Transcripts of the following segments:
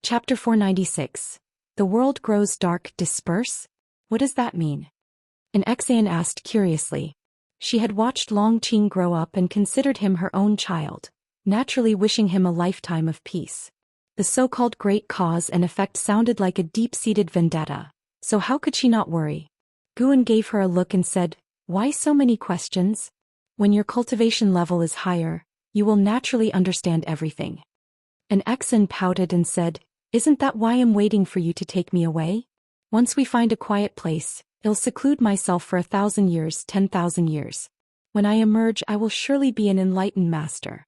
Chapter 496. The world grows dark. Disperse? What does that mean? An Xian asked curiously. She had watched Long Qing grow up and considered him her own child, naturally wishing him a lifetime of peace. The so-called great cause and effect sounded like a deep-seated vendetta, so how could she not worry? Guan gave her a look and said, "Why so many questions? When your cultivation level is higher, you will naturally understand everything." An Xian pouted and said, "Isn't that why I'm waiting for you to take me away? Once we find a quiet place, I'll seclude myself for 1,000 years, 10,000 years. When I emerge, I will surely be an enlightened master."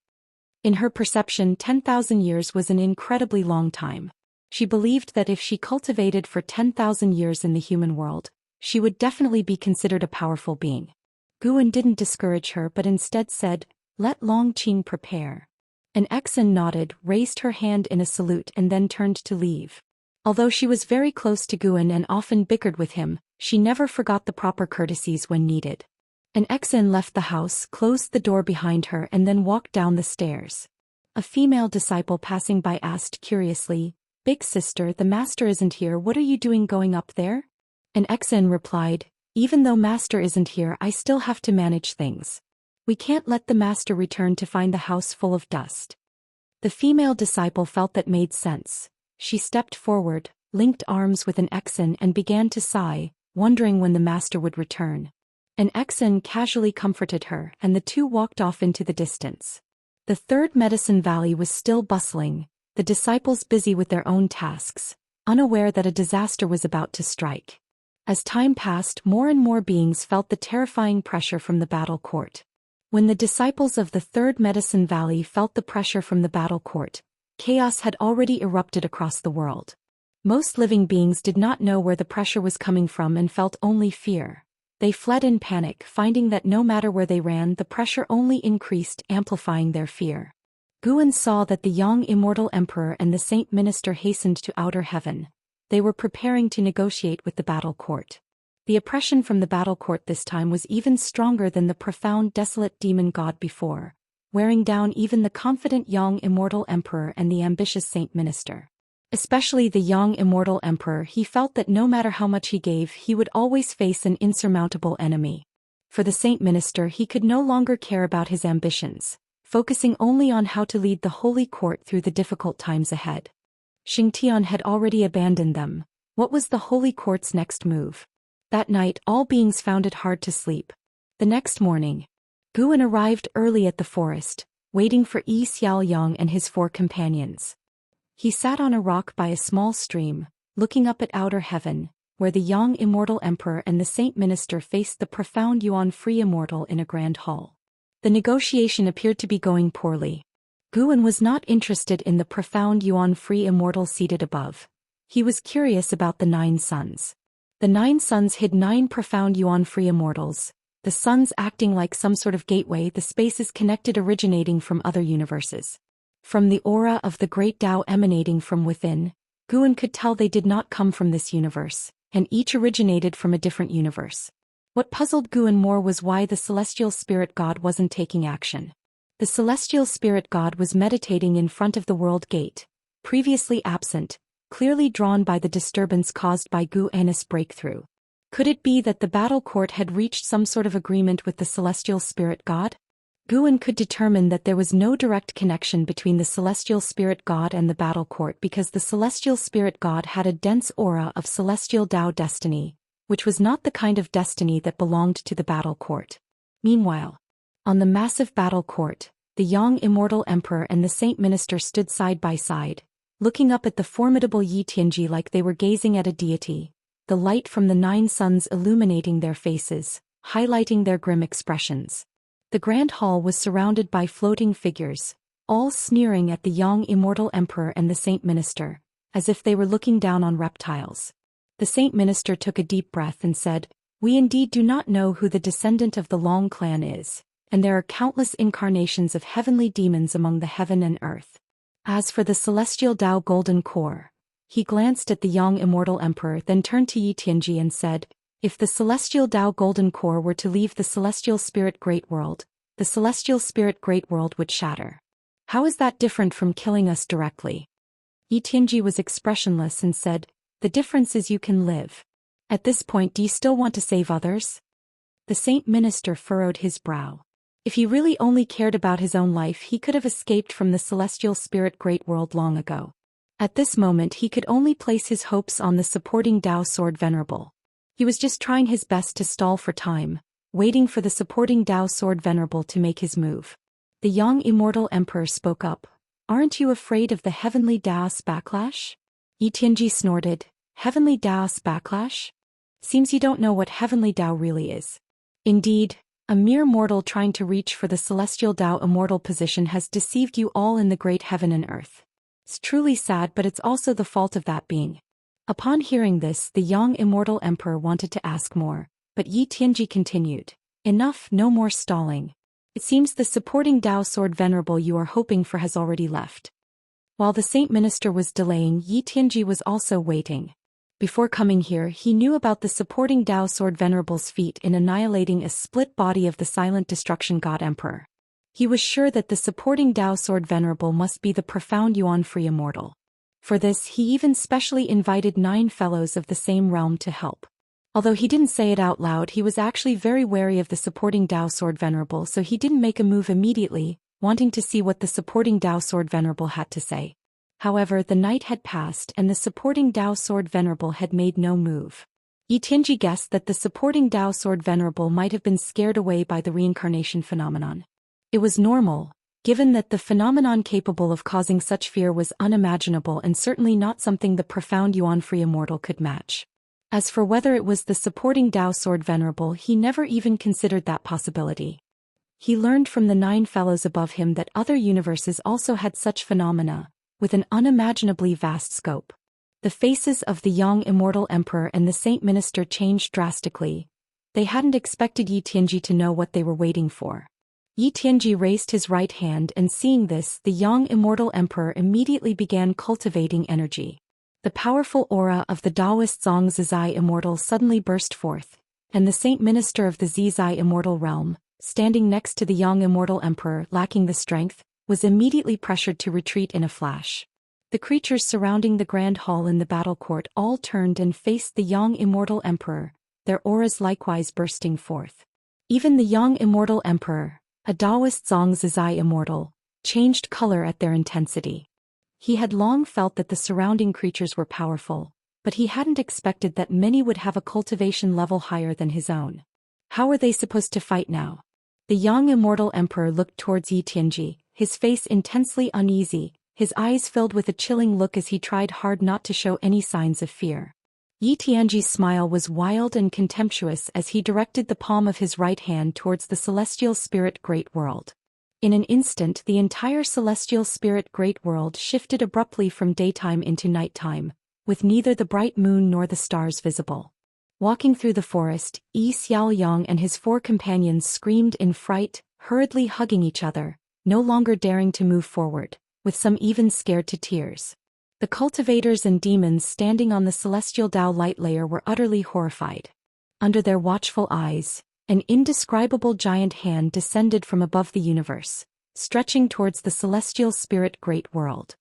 In her perception, 10,000 years was an incredibly long time. She believed that if she cultivated for 10,000 years in the human world, she would definitely be considered a powerful being. Guan didn't discourage her but instead said, "Let Long Qing prepare." An Xian nodded, raised her hand in a salute and then turned to leave. Although she was very close to Guan and often bickered with him, she never forgot the proper courtesies when needed. An Xian left the house, closed the door behind her and then walked down the stairs. A female disciple passing by asked curiously, "Big sister, the master isn't here, what are you doing going up there?" An Xian replied, "Even though master isn't here, I still have to manage things. We can't let the master return to find the house full of dust." The female disciple felt that made sense. She stepped forward, linked arms with an Xian and began to sigh, wondering when the master would return. An Xian casually comforted her and the two walked off into the distance. The third medicine valley was still bustling, the disciples busy with their own tasks, unaware that a disaster was about to strike. As time passed, more and more beings felt the terrifying pressure from the battle court. When the disciples of the third medicine valley felt the pressure from the battle court, chaos had already erupted across the world. Most living beings did not know where the pressure was coming from and felt only fear. They fled in panic, finding that no matter where they ran, the pressure only increased, amplifying their fear. Guan saw that the young Immortal Emperor and the Saint Minister hastened to outer heaven. They were preparing to negotiate with the battle court. The oppression from the battle court this time was even stronger than the profound desolate demon god before, wearing down even the confident young Immortal Emperor and the ambitious Saint Minister. Especially the young Immortal Emperor, he felt that no matter how much he gave, he would always face an insurmountable enemy. For the Saint Minister, he could no longer care about his ambitions, focusing only on how to lead the Holy Court through the difficult times ahead. Xianxia had already abandoned them. What was the Holy Court's next move? That night, all beings found it hard to sleep. The next morning, Guan arrived early at the forest, waiting for Yi Xiaoyang and his 4 companions. He sat on a rock by a small stream, looking up at outer heaven, where the young Immortal Emperor and the Saint Minister faced the profound Yuan-free Immortal in a grand hall. The negotiation appeared to be going poorly. Guan was not interested in the profound Yuan-free Immortal seated above. He was curious about the 9 suns. The 9 suns hid 9 profound Yuan-free Immortals, the suns acting like some sort of gateway, the spaces connected originating from other universes. From the aura of the great Tao emanating from within, Guan could tell they did not come from this universe, and each originated from a different universe. What puzzled Guan more was why the celestial spirit god wasn't taking action. The celestial spirit god was meditating in front of the world gate, previously absent, clearly drawn by the disturbance caused by Guan's breakthrough. Could it be that the battle court had reached some sort of agreement with the celestial spirit god? Guan could determine that there was no direct connection between the celestial spirit god and the battle court because the celestial spirit god had a dense aura of celestial Tao destiny, which was not the kind of destiny that belonged to the battle court. Meanwhile, on the massive battle court, the young Immortal Emperor and the Saint Minister stood side by side, looking up at the formidable Yi Tianji like they were gazing at a deity, the light from the 9 suns illuminating their faces, highlighting their grim expressions. The grand hall was surrounded by floating figures, all sneering at the young Immortal Emperor and the Saint Minister, as if they were looking down on reptiles. The Saint Minister took a deep breath and said, "We indeed do not know who the descendant of the Long clan is, and there are countless incarnations of heavenly demons among the heaven and earth. As for the celestial Tao golden core," he glanced at the young Immortal Emperor, then turned to Yi Tianji and said, "If the celestial Tao golden core were to leave the celestial spirit great world, the celestial spirit great world would shatter. How is that different from killing us directly?" Yi Tianji was expressionless and said, "The difference is you can live. At this point, do you still want to save others?" The Saint Minister furrowed his brow. If he really only cared about his own life, he could have escaped from the celestial spirit great world long ago. At this moment, he could only place his hopes on the supporting Dao Sword Venerable. He was just trying his best to stall for time, waiting for the supporting Dao Sword Venerable to make his move. The young Immortal Emperor spoke up. "Aren't you afraid of the heavenly Daoist backlash?" Yi Tianji snorted. "Heavenly Daoist backlash? Seems you don't know what heavenly Dao really is." Indeed, a mere mortal trying to reach for the celestial Dao immortal position has deceived you all in the great heaven and earth. It's truly sad, but it's also the fault of that being. Upon hearing this, the young Immortal Emperor wanted to ask more, but Yi Tianji continued. "Enough, no more stalling. It seems the supporting Dao Sword Venerable you are hoping for has already left." While the Saint Minister was delaying, Yi Tianji was also waiting. Before coming here, he knew about the supporting Dao Sword Venerable's feat in annihilating a split body of the Silent Destruction God Emperor. He was sure that the supporting Dao Sword Venerable must be the profound Yuan-free immortal. For this, he even specially invited 9 fellows of the same realm to help. Although he didn't say it out loud, he was actually very wary of the supporting Dao Sword Venerable, so he didn't make a move immediately, wanting to see what the supporting Dao Sword Venerable had to say. However, the night had passed and the supporting Dao Sword Venerable had made no move. Yi Tianji guessed that the supporting Dao Sword Venerable might have been scared away by the reincarnation phenomenon. It was normal, given that the phenomenon capable of causing such fear was unimaginable and certainly not something the profound Yuan-free immortal could match. As for whether it was the supporting Dao Sword Venerable, he never even considered that possibility. He learned from the 9 fellows above him that other universes also had such phenomena, with an unimaginably vast scope. The faces of the young Immortal Emperor and the Saint Minister changed drastically. They hadn't expected Yi Tianji to know what they were waiting for. Yi Tianji raised his right hand, and seeing this, the young Immortal Emperor immediately began cultivating energy. The powerful aura of the Daoist Zhang Zizai Immortal suddenly burst forth, and the Saint Minister of the Zizai Immortal Realm, standing next to the young Immortal Emperor lacking the strength, was immediately pressured to retreat in a flash. The creatures surrounding the grand hall in the battle court all turned and faced the young Immortal Emperor, their auras likewise bursting forth. Even the young Immortal Emperor, a Daoist Zhang Zizai Immortal, changed color at their intensity. He had long felt that the surrounding creatures were powerful, but he hadn't expected that many would have a cultivation level higher than his own. How were they supposed to fight now? The young Immortal Emperor looked towards Yi Tianji, his face intensely uneasy, his eyes filled with a chilling look as he tried hard not to show any signs of fear. Yi Tianji's smile was wild and contemptuous as he directed the palm of his right hand towards the celestial spirit great world. In an instant, the entire celestial spirit great world shifted abruptly from daytime into nighttime, with neither the bright moon nor the stars visible. Walking through the forest, Yi Xiaoyang and his 4 companions screamed in fright, hurriedly hugging each other, no longer daring to move forward, with some even scared to tears. The cultivators and demons standing on the celestial Dao light layer were utterly horrified. Under their watchful eyes, an indescribable giant hand descended from above the universe, stretching towards the celestial spirit great world.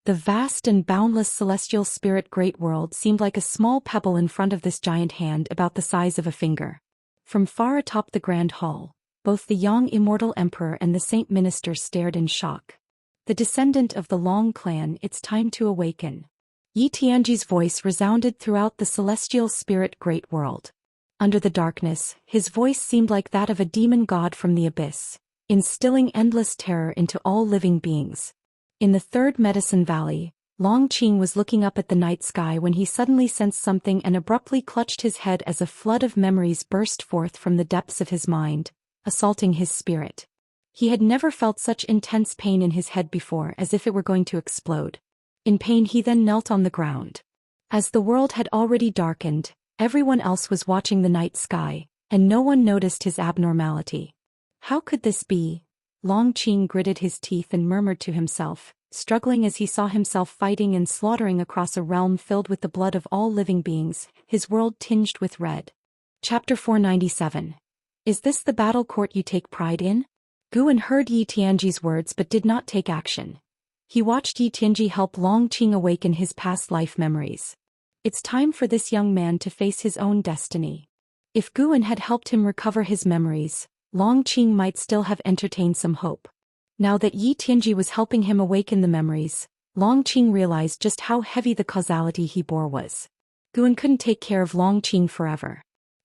The vast and boundless celestial spirit great world seemed like a small pebble in front of this giant hand about the size of a finger. From far atop the grand hall, both the young Immortal Emperor and the Saint Minister stared in shock. "The descendant of the Long clan, it's time to awaken." Yi Tianji's voice resounded throughout the celestial spirit great world. Under the darkness, his voice seemed like that of a demon god from the abyss, instilling endless terror into all living beings. In the 3rd Medicine Valley, Long Qing was looking up at the night sky when he suddenly sensed something and abruptly clutched his head as a flood of memories burst forth from the depths of his mind, assaulting his spirit. He had never felt such intense pain in his head before, as if it were going to explode. In pain, he then knelt on the ground. As the world had already darkened, everyone else was watching the night sky, and no one noticed his abnormality. How could this be? Long Qing gritted his teeth and murmured to himself, struggling as he saw himself fighting and slaughtering across a realm filled with the blood of all living beings, his world tinged with red. Chapter 497. Is this the battle court you take pride in? Guan heard Yi Tianji's words but did not take action. He watched Yi Tianji help Longqing awaken his past life memories. It's time for this young man to face his own destiny. If Guan had helped him recover his memories, Longqing might still have entertained some hope. Now that Yi Tianji was helping him awaken the memories, Longqing realized just how heavy the causality he bore was. Guan couldn't take care of Longqing forever.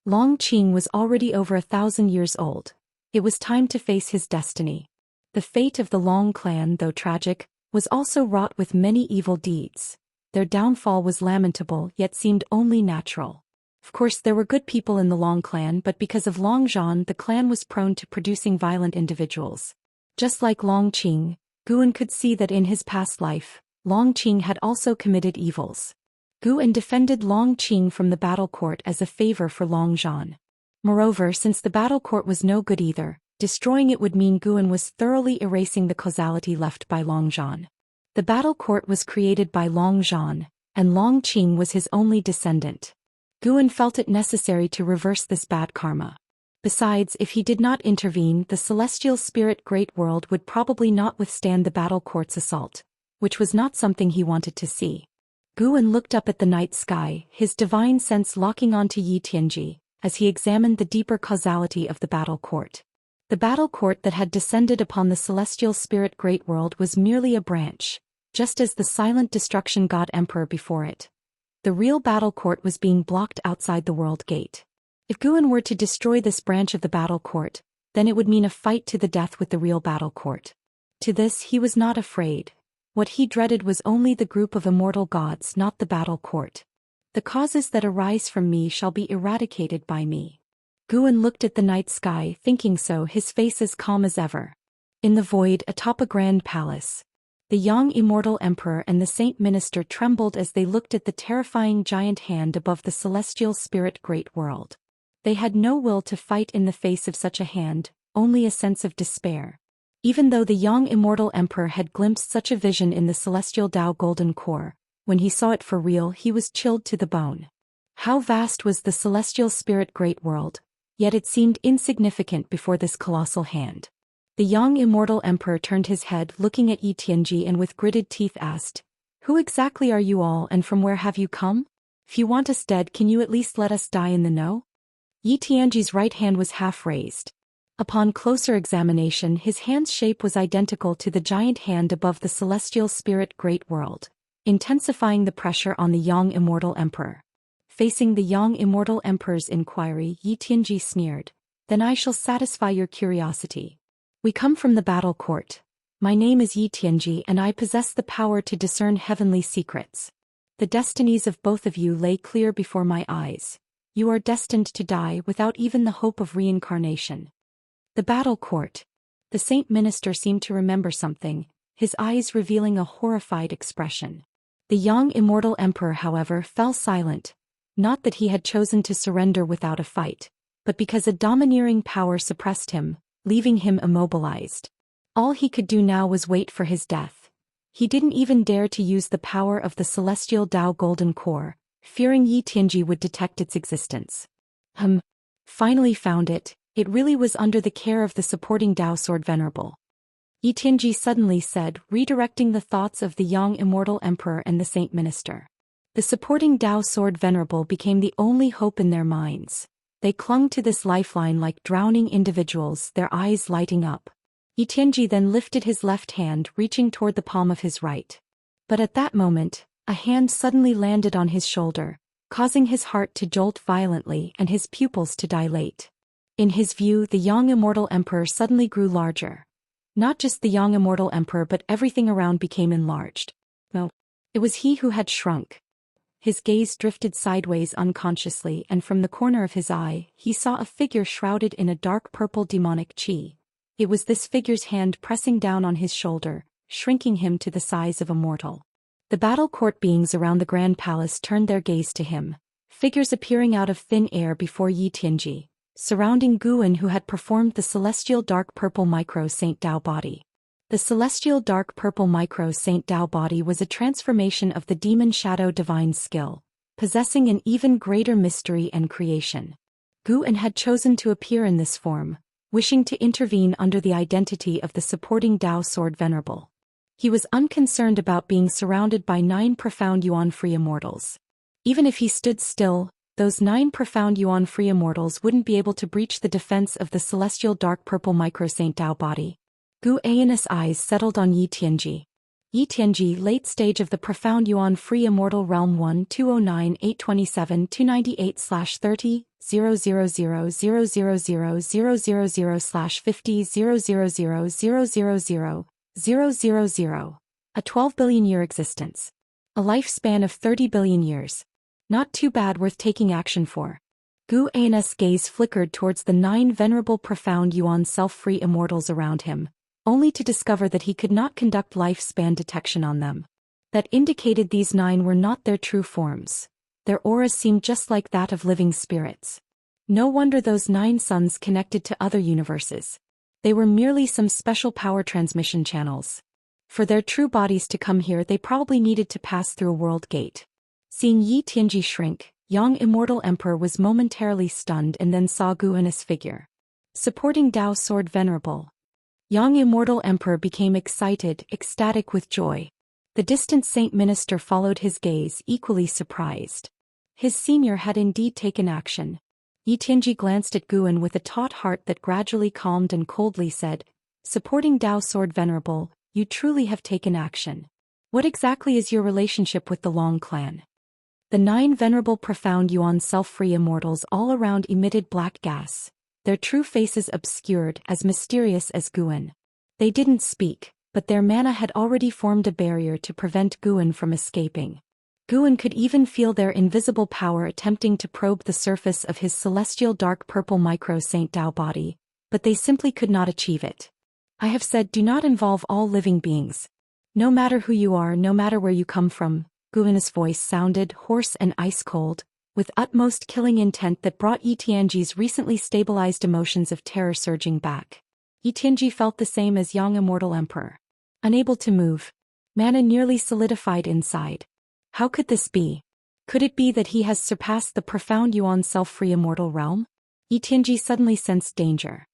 Longqing was already over 1,000 years old. It was time to face his destiny. The fate of the Long clan, though tragic, was also wrought with many evil deeds. Their downfall was lamentable yet seemed only natural. Of course there were good people in the Long clan, but because of Long Zhan the clan was prone to producing violent individuals. Just like Longqing, Guan could see that in his past life, Longqing had also committed evils. Guan defended Longqing from the battle court as a favor for Long Zhan. Moreover, since the battle court was no good either, destroying it would mean Guan was thoroughly erasing the causality left by Long Zhan. The battle court was created by Long Zhan, and Longqing was his only descendant. Guan felt it necessary to reverse this bad karma. Besides, if he did not intervene, the celestial spirit Great World would probably not withstand the battle court's assault, which was not something he wanted to see. Guan looked up at the night sky, his divine sense locking onto Yi Tianji, as he examined the deeper causality of the battle court. The battle court that had descended upon the celestial spirit Great World was merely a branch, just as the silent destruction god emperor before it. The real battle court was being blocked outside the world gate. If Guan were to destroy this branch of the battle court, then it would mean a fight to the death with the real battle court. To this he was not afraid. What he dreaded was only the group of immortal gods, not the battle court. The causes that arise from me shall be eradicated by me. Guan looked at the night sky, thinking so, his face as calm as ever. In the void atop a grand palace, the young immortal emperor and the saint minister trembled as they looked at the terrifying giant hand above the celestial spirit Great World. They had no will to fight in the face of such a hand, only a sense of despair. Even though the young immortal emperor had glimpsed such a vision in the celestial Tao golden core, when he saw it for real he was chilled to the bone. How vast was the celestial spirit Great World, yet it seemed insignificant before this colossal hand. The young immortal emperor turned his head, looking at Yi Tianji, and with gritted teeth asked, "Who exactly are you all and from where have you come? If you want us dead, can you at least let us die in the know?" Yi Tianji's right hand was half raised. Upon closer examination his hand's shape was identical to the giant hand above the celestial spirit Great World, intensifying the pressure on the young immortal emperor. Facing the young immortal emperor's inquiry, Yi Tianji sneered, "Then I shall satisfy your curiosity. We come from the battle court. My name is Yi Tianji and I possess the power to discern heavenly secrets. The destinies of both of you lay clear before my eyes. You are destined to die without even the hope of reincarnation." The battle court. The saint minister seemed to remember something, his eyes revealing a horrified expression. The young immortal emperor, however, fell silent, not that he had chosen to surrender without a fight, but because a domineering power suppressed him, leaving him immobilized. All he could do now was wait for his death. He didn't even dare to use the power of the celestial Tao golden core, fearing Yi Tianji would detect its existence. Finally found it. It really was under the care of the supporting Tao sword venerable. Yi Tianji suddenly said, redirecting the thoughts of the young immortal emperor and the saint minister. The supporting Tao sword venerable became the only hope in their minds. They clung to this lifeline like drowning individuals, their eyes lighting up. Yi Tianji then lifted his left hand, reaching toward the palm of his right. But at that moment, a hand suddenly landed on his shoulder, causing his heart to jolt violently and his pupils to dilate. In his view, the young immortal emperor suddenly grew larger. Not just the young immortal emperor, but everything around became enlarged. No, it was he who had shrunk. His gaze drifted sideways unconsciously, and from the corner of his eye, he saw a figure shrouded in a dark purple demonic chi. It was this figure's hand pressing down on his shoulder, shrinking him to the size of a mortal. The battle court beings around the grand palace turned their gaze to him, figures appearing out of thin air before Yi Tianji, surrounding Guan, who had performed the celestial dark purple micro Saint Tao body. The celestial dark purple micro Saint Tao body was a transformation of the demon shadow divine skill, possessing an even greater mystery and creation. Guan had chosen to appear in this form, wishing to intervene under the identity of the supporting Tao sword venerable. He was unconcerned about being surrounded by 9 profound yuan-free immortals. Even if he stood still, those 9 profound yuan-free immortals wouldn't be able to breach the defense of the celestial dark purple micro-Saint Dao body. Gu Ayan's eyes settled on Yi Tianji. Yi Tianji, late stage of the profound yuan-free immortal realm 1-209-827-298/30, 0000000/50, a 12 billion year existence. A lifespan of 30 billion years. Not too bad, worth taking action for. Gu Ayan's gaze flickered towards the 9 venerable profound yuan self-free immortals around him, only to discover that he could not conduct lifespan detection on them. That indicated these 9 were not their true forms. Their auras seemed just like that of living spirits. No wonder those 9 suns connected to other universes. They were merely some special power transmission channels. For their true bodies to come here, they probably needed to pass through a world gate. Seeing Yi Tianji shrink, Yang Immortal Emperor was momentarily stunned and then saw Gu Ayan's figure. Supporting Dao Sword Venerable. Yang Immortal Emperor became excited, ecstatic with joy. The distant Saint Minister followed his gaze, equally surprised. His senior had indeed taken action. Yi Tianji glanced at Gu Ayan with a taut heart that gradually calmed and coldly said, "Supporting Dao Sword Venerable, you truly have taken action. What exactly is your relationship with the Long clan?" The 9 venerable profound yuan self-free immortals all around emitted black gas, their true faces obscured, as mysterious as Gu Ayan. They didn't speak, but their mana had already formed a barrier to prevent Gu Ayan from escaping. Gu Ayan could even feel their invisible power attempting to probe the surface of his celestial dark purple micro-Saint Dao body, but they simply could not achieve it. "I have said do not involve all living beings. No matter who you are, no matter where you come from," Gu Ayan's voice sounded hoarse and ice-cold, with utmost killing intent that brought Yi Tianji's recently stabilized emotions of terror surging back. Yi Tianji felt the same as Yang Immortal Emperor. Unable to move. Mana nearly solidified inside. How could this be? Could it be that he has surpassed the profound yuan self-free immortal realm? Yi Tianji suddenly sensed danger.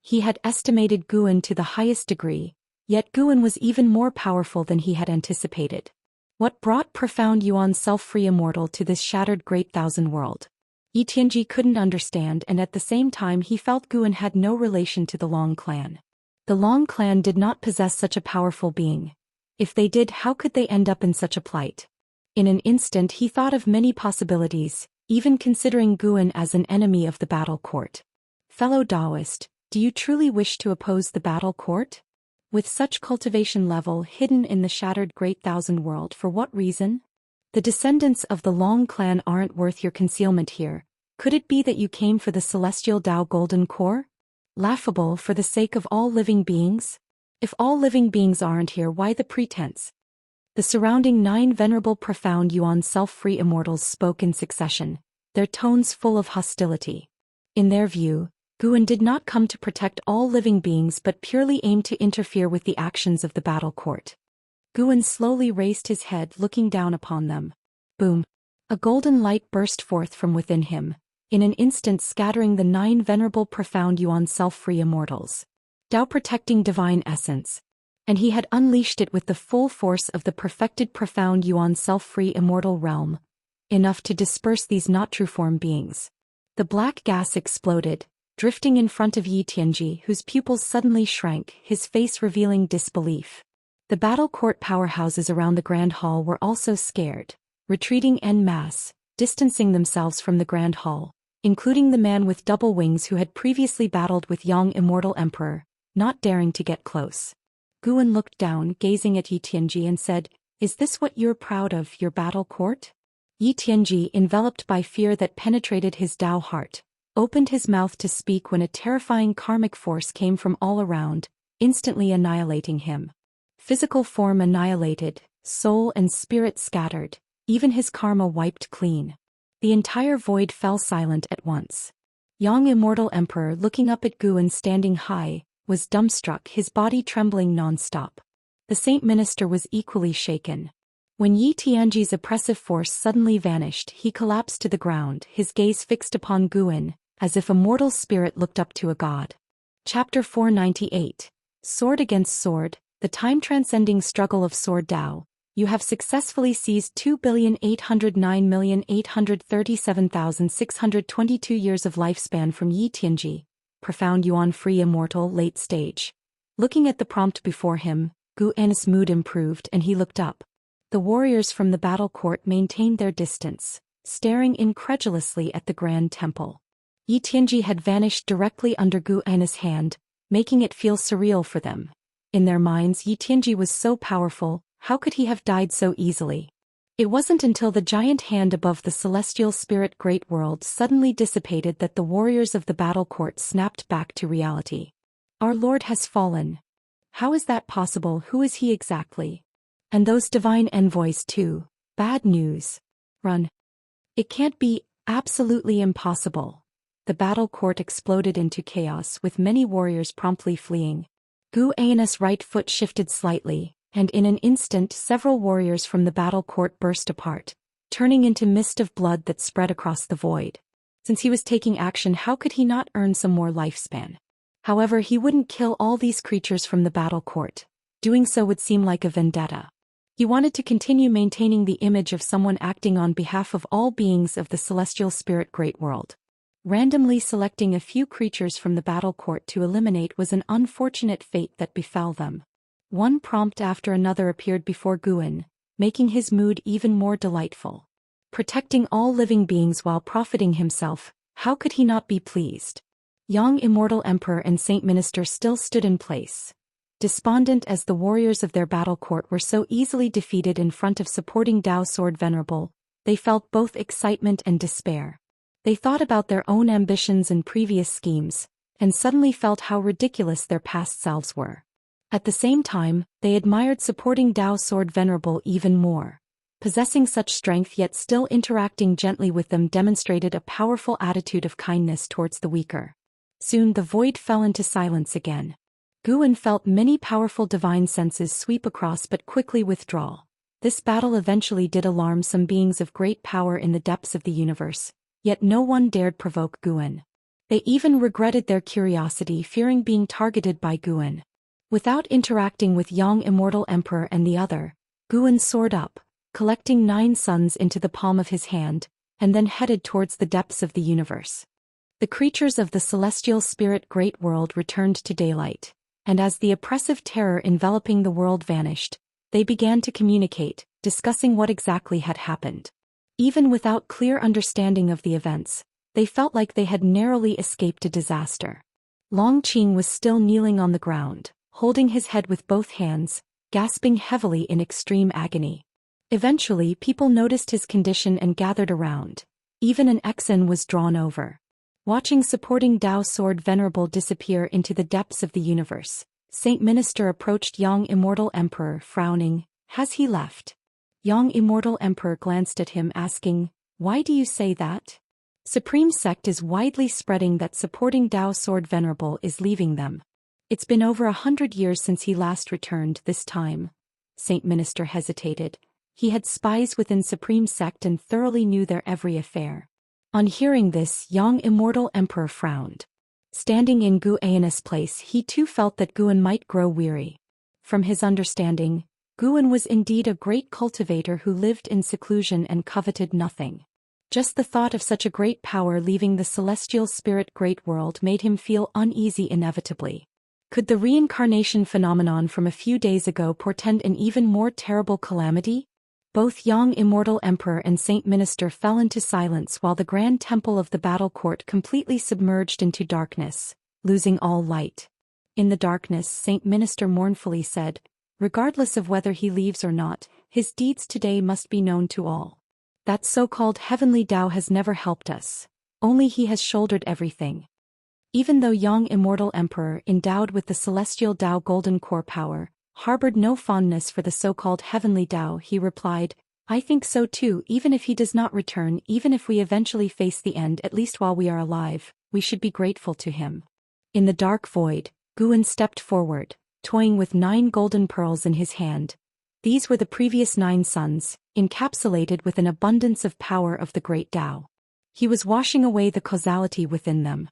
He had estimated Gu Ayan to the highest degree, yet Gu Ayan was even more powerful than he had anticipated. What brought profound yuan self-free immortal to this shattered great thousand world? Yi Tianji couldn't understand, and at the same time he felt Gu Ayan had no relation to the Long clan. The Long clan did not possess such a powerful being. If they did, how could they end up in such a plight? In an instant he thought of many possibilities, even considering Gu Ayan as an enemy of the battle court. "Fellow Daoist, do you truly wish to oppose the battle court? With such cultivation level hidden in the shattered great thousand world, for what reason? The descendants of the Long clan aren't worth your concealment here. Could it be that you came for the celestial Dao golden core? Laughable, for the sake of all living beings? If all living beings aren't here, why the pretense?" The surrounding 9 venerable profound yuan self-free immortals spoke in succession, their tones full of hostility. In their view, Gu Ayan did not come to protect all living beings but purely aimed to interfere with the actions of the battle court. Gu Ayan slowly raised his head, looking down upon them. Boom! A golden light burst forth from within him, in an instant scattering the 9 venerable profound yuan self-free immortals. Dao protecting divine essence. And he had unleashed it with the full force of the perfected profound yuan self-free immortal realm, enough to disperse these not true form beings. The black gas exploded, drifting in front of Yi Tianji, whose pupils suddenly shrank, his face revealing disbelief. The battle court powerhouses around the Grand Hall were also scared, retreating en masse, distancing themselves from the Grand Hall, including the man with double wings who had previously battled with Yang Immortal Emperor, not daring to get close. Gu Ayan looked down, gazing at Yi Tianji, and said, "Is this what you're proud of, your battle court?" Yi Tianji, enveloped by fear that penetrated his Dao heart, opened his mouth to speak when a terrifying karmic force came from all around, instantly annihilating him. Physical form annihilated, soul and spirit scattered, even his karma wiped clean. The entire void fell silent at once. Yang Immortal Emperor, looking up at Gu Ayan standing high, was dumbstruck, his body trembling non-stop. The Saint Minister was equally shaken. When Yi Tianji's oppressive force suddenly vanished, he collapsed to the ground, his gaze fixed upon Gu Ayan, as if a mortal spirit looked up to a god. Chapter 498. Sword Against Sword, The time-transcending struggle of Sword Dao. You have successfully seized 2,809,837,622 years of lifespan from Yi Tianji, profound yuan-free immortal late stage. Looking at the prompt before him, Gu An's mood improved and he looked up. The warriors from the battle court maintained their distance, staring incredulously at the grand temple. Yi Tianji had vanished directly under Gu An's hand, making it feel surreal for them. In their minds, Yi Tianji was so powerful, how could he have died so easily? It wasn't until the giant hand above the celestial spirit great world suddenly dissipated that the warriors of the battle court snapped back to reality. Our Lord has fallen. How is that possible? Who is he exactly? And those divine envoys too. Bad news. Run. It can't be, absolutely impossible. The battle court exploded into chaos with many warriors promptly fleeing. Gu An's right foot shifted slightly, and in an instant several warriors from the battle court burst apart, turning into mist of blood that spread across the void. Since he was taking action, how could he not earn some more lifespan? However, he wouldn't kill all these creatures from the battle court. Doing so would seem like a vendetta. He wanted to continue maintaining the image of someone acting on behalf of all beings of the celestial spirit great world. Randomly selecting a few creatures from the battle court to eliminate was an unfortunate fate that befell them. One prompt after another appeared before Guan, making his mood even more delightful. Protecting all living beings while profiting himself, how could he not be pleased? Young Immortal Emperor and Saint Minister still stood in place. Despondent as the warriors of their battle court were so easily defeated in front of supporting Dao Sword Venerable, they felt both excitement and despair. They thought about their own ambitions and previous schemes, and suddenly felt how ridiculous their past selves were. At the same time, they admired supporting Dao Sword Venerable even more. Possessing such strength yet still interacting gently with them demonstrated a powerful attitude of kindness towards the weaker. Soon the void fell into silence again. Guan felt many powerful divine senses sweep across but quickly withdraw. This battle eventually did alarm some beings of great power in the depths of the universe, yet no one dared provoke Guan. They even regretted their curiosity, fearing being targeted by Guan. Without interacting with young Immortal Emperor and the other, Guan soared up, collecting 9 suns into the palm of his hand, and then headed towards the depths of the universe. The creatures of the celestial spirit great world returned to daylight, and as the oppressive terror enveloping the world vanished, they began to communicate, discussing what exactly had happened. Even without clear understanding of the events, they felt like they had narrowly escaped a disaster. Long Qing was still kneeling on the ground, holding his head with both hands, gasping heavily in extreme agony. Eventually, people noticed his condition and gathered around. Even an Exan was drawn over. Watching supporting Dao Sword Venerable disappear into the depths of the universe, Saint Minister approached young Immortal Emperor, frowning. Has he left? Young Immortal Emperor glanced at him, asking, "Why do you say that?" Supreme sect is widely spreading that supporting Dao Sword Venerable is leaving them. It's been over 100 years since he last returned. This time, Saint Minister hesitated. He had spies within Supreme sect and thoroughly knew their every affair. On hearing this, young Immortal Emperor frowned. Standing in Gu An's place, he too felt that Guan might grow weary. From his understanding, Guan was indeed a great cultivator who lived in seclusion and coveted nothing. Just the thought of such a great power leaving the celestial spirit great world made him feel uneasy inevitably. Could the reincarnation phenomenon from a few days ago portend an even more terrible calamity? Both young Immortal Emperor and Saint Minister fell into silence while the grand temple of the battle court completely submerged into darkness, losing all light. In the darkness, Saint Minister mournfully said, "Regardless of whether he leaves or not, his deeds today must be known to all. That so-called heavenly Tao has never helped us. Only he has shouldered everything." Even though young Immortal Emperor, endowed with the celestial Tao golden core power, harbored no fondness for the so-called heavenly Tao, he replied, "I think so too. Even if he does not return, even if we eventually face the end, at least while we are alive, we should be grateful to him." In the dark void, Guan stepped forward, toying with 9 golden pearls in his hand. These were the previous 9 suns, encapsulated with an abundance of power of the great Tao. He was washing away the causality within them.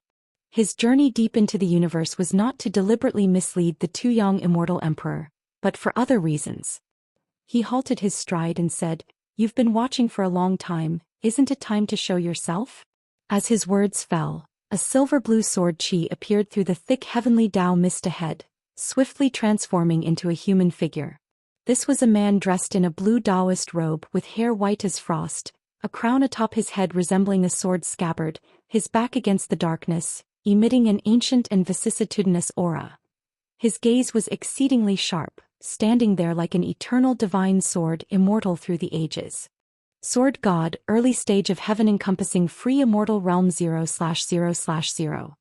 His journey deep into the universe was not to deliberately mislead the too young Immortal Emperor, but for other reasons. He halted his stride and said, "You've been watching for a long time, isn't it time to show yourself?" As his words fell, a silver-blue sword chi appeared through the thick heavenly Dao mist ahead, swiftly transforming into a human figure. This was a man dressed in a blue Daoist robe with hair white as frost, a crown atop his head resembling a sword scabbard, his back against the darkness, emitting an ancient and vicissitudinous aura. His gaze was exceedingly sharp, standing there like an eternal divine sword immortal through the ages. Sword God, early stage of heaven encompassing free immortal realm 0/0/0.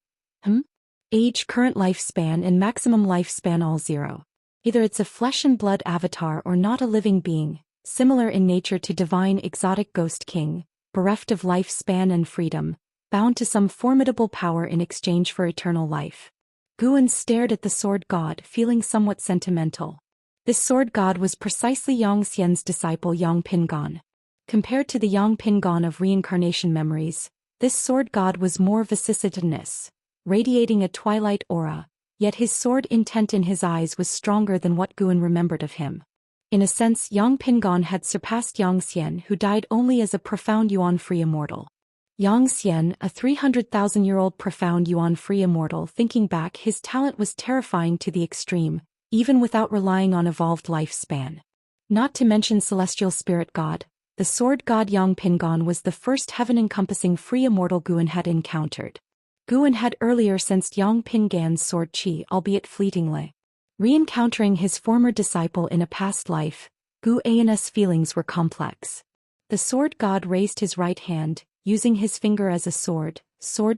Age, current lifespan and maximum lifespan all 0. Either it's a flesh and blood avatar or not a living being, similar in nature to divine exotic ghost king, bereft of lifespan and freedom, bound to some formidable power in exchange for eternal life. Guan stared at the sword god, feeling somewhat sentimental. This sword god was precisely Zhou Xian's disciple Yang Pingon. Compared to the Yang Pingon of reincarnation memories, this sword god was more vicissitudinous, radiating a twilight aura, yet his sword intent in his eyes was stronger than what Guan remembered of him. In a sense, Yang Pingon had surpassed Zhou Xian, who died only as a profound yuan-free immortal. Zhou Xian, a 300,000-year-old profound yuan-free immortal, thinking back, his talent was terrifying to the extreme, even without relying on evolved lifespan. Not to mention celestial spirit god, the sword god Yang Pingon was the first heaven-encompassing free immortal Guan had encountered. Guan had earlier sensed Yang Pingon's sword chi, albeit fleetingly. Re-encountering his former disciple in a past life, Guan's feelings were complex. The sword god raised his right hand, using his finger as a sword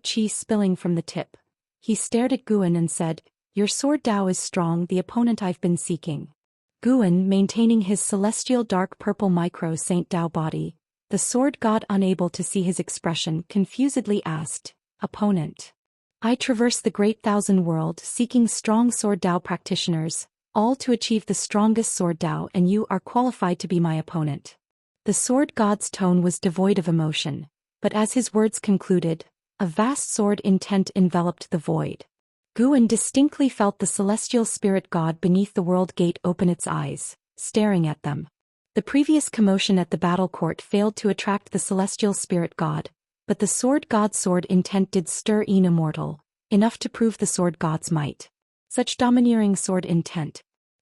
chi spilling from the tip. He stared at Guan and said, "Your sword Dao is strong, the opponent I've been seeking." Guan, maintaining his celestial dark purple micro Saint Dao body, the sword god unable to see his expression, confusedly asked, "Opponent?" "I traverse the great thousand world seeking strong sword Dao practitioners, all to achieve the strongest sword Dao, and you are qualified to be my opponent." The sword god's tone was devoid of emotion, but as his words concluded, a vast sword intent enveloped the void. Guan distinctly felt the celestial spirit god beneath the world gate open its eyes, staring at them. The previous commotion at the battle court failed to attract the celestial spirit god, but the sword god's sword intent did stir Immortal, enough to prove the sword god's might. Such domineering sword intent.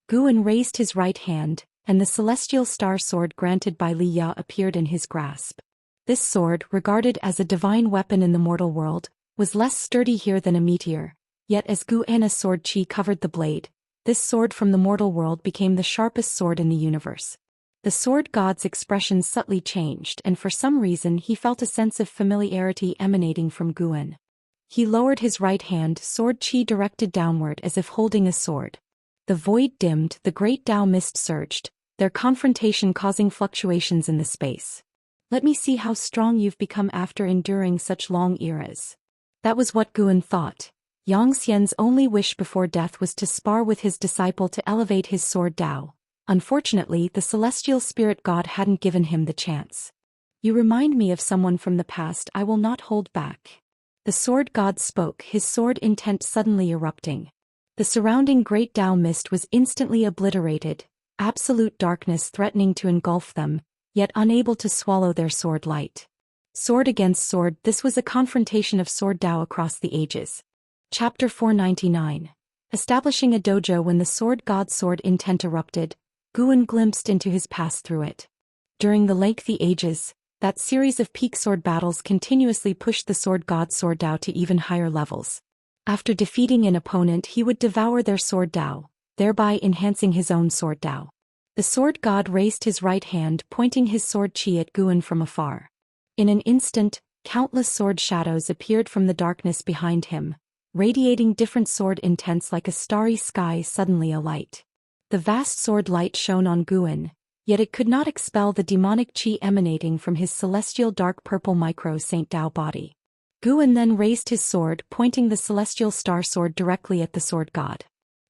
Guan raised his right hand, and the celestial star sword granted by Li Ya appeared in his grasp. This sword, regarded as a divine weapon in the mortal world, was less sturdy here than a meteor, yet as Guan's sword chi covered the blade, this sword from the mortal world became the sharpest sword in the universe. The sword god's expression subtly changed, and for some reason he felt a sense of familiarity emanating from Guan. He lowered his right hand, sword chi directed downward as if holding a sword. The void dimmed, the great Dao mist surged, their confrontation causing fluctuations in the space. "Let me see how strong you've become after enduring such long eras." That was what Guan thought. Zhou Xian's only wish before death was to spar with his disciple to elevate his sword Dao. Unfortunately, the celestial spirit god hadn't given him the chance. "You remind me of someone from the past, I will not hold back." The sword god spoke, his sword intent suddenly erupting. The surrounding great Dao mist was instantly obliterated, absolute darkness threatening to engulf them, yet unable to swallow their sword light. Sword against sword, this was a confrontation of sword Dao across the ages. Chapter 499. Establishing a dojo. When the sword god's sword intent erupted, Guan glimpsed into his past through it. During the lengthy ages, that series of peak sword battles continuously pushed the sword god's sword Dao to even higher levels. After defeating an opponent, he would devour their sword Dao, thereby enhancing his own sword Dao. The sword god raised his right hand, pointing his sword chi at Guan from afar. In an instant, countless sword shadows appeared from the darkness behind him, radiating different sword intents like a starry sky suddenly alight. The vast sword light shone on Guan, yet it could not expel the demonic chi emanating from his celestial dark purple micro Saint Dao body. Guan then raised his sword, pointing the celestial star sword directly at the sword god.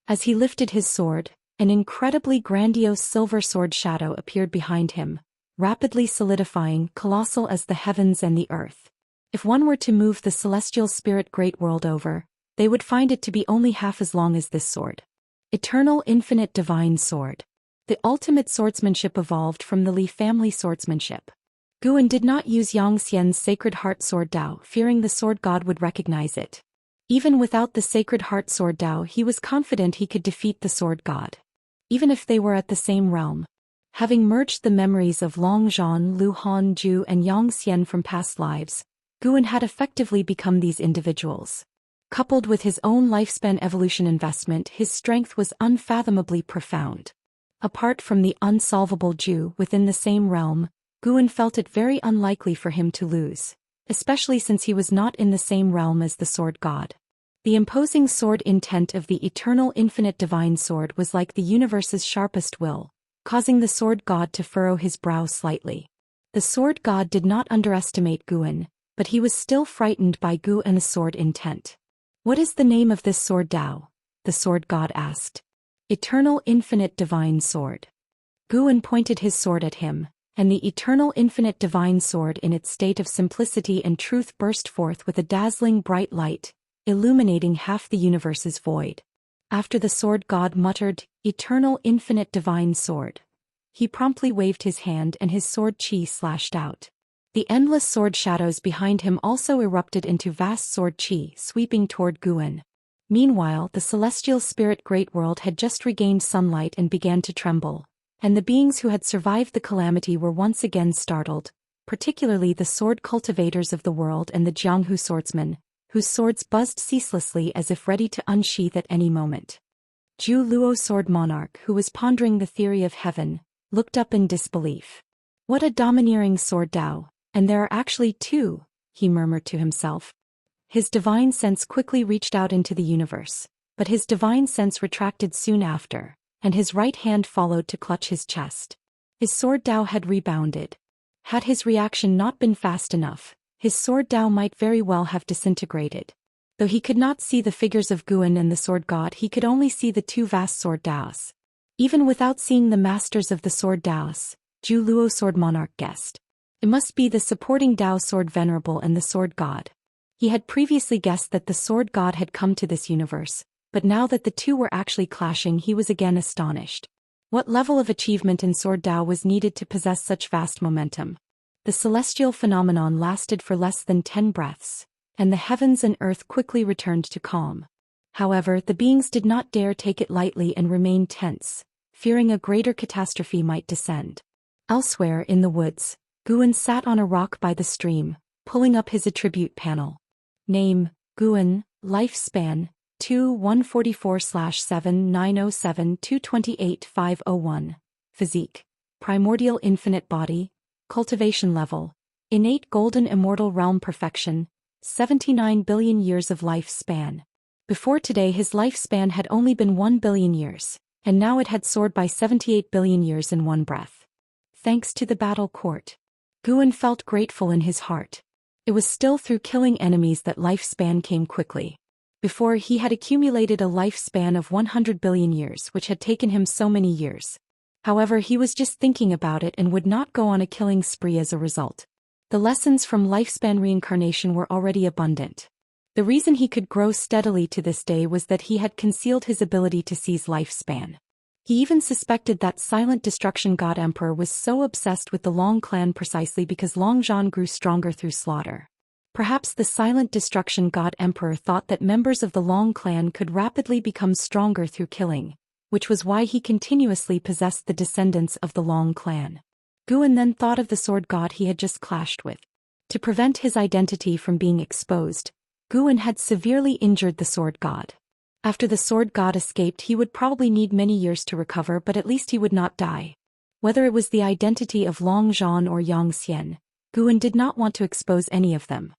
As he lifted his sword, an incredibly grandiose silver sword shadow appeared behind him, rapidly solidifying, colossal as the heavens and the earth. If one were to move the celestial spirit great world over, they would find it to be only half as long as this sword. Eternal Infinite Divine Sword. The ultimate swordsmanship evolved from the Li family swordsmanship. Guan did not use Xianxia's Sacred Heart Sword Dao, fearing the sword god would recognize it. Even without the Sacred Heart Sword Dao, he was confident he could defeat the sword god. Even if they were at the same realm. Having merged the memories of Long Zhan, Lu Han Ju and Yang Xian from past lives, Guan had effectively become these individuals. Coupled with his own lifespan evolution investment, his strength was unfathomably profound. Apart from the unsolvable Ju within the same realm, Guan felt it very unlikely for him to lose, especially since he was not in the same realm as the sword god. The imposing sword intent of the eternal infinite divine sword was like the universe's sharpest will, causing the sword god to furrow his brow slightly. The sword god did not underestimate Guan, but he was still frightened by Guan's sword intent. "What is the name of this sword Dao?" the sword god asked. "Eternal Infinite Divine Sword." Guan pointed his sword at him, and the eternal infinite divine sword in its state of simplicity and truth burst forth with a dazzling bright light, illuminating half the universe's void. After the sword god muttered, "Eternal Infinite Divine Sword," he promptly waved his hand and his sword chi slashed out. The endless sword shadows behind him also erupted into vast sword chi sweeping toward Guan. Meanwhile, the celestial spirit Great World had just regained sunlight and began to tremble, and the beings who had survived the calamity were once again startled, particularly the sword cultivators of the world and the Jianghu swordsmen, whose swords buzzed ceaselessly as if ready to unsheath at any moment. Zhu Luo Sword Monarch, who was pondering the theory of heaven, looked up in disbelief. "What a domineering sword Dao, and there are actually two," he murmured to himself. His divine sense quickly reached out into the universe, but his divine sense retracted soon after, and his right hand followed to clutch his chest. His sword Dao had rebounded. Had his reaction not been fast enough, his sword Dao might very well have disintegrated. Though he could not see the figures of Guan and the sword god, he could only see the two vast sword Daos. Even without seeing the masters of the sword Daos, Zhu Luo Sword Monarch guessed. It must be the supporting Dao sword venerable and the sword god. He had previously guessed that the sword god had come to this universe, but now that the two were actually clashing, he was again astonished. What level of achievement in sword Dao was needed to possess such vast momentum? The celestial phenomenon lasted for less than 10 breaths, and the heavens and earth quickly returned to calm. However, the beings did not dare take it lightly and remained tense, fearing a greater catastrophe might descend. Elsewhere in the woods, Guan sat on a rock by the stream, pulling up his attribute panel. Name, Guan, lifespan, 2-144/7-907-228-501. Physique, primordial infinite body, cultivation level, innate golden immortal realm perfection, 79 billion years of lifespan. Before today his lifespan had only been 1 billion years, and now it had soared by 78 billion years in one breath. Thanks to the battle court. Guan felt grateful in his heart. It was still through killing enemies that lifespan came quickly. Before, he had accumulated a lifespan of 100 billion years, which had taken him so many years. However, he was just thinking about it and would not go on a killing spree as a result. The lessons from lifespan reincarnation were already abundant. The reason he could grow steadily to this day was that he had concealed his ability to seize lifespan. He even suspected that Silent Destruction God Emperor was so obsessed with the Long clan precisely because Long Zhan grew stronger through slaughter. Perhaps the Silent Destruction God Emperor thought that members of the Long clan could rapidly become stronger through killing, which was why he continuously possessed the descendants of the Long clan. Guan then thought of the sword god he had just clashed with. To prevent his identity from being exposed, Guan had severely injured the sword god. After the sword god escaped, he would probably need many years to recover, but at least he would not die. Whether it was the identity of Long Zhan or Yang Xian, Guan did not want to expose any of them.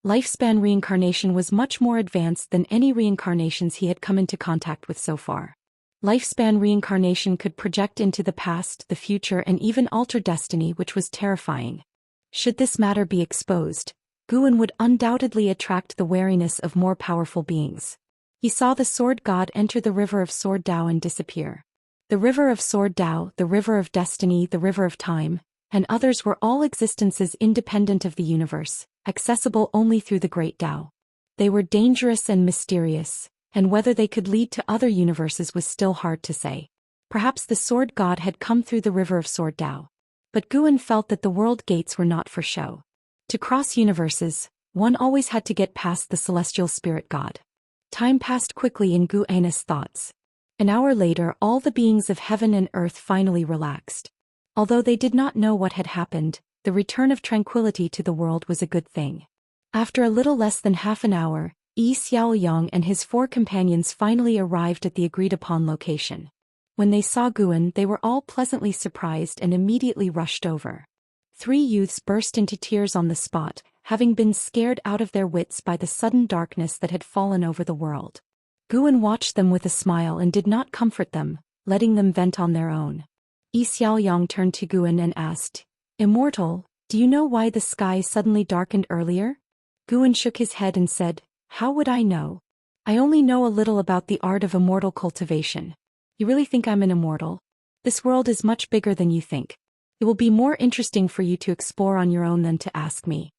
Lifespan reincarnation was much more advanced than any reincarnations he had come into contact with so far. Lifespan reincarnation could project into the past, the future, and even alter destiny, which was terrifying. Should this matter be exposed, Guan would undoubtedly attract the wariness of more powerful beings. He saw the sword god enter the river of sword Dao and disappear. The river of sword Dao, the river of destiny, the river of time, and others were all existences independent of the universe, accessible only through the great Dao. They were dangerous and mysterious, and whether they could lead to other universes was still hard to say. Perhaps the sword god had come through the river of Sword Dao. But Guan felt that the world gates were not for show. To cross universes, one always had to get past the celestial spirit god. Time passed quickly in Guan's thoughts. An hour later, all the beings of heaven and earth finally relaxed. Although they did not know what had happened, the return of tranquility to the world was a good thing. After a little less than half an hour, Xiaoyang and his 4 companions finally arrived at the agreed-upon location. When they saw Guan, they were all pleasantly surprised and immediately rushed over. 3 youths burst into tears on the spot, having been scared out of their wits by the sudden darkness that had fallen over the world. Guan watched them with a smile and did not comfort them, letting them vent on their own. Xiaoyang turned to Guan and asked, "Immortal, do you know why the sky suddenly darkened earlier?" Guan shook his head and said, "How would I know? I only know a little about the art of immortal cultivation. You really think I'm an immortal? This world is much bigger than you think. It will be more interesting for you to explore on your own than to ask me."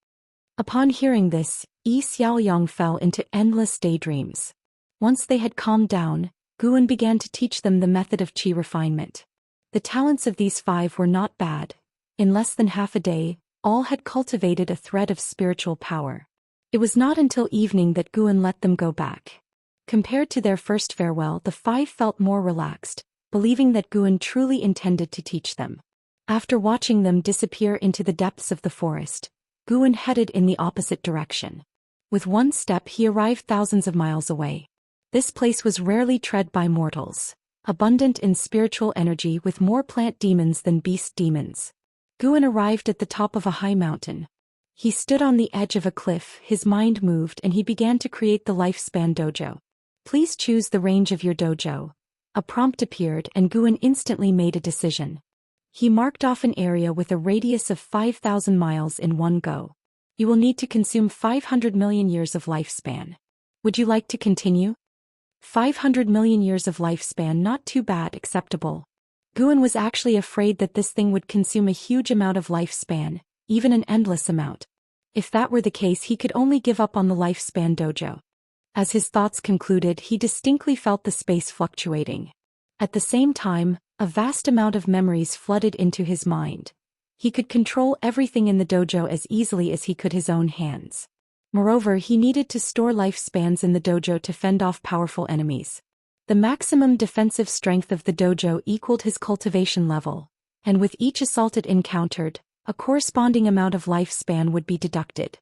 Upon hearing this, Xiaoyang fell into endless daydreams. Once they had calmed down, Guan began to teach them the method of qi refinement. The talents of these 5 were not bad. In less than half a day, all had cultivated a thread of spiritual power. It was not until evening that Guan let them go back. Compared to their first farewell, the 5 felt more relaxed, believing that Guan truly intended to teach them. After watching them disappear into the depths of the forest, Guan headed in the opposite direction. With one step he arrived thousands of miles away. This place was rarely tread by mortals, abundant in spiritual energy with more plant demons than beast demons. Guan arrived at the top of a high mountain. He stood on the edge of a cliff, his mind moved and he began to create the lifespan dojo. "Please choose the range of your dojo." A prompt appeared and Guan instantly made a decision. He marked off an area with a radius of 5,000 miles in one go. "You will need to consume 500 million years of lifespan. Would you like to continue?" 500 million years of lifespan, not too bad, acceptable. Guan was actually afraid that this thing would consume a huge amount of lifespan, even an endless amount. If that were the case, he could only give up on the lifespan dojo. As his thoughts concluded, he distinctly felt the space fluctuating. At the same time, a vast amount of memories flooded into his mind. He could control everything in the dojo as easily as he could his own hands. Moreover, he needed to store lifespans in the dojo to fend off powerful enemies. The maximum defensive strength of the dojo equaled his cultivation level, and with each assault it encountered, a corresponding amount of lifespan would be deducted.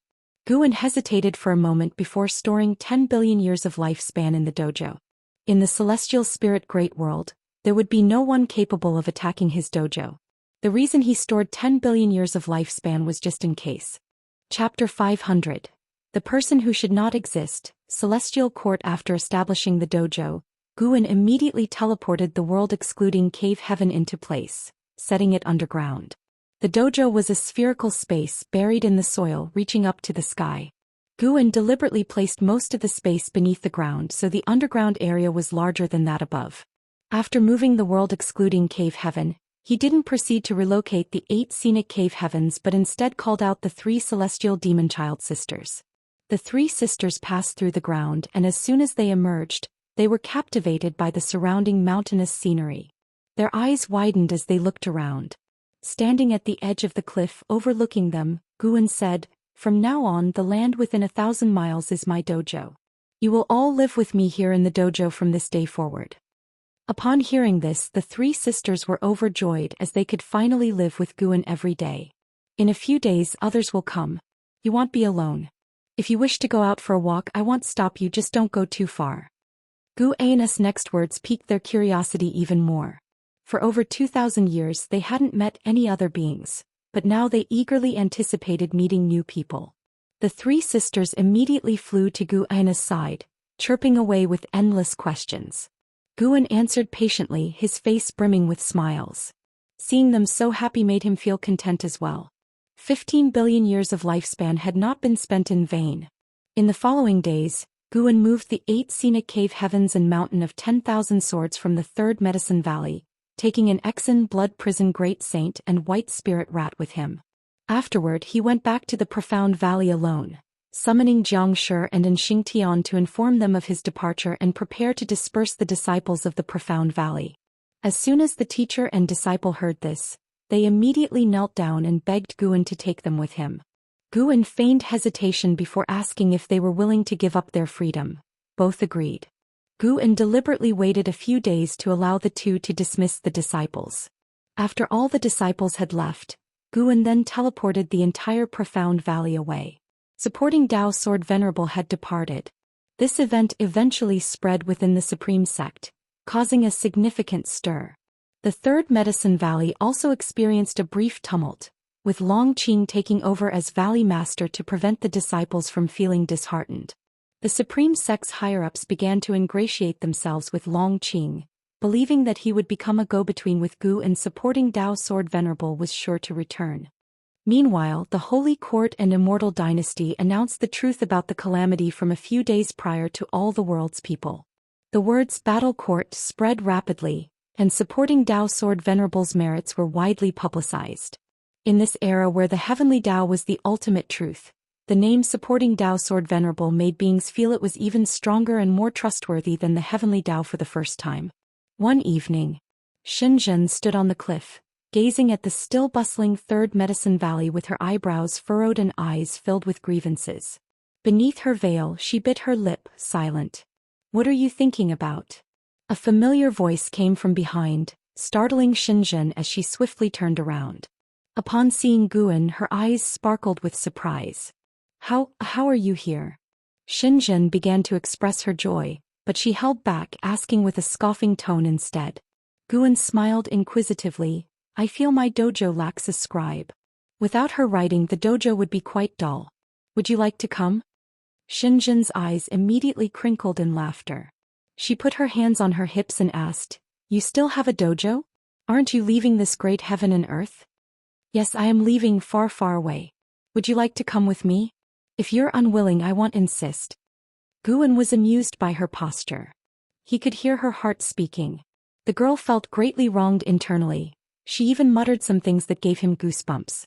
Guan hesitated for a moment before storing 10 billion years of lifespan in the dojo. In the celestial spirit great world, there would be no one capable of attacking his dojo. The reason he stored 10 billion years of lifespan was just in case. Chapter 500. The person who should not exist, Celestial Court. After establishing the dojo, Guan immediately teleported the world-excluding cave heaven into place, setting it underground. The dojo was a spherical space buried in the soil reaching up to the sky. Guan deliberately placed most of the space beneath the ground so the underground area was larger than that above. After moving the world-excluding cave heaven, he didn't proceed to relocate the 8 scenic cave heavens but instead called out the 3 celestial demon child sisters. The 3 sisters passed through the ground and as soon as they emerged, they were captivated by the surrounding mountainous scenery. Their eyes widened as they looked around. Standing at the edge of the cliff overlooking them, Guan said, "From now on the land within 1,000 miles is my dojo. You will all live with me here in the dojo from this day forward." Upon hearing this, the 3 sisters were overjoyed as they could finally live with Guan every day. "In a few days others will come. You won't be alone. If you wish to go out for a walk I won't stop you, just don't go too far." Guan's next words piqued their curiosity even more. For over 2,000 years they hadn't met any other beings, but now they eagerly anticipated meeting new people. The 3 sisters immediately flew to Guan's side, chirping away with endless questions. Guan answered patiently, his face brimming with smiles. Seeing them so happy made him feel content as well. 15 billion years of lifespan had not been spent in vain. In the following days, Guan moved the 8 scenic cave heavens and mountain of 10,000 swords from the 3rd Medicine Valley, taking an Exen blood prison great saint and white spirit rat with him. Afterward he went back to the profound valley alone, summoning Xianxia and Xianxia to inform them of his departure and prepare to disperse the disciples of the profound valley. As soon as the teacher and disciple heard this, they immediately knelt down and begged Guan to take them with him. Guan feigned hesitation before asking if they were willing to give up their freedom. Both agreed. Guan deliberately waited a few days to allow the two to dismiss the disciples. After all the disciples had left, Guan then teleported the entire profound valley away. Supporting Dao Sword Venerable had departed. This event eventually spread within the Supreme Sect, causing a significant stir. The Third Medicine Valley also experienced a brief tumult, with Long Qing taking over as Valley Master to prevent the disciples from feeling disheartened. The Supreme Sect's higher-ups began to ingratiate themselves with Long Qing, believing that he would become a go-between with Gu, and supporting Dao Sword Venerable was sure to return. Meanwhile, the Holy Court and Immortal dynasty announced the truth about the calamity from a few days prior to all the world's people. The words Battle Court spread rapidly, and supporting Dao Sword Venerable's merits were widely publicized. In this era where the heavenly Dao was the ultimate truth, the name supporting Dao Sword Venerable made beings feel it was even stronger and more trustworthy than the heavenly Dao for the first time. One evening, Xianxia stood on the cliff, gazing at the still bustling Third Medicine Valley with her eyebrows furrowed and eyes filled with grievances. Beneath her veil she bit her lip, silent. "What are you thinking about?" A familiar voice came from behind, startling Xianxia as she swiftly turned around. Upon seeing Guan, her eyes sparkled with surprise. How are you here?" Xianxia began to express her joy, but she held back, asking with a scoffing tone instead. Guan smiled inquisitively. "I feel my dojo lacks a scribe. Without her writing, the dojo would be quite dull. Would you like to come?" Xianxia's eyes immediately crinkled in laughter. She put her hands on her hips and asked, "You still have a dojo? Aren't you leaving this great heaven and earth?" "Yes, I am leaving far, far away. Would you like to come with me? If you're unwilling, I won't insist." Guan was amused by her posture. He could hear her heart speaking. The girl felt greatly wronged internally. She even muttered some things that gave him goosebumps.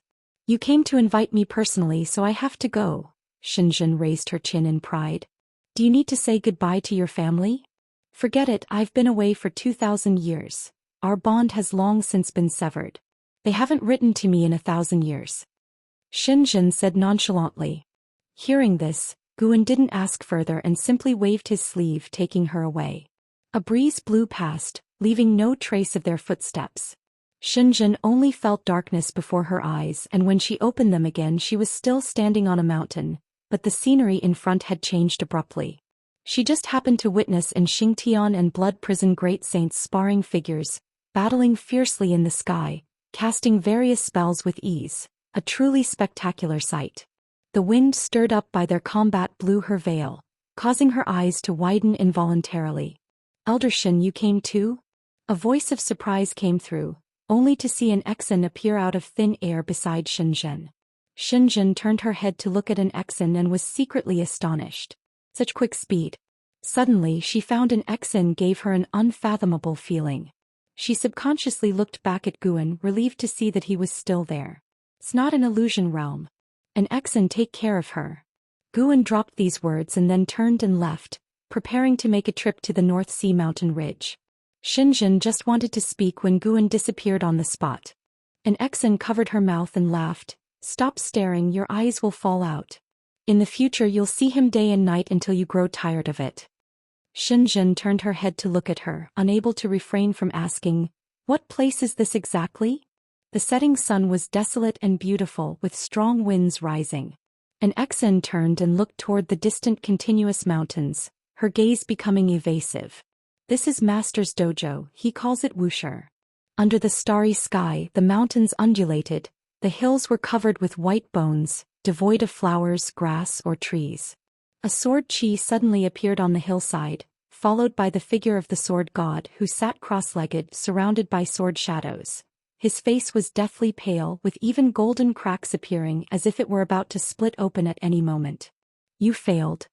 "You came to invite me personally, so I have to go." Xianxia raised her chin in pride. "Do you need to say goodbye to your family?" "Forget it, I've been away for 2,000 years. Our bond has long since been severed. They haven't written to me in 1,000 years." Xianxia said nonchalantly. Hearing this, Guan didn't ask further and simply waved his sleeve, taking her away. A breeze blew past, leaving no trace of their footsteps. Xianxia only felt darkness before her eyes, and when she opened them again she was still standing on a mountain, but the scenery in front had changed abruptly. She just happened to witness Xianxia and Blood Prison great saints sparring figures, battling fiercely in the sky, casting various spells with ease, a truly spectacular sight. The wind stirred up by their combat blew her veil, causing her eyes to widen involuntarily. "Elder Xin, you came too?" A voice of surprise came through, only to see an Exan appear out of thin air beside Xianxia. Xianxia turned her head to look at an Exan and was secretly astonished. Such quick speed. Suddenly she found an Exan gave her an unfathomable feeling. She subconsciously looked back at Guan, relieved to see that he was still there. "It's not an illusion realm. An Exan take care of her." Guan dropped these words and then turned and left, preparing to make a trip to the North Sea mountain ridge. Xianxia just wanted to speak when Guan disappeared on the spot. An Exan covered her mouth and laughed. "Stop staring, your eyes will fall out. In the future you'll see him day and night until you grow tired of it." Xianxia turned her head to look at her, unable to refrain from asking, "What place is this exactly?" The setting sun was desolate and beautiful, with strong winds rising. An Exan turned and looked toward the distant continuous mountains, her gaze becoming evasive. "This is Master's dojo, he calls it Wuxia." Under the starry sky, the mountains undulated, the hills were covered with white bones, devoid of flowers, grass, or trees. A sword chi suddenly appeared on the hillside, followed by the figure of the sword god who sat cross-legged, surrounded by sword shadows. His face was deathly pale, with even golden cracks appearing as if it were about to split open at any moment. "You failed."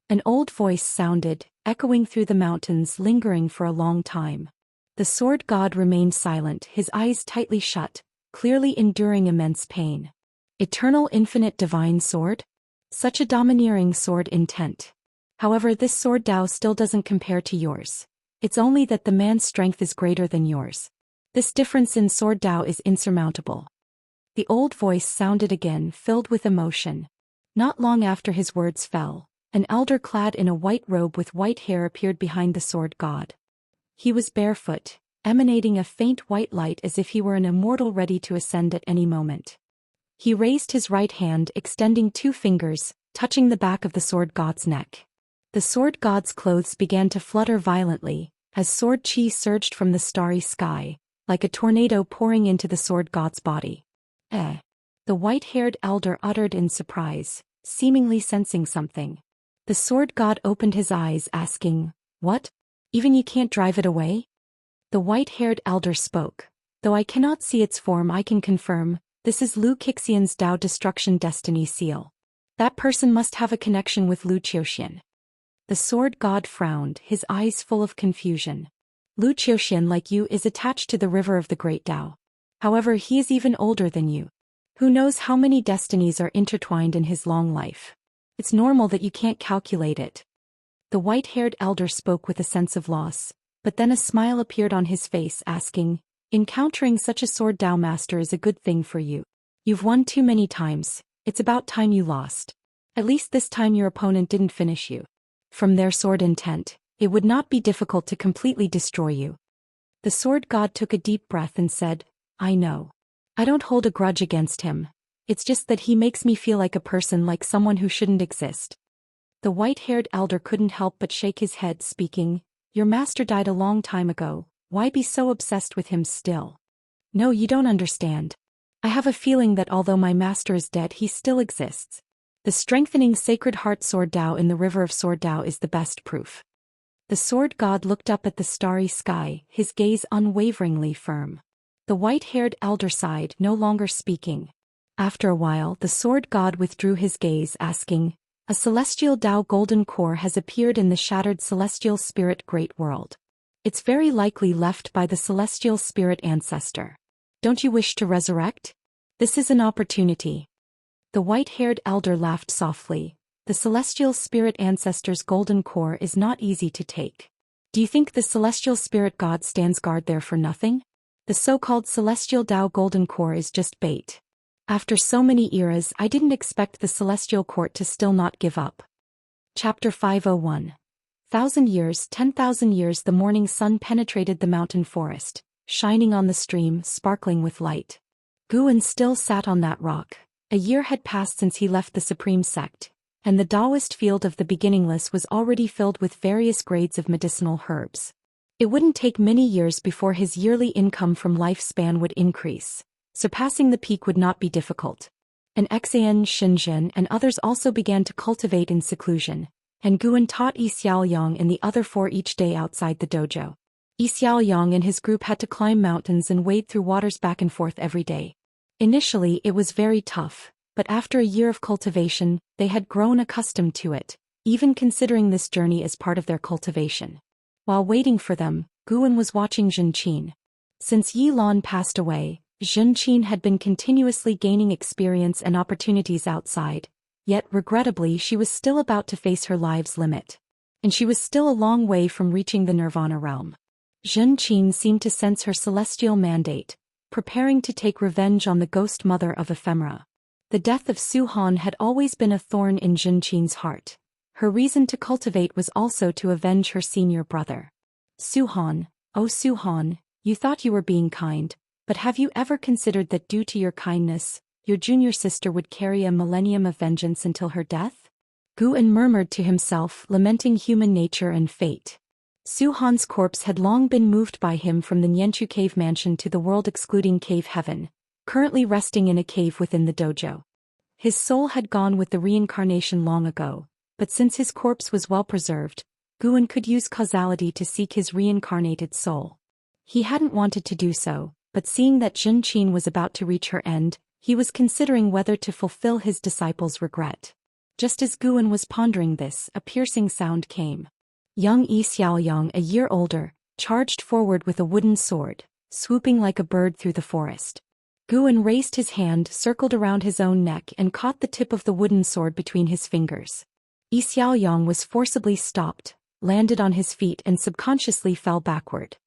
An old voice sounded, echoing through the mountains, lingering for a long time. The sword god remained silent, his eyes tightly shut, clearly enduring immense pain. "Eternal infinite divine sword?" Such a domineering sword intent. However, this sword Dao still doesn't compare to yours. It's only that the man's strength is greater than yours. This difference in sword Dao is insurmountable. The old voice sounded again, filled with emotion. Not long after his words fell, an elder clad in a white robe with white hair appeared behind the sword god. He was barefoot, emanating a faint white light as if he were an immortal ready to ascend at any moment. He raised his right hand, extending 2 fingers, touching the back of the sword god's neck. The sword god's clothes began to flutter violently, as sword chi surged from the starry sky, like a tornado pouring into the sword god's body. The white-haired elder uttered in surprise, seemingly sensing something. The sword god opened his eyes, asking, "What? Even you can't drive it away?" The white-haired elder spoke. "Though I cannot see its form, I can confirm, this is Zhou Xian's Dao Destruction Destiny Seal. That person must have a connection with Zhou Xian." The sword god frowned, his eyes full of confusion. "Zhou Xian, like you, is attached to the river of the great Dao. However, he is even older than you. Who knows how many destinies are intertwined in his long life? It's normal that you can't calculate it." The white-haired elder spoke with a sense of loss, but then a smile appeared on his face, asking, "Encountering such a sword Dao master is a good thing for you. You've won too many times, it's about time you lost. At least this time your opponent didn't finish you. From their sword intent, it would not be difficult to completely destroy you." The sword god took a deep breath and said, "I know. I don't hold a grudge against him. It's just that he makes me feel like a person, like someone who shouldn't exist." The white-haired elder couldn't help but shake his head, speaking, "Your master died a long time ago, why be so obsessed with him still?" "No, you don't understand. I have a feeling that although my master is dead, he still exists. The strengthening Sacred Heart Sword Dao in the River of Sword Dao is the best proof." The sword god looked up at the starry sky, his gaze unwaveringly firm. The white-haired elder sighed, no longer speaking. After a while, the sword god withdrew his gaze, asking, "A celestial Dao golden core has appeared in the shattered celestial spirit great world. It's very likely left by the celestial spirit ancestor. Don't you wish to resurrect? This is an opportunity." The white-haired elder laughed softly. "The celestial spirit ancestor's golden core is not easy to take. Do you think the celestial spirit god stands guard there for nothing? The so-called celestial Dao golden core is just bait. After so many eras, I didn't expect the celestial court to still not give up." Chapter 501. 1,000 years, 10,000 years. The morning sun penetrated the mountain forest, shining on the stream, sparkling with light. Guan still sat on that rock. A year had passed since he left the supreme sect, and the Daoist field of the beginningless was already filled with various grades of medicinal herbs. It wouldn't take many years before his yearly income from lifespan would increase. Surpassing the peak would not be difficult. An Xian, Xianxia, and others also began to cultivate in seclusion, and Guan taught Xiaoyang and the other 4 each day outside the dojo. Xiaoyang and his group had to climb mountains and wade through waters back and forth every day. Initially it was very tough, but after a year of cultivation, they had grown accustomed to it, even considering this journey as part of their cultivation. While waiting for them, Guan was watching Zhenqin. Since Yi Lan passed away, Zhenqin had been continuously gaining experience and opportunities outside, yet regrettably she was still about to face her life's limit. And she was still a long way from reaching the Nirvana realm. Zhenqin seemed to sense her celestial mandate, preparing to take revenge on the ghost mother of ephemera. The death of Su Han had always been a thorn in Zhenqin's heart. Her reason to cultivate was also to avenge her senior brother. Su Han, oh Su Han, you thought you were being kind, but have you ever considered that due to your kindness, your junior sister would carry a millennium of vengeance until her death? Guan murmured to himself, lamenting human nature and fate. Su Han's corpse had long been moved by him from the Nianchu cave mansion to the world-excluding cave heaven, currently resting in a cave within the dojo. His soul had gone with the reincarnation long ago, but since his corpse was well preserved, Guan could use causality to seek his reincarnated soul. He hadn't wanted to do so, but seeing that Zhenqin was about to reach her end, he was considering whether to fulfill his disciple's regret. Just as Guan was pondering this, a piercing sound came. Young Xiaoyang, a year older, charged forward with a wooden sword, swooping like a bird through the forest. Guan raised his hand, circled around his own neck and caught the tip of the wooden sword between his fingers. Xiaoyang was forcibly stopped, landed on his feet and subconsciously fell backward.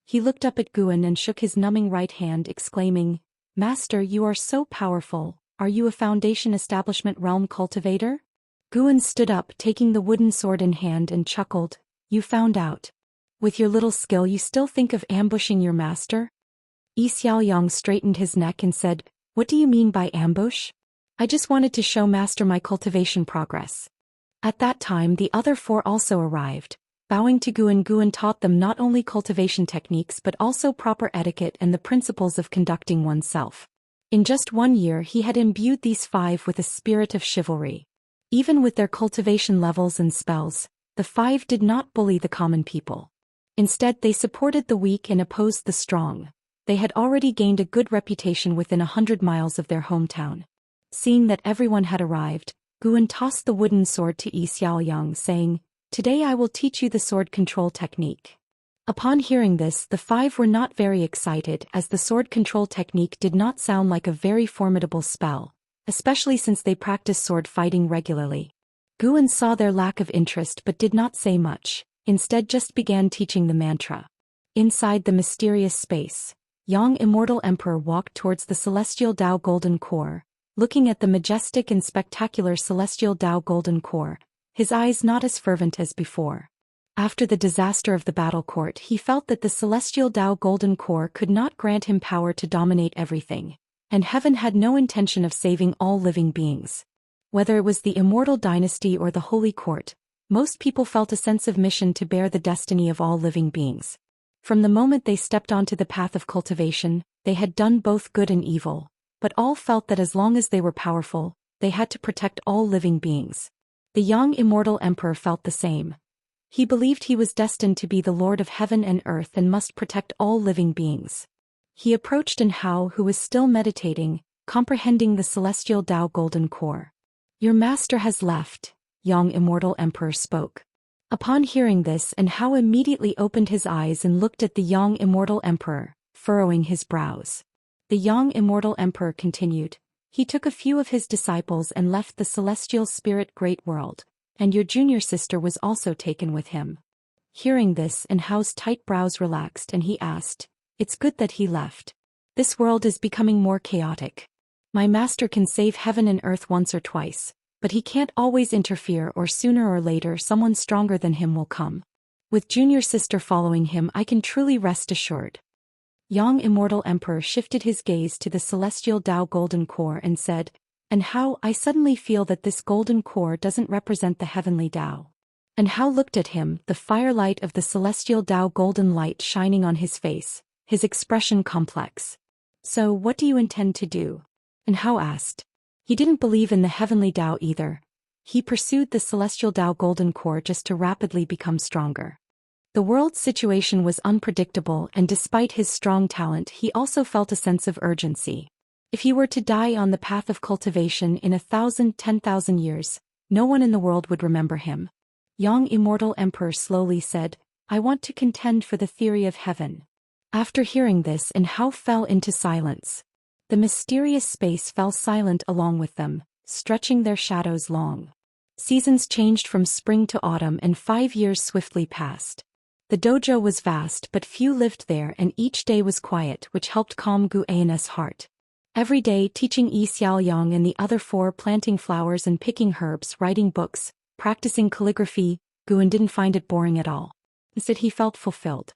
He looked up at Guan and shook his numbing right hand, exclaiming, "Master, you are so powerful. Are you a Foundation Establishment Realm cultivator?" Guan stood up, taking the wooden sword in hand, and chuckled, "You found out. With your little skill you still think of ambushing your master?" Xiaoyang straightened his neck and said, "What do you mean by ambush? I just wanted to show Master my cultivation progress." At that time the other four also arrived. Bowing to Guan, Guan taught them not only cultivation techniques but also proper etiquette and the principles of conducting oneself. In just 1 year he had imbued these 5 with a spirit of chivalry. Even with their cultivation levels and spells, the 5 did not bully the common people. Instead they supported the weak and opposed the strong. They had already gained a good reputation within 100 miles of their hometown. Seeing that everyone had arrived, Guan tossed the wooden sword to Xiaoyang, saying, "Today I will teach you the sword control technique." Upon hearing this, the 5 were not very excited, as the sword control technique did not sound like a very formidable spell, especially since they practiced sword fighting regularly. Guan saw their lack of interest but did not say much, instead just began teaching the mantra. Inside the mysterious space, young Immortal Emperor walked towards the celestial Dao golden core. Looking at the majestic and spectacular celestial Dao golden core, his eyes not as fervent as before. After the disaster of the battle court, he felt that the celestial Dao golden core could not grant him power to dominate everything, and heaven had no intention of saving all living beings. Whether it was the immortal dynasty or the holy court, most people felt a sense of mission to bear the destiny of all living beings. From the moment they stepped onto the path of cultivation, they had done both good and evil, but all felt that as long as they were powerful, they had to protect all living beings. The young Immortal Emperor felt the same. He believed he was destined to be the Lord of heaven and earth and must protect all living beings. He approached Hao, who was still meditating, comprehending the celestial Dao golden core. "Your master has left," young Immortal Emperor spoke. Upon hearing this, Hao immediately opened his eyes and looked at the young Immortal Emperor, furrowing his brows. The young Immortal Emperor continued, "He took a few of his disciples and left the celestial spirit great world, and your junior sister was also taken with him." Hearing this, Hao's tight brows relaxed and he asked, "It's good that he left. This world is becoming more chaotic. My master can save heaven and earth once or twice, but he can't always interfere, or sooner or later someone stronger than him will come. With junior sister following him, I can truly rest assured." Young Immortal Emperor shifted his gaze to the celestial Dao golden core and said, "And how I suddenly feel that this golden core doesn't represent the heavenly Dao." And Hao looked at him, the firelight of the celestial Dao golden light shining on his face, his expression complex. "So what do you intend to do?" And Hao asked. He didn't believe in the heavenly Dao either. He pursued the celestial Dao golden core just to rapidly become stronger. The world's situation was unpredictable, and despite his strong talent, he also felt a sense of urgency. If he were to die on the path of cultivation in 10,000 years, no one in the world would remember him. Young Immortal Emperor slowly said, "I want to contend for the theory of heaven." After hearing this, Hao fell into silence. The mysterious space fell silent along with them, stretching their shadows long. Seasons changed from spring to autumn and 5 years swiftly passed. The dojo was vast, but few lived there, and each day was quiet, which helped calm Guan's heart. Every day teaching Xiaoyang and the other 4 planting flowers and picking herbs, writing books, practicing calligraphy, Guan didn't find it boring at all. Instead he felt fulfilled.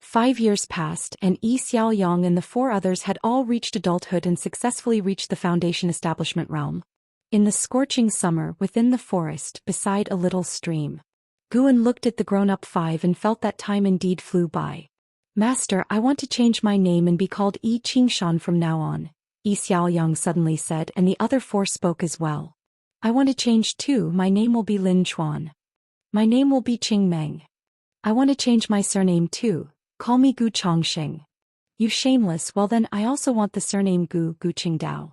5 years passed, and Xiaoyang and the 4 others had all reached adulthood and successfully reached the Foundation Establishment realm. In the scorching summer, within the forest, beside a little stream, Guan looked at the grown-up 5 and felt that time indeed flew by. "Master, I want to change my name and be called Xianxia from now on," Xiaoyang suddenly said, and the other 4 spoke as well. "I want to change too. My name will be Lin Chuan. My name will be Qing Meng. I want to change my surname too. Call me Gu Chongxing." "You shameless, well then I also want the surname Gu Qingdao."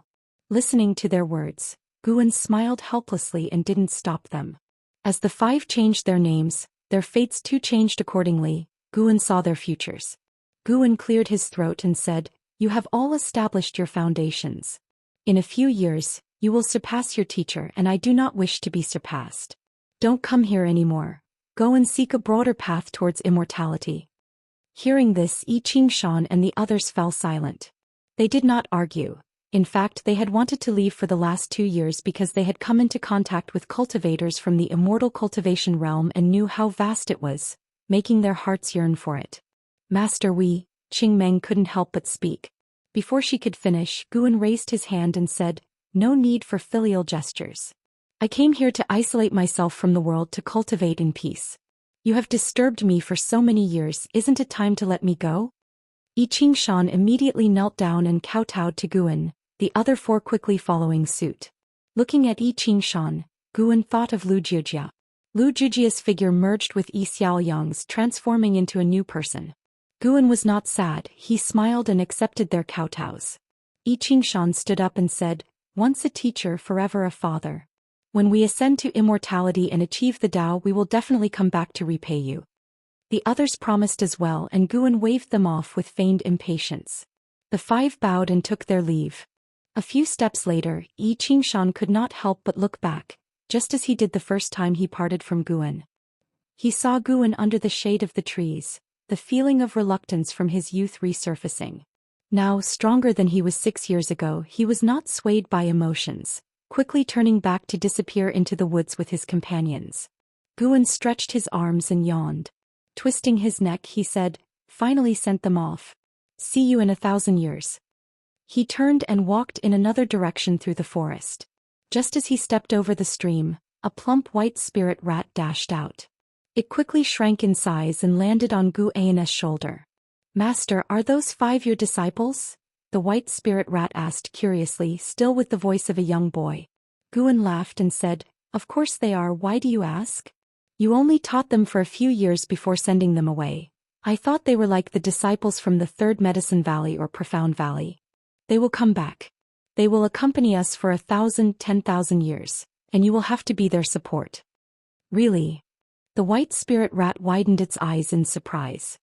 Listening to their words, Guan smiled helplessly and didn't stop them. As the 5 changed their names, their fates too changed accordingly. Guan saw their futures. Guan cleared his throat and said, You have all established your foundations. In a few years, you will surpass your teacher, and I do not wish to be surpassed. Don't come here anymore. Go and seek a broader path towards immortality." Hearing this, Xianxia and the others fell silent. They did not argue. In fact, they had wanted to leave for the last 2 years because they had come into contact with cultivators from the immortal cultivation realm and knew how vast it was, making their hearts yearn for it. "Master Wei," Qingmeng couldn't help but speak. Before she could finish, Guan raised his hand and said, "No need for filial gestures. I came here to isolate myself from the world to cultivate in peace. You have disturbed me for so many years, isn't it time to let me go?" Xianxia immediately knelt down and kowtowed to Guan, the other 4 quickly following suit. Looking at Xianxia, Guan thought of Lu Jujia. Lu Jujia's figure merged with Xiaoyang's, transforming into a new person. Guan was not sad, he smiled and accepted their kowtows. Xianxia stood up and said, "Once a teacher, forever a father. When we ascend to immortality and achieve the Tao, we will definitely come back to repay you." The others promised as well, and Guan waved them off with feigned impatience. The 5 bowed and took their leave. A few steps later, Xianxia could not help but look back, just as he did the first time he parted from Guan. He saw Guan under the shade of the trees, the feeling of reluctance from his youth resurfacing. Now, stronger than he was 6 years ago, he was not swayed by emotions, quickly turning back to disappear into the woods with his companions. Guan stretched his arms and yawned. Twisting his neck, he said, "Finally sent them off. See you in 1,000 years." He turned and walked in another direction through the forest. Just as he stepped over the stream, a plump white spirit rat dashed out. It quickly shrank in size and landed on Gu An's shoulder. "Master, are those 5 your disciples?" the white spirit rat asked curiously, still with the voice of a young boy. Guan laughed and said, "Of course they are, why do you ask? You only taught them for a few years before sending them away. I thought they were like the disciples from the 3rd Medicine Valley or Profound Valley. They will come back. They will accompany us for 1,000, 10,000 years, and you will have to be their support." "Really?" The white spirit rat widened its eyes in surprise.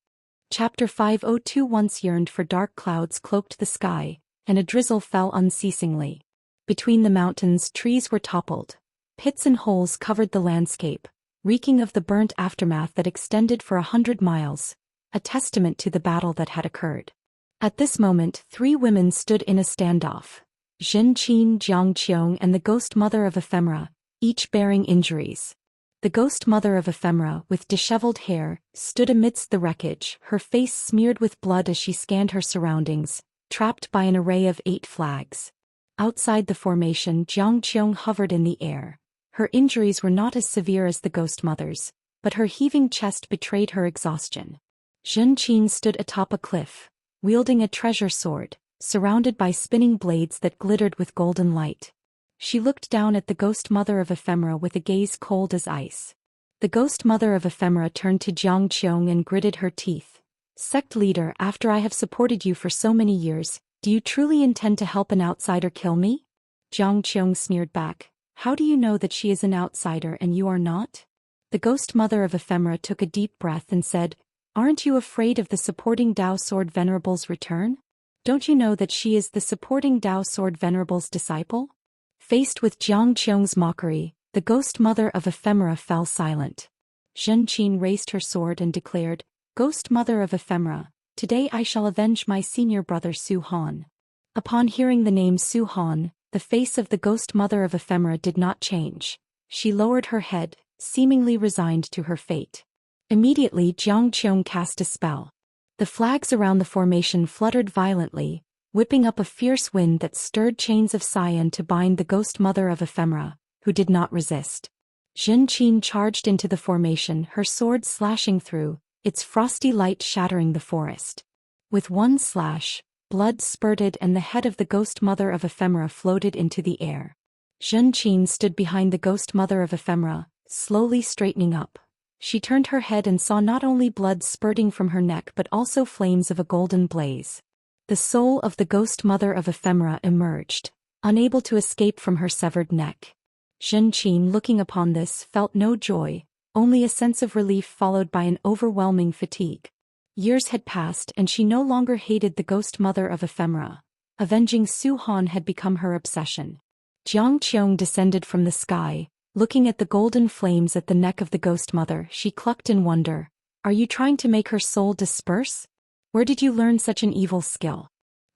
Chapter 502. Once yearned for dark clouds cloaked the sky, and a drizzle fell unceasingly. Between the mountains, trees were toppled. Pits and holes covered the landscape, reeking of the burnt aftermath that extended for 100 miles, a testament to the battle that had occurred. At this moment, 3 women stood in a standoff. Zhenqin, Jiangqiong, and the ghost mother of Ephemera, each bearing injuries. The ghost mother of Ephemera, with disheveled hair, stood amidst the wreckage, her face smeared with blood as she scanned her surroundings, trapped by an array of 8 flags. Outside the formation, Jiangqiong hovered in the air. Her injuries were not as severe as the ghost mother's, but her heaving chest betrayed her exhaustion. Zhenqin stood atop a cliff, wielding a treasure sword, surrounded by spinning blades that glittered with golden light. She looked down at the ghost mother of Ephemera with a gaze cold as ice. The ghost mother of Ephemera turned to Jiangqiong and gritted her teeth. "Sect leader, after I have supported you for so many years, do you truly intend to help an outsider kill me?" Jiangqiong sneered back, "How do you know that she is an outsider and you are not?" The ghost mother of Ephemera took a deep breath and said, "Aren't you afraid of the supporting Dao Sword Venerable's return? Don't you know that she is the supporting Dao Sword Venerable's disciple?" Faced with Jiangqiong's mockery, the ghost mother of Ephemera fell silent. Zhenqin raised her sword and declared, "Ghost mother of Ephemera, today I shall avenge my senior brother Su Han." Upon hearing the name Su Han, the face of the ghost mother of Ephemera did not change. She lowered her head, seemingly resigned to her fate. Immediately Jiangqiong cast a spell. The flags around the formation fluttered violently, whipping up a fierce wind that stirred chains of cyan to bind the ghost mother of Ephemera, who did not resist. Zhenqin charged into the formation, her sword slashing through, its frosty light shattering the forest. With one slash, blood spurted and the head of the ghost mother of Ephemera floated into the air. Zhenqin stood behind the ghost mother of Ephemera, slowly straightening up. She turned her head and saw not only blood spurting from her neck but also flames of a golden blaze. The soul of the ghost mother of Ephemera emerged, unable to escape from her severed neck. Zhenqin, looking upon this, felt no joy, only a sense of relief followed by an overwhelming fatigue. Years had passed and she no longer hated the ghost mother of ephemera. Avenging Zhou Xian had become her obsession. Xianxia descended from the sky. Looking at the golden flames at the neck of the ghost mother, she clucked in wonder. Are you trying to make her soul disperse? Where did you learn such an evil skill?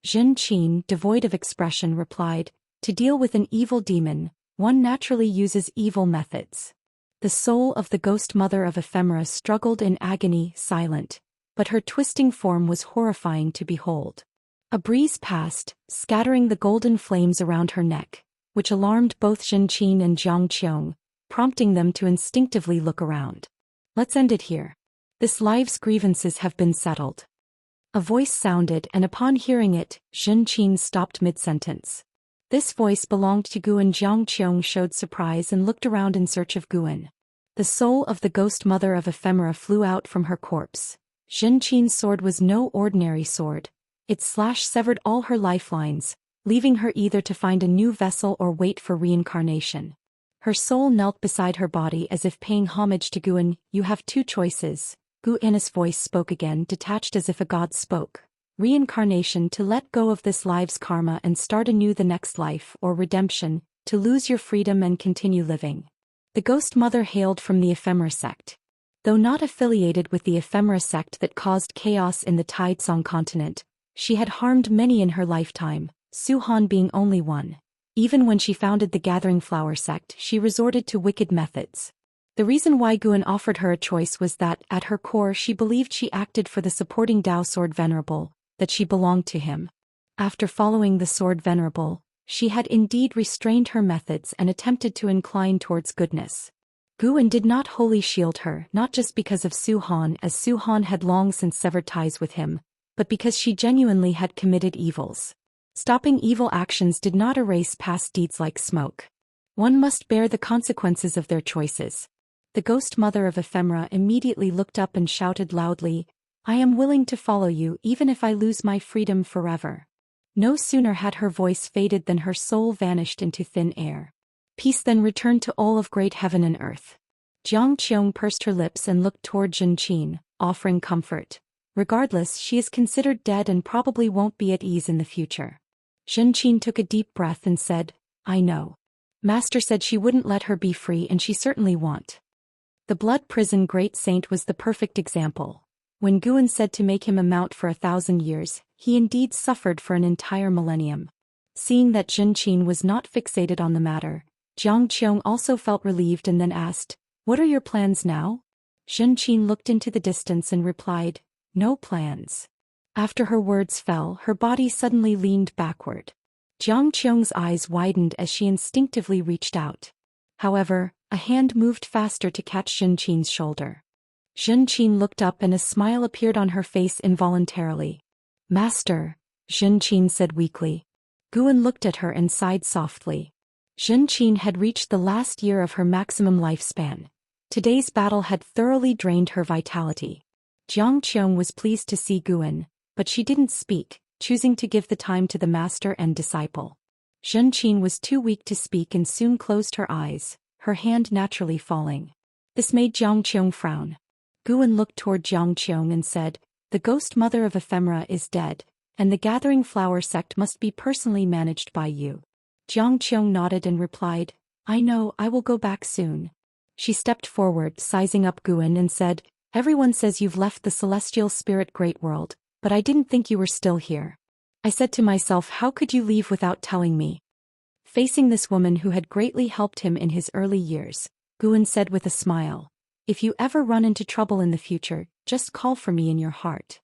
Xianxia, devoid of expression, replied, to deal with an evil demon, one naturally uses evil methods. The soul of the ghost mother of ephemera struggled in agony, silent, but her twisting form was horrifying to behold. A breeze passed, scattering the golden flames around her neck, which alarmed both Xianxia and Xianxia, prompting them to instinctively look around. Let's end it here. This life's grievances have been settled. A voice sounded, and upon hearing it, Xianxia stopped mid-sentence. This voice belonged to Guan. Xianxia showed surprise and looked around in search of Guan. The soul of the ghost mother of ephemera flew out from her corpse. Xianxia's sword was no ordinary sword. Its slash severed all her lifelines, leaving her either to find a new vessel or wait for reincarnation. Her soul knelt beside her body as if paying homage to Guan. You have two choices. Guan's voice spoke again, detached as if a god spoke. Reincarnation, to let go of this life's karma and start anew the next life, or redemption, to lose your freedom and continue living. The ghost mother hailed from the ephemera sect. Though not affiliated with the ephemera sect that caused chaos in the Taitsong continent, she had harmed many in her lifetime, Zhou Xian being only one. Even when she founded the Gathering Flower sect, she resorted to wicked methods. The reason why Guan offered her a choice was that, at her core, she believed she acted for the supporting Dao Sword Venerable, that she belonged to him. After following the Sword Venerable, she had indeed restrained her methods and attempted to incline towards goodness. Guan did not wholly shield her, not just because of Zhou Xian, as Zhou Xian had long since severed ties with him, but because she genuinely had committed evils. Stopping evil actions did not erase past deeds like smoke. One must bear the consequences of their choices. The ghost mother of ephemera immediately looked up and shouted loudly, I am willing to follow you even if I lose my freedom forever. No sooner had her voice faded than her soul vanished into thin air. Peace then returned to all of great heaven and earth. Xianxia pursed her lips and looked toward Xianxia, offering comfort. Regardless, she is considered dead and probably won't be at ease in the future. Xianxia took a deep breath and said, I know. Master said she wouldn't let her be free, and she certainly won't. The blood prison great saint was the perfect example. When Guan said to make him a mount for 1,000 years, he indeed suffered for an entire millennium. Seeing that Xianxia was not fixated on the matter, Xianxia also felt relieved and then asked, What are your plans now? Xianxia looked into the distance and replied, No plans. After her words fell, her body suddenly leaned backward. Xianxia's eyes widened as she instinctively reached out. However, a hand moved faster to catch Xianxia's shoulder. Xianxia looked up and a smile appeared on her face involuntarily. Master, Xianxia said weakly. Guan looked at her and sighed softly. Xianxia had reached the last year of her maximum lifespan. Today's battle had thoroughly drained her vitality. Xianxia was pleased to see Guan, but she didn't speak, choosing to give the time to the master and disciple. Xianxia was too weak to speak and soon closed her eyes, her hand naturally falling. This made Xianxia frown. Guan looked toward Xianxia and said, The ghost mother of ephemera is dead, and the Gathering Flower sect must be personally managed by you. Xianxia nodded and replied, I know, I will go back soon. She stepped forward, sizing up Guan, and said, Everyone says you've left the celestial spirit great world, but I didn't think you were still here. I said to myself, how could you leave without telling me? Facing this woman who had greatly helped him in his early years, Guan said with a smile, If you ever run into trouble in the future, just call for me in your heart.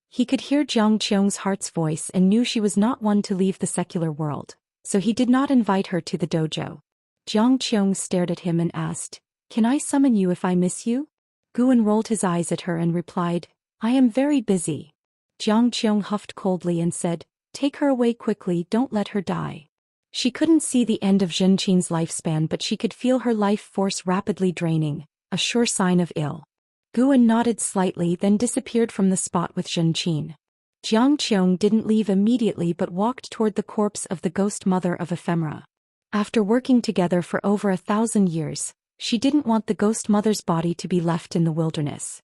He could hear Xianxia's heart's voice and knew she was not one to leave the secular world, so he did not invite her to the dojo. Xianxia stared at him and asked, Can I summon you if I miss you? Guan rolled his eyes at her and replied, I am very busy. Xianxia huffed coldly and said, Take her away quickly, don't let her die. She couldn't see the end of Xianxia's lifespan, but she could feel her life force rapidly draining, a sure sign of ill. Guan nodded slightly, then disappeared from the spot with Xianxia. Xianxia didn't leave immediately but walked toward the corpse of the ghost mother of ephemera. After working together for over 1,000 years, she didn't want the ghost mother's body to be left in the wilderness.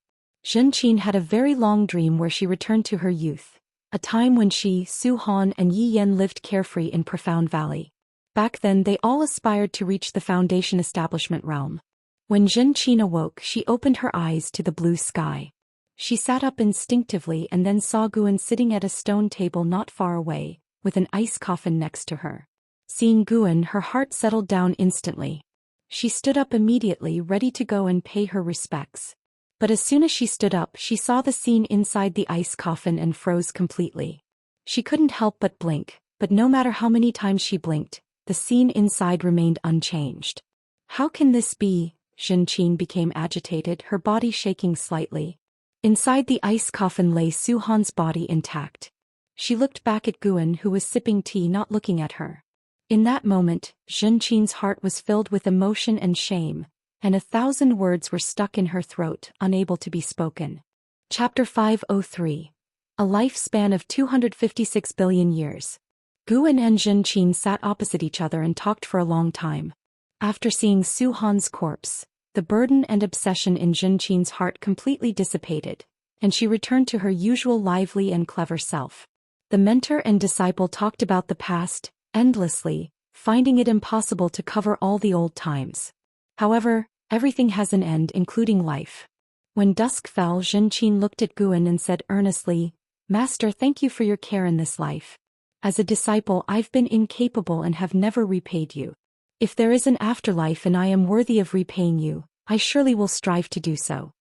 Xianxia had a very long dream where she returned to her youth, a time when she, Su Han and Yi Yan lived carefree in Profound Valley. Back then they all aspired to reach the Foundation Establishment realm. When Xianxia awoke, she opened her eyes to the blue sky. She sat up instinctively and then saw Guan sitting at a stone table not far away, with an ice coffin next to her. Seeing Guan, her heart settled down instantly. She stood up immediately, ready to go and pay her respects. But as soon as she stood up, she saw the scene inside the ice coffin and froze completely. She couldn't help but blink, but no matter how many times she blinked, the scene inside remained unchanged. How can this be? Xianxia became agitated, her body shaking slightly. Inside the ice coffin lay Su Han's body intact. She looked back at Guan, who was sipping tea, not looking at her. In that moment, Xianxia's heart was filled with emotion and shame, and 1,000 words were stuck in her throat, unable to be spoken. Chapter 503. A lifespan of 256 billion years. Guan and Xianxia sat opposite each other and talked for a long time. After seeing Su Han's corpse, the burden and obsession in Xianxia's heart completely dissipated, and she returned to her usual lively and clever self. The mentor and disciple talked about the past, endlessly, finding it impossible to cover all the old times. However, everything has an end, including life. When dusk fell, Xianxia looked at Guan and said earnestly, "Master, thank you for your care in this life. As a disciple, I've been incapable and have never repaid you. If there is an afterlife and I am worthy of repaying you, I surely will strive to do so."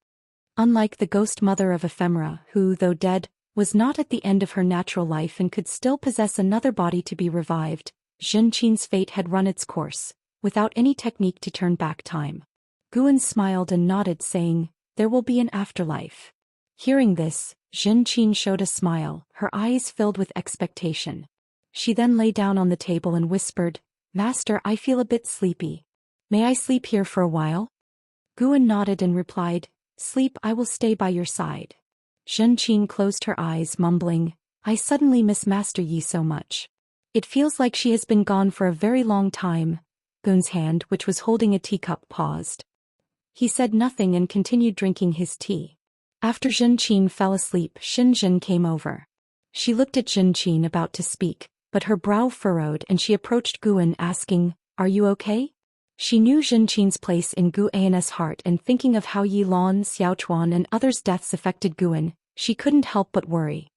Unlike the ghost mother of Ephemera, who, though dead, was not at the end of her natural life and could still possess another body to be revived, Xianxia's fate had run its course, without any technique to turn back time. Guan smiled and nodded, saying, "There will be an afterlife." Hearing this, Xianxia showed a smile, her eyes filled with expectation. She then lay down on the table and whispered, "Master, I feel a bit sleepy. May I sleep here for a while?" Guan nodded and replied, "Sleep, I will stay by your side." Xianxia closed her eyes, mumbling, "I suddenly miss Master Yi so much. It feels like she has been gone for a very long time." Guan's hand, which was holding a teacup, paused. He said nothing and continued drinking his tea. After Xianxia fell asleep, Xinjin came over. She looked at Xianxia about to speak, but her brow furrowed and she approached Guan, asking, "Are you okay?" She knew Xianxia's place in Guan's heart, and thinking of how Yi Lan, Xiaochuan and others' deaths affected Guan, she couldn't help but worry.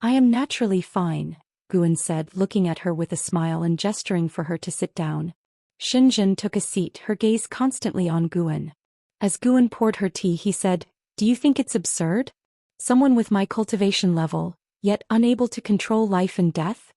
"I am naturally fine," Guan said, looking at her with a smile and gesturing for her to sit down. Xinjin took a seat, her gaze constantly on Guan. As Guan poured her tea, he said, "Do you think it's absurd? Someone with my cultivation level, yet unable to control life and death?"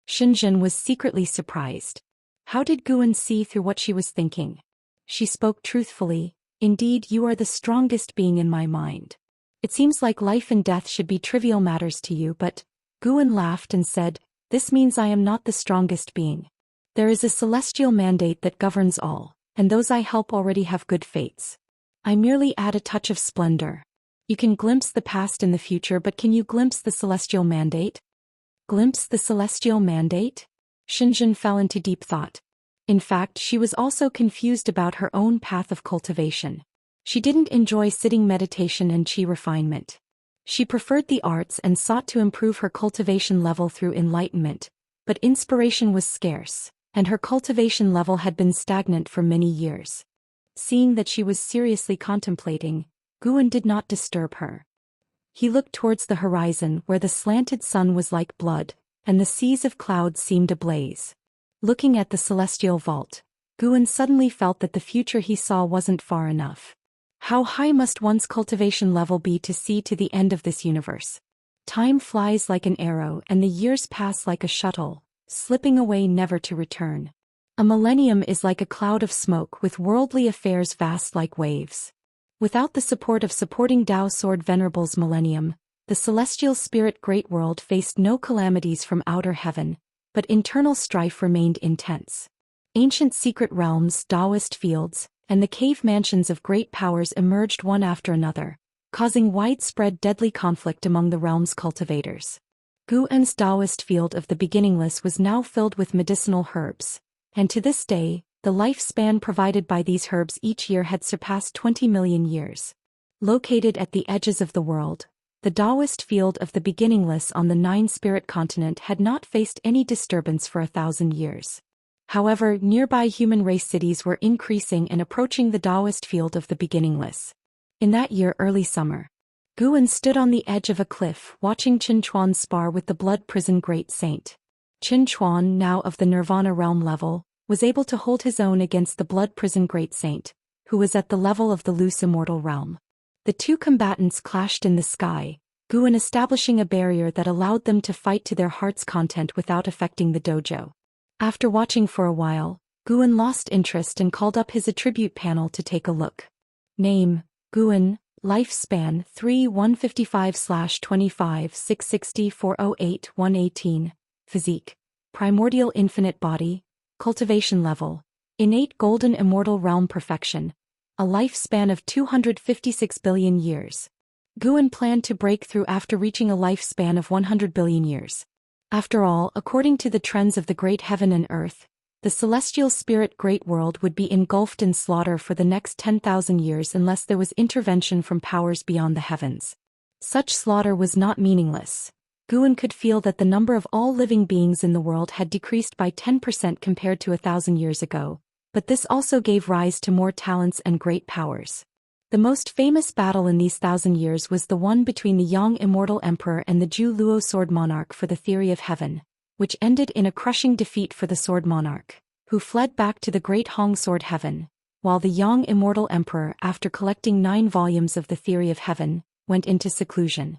Xinjin was secretly surprised. How did Guan see through what she was thinking? She spoke truthfully, "Indeed, you are the strongest being in my mind. It seems like life and death should be trivial matters to you, but..." Guan laughed and said, "This means I am not the strongest being. There is a celestial mandate that governs all, and those I help already have good fates. I merely add a touch of splendor. You can glimpse the past and the future, but can you glimpse the celestial mandate?" Glimpse the celestial mandate? Xinjin fell into deep thought. In fact, she was also confused about her own path of cultivation. She didn't enjoy sitting meditation and qi refinement. She preferred the arts and sought to improve her cultivation level through enlightenment, but inspiration was scarce, and her cultivation level had been stagnant for many years. Seeing that she was seriously contemplating, Guan did not disturb her. He looked towards the horizon where the slanted sun was like blood, and the seas of clouds seemed ablaze. Looking at the celestial vault, Guan suddenly felt that the future he saw wasn't far enough. How high must one's cultivation level be to see to the end of this universe? Time flies like an arrow and the years pass like a shuttle, slipping away never to return. A millennium is like a cloud of smoke with worldly affairs vast like waves. Without the support of supporting Tao Sword Venerable's millennium, the celestial spirit Great World faced no calamities from outer heaven, but internal strife remained intense. Ancient secret realms, Daoist fields, and the cave mansions of great powers emerged one after another, causing widespread deadly conflict among the realm's cultivators. Guan's Daoist field of the beginningless was now filled with medicinal herbs, and to this day, the lifespan provided by these herbs each year had surpassed 20 million years. Located at the edges of the world, the Daoist field of the beginningless on the Nine-Spirit continent had not faced any disturbance for 1,000 years. However, nearby human race cities were increasing and approaching the Daoist field of the beginningless. In that year early summer, Guan stood on the edge of a cliff watching Qin Chuan spar with the blood prison great saint. Qin Chuan, now of the Nirvana realm level, was able to hold his own against the blood prison great saint, who was at the level of the loose immortal realm. The two combatants clashed in the sky, Guan establishing a barrier that allowed them to fight to their heart's content without affecting the dojo. After watching for a while, Guan lost interest and called up his attribute panel to take a look. Name: Guan, lifespan 3-155/25 660 408 118, physique, primordial infinite body, cultivation level, innate golden immortal realm perfection, a lifespan of 256 billion years. Guan planned to break through after reaching a lifespan of 100 billion years. After all, according to the trends of the great heaven and earth, the celestial spirit great world would be engulfed in slaughter for the next 10,000 years unless there was intervention from powers beyond the heavens. Such slaughter was not meaningless. Guan could feel that the number of all living beings in the world had decreased by 10% compared to 1,000 years ago, but this also gave rise to more talents and great powers. The most famous battle in these 1,000 years was the one between the Yang Immortal Emperor and the Zhu Luo Sword Monarch for the Theory of Heaven, which ended in a crushing defeat for the Sword Monarch, who fled back to the Great Hong Sword Heaven, while the Yang Immortal Emperor, after collecting 9 volumes of the Theory of Heaven, went into seclusion.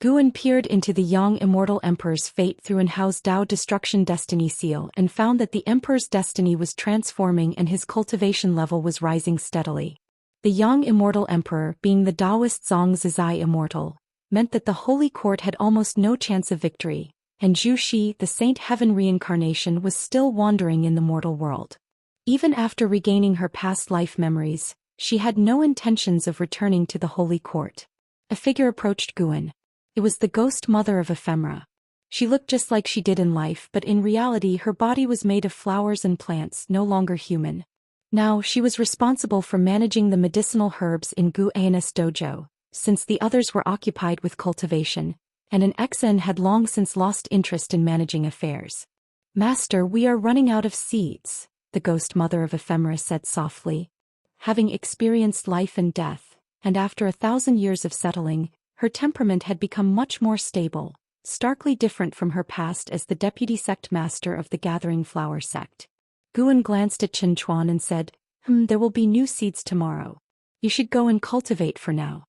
Guan peered into the Yang Immortal Emperor's fate through Enhao's Dao Destruction Destiny seal and found that the Emperor's destiny was transforming and his cultivation level was rising steadily. The Yang Immortal Emperor, being the Daoist Zhang Zizai Immortal, meant that the Holy Court had almost no chance of victory, and Zhu Xi, the Saint Heaven reincarnation, was still wandering in the mortal world. Even after regaining her past life memories, she had no intentions of returning to the Holy Court. A figure approached Guan. It was the ghost mother of Ephemera. She looked just like she did in life, but in reality her body was made of flowers and plants, no longer human. Now she was responsible for managing the medicinal herbs in Gu Anus dojo, since the others were occupied with cultivation, and an Exen had long since lost interest in managing affairs. "Master, we are running out of seeds," the ghost mother of Ephemera said softly. Having experienced life and death, and after 1,000 years of settling, her temperament had become much more stable, starkly different from her past as the deputy sect master of the Gathering Flower sect. Guan glanced at Qin Chuan and said, There will be new seeds tomorrow. You should go and cultivate for now."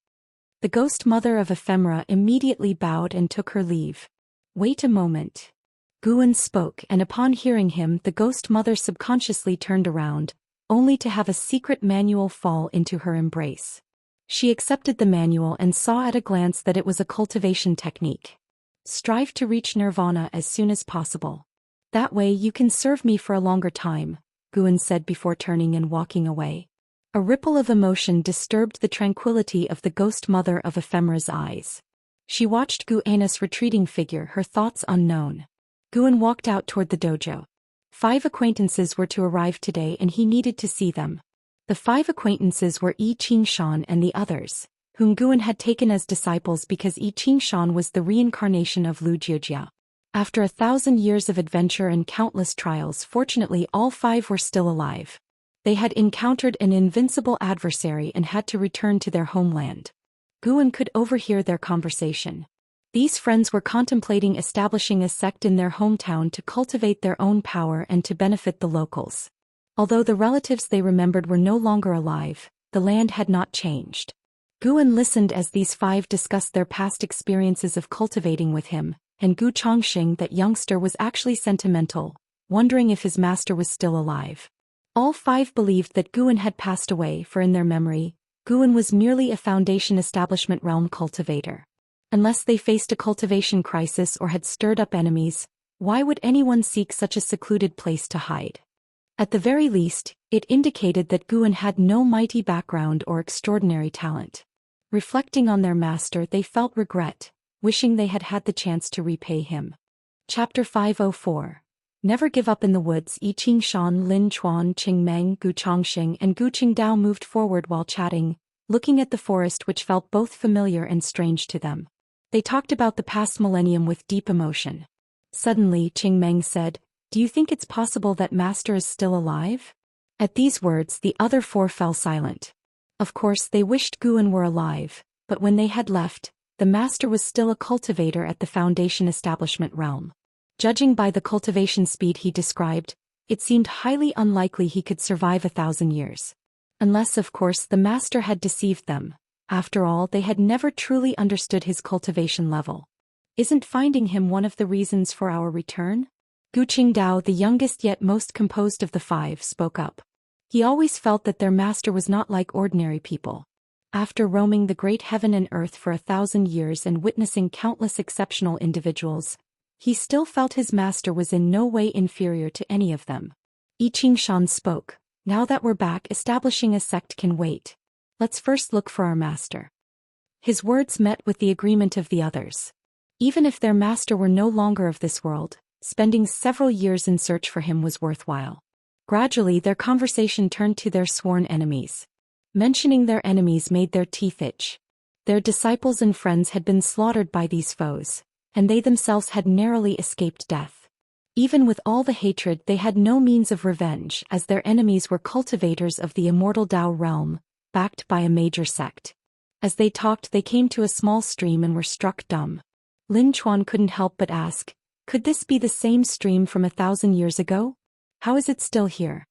The ghost mother of Ephemera immediately bowed and took her leave. "Wait a moment." Guan spoke, and upon hearing him the ghost mother subconsciously turned around, only to have a secret manual fall into her embrace. She accepted the manual and saw at a glance that it was a cultivation technique. "Strive to reach nirvana as soon as possible. That way you can serve me for a longer time," Guan said before turning and walking away. A ripple of emotion disturbed the tranquility of the ghost mother of Ephemera's eyes. She watched Guan's retreating figure, her thoughts unknown. Guan walked out toward the dojo. 5 acquaintances were to arrive today and he needed to see them. The 5 acquaintances were Yi Qingshan and the others, whom Guan had taken as disciples because Yi Qingshan was the reincarnation of Lu Jiujia. After 1,000 years of adventure and countless trials, fortunately all 5 were still alive. They had encountered an invincible adversary and had to return to their homeland. Guan could overhear their conversation. These friends were contemplating establishing a sect in their hometown to cultivate their own power and to benefit the locals. Although the relatives they remembered were no longer alive, the land had not changed. Guan listened as these 5 discussed their past experiences of cultivating with him, and Gu Chongxing, that youngster, was actually sentimental, wondering if his master was still alive. All 5 believed that Guan had passed away, for in their memory, Guan was merely a Foundation Establishment realm cultivator. Unless they faced a cultivation crisis or had stirred up enemies, why would anyone seek such a secluded place to hide? At the very least, it indicated that Guan had no mighty background or extraordinary talent. Reflecting on their master, they felt regret, wishing they had had the chance to repay him. Chapter 504. Never Give Up in the Woods. Yi Qingshan, Lin Chuan, Qing Meng, Gu Chongxing and Gu Qingdao moved forward while chatting, looking at the forest which felt both familiar and strange to them. They talked about the past millennium with deep emotion. Suddenly, Qingmeng said, "Do you think it's possible that Master is still alive?" At these words, the other four fell silent. Of course, they wished Guan were alive, but when they had left, the Master was still a cultivator at the Foundation Establishment realm. Judging by the cultivation speed he described, it seemed highly unlikely he could survive 1,000 years. Unless, of course, the Master had deceived them. After all, they had never truly understood his cultivation level. Isn't finding him one of the reasons for our return? Gu Qingdao, the youngest yet most composed of the five, spoke up. He always felt that their master was not like ordinary people. After roaming the great heaven and earth for 1,000 years and witnessing countless exceptional individuals, he still felt his master was in no way inferior to any of them. I Qingshan spoke. "Now that we're back, establishing a sect can wait. Let's first look for our master." His words met with the agreement of the others. Even if their master were no longer of this world, spending several years in search for him was worthwhile. Gradually, their conversation turned to their sworn enemies. Mentioning their enemies made their teeth itch. Their disciples and friends had been slaughtered by these foes, and they themselves had narrowly escaped death. Even with all the hatred, they had no means of revenge, as their enemies were cultivators of the Immortal Dao realm, backed by a major sect. As they talked, they came to a small stream and were struck dumb. Lin Chuan couldn't help but ask, "Could this be the same stream from 1,000 years ago? How is it still here?"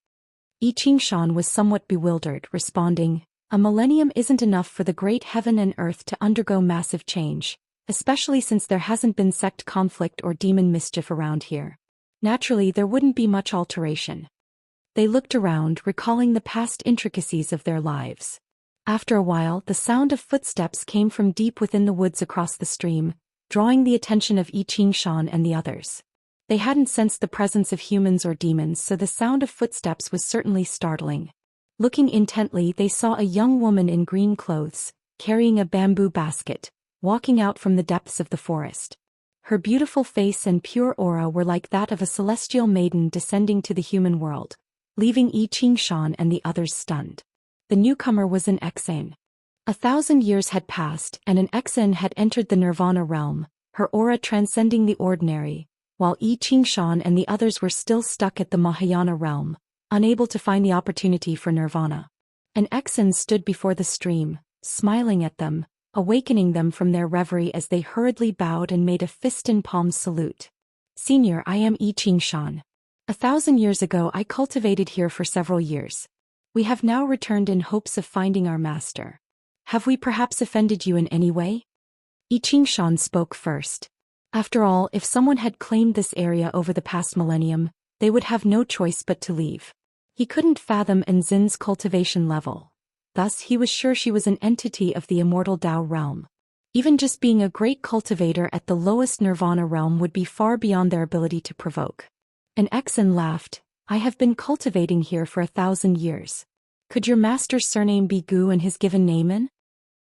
I Qingshan was somewhat bewildered, responding, "A millennium isn't enough for the great heaven and earth to undergo massive change, especially since there hasn't been sect conflict or demon mischief around here. Naturally, there wouldn't be much alteration." They looked around, recalling the past intricacies of their lives. After a while, the sound of footsteps came from deep within the woods across the stream, drawing the attention of I Qingshan and the others. They hadn't sensed the presence of humans or demons, so the sound of footsteps was certainly startling. Looking intently, they saw a young woman in green clothes, carrying a bamboo basket, walking out from the depths of the forest. Her beautiful face and pure aura were like that of a celestial maiden descending to the human world, leaving I Qingshan and the others stunned. The newcomer was an Exane. 1,000 years had passed, and an Exane had entered the Nirvana realm, her aura transcending the ordinary, while I Qingshan and the others were still stuck at the Mahayana realm, unable to find the opportunity for Nirvana. An Exane stood before the stream, smiling at them, awakening them from their reverie as they hurriedly bowed and made a fist and palm salute. "Senior, I am I Qingshan. 1,000 years ago I cultivated here for several years. We have now returned in hopes of finding our master. Have we perhaps offended you in any way?" I Qingshan spoke first. After all, if someone had claimed this area over the past millennium, they would have no choice but to leave. He couldn't fathom Enzin's cultivation level. Thus, he was sure she was an entity of the Immortal Dao realm. Even just being a great cultivator at the lowest Nirvana realm would be far beyond their ability to provoke. An Exan laughed. "I have been cultivating here for 1,000 years. Could your master's surname be Gu and his given name in?"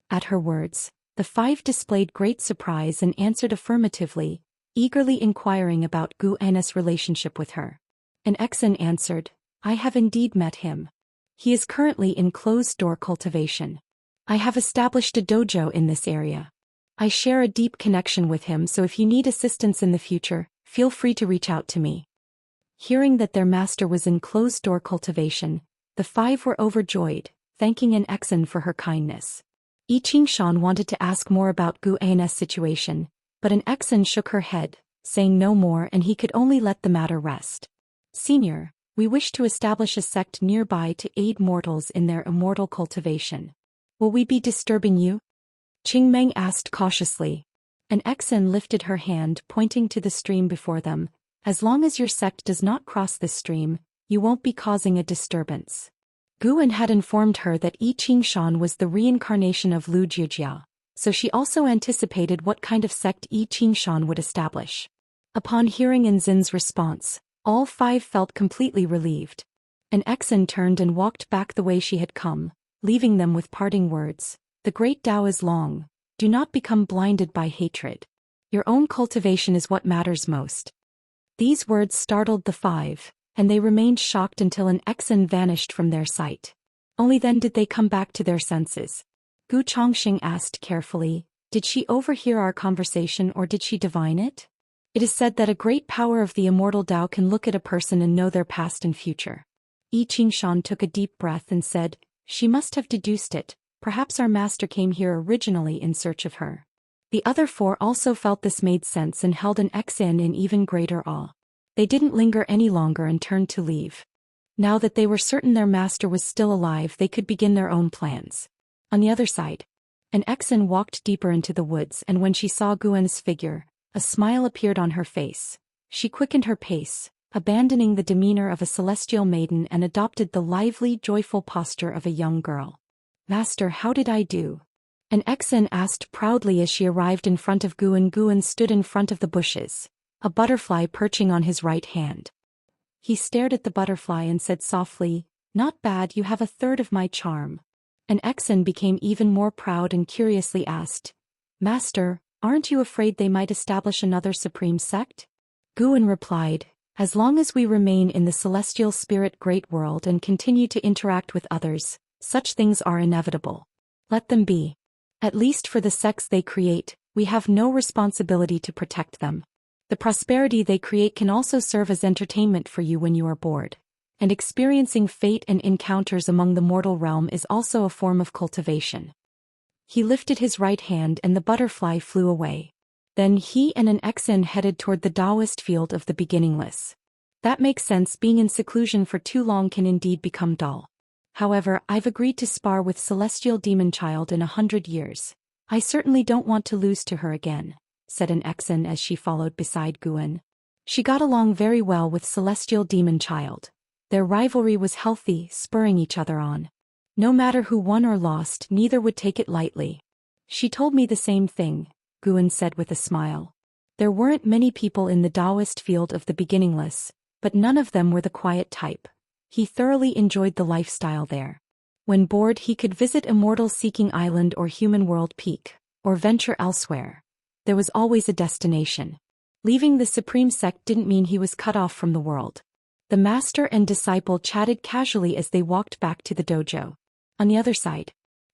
At her words, the five displayed great surprise and answered affirmatively, eagerly inquiring about Gu Anna's relationship with her. An Exan answered, "I have indeed met him. He is currently in closed-door cultivation. I have established a dojo in this area. I share a deep connection with him, so if you need assistance in the future, feel free to reach out to me." Hearing that their master was in closed-door cultivation, the five were overjoyed, thanking an Exan for her kindness. I Qingshan wanted to ask more about Gu Anna's situation, but an Exan shook her head, saying no more, and he could only let the matter rest. "Senior, we wish to establish a sect nearby to aid mortals in their immortal cultivation. Will we be disturbing you?" Qingmeng asked cautiously. An Exan lifted her hand, pointing to the stream before them. "As long as your sect does not cross this stream, you won't be causing a disturbance." Guan had informed her that I Qingshan was the reincarnation of Lu Jiujia, so she also anticipated what kind of sect I Qingshan would establish. Upon hearing Enzin's response, all five felt completely relieved. An Exan turned and walked back the way she had come, leaving them with parting words. "The great Tao is long. Do not become blinded by hatred. Your own cultivation is what matters most." These words startled the five, and they remained shocked until an Exan vanished from their sight. Only then did they come back to their senses. Gu Chongqing asked carefully. Did she overhear our conversation or did she divine it? It is said that a great power of the immortal Dao can look at a person and know their past and future. Yi Qingshan took a deep breath and said, she must have deduced it. Perhaps our master came here originally in search of her. The other four also felt this made sense and held an Xin in even greater awe. They didn't linger any longer and turned to leave. Now that they were certain their master was still alive, they could begin their own plans. On the other side, an Xin walked deeper into the woods, and when she saw Guan's figure, a smile appeared on her face. She quickened her pace, abandoning the demeanor of a celestial maiden and adopted the lively, joyful posture of a young girl. Master, how did I do? An Xin asked proudly as she arrived in front of Guan. Guan stood in front of the bushes, a butterfly perching on his right hand. He stared at the butterfly and said softly, not bad, you have a third of my charm. An Xin became even more proud and curiously asked, Master, aren't you afraid they might establish another supreme sect? Guan replied, as long as we remain in the celestial spirit great world and continue to interact with others, such things are inevitable. Let them be. At least for the sects they create, we have no responsibility to protect them. The prosperity they create can also serve as entertainment for you when you are bored. And experiencing fate and encounters among the mortal realm is also a form of cultivation. He lifted his right hand and the butterfly flew away. Then he and an Xin headed toward the Daoist field of the beginningless. That makes sense, being in seclusion for too long can indeed become dull. However, I've agreed to spar with Celestial Demon Child in 100 years. I certainly don't want to lose to her again, said an Xin as she followed beside Guan. She got along very well with Celestial Demon Child. Their rivalry was healthy, spurring each other on. No matter who won or lost, neither would take it lightly. She told me the same thing, Guan said with a smile. There weren't many people in the Daoist field of the beginningless, but none of them were the quiet type. He thoroughly enjoyed the lifestyle there. When bored, he could visit Immortal Seeking Island or Human World Peak, or venture elsewhere. There was always a destination. Leaving the Supreme Sect didn't mean he was cut off from the world. The master and disciple chatted casually as they walked back to the dojo. On the other side,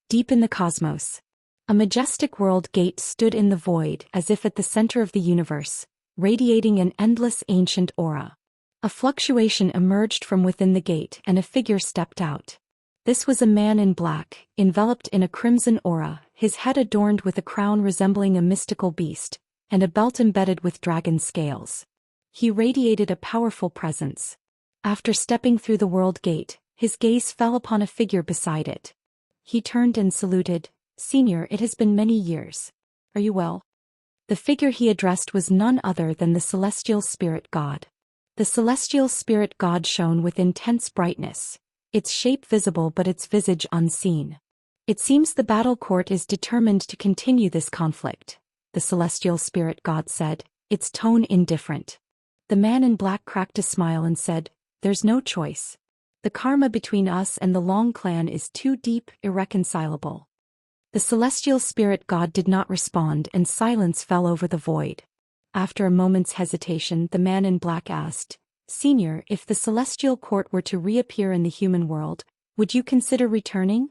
deep in the cosmos, a majestic world gate stood in the void as if at the center of the universe, radiating an endless ancient aura. A fluctuation emerged from within the gate and a figure stepped out. This was a man in black, enveloped in a crimson aura, his head adorned with a crown resembling a mystical beast, and a belt embedded with dragon scales. He radiated a powerful presence. After stepping through the world gate, his gaze fell upon a figure beside it. He turned and saluted, Senior, it has been many years. Are you well? The figure he addressed was none other than the celestial spirit god. The celestial spirit god shone with intense brightness, its shape visible but its visage unseen. It seems the battle court is determined to continue this conflict, the celestial spirit god said, its tone indifferent. The man in black cracked a smile and said, There's no choice. The karma between us and the Long clan is too deep, irreconcilable. The celestial spirit god did not respond and silence fell over the void. After a moment's hesitation, the man in black asked, Senior, if the celestial court were to reappear in the human world, would you consider returning?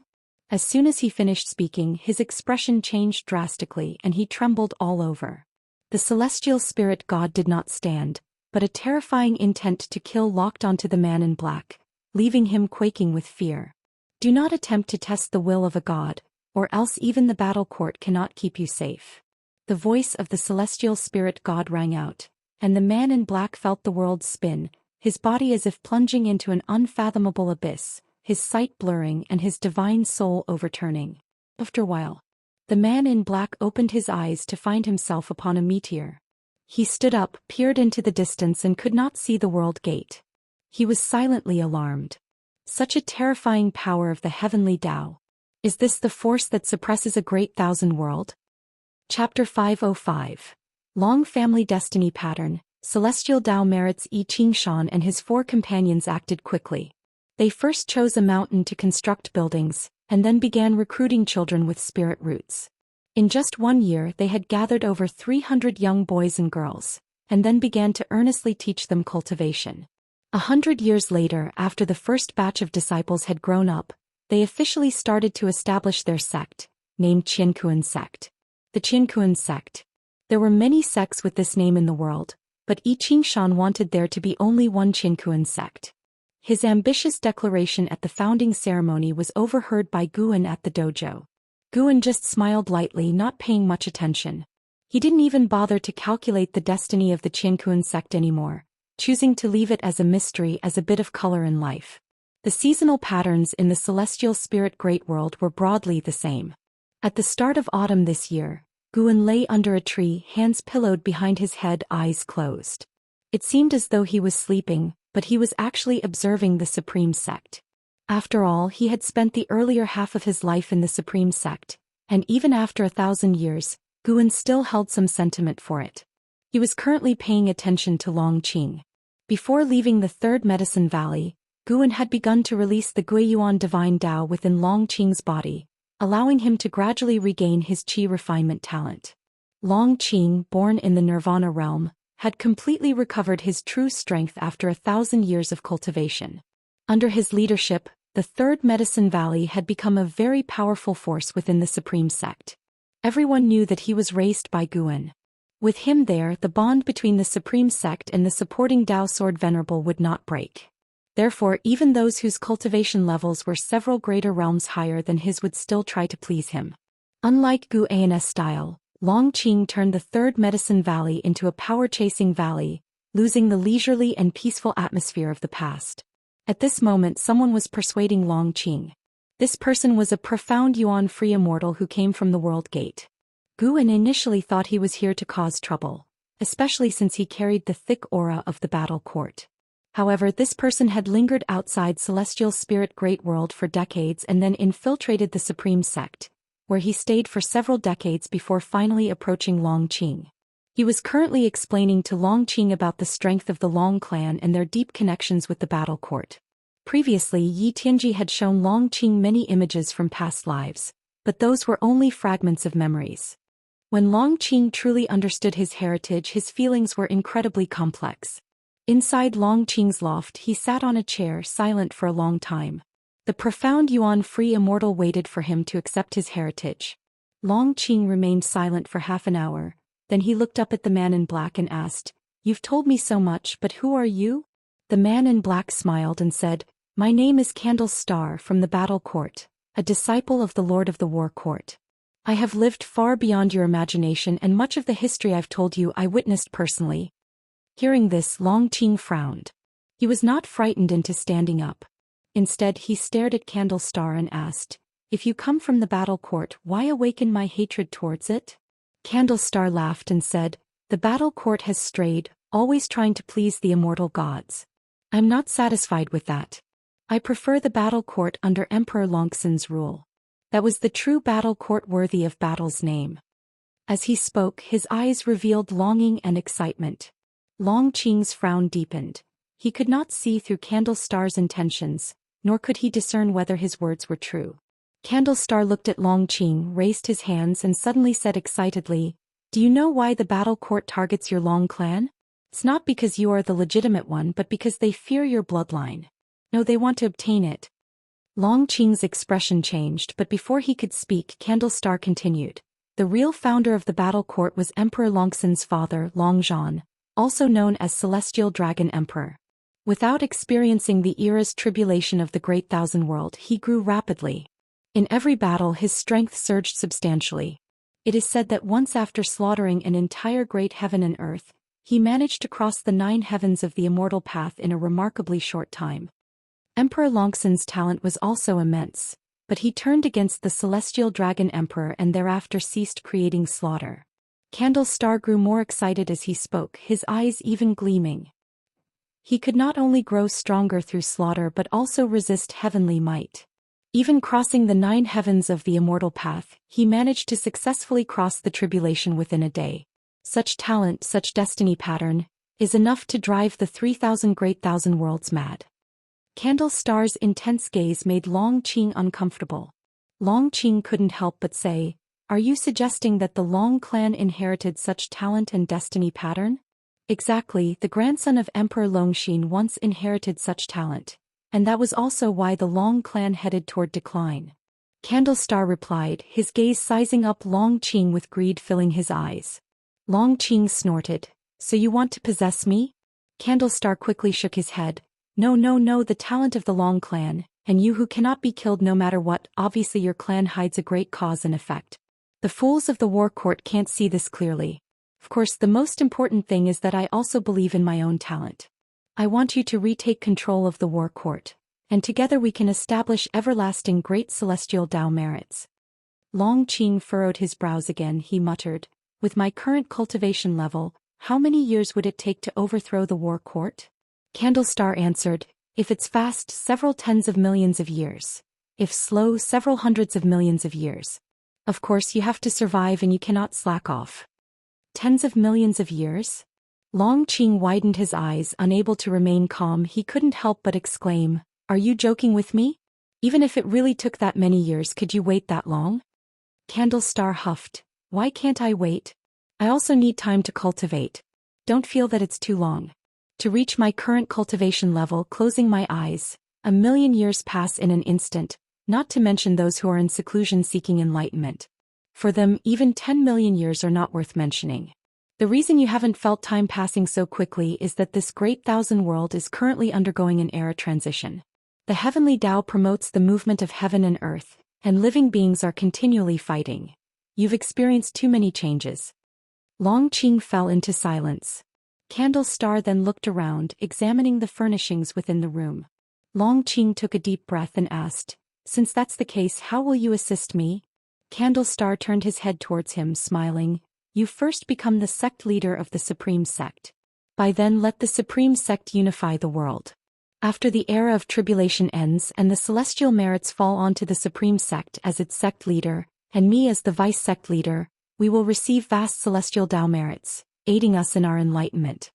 As soon as he finished speaking, his expression changed drastically and he trembled all over. The celestial spirit god did not stand, but a terrifying intent to kill locked onto the man in black, leaving him quaking with fear. Do not attempt to test the will of a god, or else even the battle court cannot keep you safe. The voice of the celestial spirit god rang out, and the man in black felt the world spin, his body as if plunging into an unfathomable abyss, his sight blurring and his divine soul overturning. After a while, the man in black opened his eyes to find himself upon a meteor. He stood up, peered into the distance and could not see the world gate. He was silently alarmed. Such a terrifying power of the heavenly Tao. Is this the force that suppresses a great thousand world? Chapter 505. Long Family Destiny Pattern. Celestial Tao merits Yi Qingshan and his four companions acted quickly. They first chose a mountain to construct buildings, and then began recruiting children with spirit roots. In just 1 year they had gathered over 300 young boys and girls, and then began to earnestly teach them cultivation. 100 years later, after the first batch of disciples had grown up, they officially started to establish their sect, named Qianquan sect. The Qianquan sect. There were many sects with this name in the world, but Yi Qingshan wanted there to be only one Qianquan sect. His ambitious declaration at the founding ceremony was overheard by Guan at the dojo. Guan just smiled lightly, not paying much attention. He didn't even bother to calculate the destiny of the Qianquan sect anymore, choosing to leave it as a mystery, as a bit of color in life. The seasonal patterns in the celestial spirit great world were broadly the same. At the start of autumn this year, Guan lay under a tree, hands pillowed behind his head, eyes closed. It seemed as though he was sleeping, but he was actually observing the Supreme Sect. After all, he had spent the earlier half of his life in the Supreme Sect, and even after 1,000 years, Guan still held some sentiment for it. He was currently paying attention to Longqing. Before leaving the Third Medicine Valley, Guan had begun to release the Guiyuan Divine Tao within Longqing's body, allowing him to gradually regain his qi refinement talent. Longqing, born in the Nirvana realm, had completely recovered his true strength after 1,000 years of cultivation. Under his leadership, the Third Medicine Valley had become a very powerful force within the Supreme Sect. Everyone knew that he was raised by Guan. With him there, the bond between the Supreme Sect and the supporting Tao Sword Venerable would not break. Therefore, even those whose cultivation levels were several greater realms higher than his would still try to please him. Unlike Gu An's style, Longqing turned the Third Medicine Valley into a power-chasing valley, losing the leisurely and peaceful atmosphere of the past. At this moment, someone was persuading Longqing. This person was a profound Yuan-free immortal who came from the World Gate. Guan initially thought he was here to cause trouble, especially since he carried the thick aura of the battle court. However, this person had lingered outside Celestial Spirit Great World for decades and then infiltrated the Supreme Sect, where he stayed for several decades before finally approaching Longqing. He was currently explaining to Longqing about the strength of the Long clan and their deep connections with the battle court. Previously, Yi Tianji had shown Longqing many images from past lives, but those were only fragments of memories. When Longqing truly understood his heritage, his feelings were incredibly complex. Inside Longqing's loft, he sat on a chair, silent for a long time. The profound Yuan-free immortal waited for him to accept his heritage. Longqing remained silent for half an hour, then he looked up at the man in black and asked, "You've told me so much, but who are you?" The man in black smiled and said, "My name is Candle Star from the Battle Court, a disciple of the Lord of the War Court. I have lived far beyond your imagination, and much of the history I've told you I witnessed personally." Hearing this, Longqing frowned. He was not frightened into standing up. Instead, he stared at Candle Star and asked, "If you come from the battle court, why awaken my hatred towards it?" Candle Star laughed and said, "The battle court has strayed, always trying to please the immortal gods. I'm not satisfied with that. I prefer the battle court under Emperor Longxin's rule. That was the true battle court worthy of battle's name." As he spoke, his eyes revealed longing and excitement. Longqing's frown deepened. He could not see through Candle Star's intentions, nor could he discern whether his words were true. Candle Star looked at Longqing, raised his hands and suddenly said excitedly, "Do you know why the battle court targets your Long clan? It's not because you are the legitimate one, but because they fear your bloodline. No, they want to obtain it." Longqing's expression changed, but before he could speak, Candle Star continued. "The real founder of the battle court was Emperor Longxin's father, Longzhan, also known as Celestial Dragon Emperor. Without experiencing the era's tribulation of the Great Thousand World, he grew rapidly. In every battle, his strength surged substantially. It is said that once, after slaughtering an entire great heaven and earth, he managed to cross the 9 heavens of the immortal path in a remarkably short time. Emperor Longxin's talent was also immense, but he turned against the Celestial Dragon Emperor and thereafter ceased creating slaughter." Candle Star grew more excited as he spoke, his eyes even gleaming. He could not only grow stronger through slaughter but also resist heavenly might. Even crossing the 9 heavens of the immortal path, he managed to successfully cross the tribulation within a day. Such talent, such destiny pattern, is enough to drive the 3,000 great thousand worlds mad. Candle Star's intense gaze made Longqing uncomfortable. Longqing couldn't help but say, "Are you suggesting that the Long clan inherited such talent and destiny pattern?" Exactly, the grandson of Emperor Longxin once inherited such talent, and that was also why the Long clan headed toward decline. Candlestar replied, his gaze sizing up Long Qing with greed filling his eyes. Long Qing snorted, so you want to possess me? Candlestar quickly shook his head. No, no, no, the talent of the Long clan, and you who cannot be killed no matter what. Obviously your clan hides a great cause and effect. The fools of the war court can't see this clearly. Of course, the most important thing is that I also believe in my own talent. I want you to retake control of the war court, and together we can establish everlasting great celestial Dao merits. Long Qing furrowed his brows again. He muttered, with my current cultivation level, how many years would it take to overthrow the war court? Candlestar answered, if it's fast, several tens of millions of years. If slow, several hundreds of millions of years. Of course you have to survive and you cannot slack off. Tens of millions of years? Long Qing widened his eyes, unable to remain calm. He couldn't help but exclaim, are you joking with me? Even if it really took that many years, could you wait that long? Candlestar huffed, why can't I wait? I also need time to cultivate. Don't feel that it's too long. To reach my current cultivation level, closing my eyes, 1,000,000 years pass in an instant, not to mention those who are in seclusion seeking enlightenment. For them, even 10 million years are not worth mentioning. The reason you haven't felt time passing so quickly is that this great thousand world is currently undergoing an era transition. The heavenly Tao promotes the movement of heaven and earth, and living beings are continually fighting. You've experienced too many changes. Long Qing fell into silence. Candlestar then looked around, examining the furnishings within the room. Long Qing took a deep breath and asked, since that's the case, how will you assist me? Candlestar turned his head towards him, smiling, you first become the sect leader of the Supreme Sect. By then let the Supreme Sect unify the world. After the era of tribulation ends and the celestial merits fall onto the Supreme Sect as its sect leader, and me as the vice sect leader, we will receive vast celestial Tao merits, aiding us in our enlightenment.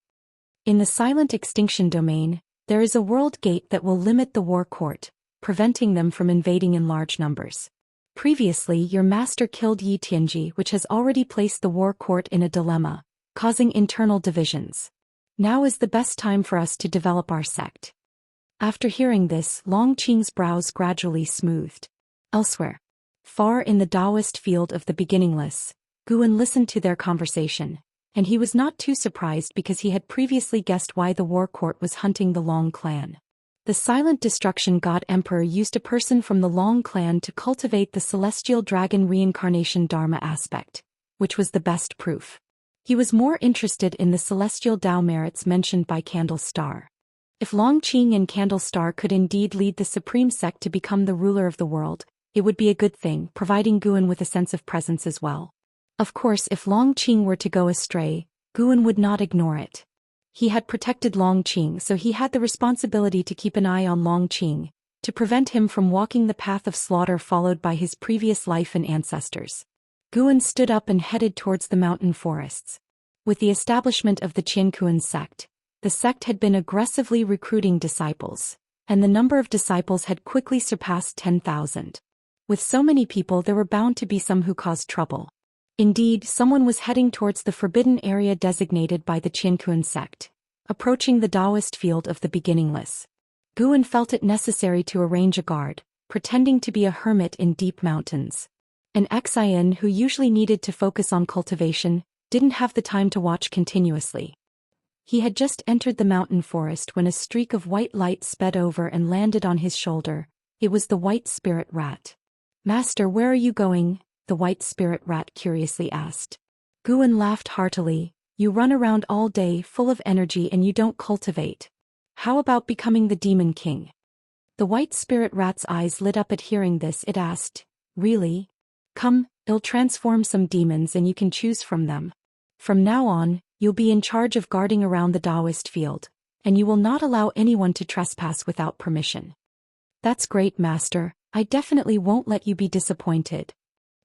In the silent extinction domain, there is a world gate that will limit the war court, preventing them from invading in large numbers. Previously, your master killed Yi Tianji, which has already placed the war court in a dilemma, causing internal divisions. Now is the best time for us to develop our sect. After hearing this, Long Qing's brows gradually smoothed. Elsewhere, far in the Daoist field of the beginningless, Guan listened to their conversation, and he was not too surprised because he had previously guessed why the war court was hunting the Long clan. The silent destruction god emperor used a person from the Long clan to cultivate the celestial dragon reincarnation dharma aspect, which was the best proof. He was more interested in the celestial Tao merits mentioned by Candlestar. If Long Qing and Candlestar could indeed lead the Supreme Sect to become the ruler of the world, it would be a good thing, providing Guan with a sense of presence as well. Of course, if Long Qing were to go astray, Guan would not ignore it. He had protected Long Qing, so he had the responsibility to keep an eye on Long Qing, to prevent him from walking the path of slaughter followed by his previous life and ancestors. Guan stood up and headed towards the mountain forests. With the establishment of the Qianquan sect, the sect had been aggressively recruiting disciples, and the number of disciples had quickly surpassed 10,000. With so many people, there were bound to be some who caused trouble. Indeed, someone was heading towards the forbidden area designated by the Qianquan sect, approaching the Daoist field of the beginningless. Guan felt it necessary to arrange a guard, pretending to be a hermit in deep mountains. An Xian who usually needed to focus on cultivation, didn't have the time to watch continuously. He had just entered the mountain forest when a streak of white light sped over and landed on his shoulder. It was the white spirit rat. Master, where are you going? The white spirit rat curiously asked. Guan laughed heartily. You run around all day full of energy and you don't cultivate. How about becoming the demon king? The white spirit rat's eyes lit up at hearing this. It asked, really? Come, I'll transform some demons and you can choose from them. From now on, you'll be in charge of guarding around the Daoist field, and you will not allow anyone to trespass without permission. That's great, master. I definitely won't let you be disappointed.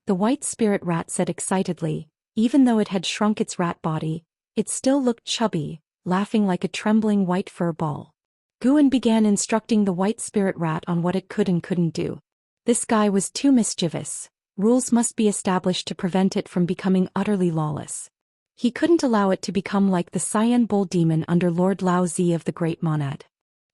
The white spirit rat said excitedly. Even though it had shrunk its rat body, it still looked chubby, laughing like a trembling white fur ball. Guan began instructing the white spirit rat on what it could and couldn't do. This guy was too mischievous. Rules must be established to prevent it from becoming utterly lawless. He couldn't allow it to become like the Cyan Bull Demon under Lord Lao Zi of the Great Monad.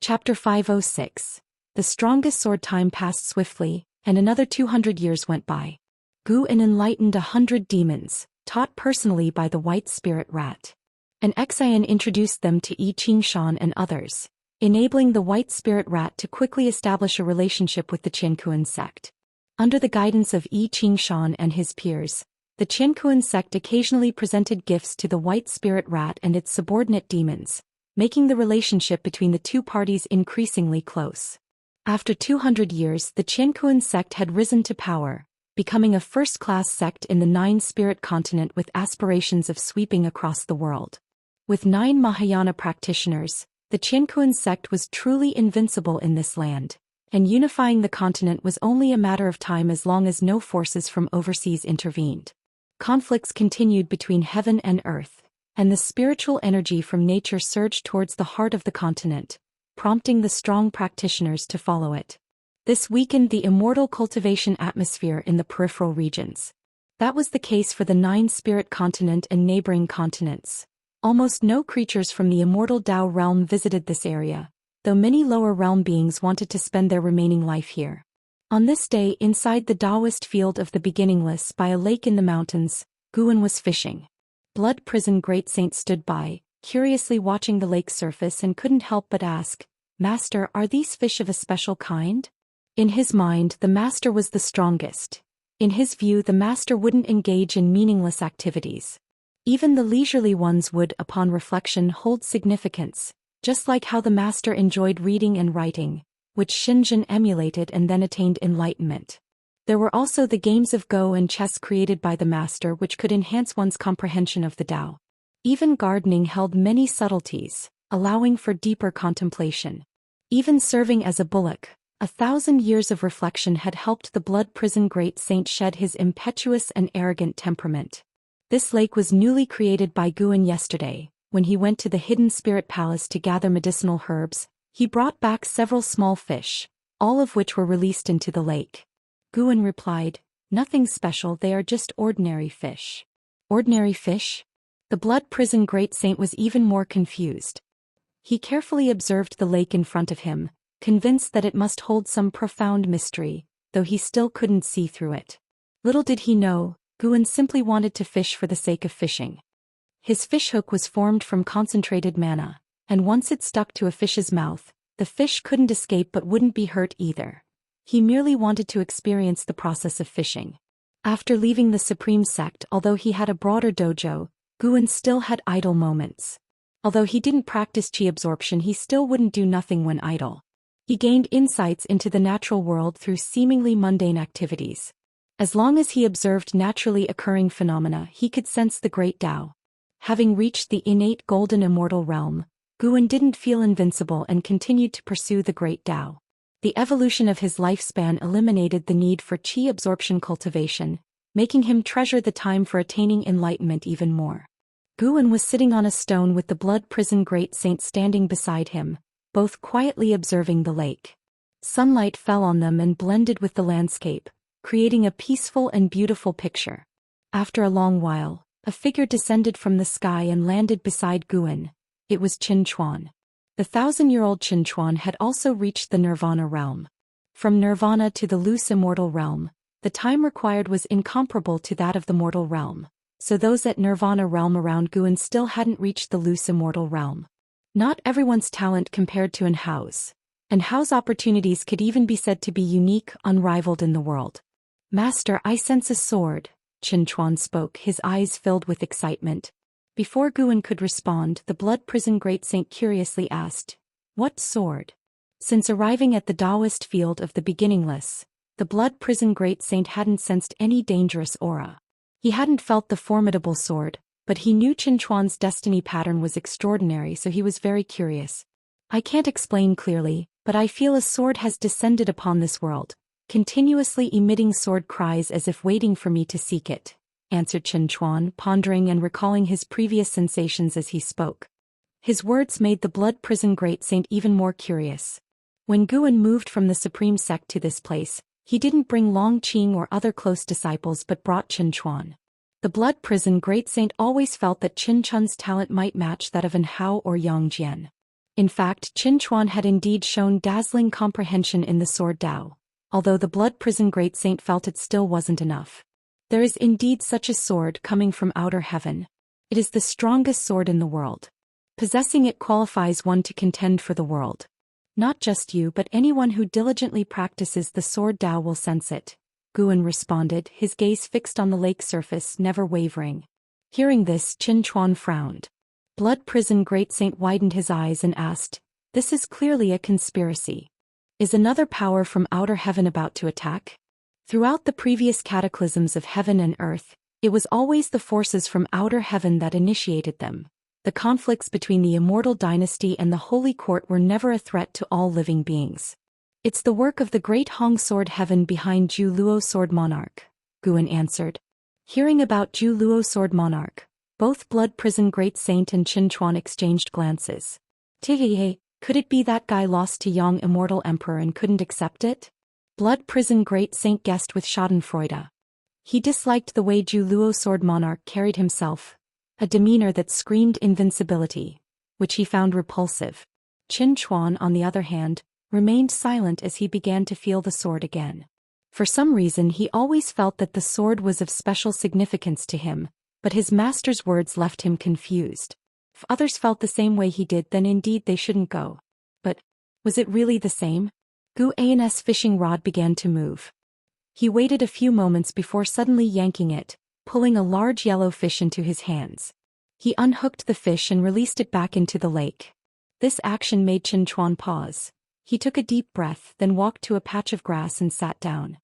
Chapter 506. The strongest sword. Time passed swiftly, and another 200 years went by. Guan enlightened 100 demons, taught personally by the white spirit rat. And Xian introduced them to Xianxia and others, enabling the white spirit rat to quickly establish a relationship with the Qianquan sect. Under the guidance of Xianxia and his peers, the Qianquan sect occasionally presented gifts to the white spirit rat and its subordinate demons, making the relationship between the two parties increasingly close. After 200 years, the Qianquan sect had risen to power, becoming a first-class sect in the nine-spirit continent with aspirations of sweeping across the world. With 9 Mahayana practitioners, the Qianquan sect was truly invincible in this land, and unifying the continent was only a matter of time as long as no forces from overseas intervened. Conflicts continued between heaven and earth, and the spiritual energy from nature surged towards the heart of the continent, prompting the strong practitioners to follow it. This weakened the immortal cultivation atmosphere in the peripheral regions. That was the case for the 9-spirit continent and neighboring continents. Almost no creatures from the immortal Dao realm visited this area, though many lower realm beings wanted to spend their remaining life here. On this day, inside the Daoist field of the Beginningless by a lake in the mountains, Guan was fishing. Blood Prison Great Saint stood by, curiously watching the lake's surface and couldn't help but ask, "Master, are these fish of a special kind?" In his mind, the master was the strongest. In his view, the master wouldn't engage in meaningless activities. Even the leisurely ones would, upon reflection, hold significance, just like how the master enjoyed reading and writing, which Xinjian emulated and then attained enlightenment. There were also the games of Go and chess created by the master which could enhance one's comprehension of the Tao. Even gardening held many subtleties, allowing for deeper contemplation. Even serving as a bullock, 1,000 years of reflection had helped the Blood Prison Great Saint shed his impetuous and arrogant temperament. This lake was newly created by Guan yesterday. When he went to the hidden spirit palace to gather medicinal herbs, he brought back several small fish, all of which were released into the lake. Guan replied, "Nothing special, they are just ordinary fish." Ordinary fish? The Blood Prison Great Saint was even more confused. He carefully observed the lake in front of him, convinced that it must hold some profound mystery, though he still couldn't see through it. Little did he know, Guan simply wanted to fish for the sake of fishing. His fishhook was formed from concentrated mana, and once it stuck to a fish's mouth, the fish couldn't escape but wouldn't be hurt either. He merely wanted to experience the process of fishing. After leaving the Supreme Sect, although he had a broader dojo, Guan still had idle moments. Although he didn't practice chi absorption, he still wouldn't do nothing when idle. He gained insights into the natural world through seemingly mundane activities. As long as he observed naturally occurring phenomena, he could sense the great Tao. Having reached the innate golden immortal realm, Guan didn't feel invincible and continued to pursue the great Tao. The evolution of his lifespan eliminated the need for chi absorption cultivation, making him treasure the time for attaining enlightenment even more. Guan was sitting on a stone with the Blood Prison Great Saint standing beside him, both quietly observing the lake. Sunlight fell on them and blended with the landscape, creating a peaceful and beautiful picture. After a long while, a figure descended from the sky and landed beside Guan. It was Qin Chuan. The 1,000-year-old Qin Chuan had also reached the Nirvana realm. From Nirvana to the loose immortal realm, the time required was incomparable to that of the mortal realm, so those at Nirvana realm around Guan still hadn't reached the loose immortal realm. Not everyone's talent compared to Hao's, and Hao's opportunities could even be said to be unique, unrivaled in the world. "Master, I sense a sword," Qin Chuan spoke, his eyes filled with excitement. Before Guan could respond, the Blood Prison Great Saint curiously asked, "What sword?" Since arriving at the Daoist field of the Beginningless, the Blood Prison Great Saint hadn't sensed any dangerous aura. He hadn't felt the formidable sword, but he knew Qin Chuan's destiny pattern was extraordinary, so he was very curious. "I can't explain clearly, but I feel a sword has descended upon this world, continuously emitting sword cries as if waiting for me to seek it," answered Qin Chuan, pondering and recalling his previous sensations as he spoke. His words made the Blood Prison Great Saint even more curious. When Guan moved from the Supreme Sect to this place, he didn't bring Long Qing or other close disciples but brought Qin Chuan. The Blood Prison Great Saint always felt that Qin Chuan's talent might match that of an Hao or Yang Jian. In fact, Qin Chuan had indeed shown dazzling comprehension in the sword Dao, although the blood prison great saint felt it still wasn't enough. There is indeed such a sword coming from outer heaven. It is the strongest sword in the world. Possessing it qualifies one to contend for the world. Not just you but anyone who diligently practices the sword Dao will sense it, Guan responded, his gaze fixed on the lake surface, never wavering. Hearing this, Qin Chuan frowned. Blood prison great saint widened his eyes and asked, "This is clearly a conspiracy. Is another power from outer heaven about to attack?" Throughout the previous cataclysms of heaven and earth, it was always the forces from outer heaven that initiated them. The conflicts between the Immortal dynasty and the Holy Court were never a threat to all living beings. It's the work of the great Hong Sword Heaven behind Zhu Luo Sword Monarch, Guan answered. Hearing about Zhu Luo Sword Monarch, both Blood Prison Great Saint and Qin Chuan exchanged glances. Hey, could it be that guy lost to Yang Immortal Emperor and couldn't accept it? Blood Prison Great Saint guessed with schadenfreude. He disliked the way Zhu Luo Sword Monarch carried himself, a demeanor that screamed invincibility, which he found repulsive. Qin Chuan, on the other hand, remained silent as he began to feel the sword again. For some reason he always felt that the sword was of special significance to him, but his master's words left him confused. If others felt the same way he did, then indeed they shouldn't go. But was it really the same? Gu An's fishing rod began to move. He waited a few moments before suddenly yanking it, pulling a large yellow fish into his hands. He unhooked the fish and released it back into the lake. This action made Qin Chuan pause. He took a deep breath, then walked to a patch of grass and sat down.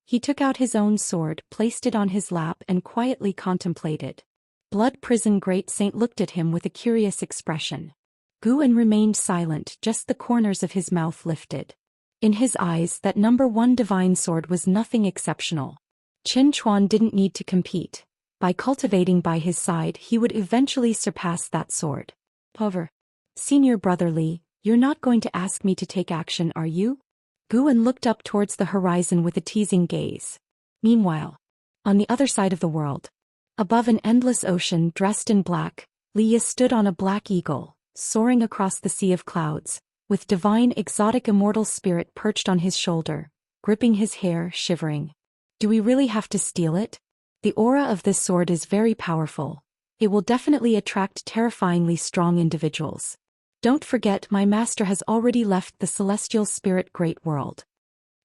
He took out his own sword, placed it on his lap and quietly contemplated. Blood Prison Great Saint looked at him with a curious expression. Guan remained silent, just the corners of his mouth lifted. In his eyes, that number 1 divine sword was nothing exceptional. Qin Chuan didn't need to compete. By cultivating by his side, he would eventually surpass that sword. However, Senior Brother Li, you're not going to ask me to take action, are you? Guan looked up towards the horizon with a teasing gaze. Meanwhile, on the other side of the world, above an endless ocean dressed in black, Liya stood on a black eagle, soaring across the sea of clouds, with divine exotic immortal spirit perched on his shoulder, gripping his hair, shivering. Do we really have to steal it? The aura of this sword is very powerful. It will definitely attract terrifyingly strong individuals. Don't forget, my master has already left the celestial spirit great world.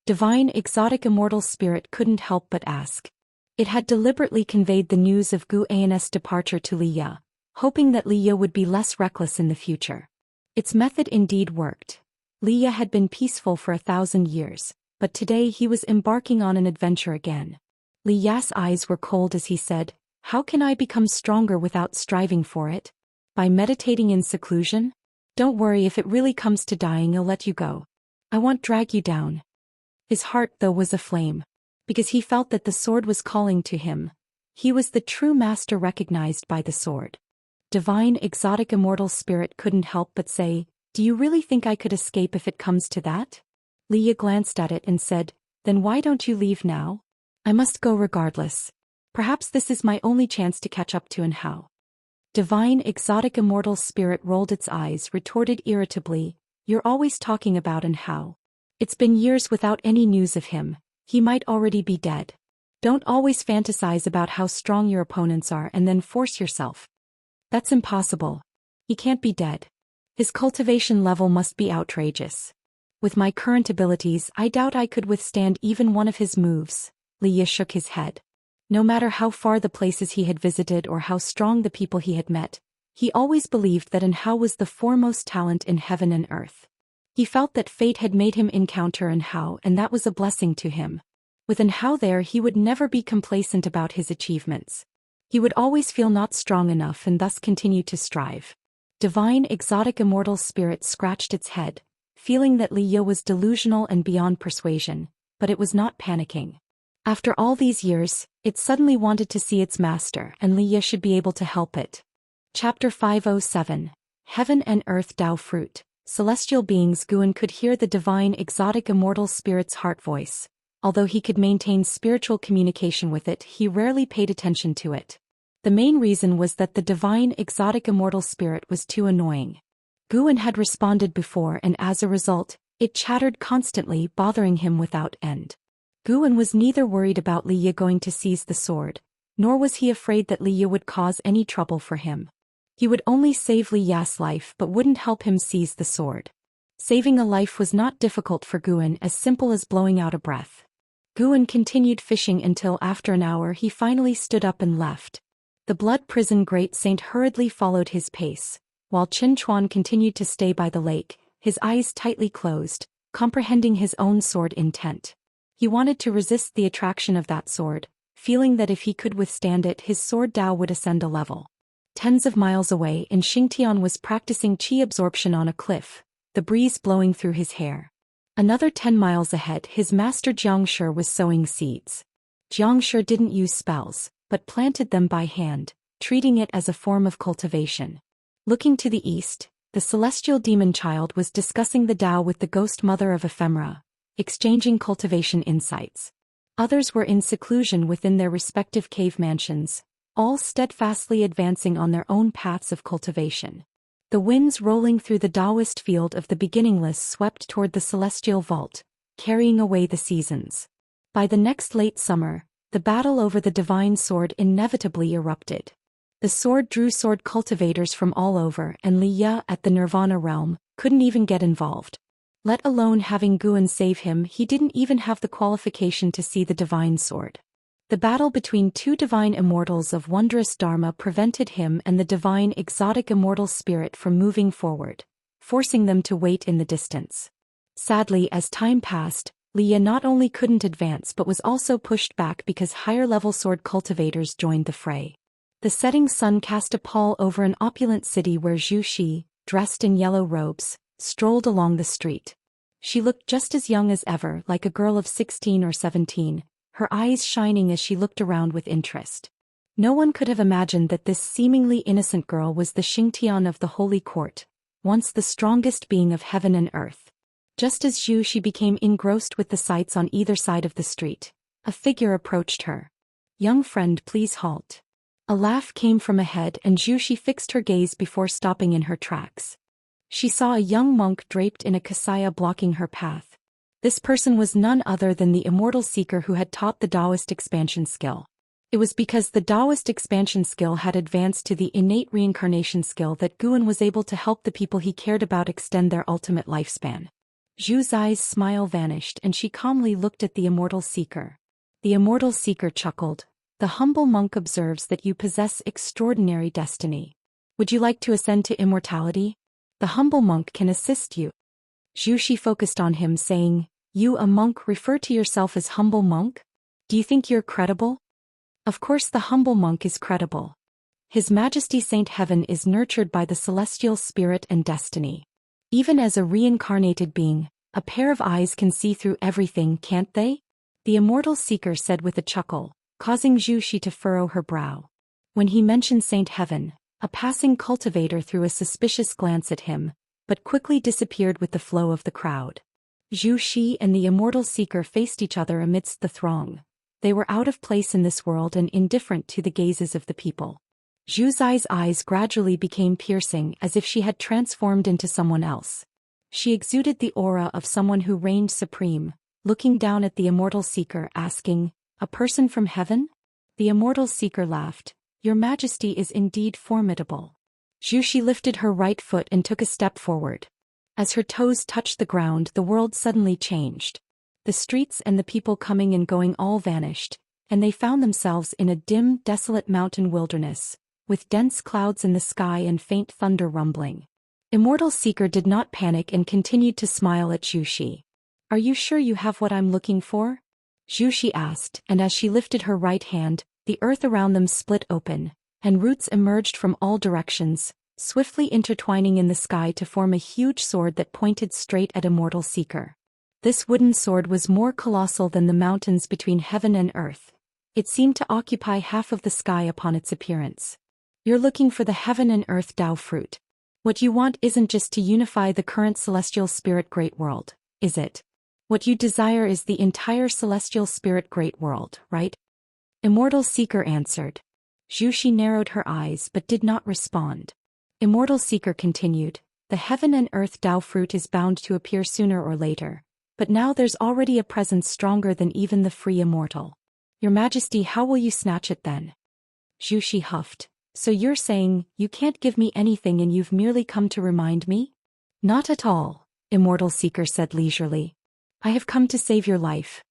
Divine exotic immortal spirit couldn't help but ask. It had deliberately conveyed the news of Gu An's departure to Liya, hoping that Liya would be less reckless in the future. Its method indeed worked. Liya had been peaceful for 1,000 years, but today he was embarking on an adventure again. Liya's eyes were cold as he said, "How can I become stronger without striving for it? By meditating in seclusion? Don't worry, if it really comes to dying, I'll let you go. I won't drag you down." His heart, though, was aflame, because he felt that the sword was calling to him. He was the true master recognized by the sword. Divine exotic immortal spirit couldn't help but say, "Do you really think I could escape if it comes to that?" Liya glanced at it and said, "Then why don't you leave now?" "I must go regardless. Perhaps this is my only chance to catch up to Anhao." Divine exotic immortal spirit rolled its eyes, retorted irritably, "You're always talking about Anhao. It's been years without any news of him. He might already be dead. Don't always fantasize about how strong your opponents are and then force yourself. That's impossible. He can't be dead. His cultivation level must be outrageous. With my current abilities, I doubt I could withstand even one of his moves." Liya shook his head. No matter how far the places he had visited or how strong the people he had met, he always believed that Anhao was the foremost talent in heaven and earth. He felt that fate had made him encounter Anhao, and that was a blessing to him. With Anhao there, he would never be complacent about his achievements. He would always feel not strong enough and thus continue to strive. Divine exotic immortal spirit scratched its head, feeling that Liya was delusional and beyond persuasion, but it was not panicking. After all these years, it suddenly wanted to see its master, and Liya should be able to help it. Chapter 507. Heaven and Earth Dao Fruit. Celestial beings. Guan could hear the divine exotic immortal spirit's heart voice. Although he could maintain spiritual communication with it, he rarely paid attention to it. The main reason was that the divine exotic immortal spirit was too annoying. Guan had responded before, and as a result, It chattered constantly, bothering him without end. Guan was neither worried about Li Yi going to seize the sword, nor was he afraid that Li Yi would cause any trouble for him. He would only save Li Yi's life but wouldn't help him seize the sword. Saving a life was not difficult for Guan, as simple as blowing out a breath. Guan continued fishing until after an hour he finally stood up and left. The blood prison great saint hurriedly followed his pace, while Qin Chuan continued to stay by the lake, his eyes tightly closed, comprehending his own sword intent. He wanted to resist the attraction of that sword, feeling that if he could withstand it his sword Dao would ascend a level. Tens of miles away in Xingtian was practicing qi absorption on a cliff, the breeze blowing through his hair. Another 10 miles ahead his master Xianxia was sowing seeds. Xianxia didn't use spells, but planted them by hand, treating it as a form of cultivation. Looking to the east, the celestial demon child was discussing the Dao with the ghost mother of ephemera, exchanging cultivation insights. Others were in seclusion within their respective cave mansions, all steadfastly advancing on their own paths of cultivation. The winds rolling through the Daoist field of the beginningless swept toward the celestial vault, carrying away the seasons. By the next late summer, the battle over the divine sword inevitably erupted. The sword drew sword cultivators from all over, and Li Yi at the Nirvana realm couldn't even get involved. Let alone having Guan save him, he didn't even have the qualification to see the divine sword. The battle between two divine immortals of wondrous dharma prevented him and the divine exotic immortal spirit from moving forward, forcing them to wait in the distance. Sadly, as time passed, Li Yi not only couldn't advance but was also pushed back because higher-level sword cultivators joined the fray. The setting sun cast a pall over an opulent city where Zhou Xian, dressed in yellow robes, strolled along the street. She looked just as young as ever, like a girl of 16 or 17, her eyes shining as she looked around with interest. No one could have imagined that this seemingly innocent girl was the Xingtian of the Holy Court, once the strongest being of heaven and earth. Just as Zhu Xi became engrossed with the sights on either side of the street, a figure approached her. "Young friend, please halt." A laugh came from ahead and Zhu Xi fixed her gaze before stopping in her tracks. She saw a young monk draped in a kasaya blocking her path. This person was none other than the immortal seeker who had taught the Daoist expansion skill. It was because the Daoist expansion skill had advanced to the innate reincarnation skill that Guan was able to help the people he cared about extend their ultimate lifespan. Zhu Zai's smile vanished and she calmly looked at the immortal seeker. The immortal seeker chuckled. "The humble monk observes that you possess extraordinary destiny. Would you like to ascend to immortality? The humble monk can assist you." Zhu Xi focused on him, saying, "You, a monk, refer to yourself as humble monk? Do you think you're credible?" Of course the humble monk is credible. His Majesty Saint Heaven is nurtured by the celestial spirit and destiny. Even as a reincarnated being, a pair of eyes can see through everything, can't they? The immortal seeker said with a chuckle, causing Zhu Xi to furrow her brow. When he mentioned Saint Heaven, a passing cultivator threw a suspicious glance at him, but quickly disappeared with the flow of the crowd. Zhu Xi and the immortal seeker faced each other amidst the throng. They were out of place in this world and indifferent to the gazes of the people. Zhu Zai's eyes gradually became piercing as if she had transformed into someone else. She exuded the aura of someone who reigned supreme, looking down at the immortal seeker asking, "A person from heaven?" The immortal seeker laughed. "Your Majesty is indeed formidable." Zhu Xi lifted her right foot and took a step forward. As her toes touched the ground, the world suddenly changed. The streets and the people coming and going all vanished, and they found themselves in a dim, desolate mountain wilderness, with dense clouds in the sky and faint thunder rumbling. Immortal Seeker did not panic and continued to smile at Zhu Xi. "Are you sure you have what I'm looking for?" Zhu Xi asked, and as she lifted her right hand, the earth around them split open, and roots emerged from all directions, swiftly intertwining in the sky to form a huge sword that pointed straight at Immortal Seeker. This wooden sword was more colossal than the mountains between heaven and earth. It seemed to occupy half of the sky upon its appearance. "You're looking for the heaven and earth Dao fruit. What you want isn't just to unify the current celestial spirit great world, is it? What you desire is the entire celestial spirit great world, right?" Immortal Seeker answered. Zhu Xi narrowed her eyes but did not respond. Immortal Seeker continued, The heaven and earth Dao fruit is bound to appear sooner or later, but now there's already a presence stronger than even the free immortal. Your Majesty, how will you snatch it then? Zhou Xian huffed. So you're saying, you can't give me anything and you've merely come to remind me? Not at all, Immortal Seeker said leisurely. I have come to save your life.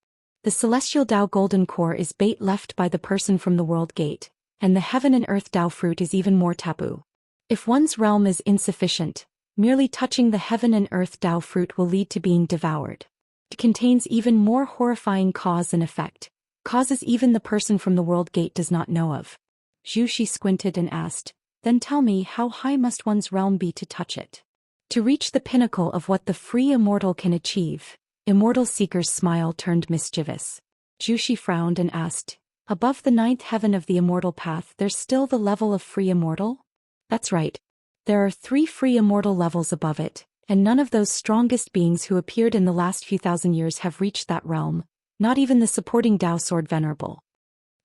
The celestial Dao golden core is bait left by the person from the world gate, and the heaven and earth Dao fruit is even more taboo. If one's realm is insufficient, merely touching the heaven and earth Dao fruit will lead to being devoured. It contains even more horrifying cause and effect, causes even the person from the world gate does not know of. Zhou Xian squinted and asked, then tell me, how high must one's realm be to touch it? To reach the pinnacle of what the free immortal can achieve. Immortal Seeker's smile turned mischievous. Zhou Xian frowned and asked, above the ninth heaven of the immortal path there's still the level of free immortal? That's right. There are 3 free immortal levels above it, and none of those strongest beings who appeared in the last few thousand years have reached that realm, not even the supporting Dao Sword Venerable.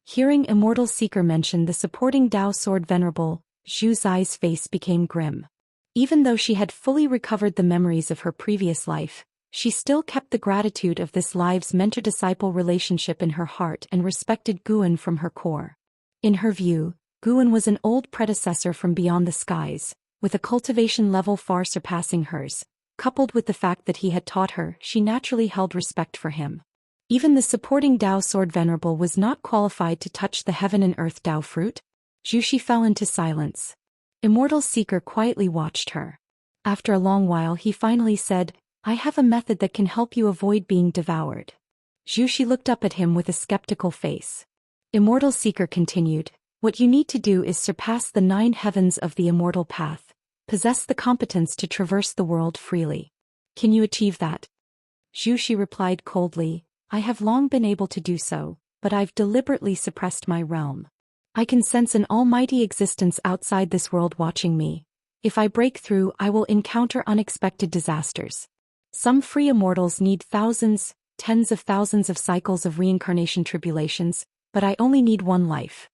Hearing Immortal Seeker mention the supporting Dao Sword Venerable, Zhu Zai's face became grim. Even though she had fully recovered the memories of her previous life, she still kept the gratitude of this life's mentor-disciple relationship in her heart and respected Guan from her core. In her view, Guan was an old predecessor from beyond the skies, with a cultivation level far surpassing hers. Coupled with the fact that he had taught her, she naturally held respect for him. Even the supporting Dao Sword Venerable was not qualified to touch the heaven and earth Dao fruit. Zhou Xian fell into silence. Immortal Seeker quietly watched her. After a long while he finally said, I have a method that can help you avoid being devoured. Zhou Xian looked up at him with a skeptical face. Immortal Seeker continued, what you need to do is surpass the 9 heavens of the immortal path, possess the competence to traverse the world freely. Can you achieve that? Zhou Xian replied coldly, I have long been able to do so, but I've deliberately suppressed my realm. I can sense an almighty existence outside this world watching me. If I break through, I will encounter unexpected disasters. Some free immortals need thousands, tens of thousands of cycles of reincarnation tribulations, but I only need 1 life.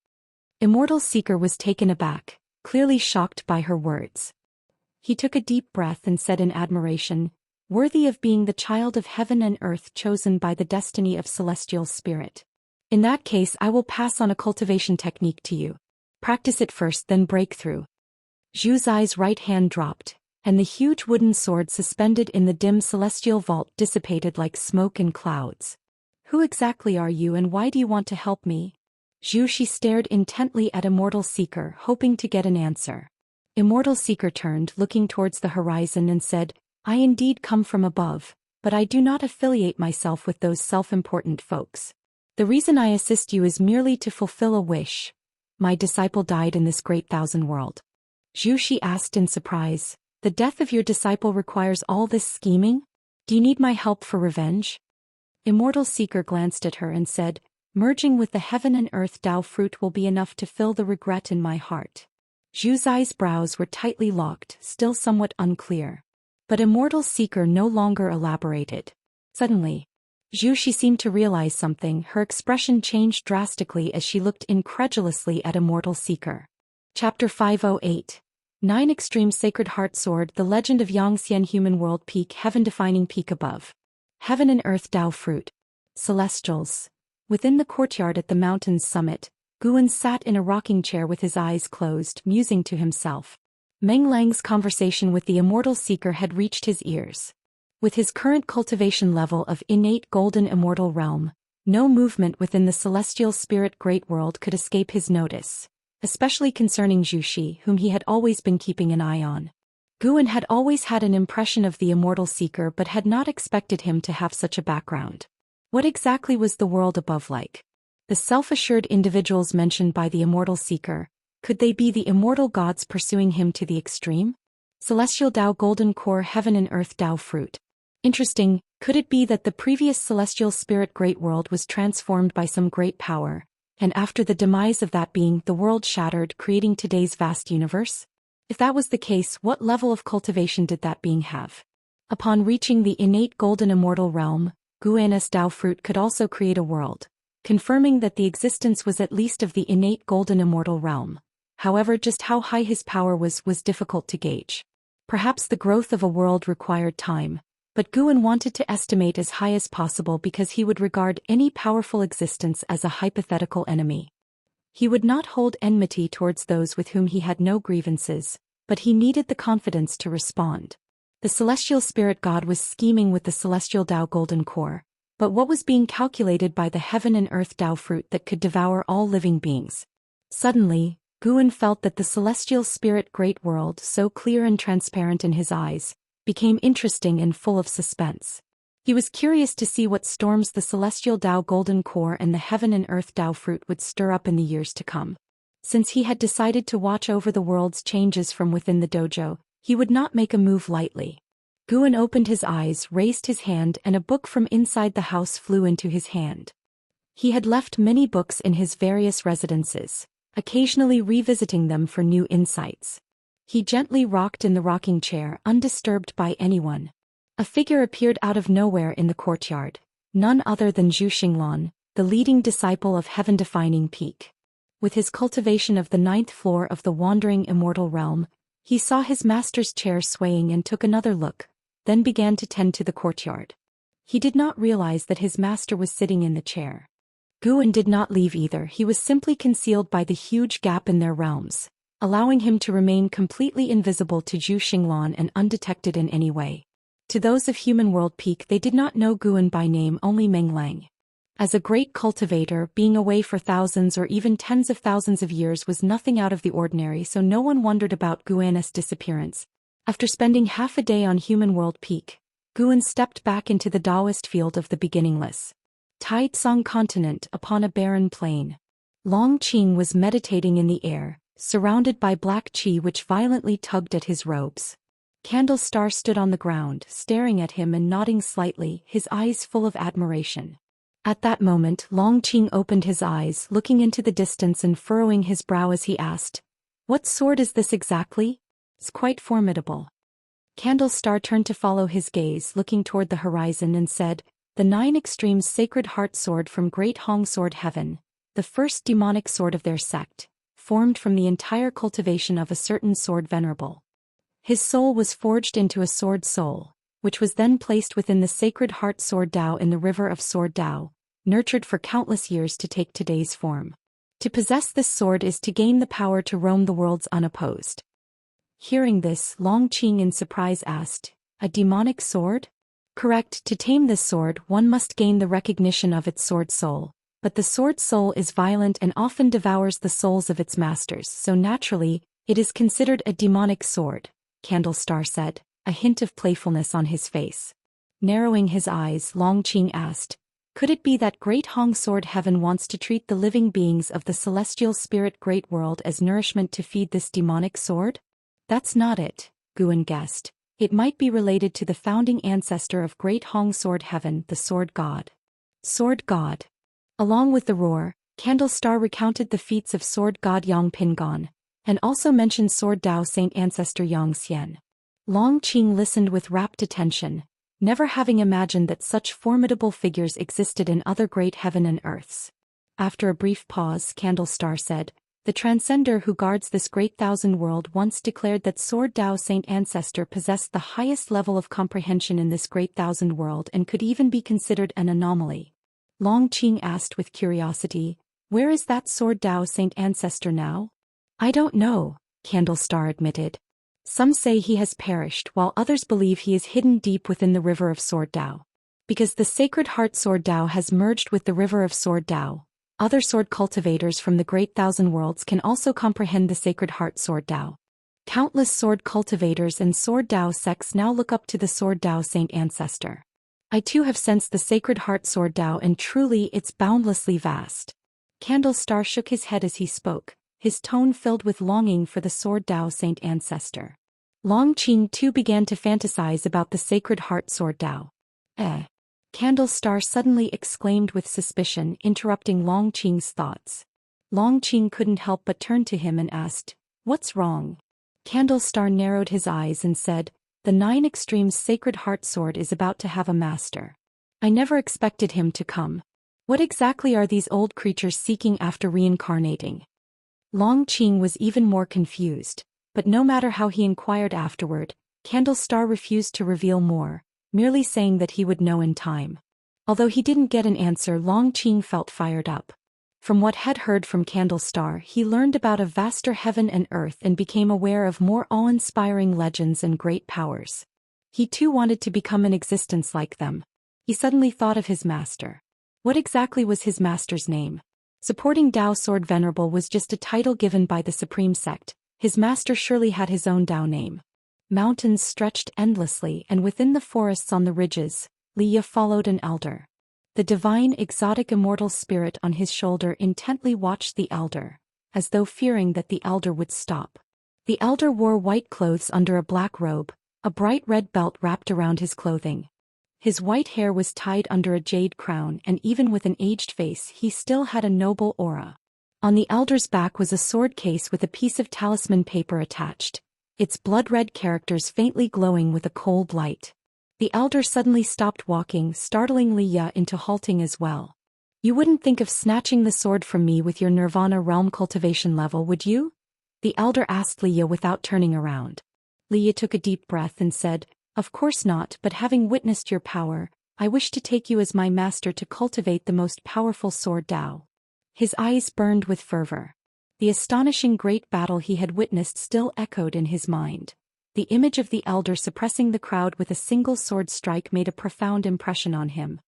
Immortal Seeker was taken aback, clearly shocked by her words. He took a deep breath and said in admiration, worthy of being the child of heaven and earth chosen by the destiny of celestial spirit. In that case I will pass on a cultivation technique to you. Practice it first, then break through. Zhu Zai's right hand dropped, and the huge wooden sword suspended in the dim celestial vault dissipated like smoke and clouds. Who exactly are you and why do you want to help me? Zhu Xian stared intently at Immortal Seeker, hoping to get an answer. Immortal Seeker turned, looking towards the horizon, and said, I indeed come from above, but I do not affiliate myself with those self-important folks. The reason I assist you is merely to fulfill a wish. My disciple died in this great thousand world. Zhu Xian asked in surprise, the death of your disciple requires all this scheming? Do you need my help for revenge? Immortal Seeker glanced at her and said, merging with the heaven and earth Dao fruit will be enough to fill the regret in my heart. Zhu Zai's brows were tightly locked, still somewhat unclear. But Immortal Seeker no longer elaborated. Suddenly, Zhu Xian seemed to realize something. Her expression changed drastically as she looked incredulously at Immortal Seeker. Chapter 508. 9 Extreme Sacred Heart Sword. The Legend of Xianxia. Human World Peak. Heaven-defining peak above. Heaven and Earth Dao Fruit. Celestials. Within the courtyard at the mountain's summit, Guan sat in a rocking chair with his eyes closed, musing to himself. Meng Lang's conversation with the Immortal Seeker had reached his ears. With his current cultivation level of innate golden immortal realm, no movement within the celestial spirit great world could escape his notice, especially concerning Zhu Xian, whom he had always been keeping an eye on. Guan had always had an impression of the Immortal Seeker but had not expected him to have such a background. What exactly was the world above like? The self-assured individuals mentioned by the Immortal Seeker, could they be the immortal gods pursuing him to the extreme? Celestial Dao Golden Core Heaven and Earth Dao Fruit. Interesting, could it be that the previous celestial spirit great world was transformed by some great power, and after the demise of that being, the world shattered, creating today's vast universe? If that was the case, what level of cultivation did that being have? Upon reaching the innate golden immortal realm, Guan's Dao Fruit could also create a world, confirming that the existence was at least of the innate golden immortal realm. However, just how high his power was difficult to gauge. Perhaps the growth of a world required time, but Guan wanted to estimate as high as possible because he would regard any powerful existence as a hypothetical enemy. He would not hold enmity towards those with whom he had no grievances, but he needed the confidence to respond. The celestial spirit god was scheming with the celestial Dao golden core, but what was being calculated by the heaven and earth Dao fruit that could devour all living beings? Suddenly, Guan felt that the celestial spirit great world, so clear and transparent in his eyes, became interesting and full of suspense. He was curious to see what storms the celestial Dao golden core and the heaven and earth Dao fruit would stir up in the years to come. Since he had decided to watch over the world's changes from within the dojo, he would not make a move lightly. Guan opened his eyes, raised his hand, and a book from inside the house flew into his hand. He had left many books in his various residences, occasionally revisiting them for new insights. He gently rocked in the rocking chair, undisturbed by anyone. A figure appeared out of nowhere in the courtyard, none other than Zhou Xian, the leading disciple of heaven-defining peak. With his cultivation of the 9th floor of the wandering immortal realm, he saw his master's chair swaying and took another look, then began to tend to the courtyard. He did not realize that his master was sitting in the chair. Guan did not leave either, he was simply concealed by the huge gap in their realms, allowing him to remain completely invisible to Zhou Xian and undetected in any way. To those of Human World Peak, they did not know Guan by name, only Meng Lang. As a great cultivator, being away for thousands or even tens of thousands of years was nothing out of the ordinary, so no one wondered about Guan's disappearance. After spending half a day on Human World Peak, Guan stepped back into the Daoist field of the beginningless Taitsong continent upon a barren plain. Long Qing was meditating in the air, surrounded by black qi which violently tugged at his robes. Candle Star stood on the ground, staring at him and nodding slightly, his eyes full of admiration. At that moment, Long Qing opened his eyes, looking into the distance and furrowing his brow as he asked, "What sword is this exactly? It's quite formidable." Candle Star turned to follow his gaze, looking toward the horizon, and said, "The 9 Extremes Sacred Heart Sword from Great Hong Sword Heaven, the first demonic sword of their sect, formed from the entire cultivation of a certain sword venerable. His soul was forged into a sword soul, which was then placed within the sacred heart sword Dao in the river of sword Dao, nurtured for countless years to take today's form. To possess this sword is to gain the power to roam the worlds unopposed." Hearing this, Long Qing in surprise asked, "A demonic sword?" "Correct, to tame this sword one must gain the recognition of its sword soul, but the sword soul is violent and often devours the souls of its masters, so naturally, it is considered a demonic sword," Candle Star said, a hint of playfulness on his face. Narrowing his eyes, Long Qing asked, "Could it be that Great Hong Sword Heaven wants to treat the living beings of the celestial spirit great world as nourishment to feed this demonic sword?" "That's not it," Guan guessed. "It might be related to the founding ancestor of Great Hong Sword Heaven, the Sword God." Sword God. Along with the roar, Candle Star recounted the feats of Sword God Yang Pingon, and also mentioned Sword Dao Saint Ancestor Zhou Xian. Long Qing listened with rapt attention, never having imagined that such formidable figures existed in other great heaven and earths. After a brief pause, Candle Star said, "The Transcender who guards this great thousand world once declared that Sword Dao Saint Ancestor possessed the highest level of comprehension in this great thousand world and could even be considered an anomaly." Long Qing asked with curiosity, "Where is that Sword Dao Saint Ancestor now?" "I don't know," Candle Star admitted. "Some say he has perished, while others believe he is hidden deep within the river of Sword Dao. Because the Sacred Heart Sword Dao has merged with the river of Sword Dao, other sword cultivators from the Great Thousand Worlds can also comprehend the Sacred Heart Sword Dao. Countless sword cultivators and Sword Dao sects now look up to the Sword Dao Saint Ancestor. I too have sensed the Sacred Heart Sword Dao, and truly it's boundlessly vast." Candle Star shook his head as he spoke, his tone filled with longing for the Sword Dao Saint Ancestor. Long Qing too began to fantasize about the Sacred Heart Sword Dao. Candle Star suddenly exclaimed with suspicion, interrupting Long Qing's thoughts. Long Qing couldn't help but turn to him and asked, "What's wrong?" Candle Star narrowed his eyes and said, "The 9 Extremes Sacred Heart Sword is about to have a master. I never expected him to come. What exactly are these old creatures seeking after reincarnating?" Long Qing was even more confused, but no matter how he inquired afterward, Candlestar refused to reveal more, merely saying that he would know in time. Although he didn't get an answer, Longqing felt fired up. From what had heard from Candlestar, he learned about a vaster heaven and earth and became aware of more awe-inspiring legends and great powers. He too wanted to become an existence like them. He suddenly thought of his master. What exactly was his master's name? Supporting Dao Sword Venerable was just a title given by the Supreme Sect. His master surely had his own Dao name. Mountains stretched endlessly, and within the forests on the ridges, Liya followed an elder. The divine exotic immortal spirit on his shoulder intently watched the elder, as though fearing that the elder would stop. The elder wore white clothes under a black robe, a bright red belt wrapped around his clothing. His white hair was tied under a jade crown, and even with an aged face he still had a noble aura. On the elder's back was a sword case with a piece of talisman paper attached, its blood-red characters faintly glowing with a cold light. The elder suddenly stopped walking, startling Liya into halting as well. "You wouldn't think of snatching the sword from me with your Nirvana realm cultivation level, would you?" the elder asked Liya without turning around. Liya took a deep breath and said, "Of course not, but having witnessed your power, I wish to take you as my master to cultivate the most powerful sword Dao." His eyes burned with fervor. The astonishing great battle he had witnessed still echoed in his mind. The image of the elder suppressing the crowd with a single sword strike made a profound impression on him.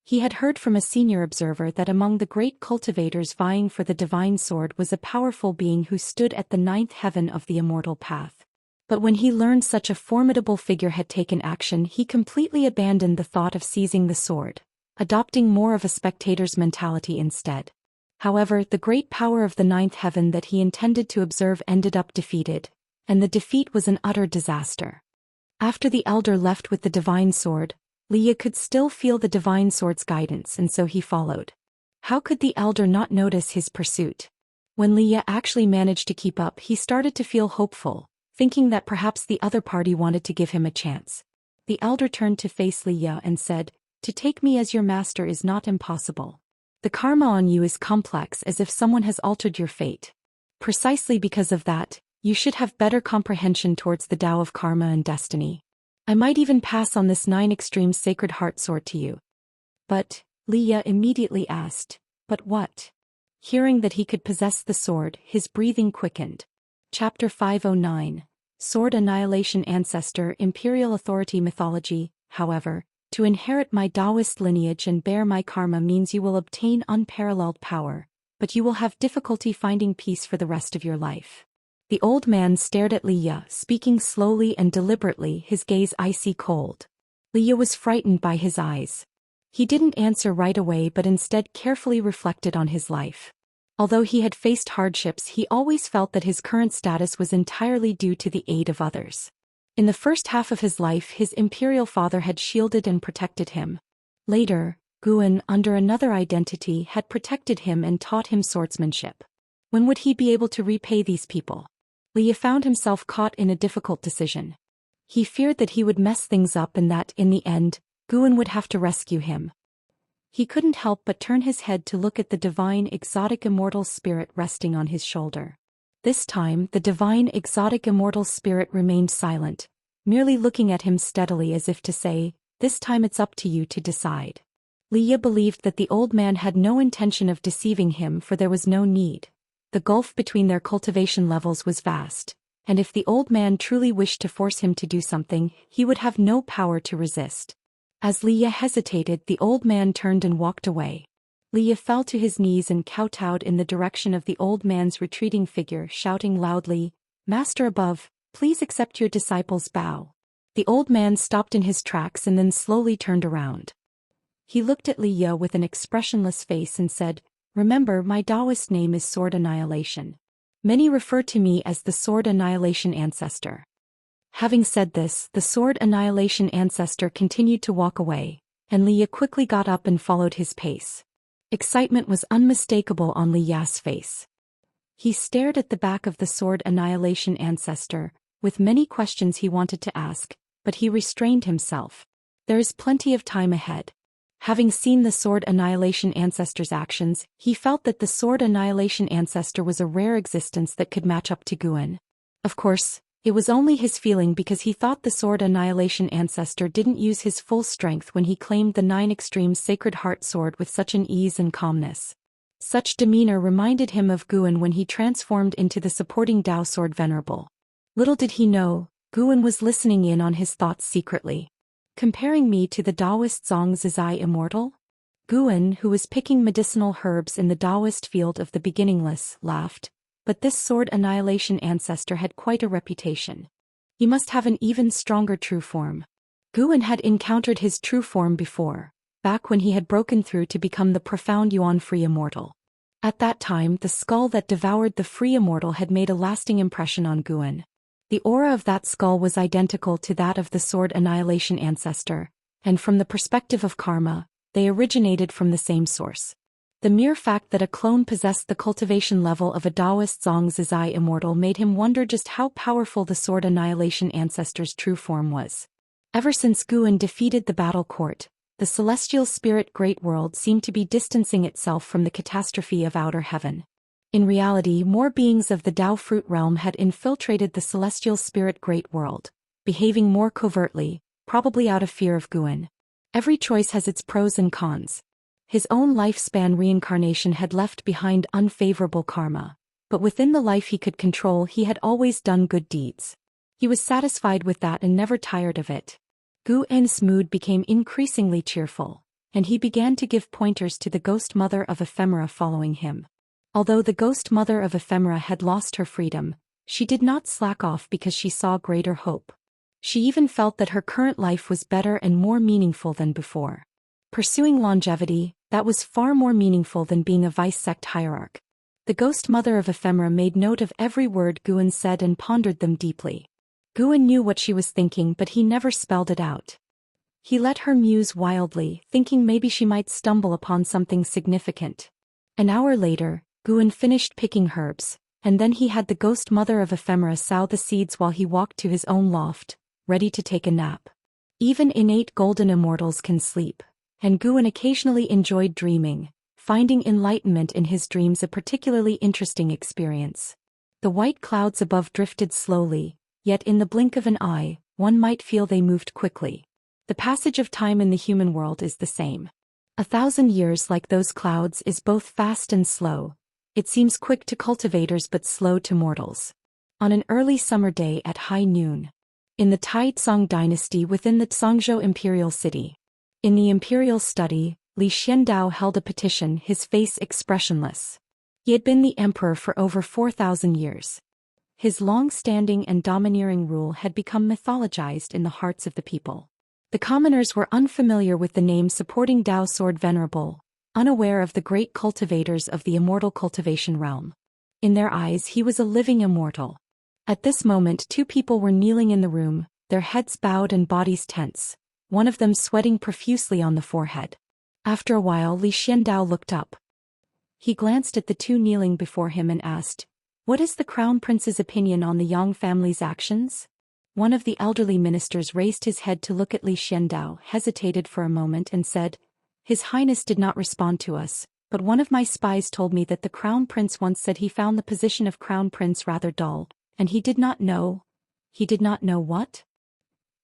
He had heard from a senior observer that among the great cultivators vying for the divine sword was a powerful being who stood at the 9th heaven of the immortal path. But when he learned such a formidable figure had taken action, he completely abandoned the thought of seizing the sword, adopting more of a spectator's mentality instead. However, the great power of the 9th heaven that he intended to observe ended up defeated, and the defeat was an utter disaster. After the elder left with the divine sword, Liya could still feel the divine sword's guidance, and so he followed. How could the elder not notice his pursuit? When Liya actually managed to keep up, he started to feel hopeful, thinking that perhaps the other party wanted to give him a chance. The elder turned to face Liya and said, "To take me as your master is not impossible. The karma on you is complex, as if someone has altered your fate. Precisely because of that, you should have better comprehension towards the Tao of karma and destiny. I might even pass on this 9 extreme sacred heart sword to you." "But," Liya immediately asked, "but what?" Hearing that he could possess the sword, his breathing quickened. Chapter 509, Sword Annihilation Ancestor Imperial Authority Mythology. However, to inherit my Daoist lineage and bear my karma means you will obtain unparalleled power, but you will have difficulty finding peace for the rest of your life. The old man stared at Liya, speaking slowly and deliberately, his gaze icy cold. Liya was frightened by his eyes. He didn't answer right away but instead carefully reflected on his life. Although he had faced hardships, he always felt that his current status was entirely due to the aid of others. In the first half of his life, his imperial father had shielded and protected him. Later, Guan, under another identity, had protected him and taught him swordsmanship. When would he be able to repay these people? Liya found himself caught in a difficult decision. He feared that he would mess things up and that, in the end, Guan would have to rescue him. He couldn't help but turn his head to look at the divine exotic immortal spirit resting on his shoulder. This time, the divine exotic immortal spirit remained silent, merely looking at him steadily as if to say, "This time it's up to you to decide." Liya believed that the old man had no intention of deceiving him, for there was no need. The gulf between their cultivation levels was vast, and if the old man truly wished to force him to do something, he would have no power to resist. As Liya hesitated, the old man turned and walked away. Liya fell to his knees and kowtowed in the direction of the old man's retreating figure, shouting loudly, "Master above, please accept your disciple's bow." The old man stopped in his tracks and then slowly turned around. He looked at Liya with an expressionless face and said, "Remember, my Daoist name is Sword Annihilation. Many refer to me as the Sword Annihilation Ancestor." Having said this, the Sword Annihilation Ancestor continued to walk away, and Liya quickly got up and followed his pace. Excitement was unmistakable on Liya's face. He stared at the back of the Sword Annihilation Ancestor, with many questions he wanted to ask, but he restrained himself. There is plenty of time ahead. Having seen the Sword Annihilation Ancestor's actions, he felt that the Sword Annihilation Ancestor was a rare existence that could match up to Guan. Of course, It was only his feeling because he thought the Sword Annihilation ancestor didn't use his full strength when he claimed the 9 Extremes Sacred Heart Sword with such an ease and calmness. Such demeanor reminded him of Guan when he transformed into the supporting Dao Sword Venerable. Little did he know, Guan was listening in on his thoughts secretly. Comparing me to the Daoist Zhou Xian Immortal? Guan, who was picking medicinal herbs in the Daoist field of the beginningless, laughed. But this Sword Annihilation ancestor had quite a reputation. He must have an even stronger true form. Guan had encountered his true form before, back when he had broken through to become the profound Yuan-free Immortal. At that time, the skull that devoured the free Immortal had made a lasting impression on Guan. The aura of that skull was identical to that of the Sword Annihilation ancestor, and from the perspective of karma, they originated from the same source. The mere fact that a clone possessed the cultivation level of a Daoist Zhou Xian Immortal made him wonder just how powerful the Sword Annihilation ancestor's true form was. Ever since Guan defeated the battle court, the celestial spirit great world seemed to be distancing itself from the catastrophe of outer heaven. In reality, more beings of the Dao fruit realm had infiltrated the celestial spirit great world, behaving more covertly, probably out of fear of Guan. Every choice has its pros and cons. His own lifespan reincarnation had left behind unfavorable karma, but within the life he could control he had always done good deeds. He was satisfied with that and never tired of it. Guan's mood became increasingly cheerful, and he began to give pointers to the ghost mother of ephemera following him. Although the ghost mother of ephemera had lost her freedom, she did not slack off because she saw greater hope. She even felt that her current life was better and more meaningful than before. Pursuing longevity, that was far more meaningful than being a vice-sect hierarch. The ghost mother of ephemera made note of every word Guan said and pondered them deeply. Guan knew what she was thinking, but he never spelled it out. He let her muse wildly, thinking maybe she might stumble upon something significant. An hour later, Guan finished picking herbs, and then he had the ghost mother of ephemera sow the seeds while he walked to his own loft, ready to take a nap. Even innate golden immortals can sleep, and Guan occasionally enjoyed dreaming, finding enlightenment in his dreams a particularly interesting experience. The white clouds above drifted slowly, yet in the blink of an eye, one might feel they moved quickly. The passage of time in the human world is the same. 1,000 years, like those clouds, is both fast and slow. It seems quick to cultivators but slow to mortals. On an early summer day at high noon, in the Taizong dynasty within the Zhangzhou imperial city. In the imperial study, Li Xiandao held a petition, his face expressionless. He had been the emperor for over 4,000 years. His long-standing and domineering rule had become mythologized in the hearts of the people. The commoners were unfamiliar with the name supporting Dao Sword Venerable, unaware of the great cultivators of the immortal cultivation realm. In their eyes he was a living immortal. At this moment 2 people were kneeling in the room, their heads bowed and bodies tense, one of them sweating profusely on the forehead. After a while Li Xiandao looked up. He glanced at the 2 kneeling before him and asked, "What is the Crown Prince's opinion on the Yang family's actions?" One of the elderly ministers raised his head to look at Li Xiandao, hesitated for a moment and said, "His Highness did not respond to us, but one of my spies told me that the Crown Prince once said he found the position of Crown Prince rather dull, and he did not know." He did not know what?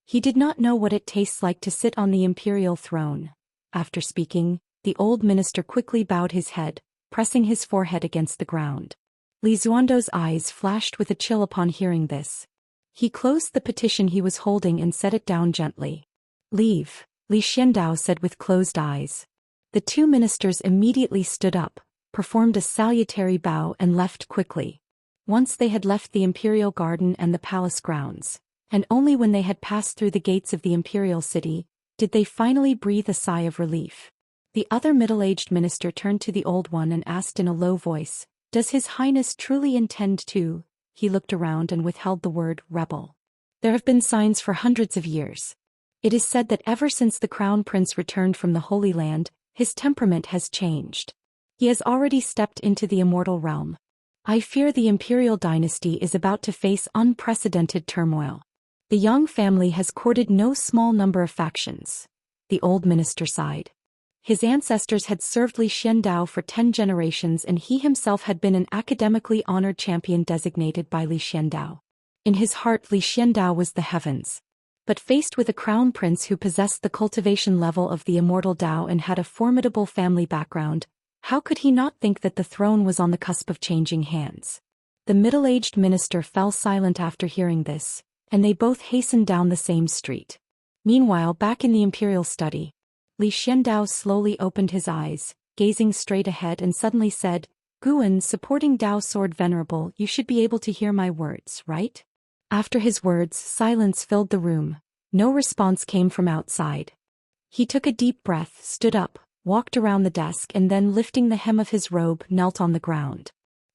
He did not know what it tastes like to sit on the imperial throne. After speaking, the old minister quickly bowed his head, pressing his forehead against the ground. Li Xuando's eyes flashed with a chill upon hearing this. He closed the petition he was holding and set it down gently. "Leave," Li Xiandao said with closed eyes. The 2 ministers immediately stood up, performed a salutary bow and left quickly. Once they had left the imperial garden and the palace grounds, and only when they had passed through the gates of the imperial city, did they finally breathe a sigh of relief. The other middle-aged minister turned to the old one and asked in a low voice, "Does His Highness truly intend to?" He looked around and withheld the word rebel. There have been signs for hundreds of years. It is said that ever since the Crown Prince returned from the Holy Land, his temperament has changed. He has already stepped into the immortal realm. I fear the imperial dynasty is about to face unprecedented turmoil. The Yang family has courted no small number of factions. The old minister sighed. His ancestors had served Li Xiandao for 10 generations and he himself had been an academically honored champion designated by Li Xiandao. In his heart, Li Xiandao was the heavens. But faced with a crown prince who possessed the cultivation level of the immortal Dao and had a formidable family background, how could he not think that the throne was on the cusp of changing hands? The middle-aged minister fell silent after hearing this, and they both hastened down the same street. Meanwhile, back in the imperial study, Li Xiandao slowly opened his eyes, gazing straight ahead, and suddenly said, "Guan, supporting Dao Sword Venerable, you should be able to hear my words, right?" After his words, silence filled the room. No response came from outside. He took a deep breath, stood up, walked around the desk, and then lifting the hem of his robe, knelt on the ground.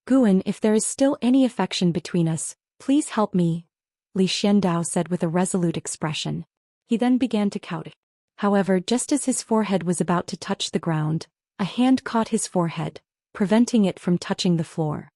"Guan, if there is still any affection between us, please help me," Li Xiandao said with a resolute expression. He then began to count. However, just as his forehead was about to touch the ground, a hand caught his forehead, preventing it from touching the floor.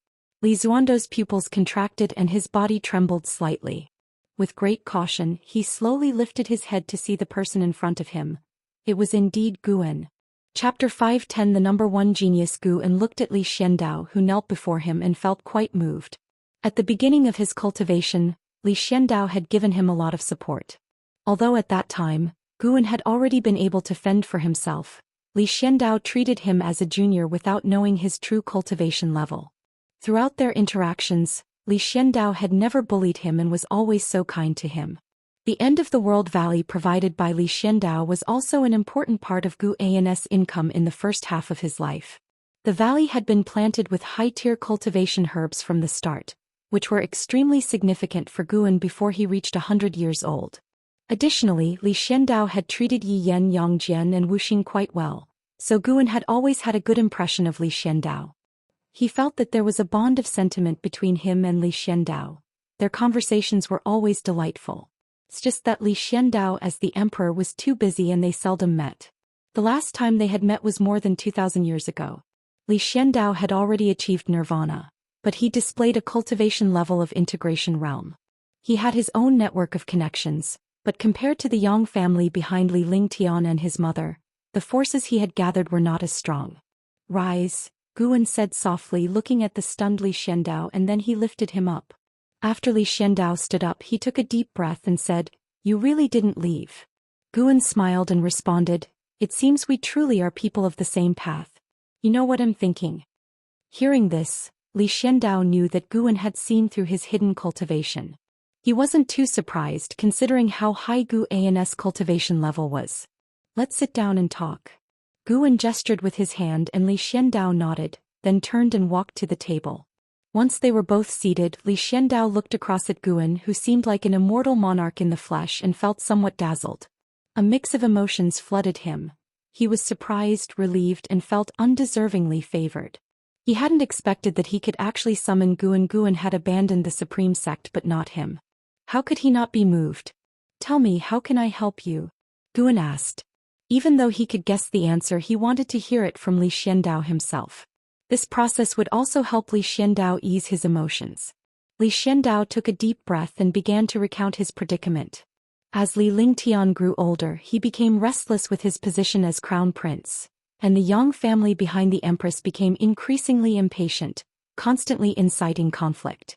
Li Xuando's pupils contracted and his body trembled slightly. With great caution, he slowly lifted his head to see the person in front of him. It was indeed Guan. Chapter 510. The number 1 genius. Guan looked at Li Xiandao, who knelt before him, and felt quite moved. At the beginning of his cultivation, Li Xiandao had given him a lot of support. Although at that time, Guan had already been able to fend for himself, Li Xiandao treated him as a junior without knowing his true cultivation level. Throughout their interactions, Li Xiandao had never bullied him and was always so kind to him. The end of the world valley provided by Li Xiandao was also an important part of Guan's income in the first half of his life. The valley had been planted with high-tier cultivation herbs from the start, which were extremely significant for Guan before he reached 100 years old. Additionally, Li Xiandao had treated Yi Yan, Yangjian, and Wuxia quite well, so Guan had always had a good impression of Li Xiandao. He felt that there was a bond of sentiment between him and Li Xiandao. Their conversations were always delightful. It's just that Li Xiandao as the emperor was too busy and they seldom met. The last time they had met was more than 2,000 years ago. Li Xiandao had already achieved nirvana, but he displayed a cultivation level of integration realm. He had his own network of connections, but compared to the Yang family behind Li Lingtian and his mother, the forces he had gathered were not as strong. "Rise," Guan said softly, looking at the stunned Li Xiandao, and then he lifted him up. After Li Xiandao stood up, he took a deep breath and said, "You really didn't leave." Guan smiled and responded, "It seems we truly are people of the same path. You know what I'm thinking." Hearing this, Li Xiandao knew that Guan had seen through his hidden cultivation. He wasn't too surprised considering how high Guan's cultivation level was. "Let's sit down and talk." Guan gestured with his hand and Li Xiandao nodded, then turned and walked to the table. Once they were both seated, Li Xiandao looked across at Guan, who seemed like an immortal monarch in the flesh, and felt somewhat dazzled. A mix of emotions flooded him. He was surprised, relieved, and felt undeservingly favored. He hadn't expected that he could actually summon Guan. Guan had abandoned the supreme sect, but not him. How could he not be moved? "Tell me, how can I help you?" Guan asked. Even though he could guess the answer, he wanted to hear it from Li Xiandao himself. This process would also help Li Xiandao ease his emotions. Li Xiandao took a deep breath and began to recount his predicament. As Li Lingtian grew older, he became restless with his position as crown prince, and the Yang family behind the empress became increasingly impatient, constantly inciting conflict.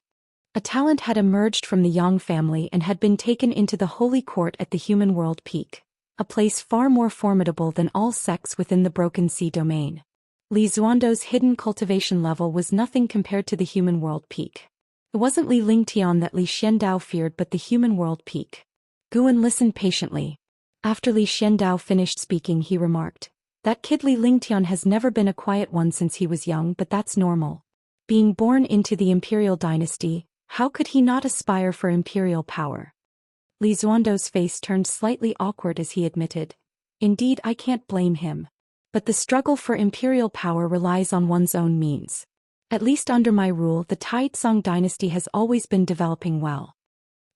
A talent had emerged from the Yang family and had been taken into the holy court at the human world peak, a place far more formidable than all sects within the Broken Sea domain. Li Xuando's hidden cultivation level was nothing compared to the human world peak. It wasn't Li Lingtian that Li Xiandao feared, but the human world peak. Guan listened patiently. After Li Xiandao finished speaking, he remarked, "That kid Li Lingtian has never been a quiet one since he was young, but that's normal. Being born into the imperial dynasty, how could he not aspire for imperial power?" Li Xuando's face turned slightly awkward as he admitted, "Indeed, I can't blame him. But the struggle for imperial power relies on one's own means. At least under my rule, the Taizong dynasty has always been developing well."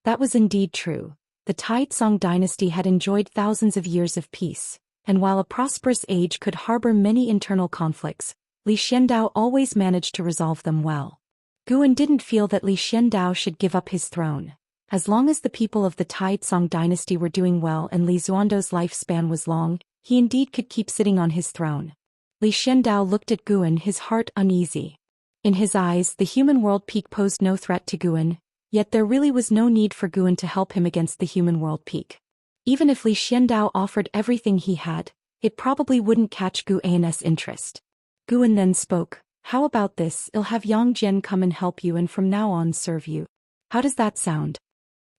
That was indeed true. The Taizong dynasty had enjoyed thousands of years of peace, and while a prosperous age could harbor many internal conflicts, Li Xiandao always managed to resolve them well. Guan didn't feel that Li Xiandao should give up his throne. As long as the people of the Taizong dynasty were doing well and Li Xuando's lifespan was long, he indeed could keep sitting on his throne. Li Xiandao looked at Guan, his heart uneasy. In his eyes, the human world peak posed no threat to Guan, Yet there really was no need for Guan to help him against the human world peak. Even if Li Xiandao offered everything he had, it probably wouldn't catch Guan's interest. Guan then spoke, "How about this? I'll have Yang Jian come and help you and from now on serve you. How does that sound?"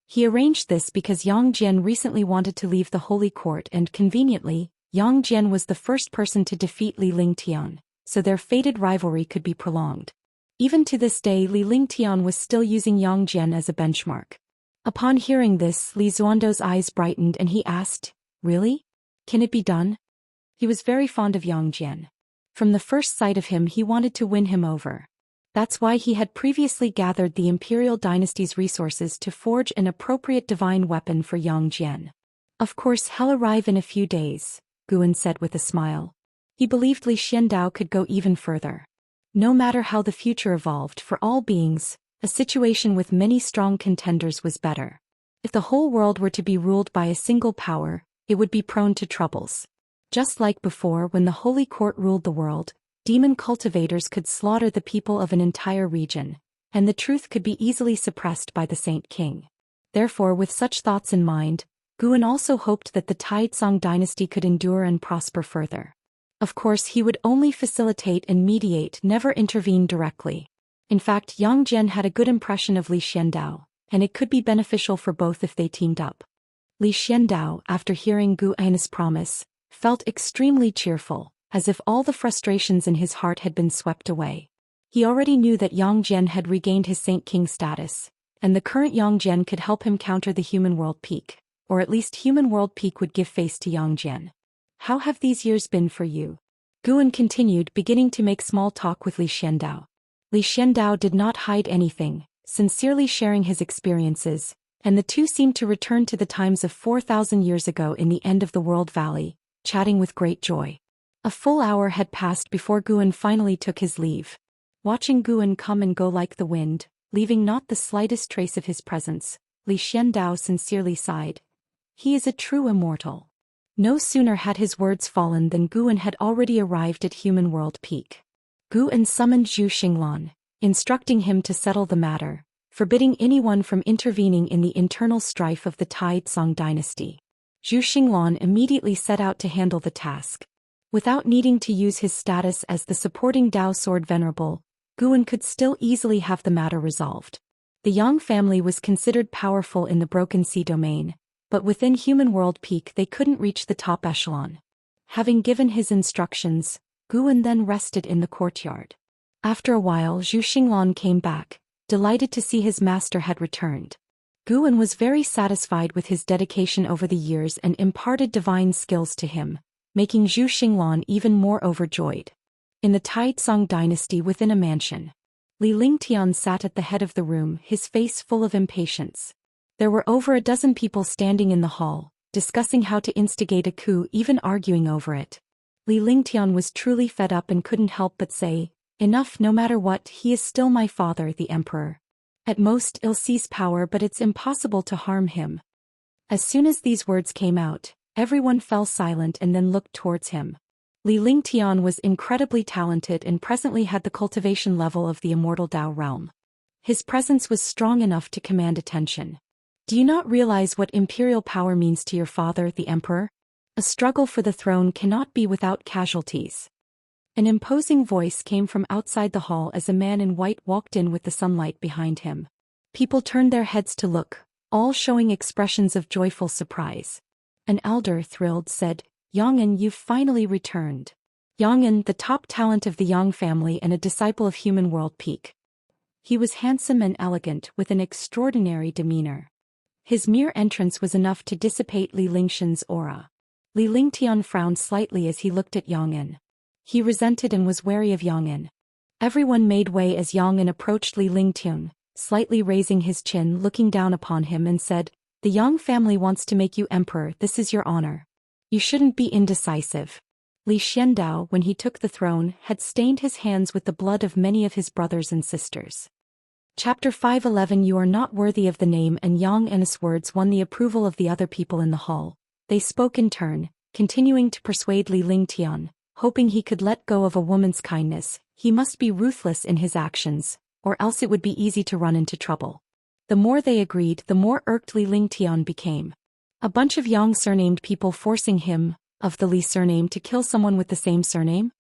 He arranged this because Yang Jian recently wanted to leave the Holy Court and conveniently, Yang Jian was the first person to defeat Li Lingtian, so their fated rivalry could be prolonged. Even to this day Li Lingtian was still using Yang Jian as a benchmark. Upon hearing this, Li Xuando's eyes brightened and he asked, "Really? Can it be done?" He was very fond of Yang Jian. From the first sight of him he wanted to win him over. That's why he had previously gathered the Imperial Dynasty's resources to forge an appropriate divine weapon for Yang Jian. "Of course he'll arrive in a few days," Guan said with a smile. He believed Li Xiandao could go even further. No matter how the future evolved for all beings, a situation with many strong contenders was better. If the whole world were to be ruled by a single power, it would be prone to troubles. Just like before when the Holy Court ruled the world, demon cultivators could slaughter the people of an entire region, and the truth could be easily suppressed by the Saint King. Therefore, with such thoughts in mind, Guan also hoped that the Taizong dynasty could endure and prosper further. Of course he would only facilitate and mediate, never intervene directly. In fact, Yang Jian had a good impression of Li Xiandao, and it could be beneficial for both if they teamed up. Li Xiandao, after hearing Guan's promise, felt extremely cheerful, as if all the frustrations in his heart had been swept away. He already knew that Yang Jian had regained his Saint King status, and the current Yang Jian could help him counter the human world peak, or at least human world peak would give face to Yang Jian. "How have these years been for you?" Guan continued, beginning to make small talk with Li Xiandao. Li Xiandao did not hide anything, sincerely sharing his experiences, and the two seemed to return to the times of 4,000 years ago in the end of the World Valley, chatting with great joy. A full hour had passed before Guan finally took his leave. Watching Guan come and go like the wind, leaving not the slightest trace of his presence, Li Xiandao sincerely sighed. He is a true immortal. No sooner had his words fallen than Guan had already arrived at human world peak. Guan summoned Zhou Xian, instructing him to settle the matter, forbidding anyone from intervening in the internal strife of the Taizong dynasty. Zhou Xian immediately set out to handle the task. Without needing to use his status as the supporting Dao Sword Venerable, Guan could still easily have the matter resolved. The Yang family was considered powerful in the Broken Sea domain, but within human world peak they couldn't reach the top echelon. Having given his instructions, Guan then rested in the courtyard. After a while Zhou Xian came back, delighted to see his master had returned. Guan was very satisfied with his dedication over the years and imparted divine skills to him, making Zhou Xian even more overjoyed. In the Taizong dynasty within a mansion, Li Lingtian sat at the head of the room, his face full of impatience. There were over a dozen people standing in the hall, discussing how to instigate a coup, even arguing over it. Li Lingtian was truly fed up and couldn't help but say, "Enough, no matter what, he is still my father, the emperor. At most he'll seize power, but it's impossible to harm him." As soon as these words came out, everyone fell silent and then looked towards him. Li Lingtian was incredibly talented and presently had the cultivation level of the immortal Dao realm. His presence was strong enough to command attention. "Do you not realize what imperial power means to your father, the emperor? A struggle for the throne cannot be without casualties." An imposing voice came from outside the hall as a man in white walked in with the sunlight behind him. People turned their heads to look, all showing expressions of joyful surprise. An elder, thrilled, said, "Yang'an, you've finally returned." Yang'an, the top talent of the Yang family and a disciple of human world peak. He was handsome and elegant with an extraordinary demeanor. His mere entrance was enough to dissipate Li Lingtian's aura. Li Lingtian frowned slightly as he looked at Yang'an. He resented and was wary of Yang'an. Everyone made way as Yang'an approached Li Lingtian, slightly raising his chin, looking down upon him and said, "The Yang family wants to make you emperor, this is your honor. You shouldn't be indecisive." Li Xiandao, when he took the throne, had stained his hands with the blood of many of his brothers and sisters. Chapter 511. You are not worthy of the name, and Yang An's words won the approval of the other people in the hall. They spoke in turn, continuing to persuade Li Lingtian, hoping he could let go of a woman's kindness. He must be ruthless in his actions, or else it would be easy to run into trouble. The more they agreed, the more irked Li Lingtian became. A bunch of Yang surnamed people forcing him, of the Li surname, to kill someone with the same surname?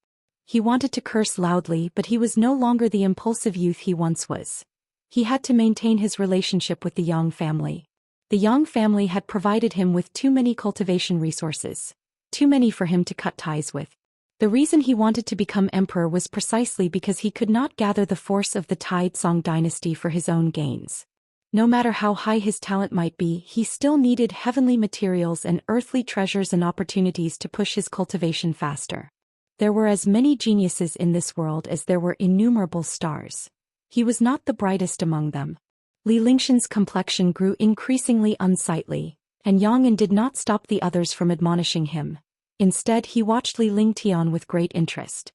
He wanted to curse loudly, but he was no longer the impulsive youth he once was. He had to maintain his relationship with the Yang family. The Yang family had provided him with too many cultivation resources. Too many for him to cut ties with. The reason he wanted to become emperor was precisely because he could not gather the force of the Taizong dynasty for his own gains. No matter how high his talent might be, he still needed heavenly materials and earthly treasures and opportunities to push his cultivation faster. There were as many geniuses in this world as there were innumerable stars. He was not the brightest among them. Li Lingxian's complexion grew increasingly unsightly, and Yang An did not stop the others from admonishing him. Instead, he watched Li Lingtian with great interest.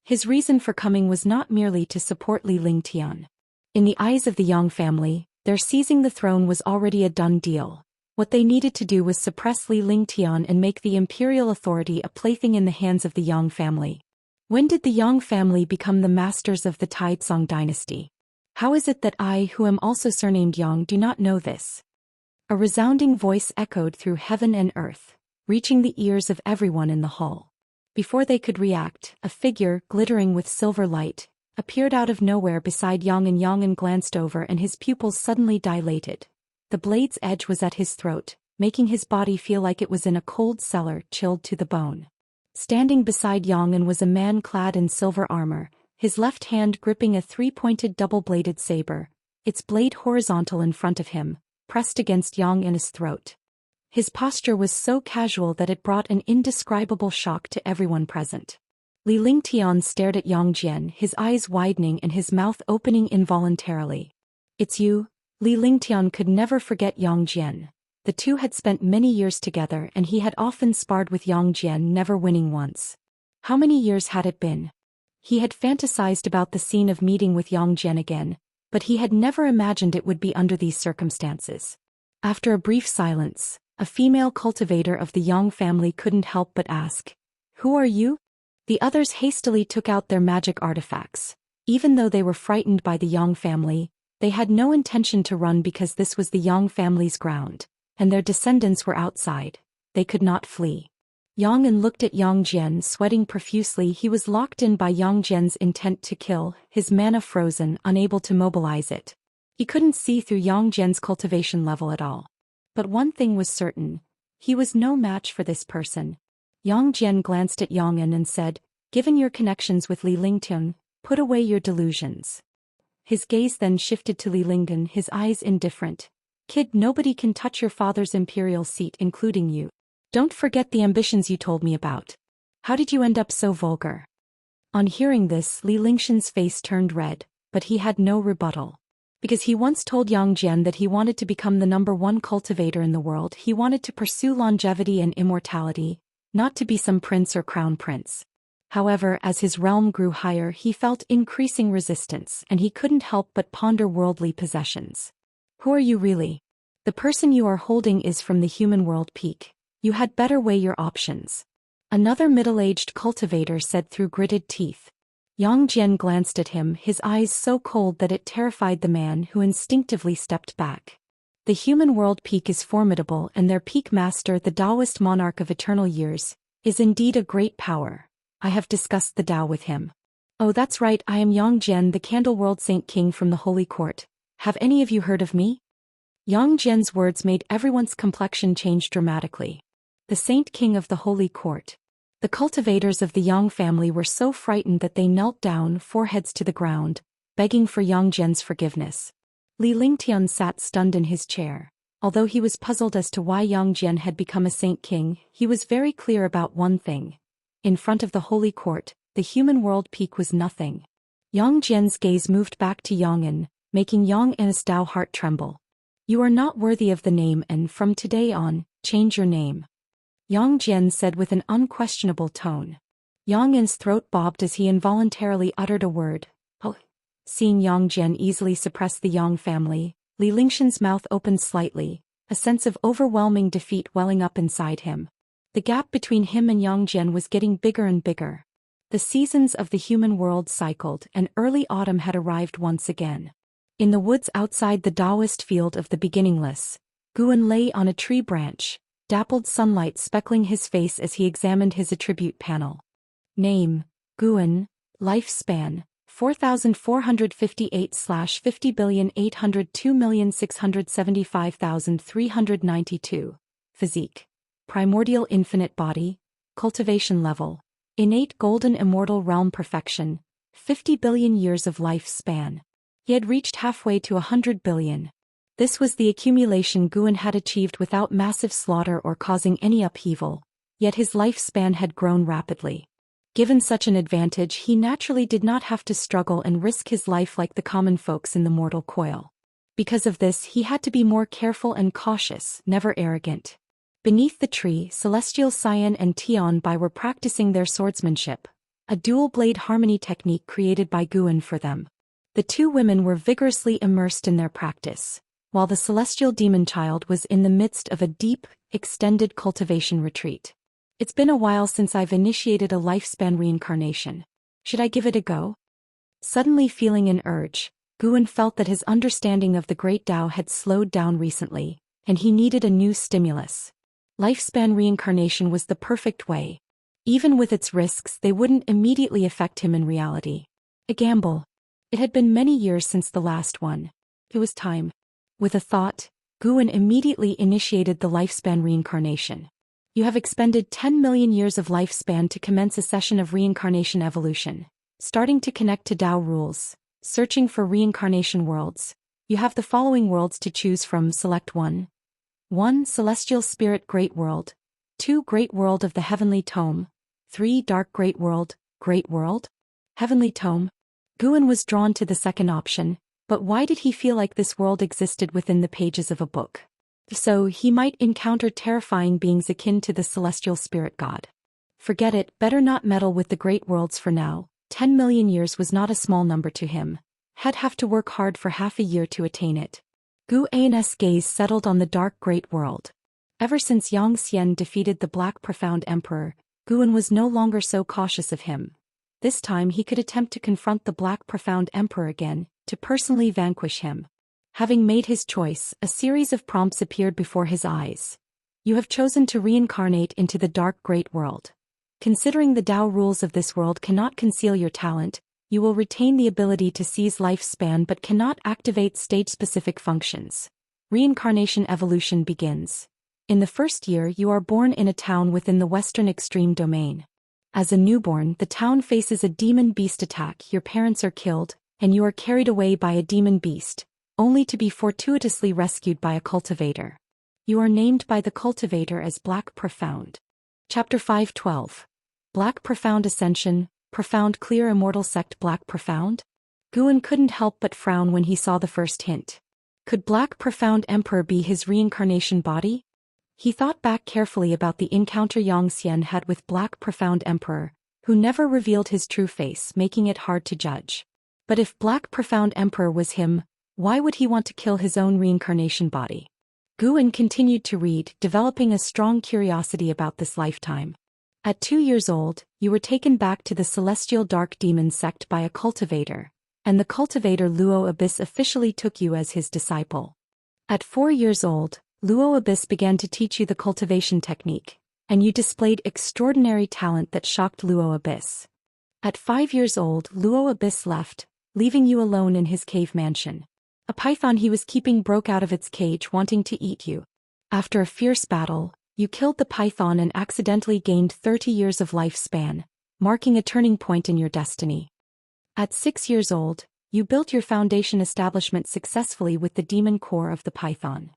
His reason for coming was not merely to support Li Lingtian. In the eyes of the Yang family, their seizing the throne was already a done deal. What they needed to do was suppress Li Lingtian and make the imperial authority a plaything in the hands of the Yang family. When did the Yang family become the masters of the Taizong dynasty? How is it that I, who am also surnamed Yang, do not know this? A resounding voice echoed through heaven and earth, reaching the ears of everyone in the hall. Before they could react, a figure, glittering with silver light, appeared out of nowhere beside Yang An. Yang An glanced over and his pupils suddenly dilated. The blade's edge was at his throat, making his body feel like it was in a cold cellar, chilled to the bone. Standing beside Yang An was a man clad in silver armor, his left hand gripping a three-pointed double-bladed saber, its blade horizontal in front of him, pressed against Yang An's throat. His posture was so casual that it brought an indescribable shock to everyone present. Li Lingtian stared at Yang Jian, his eyes widening and his mouth opening involuntarily. It's you? Li Lingtian could never forget Yang Jian. The two had spent many years together and he had often sparred with Yang Jian, never winning once. How many years had it been? He had fantasized about the scene of meeting with Yang Jian again, but he had never imagined it would be under these circumstances. After a brief silence, a female cultivator of the Yang family couldn't help but ask, "Who are you?" The others hastily took out their magic artifacts. Even though they were frightened by the Yang family, they had no intention to run because this was the Yang family's ground, and their descendants were outside. They could not flee. Yang An looked at Yang Jian, sweating profusely. He was locked in by Yang Jian's intent to kill, his mana frozen, unable to mobilize it. He couldn't see through Yang Jian's cultivation level at all. But one thing was certain. He was no match for this person. Yang Jian glanced at Yang An and said, "Given your connections with Li Lingtian, put away your delusions." His gaze then shifted to Li Lingtian, his eyes indifferent. "Kid, nobody can touch your father's imperial seat, including you. Don't forget the ambitions you told me about. How did you end up so vulgar?" On hearing this, Li Lingtian's face turned red, but he had no rebuttal. Because he once told Yang Jian that he wanted to become the #1 cultivator in the world. He wanted to pursue longevity and immortality, not to be some prince or crown prince. However, as his realm grew higher, he felt increasing resistance, and he couldn't help but ponder worldly possessions. "Who are you really? The person you are holding is from the human world peak. You had better weigh your options," another middle-aged cultivator said through gritted teeth. Yang Jian glanced at him, his eyes so cold that it terrified the man, who instinctively stepped back. The human world peak is formidable, and their peak master, the Daoist monarch of eternal years, is indeed a great power. I have discussed the Dao with him. "Oh, that's right, I am Yang Jian, the Candle World Saint King from the Holy Court. Have any of you heard of me?" Yang Jian's words made everyone's complexion change dramatically. The Saint King of the Holy Court. The cultivators of the Yang family were so frightened that they knelt down, foreheads to the ground, begging for Yang Jian's forgiveness. Li Lingtian sat stunned in his chair. Although he was puzzled as to why Yang Jian had become a Saint King, he was very clear about one thing. In front of the Holy Court, the human world peak was nothing. Yang Jian's gaze moved back to Yang An, making Yang An's Dao heart tremble. "You are not worthy of the name, and from today on, change your name," Yang Jian said with an unquestionable tone. Yang An's throat bobbed as he involuntarily uttered a word. "Oh." Seeing Yang Jian easily suppress the Yang family, Li Lingxian's mouth opened slightly, a sense of overwhelming defeat welling up inside him. The gap between him and Yang Jian was getting bigger and bigger. The seasons of the human world cycled, and early autumn had arrived once again. In the woods outside the Daoist field of the beginningless, Guan lay on a tree branch, dappled sunlight speckling his face as he examined his attribute panel. Name: Guan. Lifespan: 4458/50,802,675,392. Physique: primordial infinite body. Cultivation level: innate golden immortal realm perfection. 50 billion years of lifespan. He had reached halfway to 100 billion. This was the accumulation Guan had achieved without massive slaughter or causing any upheaval, yet his lifespan had grown rapidly. Given such an advantage, he naturally did not have to struggle and risk his life like the common folks in the mortal coil. Because of this, he had to be more careful and cautious, never arrogant. Beneath the tree, Celestial Xian and Tian Bai were practicing their swordsmanship, a dual-blade harmony technique created by Guan for them. The two women were vigorously immersed in their practice, while the celestial demon child was in the midst of a deep, extended cultivation retreat. It's been a while since I've initiated a lifespan reincarnation. Should I give it a go? Suddenly feeling an urge, Guan felt that his understanding of the Great Tao had slowed down recently, and he needed a new stimulus. Lifespan reincarnation was the perfect way. Even with its risks, they wouldn't immediately affect him in reality. A gamble. It had been many years since the last one. It was time. With a thought, Guan immediately initiated the lifespan reincarnation. You have expended 10 million years of lifespan to commence a session of reincarnation evolution. Starting to connect to Tao rules. Searching for reincarnation worlds. You have the following worlds to choose from. Select 1. 1. Celestial Spirit Great World. 2. Great World of the Heavenly Tome. 3. Dark Great World. Great World? Heavenly Tome. Guan was drawn to the second option, but why did he feel like this world existed within the pages of a book? So he might encounter terrifying beings akin to the celestial spirit god. Forget it, better not meddle with the great worlds for now. 10 million years was not a small number to him. He'd have to work hard for half a year to attain it. Guan's gaze settled on the dark great world. Ever since Zhou Xian defeated the Black Profound Emperor, Guan was no longer so cautious of him. This time he could attempt to confront the Black Profound Emperor again, to personally vanquish him. Having made his choice, a series of prompts appeared before his eyes. You have chosen to reincarnate into the dark great world. Considering the Tao rules of this world cannot conceal your talent, you will retain the ability to seize lifespan but cannot activate stage-specific functions. Reincarnation evolution begins. In the first year, you are born in a town within the Western Extreme Domain. As a newborn, the town faces a demon beast attack, your parents are killed, and you are carried away by a demon beast, only to be fortuitously rescued by a cultivator. You are named by the cultivator as Black Profound. Chapter 5:12. Black Profound Ascension, Profound Clear Immortal Sect. Black Profound? Guan couldn't help but frown when he saw the first hint. Could Black Profound Emperor be his reincarnation body? He thought back carefully about the encounter Zhou Xian had with Black Profound Emperor, who never revealed his true face, making it hard to judge. But if Black Profound Emperor was him, why would he want to kill his own reincarnation body? Guan continued to read, developing a strong curiosity about this lifetime. At 2 years old, you were taken back to the Celestial Dark Demon sect by a cultivator, and the cultivator Luo Abyss officially took you as his disciple. At 4 years old, Luo Abyss began to teach you the cultivation technique, and you displayed extraordinary talent that shocked Luo Abyss. At 5 years old, Luo Abyss left, leaving you alone in his cave mansion. A python he was keeping broke out of its cage wanting to eat you. After a fierce battle, you killed the python and accidentally gained 30 years of lifespan, marking a turning point in your destiny. At 6 years old, you built your foundation establishment successfully with the demon core of the python.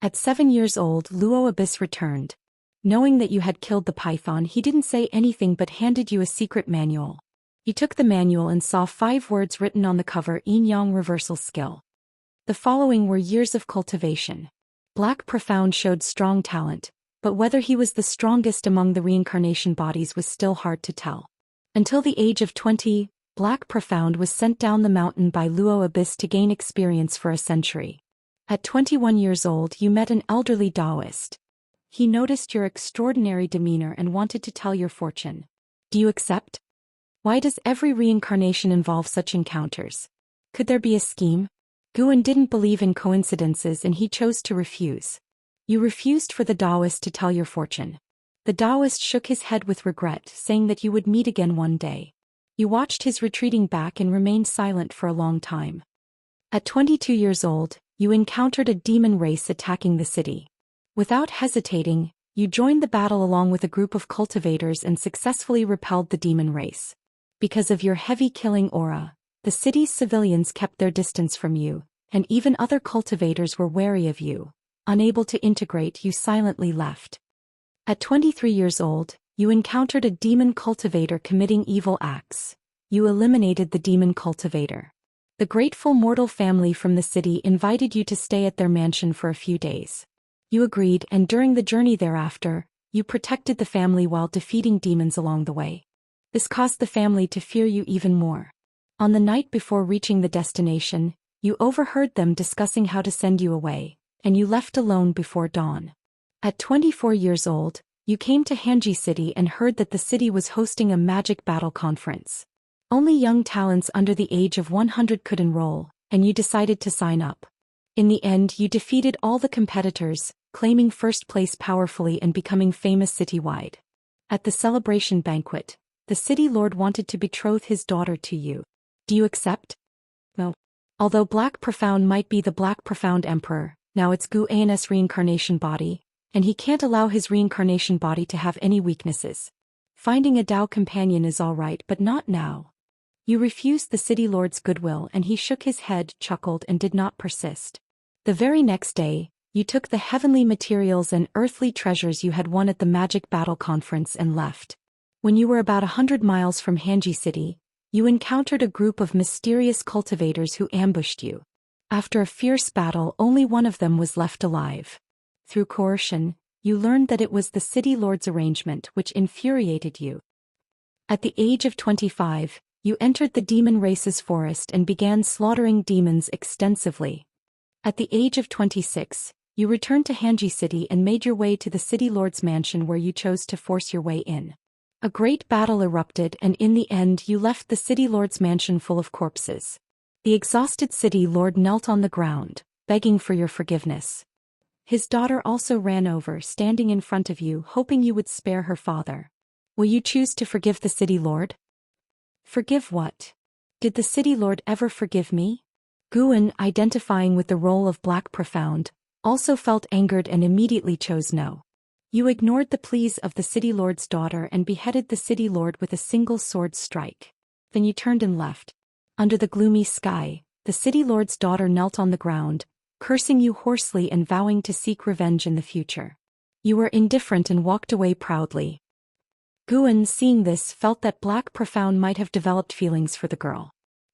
At 7 years old, Luo Abyss returned. Knowing that you had killed the python, he didn't say anything but handed you a secret manual. You took the manual and saw 5 words written on the cover: Yin-Yang Reversal Skill. The following were years of cultivation. Black Profound showed strong talent, but whether he was the strongest among the reincarnation bodies was still hard to tell. Until the age of 20, Black Profound was sent down the mountain by Luo Abyss to gain experience for a century. At 21 years old, you met an elderly Daoist. He noticed your extraordinary demeanor and wanted to tell your fortune. Do you accept? Why does every reincarnation involve such encounters? Could there be a scheme? Guan didn't believe in coincidences and he chose to refuse. You refused for the Daoist to tell your fortune. The Daoist shook his head with regret, saying that you would meet again one day. You watched his retreating back and remained silent for a long time. At 22 years old, you encountered a demon race attacking the city. Without hesitating, you joined the battle along with a group of cultivators and successfully repelled the demon race. Because of your heavy killing aura, the city's civilians kept their distance from you, and even other cultivators were wary of you. Unable to integrate, you silently left. At 23 years old, you encountered a demon cultivator committing evil acts. You eliminated the demon cultivator. The grateful mortal family from the city invited you to stay at their mansion for a few days. You agreed, and during the journey thereafter, you protected the family while defeating demons along the way. This caused the family to fear you even more. On the night before reaching the destination, you overheard them discussing how to send you away, and you left alone before dawn. At 24 years old, you came to Hanji City and heard that the city was hosting a magic battle conference. Only young talents under the age of 100 could enroll, and you decided to sign up. In the end, you defeated all the competitors, claiming first place powerfully and becoming famous citywide. At the celebration banquet, the city lord wanted to betroth his daughter to you. Do you accept? No. Although Black Profound might be the Black Profound Emperor, now it's Gu An's reincarnation body, and he can't allow his reincarnation body to have any weaknesses. Finding a Dao companion is alright, but not now. You refused the city lord's goodwill, and he shook his head, chuckled, and did not persist. The very next day, you took the heavenly materials and earthly treasures you had won at the Magic Battle Conference and left. When you were about 100 miles from Hanji City, you encountered a group of mysterious cultivators who ambushed you. After a fierce battle, only one of them was left alive. Through coercion, you learned that it was the city lord's arrangement, which infuriated you. At the age of 25, you entered the demon race's forest and began slaughtering demons extensively. At the age of 26, you returned to Hanji City and made your way to the city lord's mansion, where you chose to force your way in. A great battle erupted, and in the end you left the city lord's mansion full of corpses. The exhausted city lord knelt on the ground, begging for your forgiveness. His daughter also ran over, standing in front of you, hoping you would spare her father. Will you choose to forgive the city lord? Forgive what? Did the city lord ever forgive me? Guan, identifying with the role of Black Profound, also felt angered and immediately chose no. You ignored the pleas of the city lord's daughter and beheaded the city lord with a single sword strike. Then you turned and left. Under the gloomy sky, the city lord's daughter knelt on the ground, cursing you hoarsely and vowing to seek revenge in the future. You were indifferent and walked away proudly. Guan, seeing this, felt that Black Profound might have developed feelings for the girl.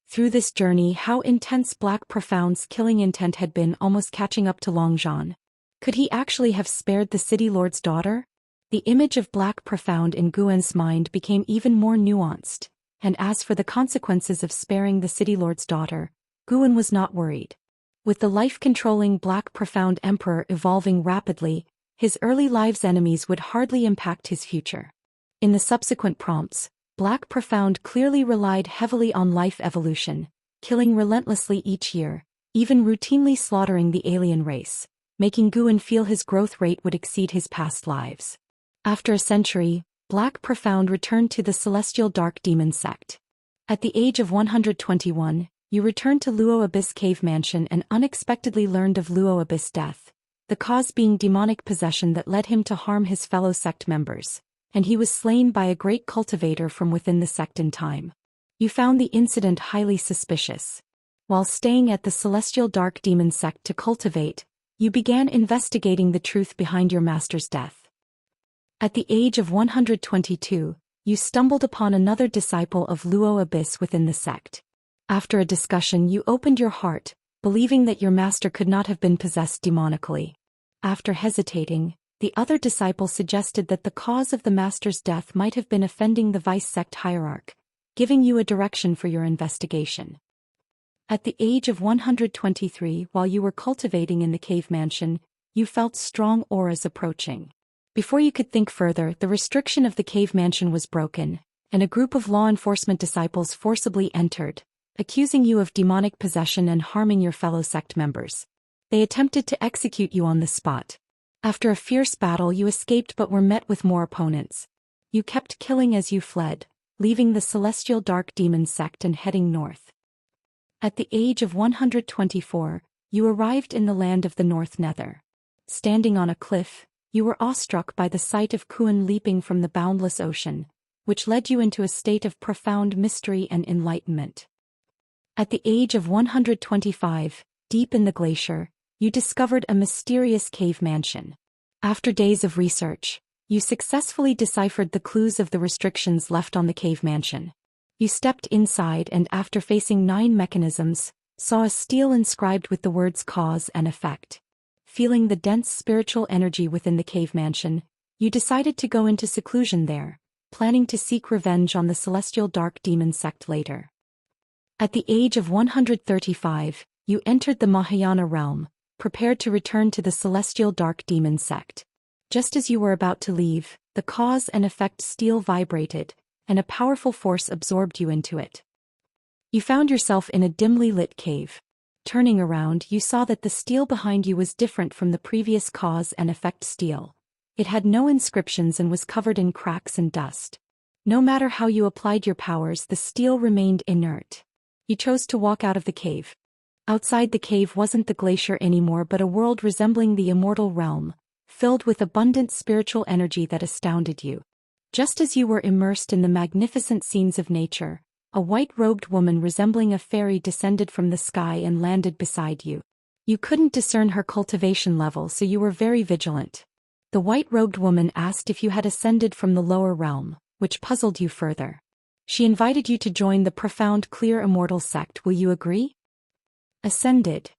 Through this journey, how intense Black Profound's killing intent had been, almost catching up to Long Zhan. Could he actually have spared the city lord's daughter? The image of Black Profound in Guan's mind became even more nuanced, and as for the consequences of sparing the city lord's daughter, Guan was not worried. With the life-controlling Black Profound Emperor evolving rapidly, his early life's enemies would hardly impact his future. In the subsequent prompts, Black Profound clearly relied heavily on life evolution, killing relentlessly each year, even routinely slaughtering the alien race, making Guan feel his growth rate would exceed his past lives. After a century, Black Profound returned to the Celestial Dark Demon sect. At the age of 121, you returned to Luo Abyss Cave Mansion and unexpectedly learned of Luo Abyss' death, the cause being demonic possession that led him to harm his fellow sect members, and he was slain by a great cultivator from within the sect in time. You found the incident highly suspicious. While staying at the Celestial Dark Demon sect to cultivate, you began investigating the truth behind your master's death. At the age of 122, you stumbled upon another disciple of Luo Abyss within the sect. After a discussion, you opened your heart, believing that your master could not have been possessed demonically. After hesitating, the other disciple suggested that the cause of the master's death might have been offending the vice sect hierarch, giving you a direction for your investigation. At the age of 123, while you were cultivating in the cave mansion, you felt strong auras approaching. Before you could think further, the restriction of the cave mansion was broken, and a group of law enforcement disciples forcibly entered, accusing you of demonic possession and harming your fellow sect members. They attempted to execute you on the spot. After a fierce battle, you escaped but were met with more opponents. You kept killing as you fled, leaving the celestial dark demon sect and heading north. At the age of 124, you arrived in the land of the North Nether. Standing on a cliff, you were awestruck by the sight of Kuan leaping from the boundless ocean, which led you into a state of profound mystery and enlightenment. At the age of 125, deep in the glacier, you discovered a mysterious cave mansion. After days of research, you successfully deciphered the clues of the restrictions left on the cave mansion. You stepped inside and, after facing 9 mechanisms, saw a stele inscribed with the words cause and effect. Feeling the dense spiritual energy within the cave mansion, you decided to go into seclusion there, planning to seek revenge on the celestial dark demon sect later. At the age of 135, you entered the Mahayana realm, prepared to return to the celestial dark demon sect. Just as you were about to leave, the cause and effect stele vibrated, and a powerful force absorbed you into it. You found yourself in a dimly lit cave. Turning around, you saw that the stele behind you was different from the previous cause and effect stele. It had no inscriptions and was covered in cracks and dust. No matter how you applied your powers, the stele remained inert. You chose to walk out of the cave. Outside the cave wasn't the glacier anymore but a world resembling the immortal realm, filled with abundant spiritual energy that astounded you. Just as you were immersed in the magnificent scenes of nature, a white-robed woman resembling a fairy descended from the sky and landed beside you. You couldn't discern her cultivation level, so you were very vigilant. The white-robed woman asked if you had ascended from the lower realm, which puzzled you further. She invited you to join the profound clear immortal sect. Will you agree? Ascended.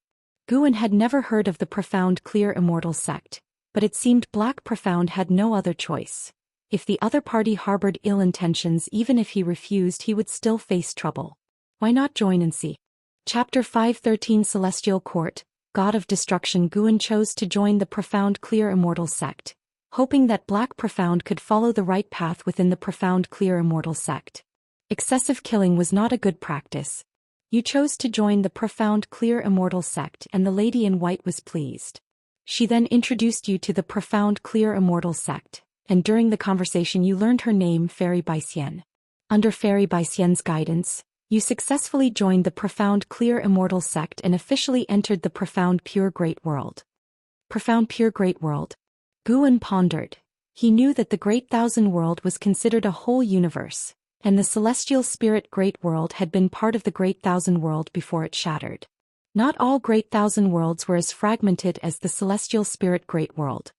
Guan had never heard of the profound clear immortal sect, but it seemed Black Profound had no other choice. If the other party harbored ill intentions, even if he refused, he would still face trouble. Why not join and see? Chapter 513 Celestial Court, God of Destruction. Guan chose to join the profound clear immortal sect, hoping that Black Profound could follow the right path within the profound clear immortal sect. Excessive killing was not a good practice. You chose to join the profound clear immortal sect, and the lady in white was pleased. She then introduced you to the profound clear immortal sect, and during the conversation you learned her name, Fairy Xian. Under Fairy Xian's guidance, you successfully joined the profound clear immortal sect and officially entered the profound pure great world. Profound pure great world. Guan pondered. He knew that the Great Thousand World was considered a whole universe, and the celestial spirit Great World had been part of the Great Thousand World before it shattered. Not all Great Thousand Worlds were as fragmented as the celestial spirit Great World.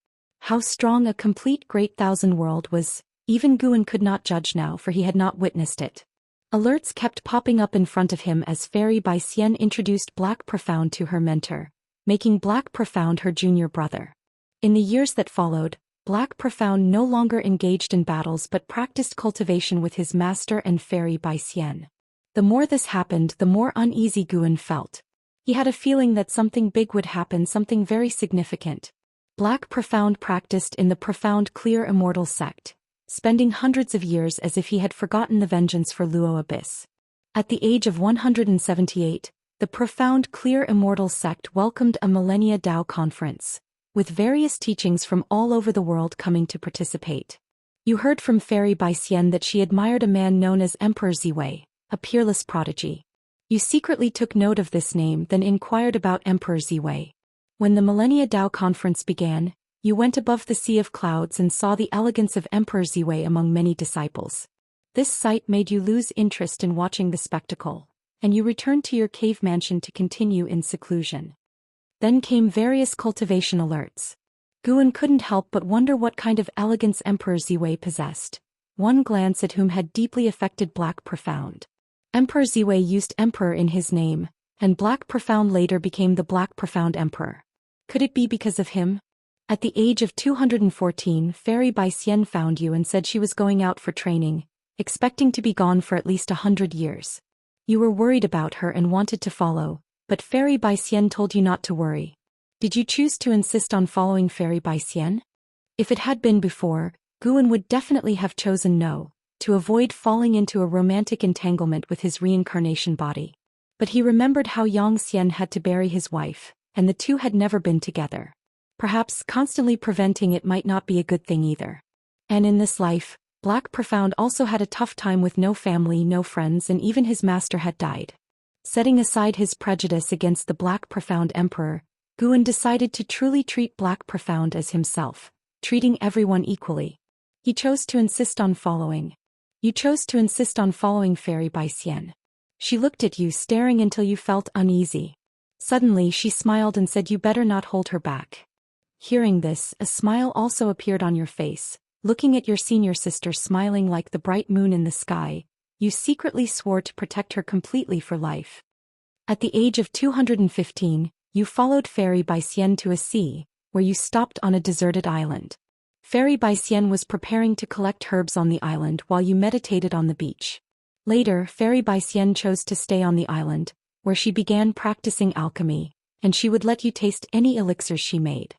How strong a complete Great Thousand World was, even Guan could not judge now, for he had not witnessed it. Alerts kept popping up in front of him as Fairy Xian introduced Black Profound to her mentor, making Black Profound her junior brother. In the years that followed, Black Profound no longer engaged in battles but practiced cultivation with his master and Fairy Xian. The more this happened, the more uneasy Guan felt. He had a feeling that something big would happen, something very significant. Black Profound practiced in the profound clear immortal sect, spending hundreds of years as if he had forgotten the vengeance for Luo Abyss. At the age of 178, the profound clear immortal sect welcomed a Millennia Dao conference, with various teachings from all over the world coming to participate. You heard from Fairy Xian that she admired a man known as Emperor Ziwei, a peerless prodigy. You secretly took note of this name, then inquired about Emperor Ziwei. When the Millennia Dao conference began, you went above the sea of clouds and saw the elegance of Emperor Ziwei among many disciples. This sight made you lose interest in watching the spectacle, and you returned to your cave mansion to continue in seclusion. Then came various cultivation alerts. Guan couldn't help but wonder what kind of elegance Emperor Ziwei possessed. One glance at whom had deeply affected Black Profound. Emperor Ziwei used Emperor in his name, and Black Profound later became the Black Profound Emperor. Could it be because of him? At the age of 214, Fairy Xian found you and said she was going out for training, expecting to be gone for at least 100 years. You were worried about her and wanted to follow, but Fairy Xian told you not to worry. Did you choose to insist on following Fairy Xian? If it had been before, Guan would definitely have chosen no, to avoid falling into a romantic entanglement with his reincarnation body. But he remembered how Zhou Xian had to bury his wife, and the two had never been together. Perhaps constantly preventing it might not be a good thing either. And in this life, Black Profound also had a tough time with no family, no friends, and even his master had died. Setting aside his prejudice against the Black Profound Emperor, Guan decided to truly treat Black Profound as himself, treating everyone equally. He chose to insist on following. You chose to insist on following Fairy Bai Xian. She looked at you, staring until you felt uneasy. Suddenly she smiled and said, "You better not hold her back." Hearing this, a smile also appeared on your face. Looking at your senior sister smiling like the bright moon in the sky, you secretly swore to protect her completely for life. At the age of 215, you followed Fairy Bai Xian to a sea, where you stopped on a deserted island. Fairy Bai Xian was preparing to collect herbs on the island while you meditated on the beach. Later, Fairy Bai Xian chose to stay on the island, where she began practicing alchemy, and she would let you taste any elixirs she made.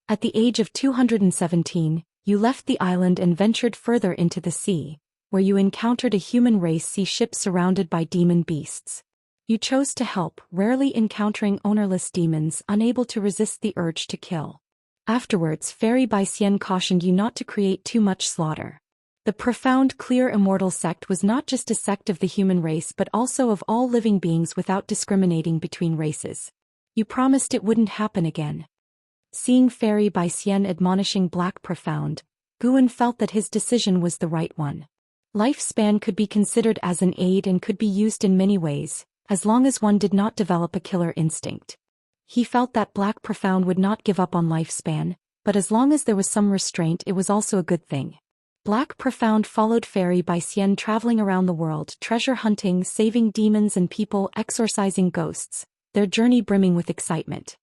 At the age of 217, you left the island and ventured further into the sea, where you encountered a human race sea ship surrounded by demon beasts. You chose to help, rarely encountering ownerless demons unable to resist the urge to kill. Afterwards, Fairy Bai Xian cautioned you not to create too much slaughter. The profound, clear Immortal sect was not just a sect of the human race but also of all living beings without discriminating between races. You promised it wouldn't happen again. Seeing Fairy Bai Xian admonishing Black Profound, Guan felt that his decision was the right one. Lifespan could be considered as an aid and could be used in many ways, as long as one did not develop a killer instinct. He felt that Black Profound would not give up on lifespan, but as long as there was some restraint it was also a good thing. Black Profound followed Fairy Bai Xian traveling around the world, treasure hunting, saving demons and people, exorcising ghosts, their journey brimming with excitement.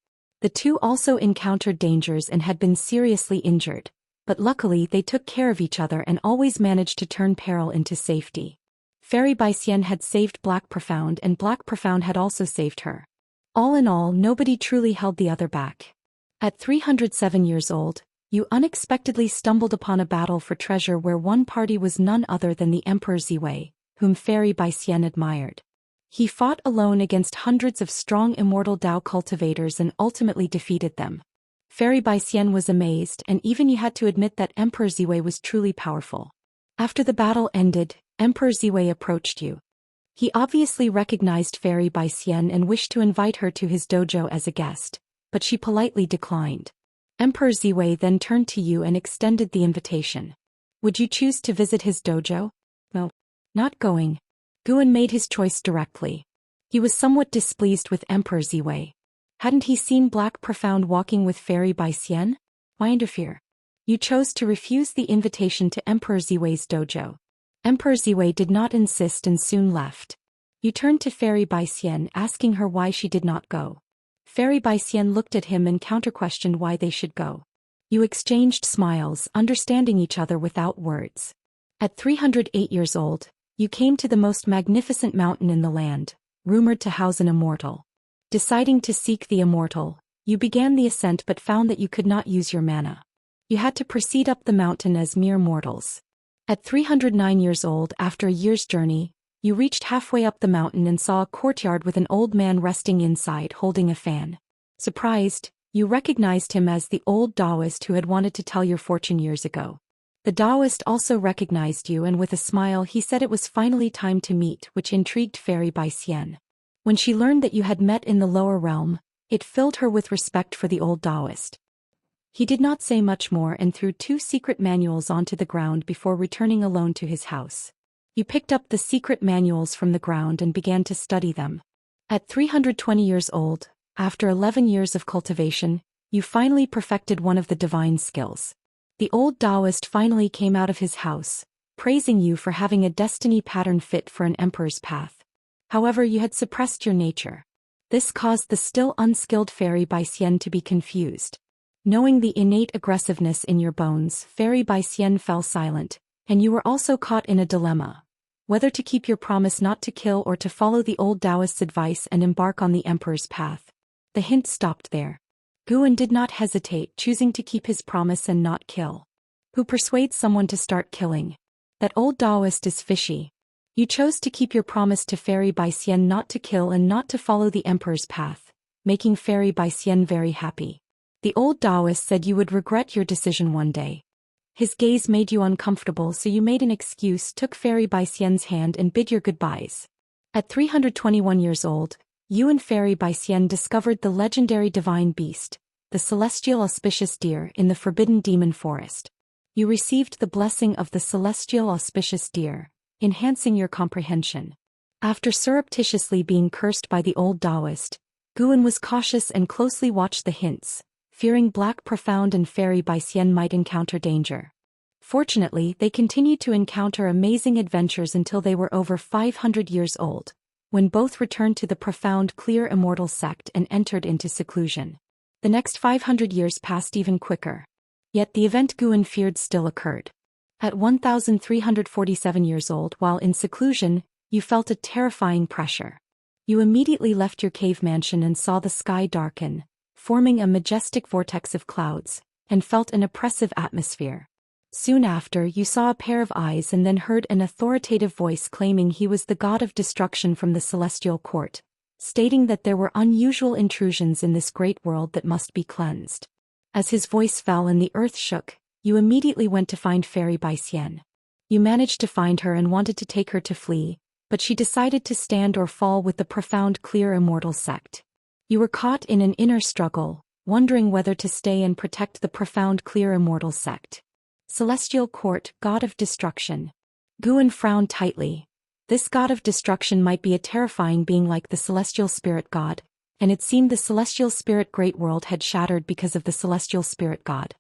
The two also encountered dangers and had been seriously injured, but luckily they took care of each other and always managed to turn peril into safety. Fairy Bai Xian had saved Black Profound and Black Profound had also saved her. All in all, nobody truly held the other back. At 307 years old, you unexpectedly stumbled upon a battle for treasure where one party was none other than the Emperor Ziwei, whom Fairy Bai Xian admired. He fought alone against hundreds of strong immortal Dao cultivators and ultimately defeated them. Fairy Bai Xian was amazed, and even you had to admit that Emperor Ziwei was truly powerful. After the battle ended, Emperor Ziwei approached you. He obviously recognized Fairy Bai Xian and wished to invite her to his dojo as a guest, but she politely declined. Emperor Ziwei then turned to you and extended the invitation. Would you choose to visit his dojo? No. Not going. Guan made his choice directly. He was somewhat displeased with Emperor Ziwei. Hadn't he seen Black Profound walking with Fairy Bai Xian? Why interfere? You chose to refuse the invitation to Emperor Ziwei's dojo. Emperor Ziwei did not insist and soon left. You turned to Fairy Bai Xian asking her why she did not go. Fairy Bai Xian looked at him and counter-questioned why they should go. You exchanged smiles, understanding each other without words. At 308 years old, you came to the most magnificent mountain in the land, rumored to house an immortal. Deciding to seek the immortal, you began the ascent but found that you could not use your mana. You had to proceed up the mountain as mere mortals. At 309 years old, after a year's journey, you reached halfway up the mountain and saw a courtyard with an old man resting inside holding a fan. Surprised, you recognized him as the old Daoist who had wanted to tell your fortune years ago. The Daoist also recognized you and with a smile he said it was finally time to meet, which intrigued Fairy Bai Xian. When she learned that you had met in the lower realm, it filled her with respect for the old Daoist. He did not say much more and threw 2 secret manuals onto the ground before returning alone to his house. You picked up the secret manuals from the ground and began to study them. At 320 years old, after 11 years of cultivation, you finally perfected one of the divine skills. The old Daoist finally came out of his house, praising you for having a destiny pattern fit for an emperor's path. However, you had suppressed your nature. This caused the still unskilled Fairy Bai Xian to be confused. Knowing the innate aggressiveness in your bones, Fairy Bai Xian fell silent, and you were also caught in a dilemma. Whether to keep your promise not to kill or to follow the old Daoist's advice and embark on the emperor's path. The hint stopped there. Guan did not hesitate, choosing to keep his promise and not kill. Who persuades someone to start killing? That old Daoist is fishy. You chose to keep your promise to Fairy Bai Xian not to kill and not to follow the Emperor's path, making Fairy Bai Xian very happy. The old Daoist said you would regret your decision one day. His gaze made you uncomfortable, so you made an excuse, took Fairy Bai Xian's hand and bid your goodbyes. At 321 years old, you and Fairy Bai Xian discovered the legendary divine beast, the celestial auspicious deer, in the forbidden demon forest. You received the blessing of the celestial auspicious deer, enhancing your comprehension. After surreptitiously being cursed by the old Daoist, Guan was cautious and closely watched the hints, fearing Black Profound and Fairy Bai Xian might encounter danger. Fortunately, they continued to encounter amazing adventures until they were over 500 years old, when both returned to the profound clear Immortal sect and entered into seclusion. The next 500 years passed even quicker. Yet the event Guan feared still occurred. At 1,347 years old, while in seclusion, you felt a terrifying pressure. You immediately left your cave mansion and saw the sky darken, forming a majestic vortex of clouds, and felt an oppressive atmosphere. Soon after, you saw a pair of eyes and then heard an authoritative voice claiming he was the god of destruction from the celestial court, stating that there were unusual intrusions in this great world that must be cleansed. As his voice fell and the earth shook, you immediately went to find Fairy Bai Xian. You managed to find her and wanted to take her to flee, but she decided to stand or fall with the profound clear Immortal sect. You were caught in an inner struggle, wondering whether to stay and protect the profound clear Immortal sect. Celestial Court, God of Destruction. Guan frowned tightly. This God of Destruction might be a terrifying being like the Celestial Spirit God, and it seemed the Celestial Spirit Great World had shattered because of the Celestial Spirit God.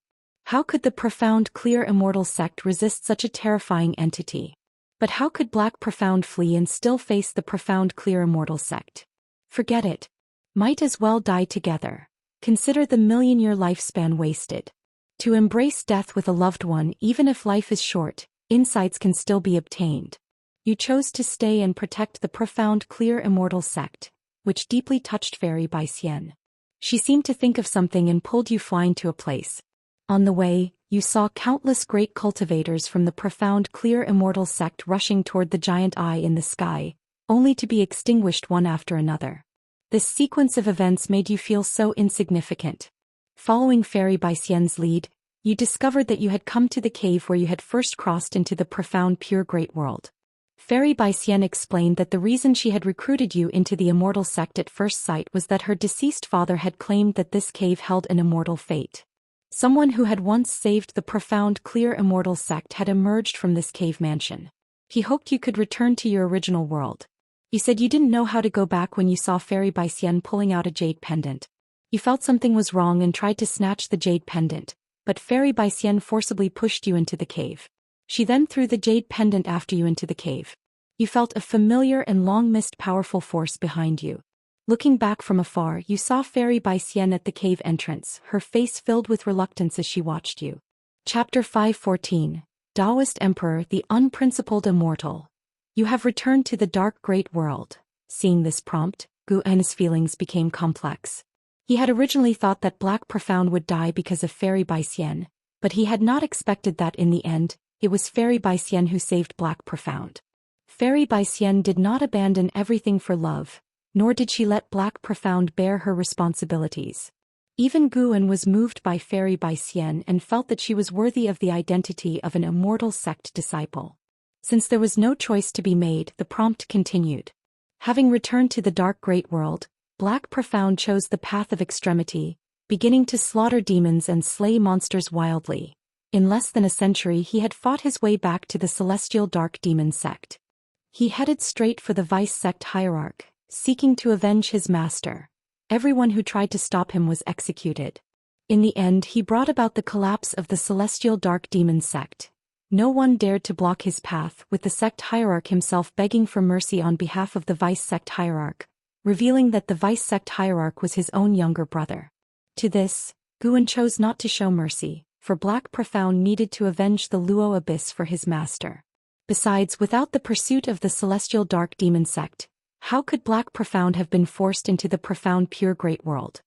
How could the profound clear Immortal sect resist such a terrifying entity? But how could Black Profound flee and still face the profound clear Immortal sect? Forget it. Might as well die together. Consider the million-year lifespan wasted. To embrace death with a loved one, even if life is short, insights can still be obtained. You chose to stay and protect the profound clear Immortal sect, which deeply touched Fairy Bai Xian. She seemed to think of something and pulled you flying to a place. On the way, you saw countless great cultivators from the profound clear Immortal sect rushing toward the giant eye in the sky, only to be extinguished one after another. This sequence of events made you feel so insignificant. Following Fairy Bai Xian's lead, you discovered that you had come to the cave where you had first crossed into the profound pure great world. Fairy Bai Xian explained that the reason she had recruited you into the Immortal sect at first sight was that her deceased father had claimed that this cave held an immortal fate. Someone who had once saved the profound clear Immortal sect had emerged from this cave mansion. He hoped you could return to your original world. You said you didn't know how to go back when you saw Fairy Bai Xian pulling out a jade pendant. You felt something was wrong and tried to snatch the jade pendant, but Fairy Bai Xian forcibly pushed you into the cave. She then threw the jade pendant after you into the cave. You felt a familiar and long-missed powerful force behind you. Looking back from afar, you saw Fairy Bai Xian at the cave entrance, her face filled with reluctance as she watched you. Chapter 514, Daoist Emperor, the Unprincipled Immortal. You have returned to the dark great world. Seeing this prompt, Guan's feelings became complex. He had originally thought that Black Profound would die because of Fairy Bai Xian, but he had not expected that in the end, it was Fairy Bai Xian who saved Black Profound. Fairy Bai Xian did not abandon everything for love, nor did she let Black Profound bear her responsibilities. Even Guan was moved by Fairy Bai Xian and felt that she was worthy of the identity of an Immortal sect disciple. Since there was no choice to be made, the prompt continued. Having returned to the dark great world, Black Profound chose the path of extremity, beginning to slaughter demons and slay monsters wildly. In less than a century he had fought his way back to the celestial dark demon sect. He headed straight for the vice sect hierarch, seeking to avenge his master. Everyone who tried to stop him was executed. In the end, he brought about the collapse of the celestial dark demon sect. No one dared to block his path, with the sect hierarch himself begging for mercy on behalf of the vice sect hierarch, revealing that the vice sect hierarch was his own younger brother. To this, Guan chose not to show mercy, for Black Profound needed to avenge the Luo Abyss for his master. Besides, without the pursuit of the celestial dark demon sect, how could Black Profound have been forced into the profound pure great world?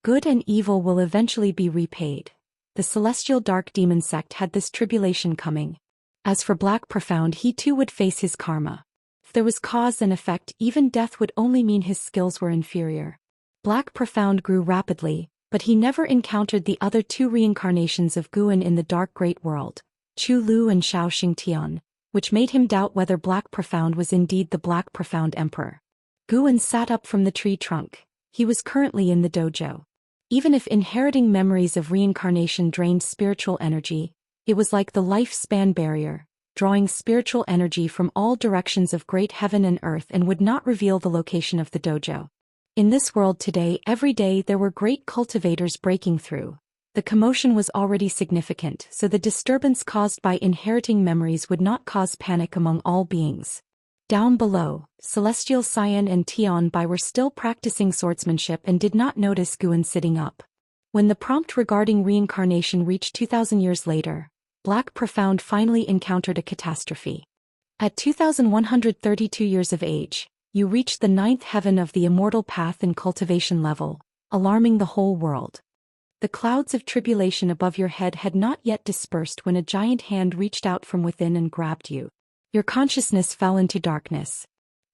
Good and evil will eventually be repaid. The celestial dark demon sect had this tribulation coming. As for Black Profound, he too would face his karma. If there was cause and effect, even death would only mean his skills were inferior. Black Profound grew rapidly, but he never encountered the other two reincarnations of Guan in the Dark Great World, Chu Lu and Shao Xingtian, which made him doubt whether Black Profound was indeed the Black Profound Emperor. Guan sat up from the tree trunk. He was currently in the dojo. Even if inheriting memories of reincarnation drained spiritual energy, it was like the lifespan barrier, drawing spiritual energy from all directions of great heaven and earth, and would not reveal the location of the dojo. In this world today, every day there were great cultivators breaking through. The commotion was already significant, so the disturbance caused by inheriting memories would not cause panic among all beings. Down below, Celestial Xian and Tian Bai were still practicing swordsmanship and did not notice Guan sitting up. When the prompt regarding reincarnation reached 2,000 years later, Black Profound finally encountered a catastrophe. At 2,132 years of age, you reached the 9th heaven of the Immortal path and cultivation level, alarming the whole world. The clouds of tribulation above your head had not yet dispersed when a giant hand reached out from within and grabbed you. Your consciousness fell into darkness.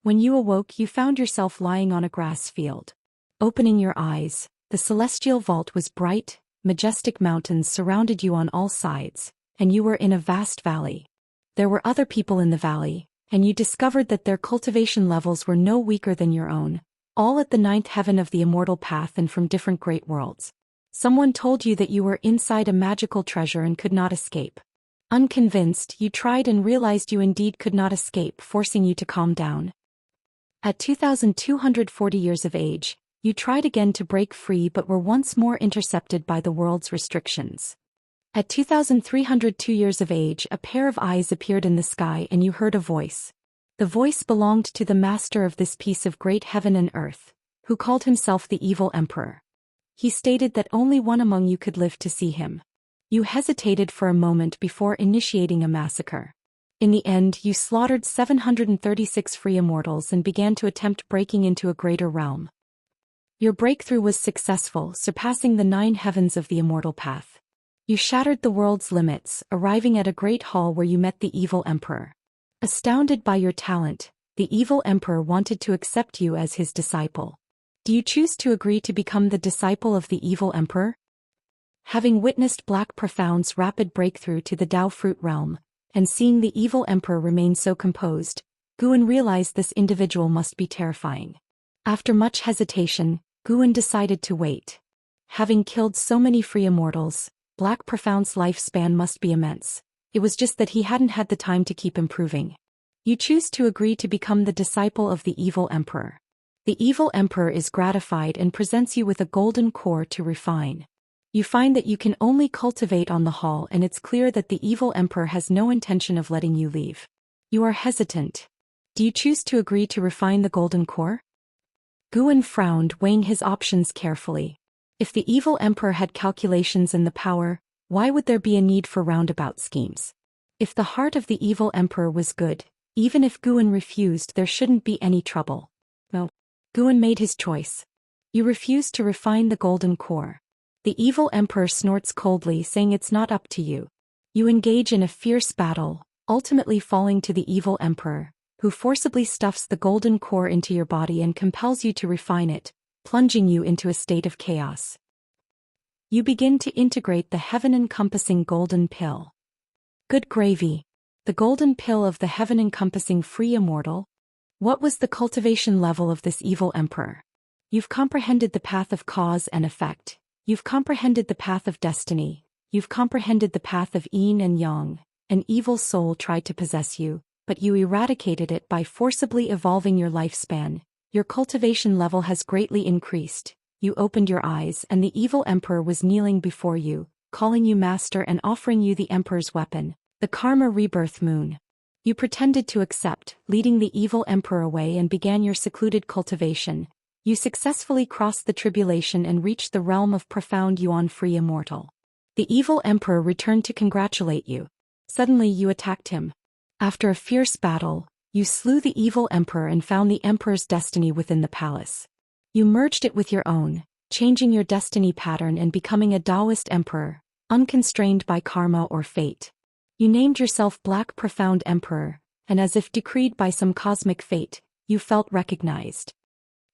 When you awoke, you found yourself lying on a grass field. Opening your eyes, the celestial vault was bright, majestic mountains surrounded you on all sides, and you were in a vast valley. There were other people in the valley, and you discovered that their cultivation levels were no weaker than your own, all at the 9th heaven of the Immortal path and from different great worlds. Someone told you that you were inside a magical treasure and could not escape. Unconvinced, you tried and realized you indeed could not escape, forcing you to calm down. At 2,240 years of age, you tried again to break free but were once more intercepted by the world's restrictions. At 2,302 years of age, a pair of eyes appeared in the sky and you heard a voice. The voice belonged to the master of this piece of great heaven and earth, who called himself the Evil Emperor. He stated that only one among you could live to see him. You hesitated for a moment before initiating a massacre. In the end, you slaughtered 736 free immortals and began to attempt breaking into a greater realm. Your breakthrough was successful, surpassing the 9 heavens of the Immortal path. You shattered the world's limits, arriving at a great hall where you met the Evil Emperor. Astounded by your talent, the Evil Emperor wanted to accept you as his disciple. Do you choose to agree to become the disciple of the Evil Emperor? Having witnessed Black Profound's rapid breakthrough to the Dao Fruit realm, and seeing the Evil Emperor remain so composed, Guan realized this individual must be terrifying. After much hesitation, Guan decided to wait. Having killed so many free immortals, Black Profound's lifespan must be immense. It was just that he hadn't had the time to keep improving. You choose to agree to become the disciple of the Evil Emperor. The Evil Emperor is gratified and presents you with a golden core to refine. You find that you can only cultivate on the hall, and it's clear that the Evil Emperor has no intention of letting you leave. You are hesitant. Do you choose to agree to refine the golden core? Guan frowned, weighing his options carefully. If the Evil Emperor had calculations and the power, why would there be a need for roundabout schemes? If the heart of the Evil Emperor was good, even if Guan refused, there shouldn't be any trouble. No. Guan made his choice. You refuse to refine the golden core. The Evil Emperor snorts coldly, saying it's not up to you. You engage in a fierce battle, ultimately falling to the Evil Emperor, who forcibly stuffs the golden core into your body and compels you to refine it, plunging you into a state of chaos. You begin to integrate the heaven-encompassing golden pill. Good gravy. The golden pill of the heaven-encompassing free immortal? What was the cultivation level of this Evil Emperor? You've comprehended the path of cause and effect. You've comprehended the path of destiny. You've comprehended the path of yin and yang. An evil soul tried to possess you, but you eradicated it by forcibly evolving your lifespan. Your cultivation level has greatly increased. You opened your eyes and the Evil Emperor was kneeling before you, calling you master and offering you the Emperor's weapon, the Karma Rebirth Moon. You pretended to accept, leading the Evil Emperor away, and began your secluded cultivation. You successfully crossed the tribulation and reached the realm of profound Yuan free immortal. The Evil Emperor returned to congratulate you. Suddenly you attacked him. After a fierce battle, you slew the Evil Emperor and found the Emperor's destiny within the palace. You merged it with your own, changing your destiny pattern and becoming a Daoist emperor, unconstrained by karma or fate. You named yourself Black Profound Emperor, and as if decreed by some cosmic fate, you felt recognized.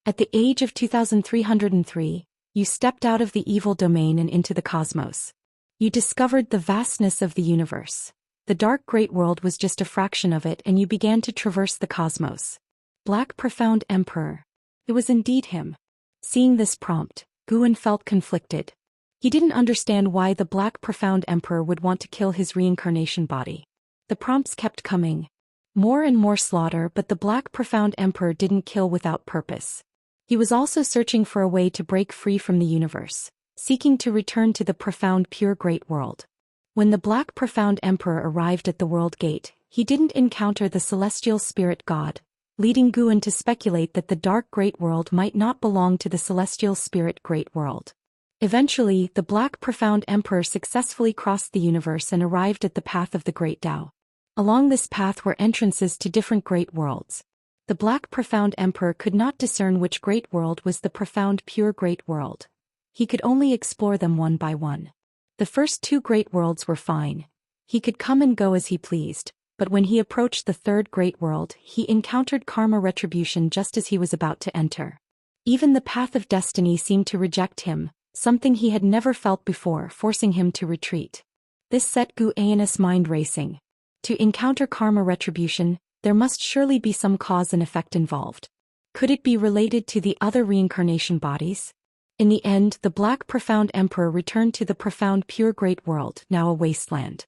At the age of 2303, you stepped out of the evil domain and into the cosmos. You discovered the vastness of the universe. The dark great world was just a fraction of it, and you began to traverse the cosmos. Black Profound Emperor. It was indeed him. Seeing this prompt, Guan felt conflicted. He didn't understand why the Black Profound Emperor would want to kill his reincarnation body. The prompts kept coming. More and more slaughter, but the Black Profound Emperor didn't kill without purpose. He was also searching for a way to break free from the universe, seeking to return to the profound pure great world. When the Black Profound Emperor arrived at the world gate, he didn't encounter the celestial spirit god, leading Guan to speculate that the dark great world might not belong to the celestial spirit great world. Eventually, the Black Profound Emperor successfully crossed the universe and arrived at the path of the Great Tao. Along this path were entrances to different great worlds. The Black Profound Emperor could not discern which great world was the profound pure great world. He could only explore them one by one. The first two great worlds were fine. He could come and go as he pleased, but when he approached the third great world, he encountered karma retribution just as he was about to enter. Even the path of destiny seemed to reject him, something he had never felt before, forcing him to retreat. This set Guan's mind racing. To encounter karma retribution, there must surely be some cause and effect involved. Could it be related to the other reincarnation bodies? In the end, the Black Profound Emperor returned to the profound pure great world, now a wasteland.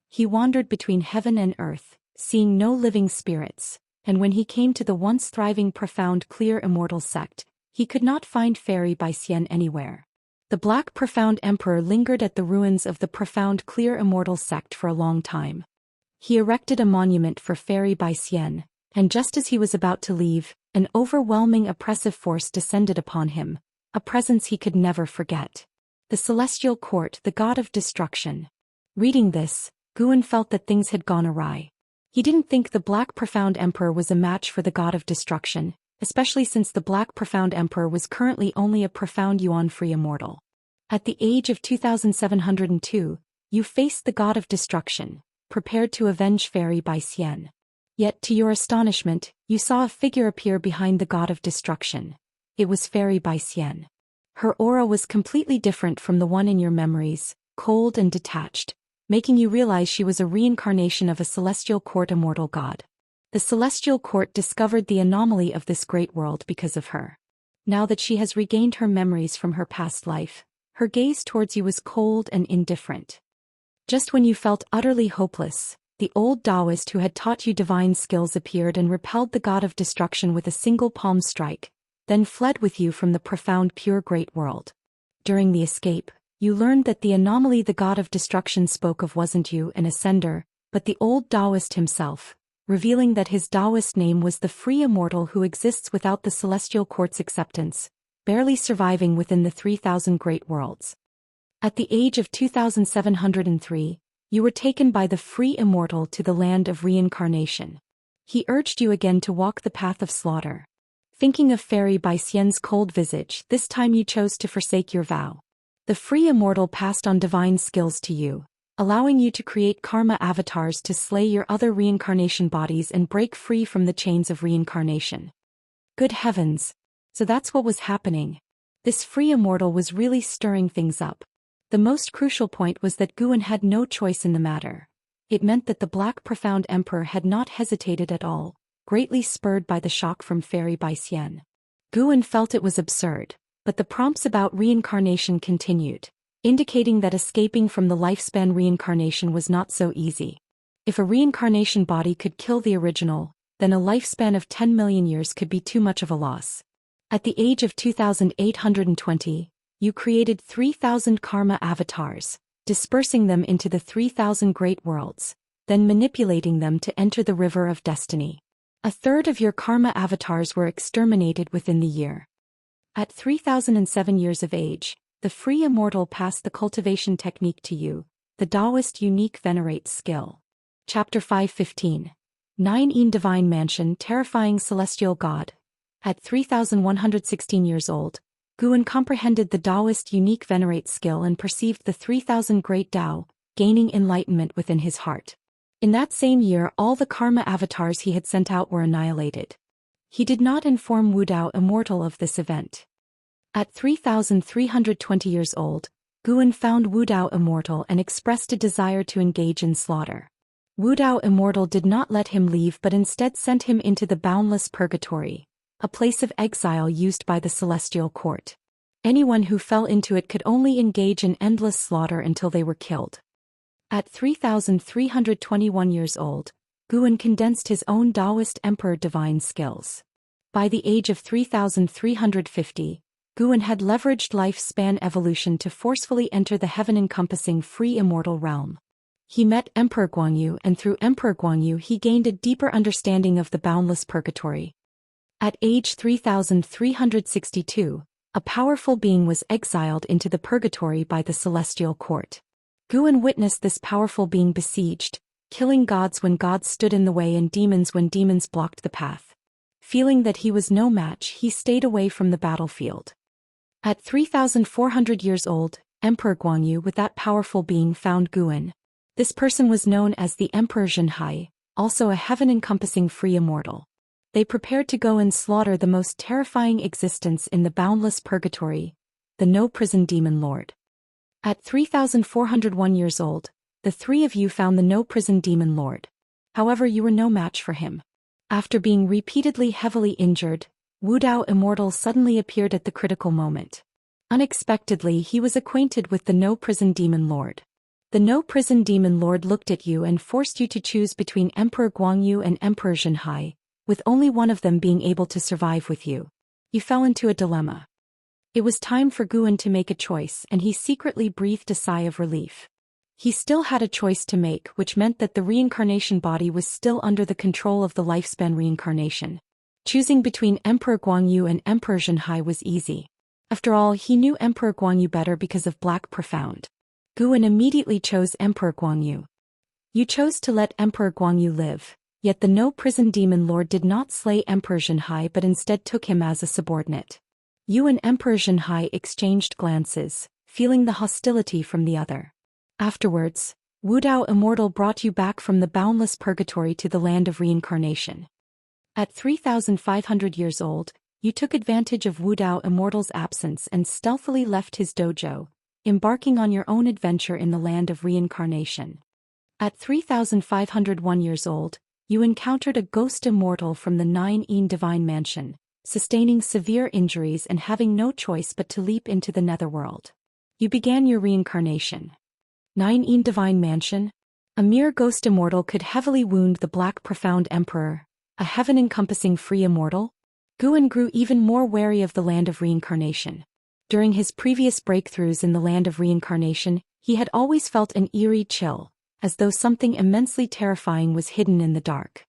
He wandered between heaven and earth, seeing no living spirits, and when he came to the once thriving profound clear immortal sect, he could not find Fairy by Xian anywhere. The Black Profound Emperor lingered at the ruins of the profound clear immortal sect for a long time. He erected a monument for Fairy by Xian, and just as he was about to leave, an overwhelming oppressive force descended upon him, a presence he could never forget. The Celestial Court, the god of destruction. Reading this, Guan felt that things had gone awry. He didn't think the Black Profound Emperor was a match for the god of destruction, especially since the Black Profound Emperor was currently only a profound yuan-free immortal. At the age of 2702, you faced the god of destruction, prepared to avenge Fairy by Xian. Yet to your astonishment, you saw a figure appear behind the god of destruction. It was Fairy by Xian. Her aura was completely different from the one in your memories, cold and detached, making you realize she was a reincarnation of a Celestial Court immortal god. The Celestial Court discovered the anomaly of this great world because of her. Now that she has regained her memories from her past life, her gaze towards you was cold and indifferent. Just when you felt utterly hopeless, the old Daoist who had taught you divine skills appeared and repelled the god of destruction with a single palm strike, then fled with you from the profound pure great world. During the escape, you learned that the anomaly the god of destruction spoke of wasn't you, an ascender, but the old Daoist himself, revealing that his Daoist name was the free immortal who exists without the Celestial Court's acceptance, barely surviving within the 3,000 great worlds. At the age of 2703, you were taken by the free immortal to the land of reincarnation. He urged you again to walk the path of slaughter. Thinking of Fairy by Xian's cold visage, this time you chose to forsake your vow. The free immortal passed on divine skills to you, allowing you to create karma avatars to slay your other reincarnation bodies and break free from the chains of reincarnation. Good heavens! So that's what was happening. This free immortal was really stirring things up. The most crucial point was that Guan had no choice in the matter. It meant that the Black Profound Emperor had not hesitated at all, greatly spurred by the shock from Fairy by Xian. Guan felt it was absurd, but the prompts about reincarnation continued, indicating that escaping from the lifespan reincarnation was not so easy. If a reincarnation body could kill the original, then a lifespan of 10 million years could be too much of a loss. At the age of 2820, you created 3,000 karma avatars, dispersing them into the 3,000 great worlds, then manipulating them to enter the river of destiny. A third of your karma avatars were exterminated within the year. At 3007 years of age, the free immortal passed the cultivation technique to you, the Daoist unique venerate skill. Chapter 5:15. 9 In Divine Mansion Terrifying Celestial God. At 3116 years old, Guan comprehended the Daoist unique venerate skill and perceived the 3000 great Dao, gaining enlightenment within his heart. In that same year, all the karma avatars he had sent out were annihilated. He did not inform Wu Dao Immortal of this event. At 3,320 years old, Guan found Wu Dao Immortal and expressed a desire to engage in slaughter. Wu Dao Immortal did not let him leave but instead sent him into the boundless purgatory, a place of exile used by the celestial court. Anyone who fell into it could only engage in endless slaughter until they were killed. At 3,321 years old, Guan condensed his own Daoist emperor divine skills. By the age of 3,350, Guan had leveraged lifespan evolution to forcefully enter the heaven-encompassing free immortal realm. He met Emperor Guangyu, and through Emperor Guangyu he gained a deeper understanding of the boundless purgatory. At age 3,362, a powerful being was exiled into the purgatory by the celestial court. Guan witnessed this powerful being besieged, killing gods when gods stood in the way and demons when demons blocked the path. Feeling that he was no match, he stayed away from the battlefield. At 3,400 years old, Emperor Guangyu with that powerful being found Guan. This person was known as the Emperor Xianxia, also a heaven-encompassing free immortal. They prepared to go and slaughter the most terrifying existence in the boundless purgatory, the no-prison demon lord. At 3,401 years old, the three of you found the no-prison demon lord. However, you were no match for him. After being repeatedly heavily injured, Wu Dao Immortal suddenly appeared at the critical moment. Unexpectedly, he was acquainted with the no-prison demon lord. The no-prison demon lord looked at you and forced you to choose between Emperor Guangyu and Emperor Xianxia, with only one of them being able to survive with you. You fell into a dilemma. It was time for Guan to make a choice, and he secretly breathed a sigh of relief. He still had a choice to make, which meant that the reincarnation body was still under the control of the lifespan reincarnation. Choosing between Emperor Guangyu and Emperor Xianxia was easy. After all, he knew Emperor Guangyu better because of Black Profound. Guan immediately chose Emperor Guangyu. You chose to let Emperor Guangyu live, yet the no-prison demon lord did not slay Emperor Xianxia but instead took him as a subordinate. You and Emperor Xianxia exchanged glances, feeling the hostility from the other. Afterwards, Wu Dao Immortal brought you back from the boundless purgatory to the land of reincarnation. At 3,500 years old, you took advantage of Wu Dao Immortal's absence and stealthily left his dojo, embarking on your own adventure in the land of reincarnation. At 3,501 years old, you encountered a ghost immortal from the 9-Yin Divine Mansion, sustaining severe injuries and having no choice but to leap into the netherworld. You began your reincarnation. 9-Yin Divine Mansion? A mere ghost immortal could heavily wound the Black Profound Emperor, a heaven-encompassing free immortal? Guan grew even more wary of the land of reincarnation. During his previous breakthroughs in the land of reincarnation, he had always felt an eerie chill, as though something immensely terrifying was hidden in the dark.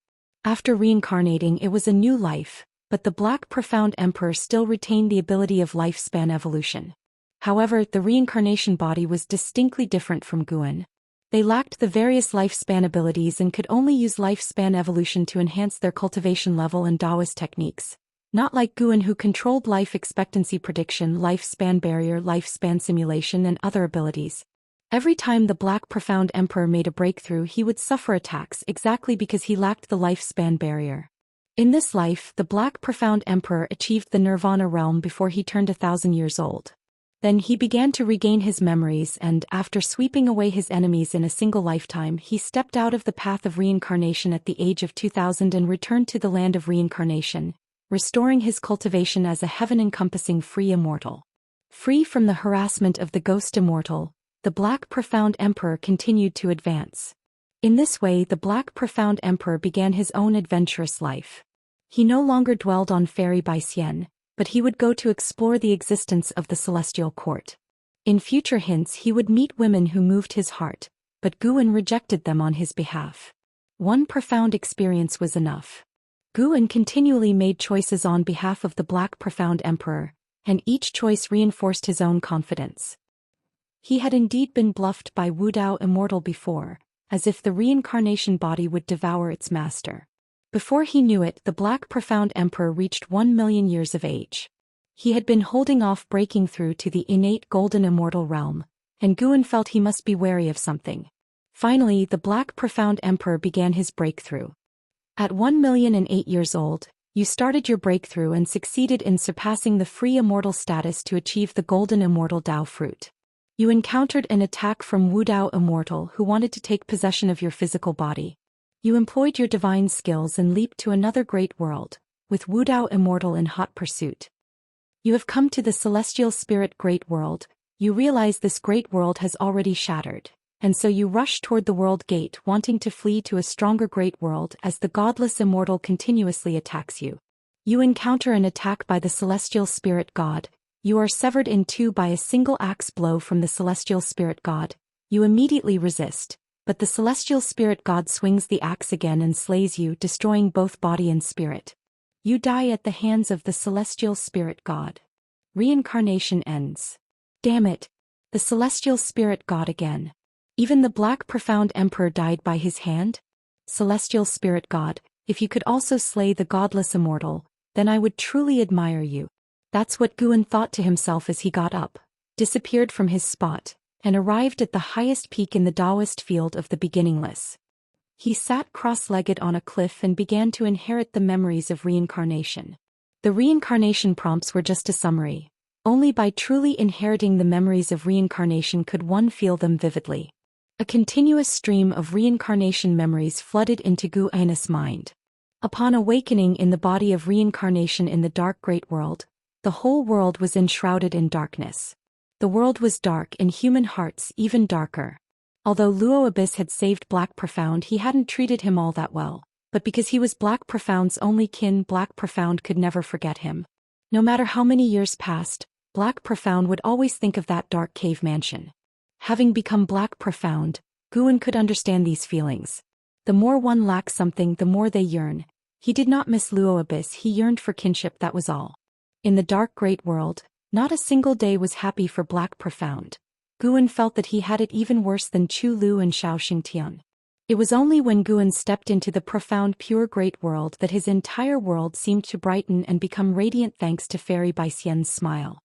After reincarnating, it was a new life, but the Black Profound Emperor still retained the ability of lifespan evolution. However, the reincarnation body was distinctly different from Guan. They lacked the various lifespan abilities and could only use lifespan evolution to enhance their cultivation level and Daoist techniques. Not like Guan, who controlled life expectancy prediction, lifespan barrier, lifespan simulation, and other abilities. Every time the Black Profound Emperor made a breakthrough, he would suffer attacks exactly because he lacked the lifespan barrier. In this life, the Black Profound Emperor achieved the Nirvana realm before he turned 1,000 years old. Then he began to regain his memories and, after sweeping away his enemies in a single lifetime, he stepped out of the path of reincarnation at the age of 2000 and returned to the land of reincarnation, restoring his cultivation as a heaven-encompassing free immortal. Free from the harassment of the ghost immortal, the Black Profound Emperor continued to advance. In this way, the Black Profound Emperor began his own adventurous life. He no longer dwelled on Fairy by Xian, but he would go to explore the existence of the celestial court. In future hints, he would meet women who moved his heart, but Guan rejected them on his behalf. One profound experience was enough. Guan continually made choices on behalf of the Black Profound Emperor, and each choice reinforced his own confidence. He had indeed been bluffed by Wu Dao Immortal before, as if the reincarnation body would devour its master. Before he knew it, the Black Profound Emperor reached 1 million years of age. He had been holding off breaking through to the innate golden immortal realm, and Guan felt he must be wary of something. Finally, the Black Profound Emperor began his breakthrough. At 1,008 years old, you started your breakthrough and succeeded in surpassing the free immortal status to achieve the golden immortal Dao fruit. You encountered an attack from Wu Dao Immortal who wanted to take possession of your physical body. You employed your divine skills and leaped to another great world, with Wu Dao Immortal in hot pursuit. You have come to the celestial spirit great world. You realize this great world has already shattered, and so you rush toward the world gate wanting to flee to a stronger great world as the godless immortal continuously attacks you. You encounter an attack by the celestial spirit god. You are severed in two by a single axe blow from the celestial spirit god. You immediately resist, but the celestial spirit god swings the axe again and slays you, destroying both body and spirit. You die at the hands of the celestial spirit god. Reincarnation ends. Damn it! The celestial spirit god again. Even the Black Profound Emperor died by his hand? Celestial spirit god, if you could also slay the godless immortal, then I would truly admire you. That's what Guan thought to himself as he got up, disappeared from his spot, and arrived at the highest peak in the Daoist field of the beginningless. He sat cross-legged on a cliff and began to inherit the memories of reincarnation. The reincarnation prompts were just a summary. Only by truly inheriting the memories of reincarnation could one feel them vividly. A continuous stream of reincarnation memories flooded into Guan's mind. Upon awakening in the body of reincarnation in the dark great world, the whole world was enshrouded in darkness. The world was dark and human hearts even darker. Although Luo Abyss had saved Black Profound, he hadn't treated him all that well, but because he was Black Profound's only kin, Black Profound could never forget him. No matter how many years passed, Black Profound would always think of that dark cave mansion. Having become Black Profound, Guan could understand these feelings. The more one lacks something, the more they yearn. He did not miss Luo Abyss, he yearned for kinship, that was all. In the dark great world, not a single day was happy for Black Profound. Guan felt that he had it even worse than Chu Lu and Xiao Xingtian. It was only when Guan stepped into the profound pure great world that his entire world seemed to brighten and become radiant thanks to Fairy Bai Xian's smile.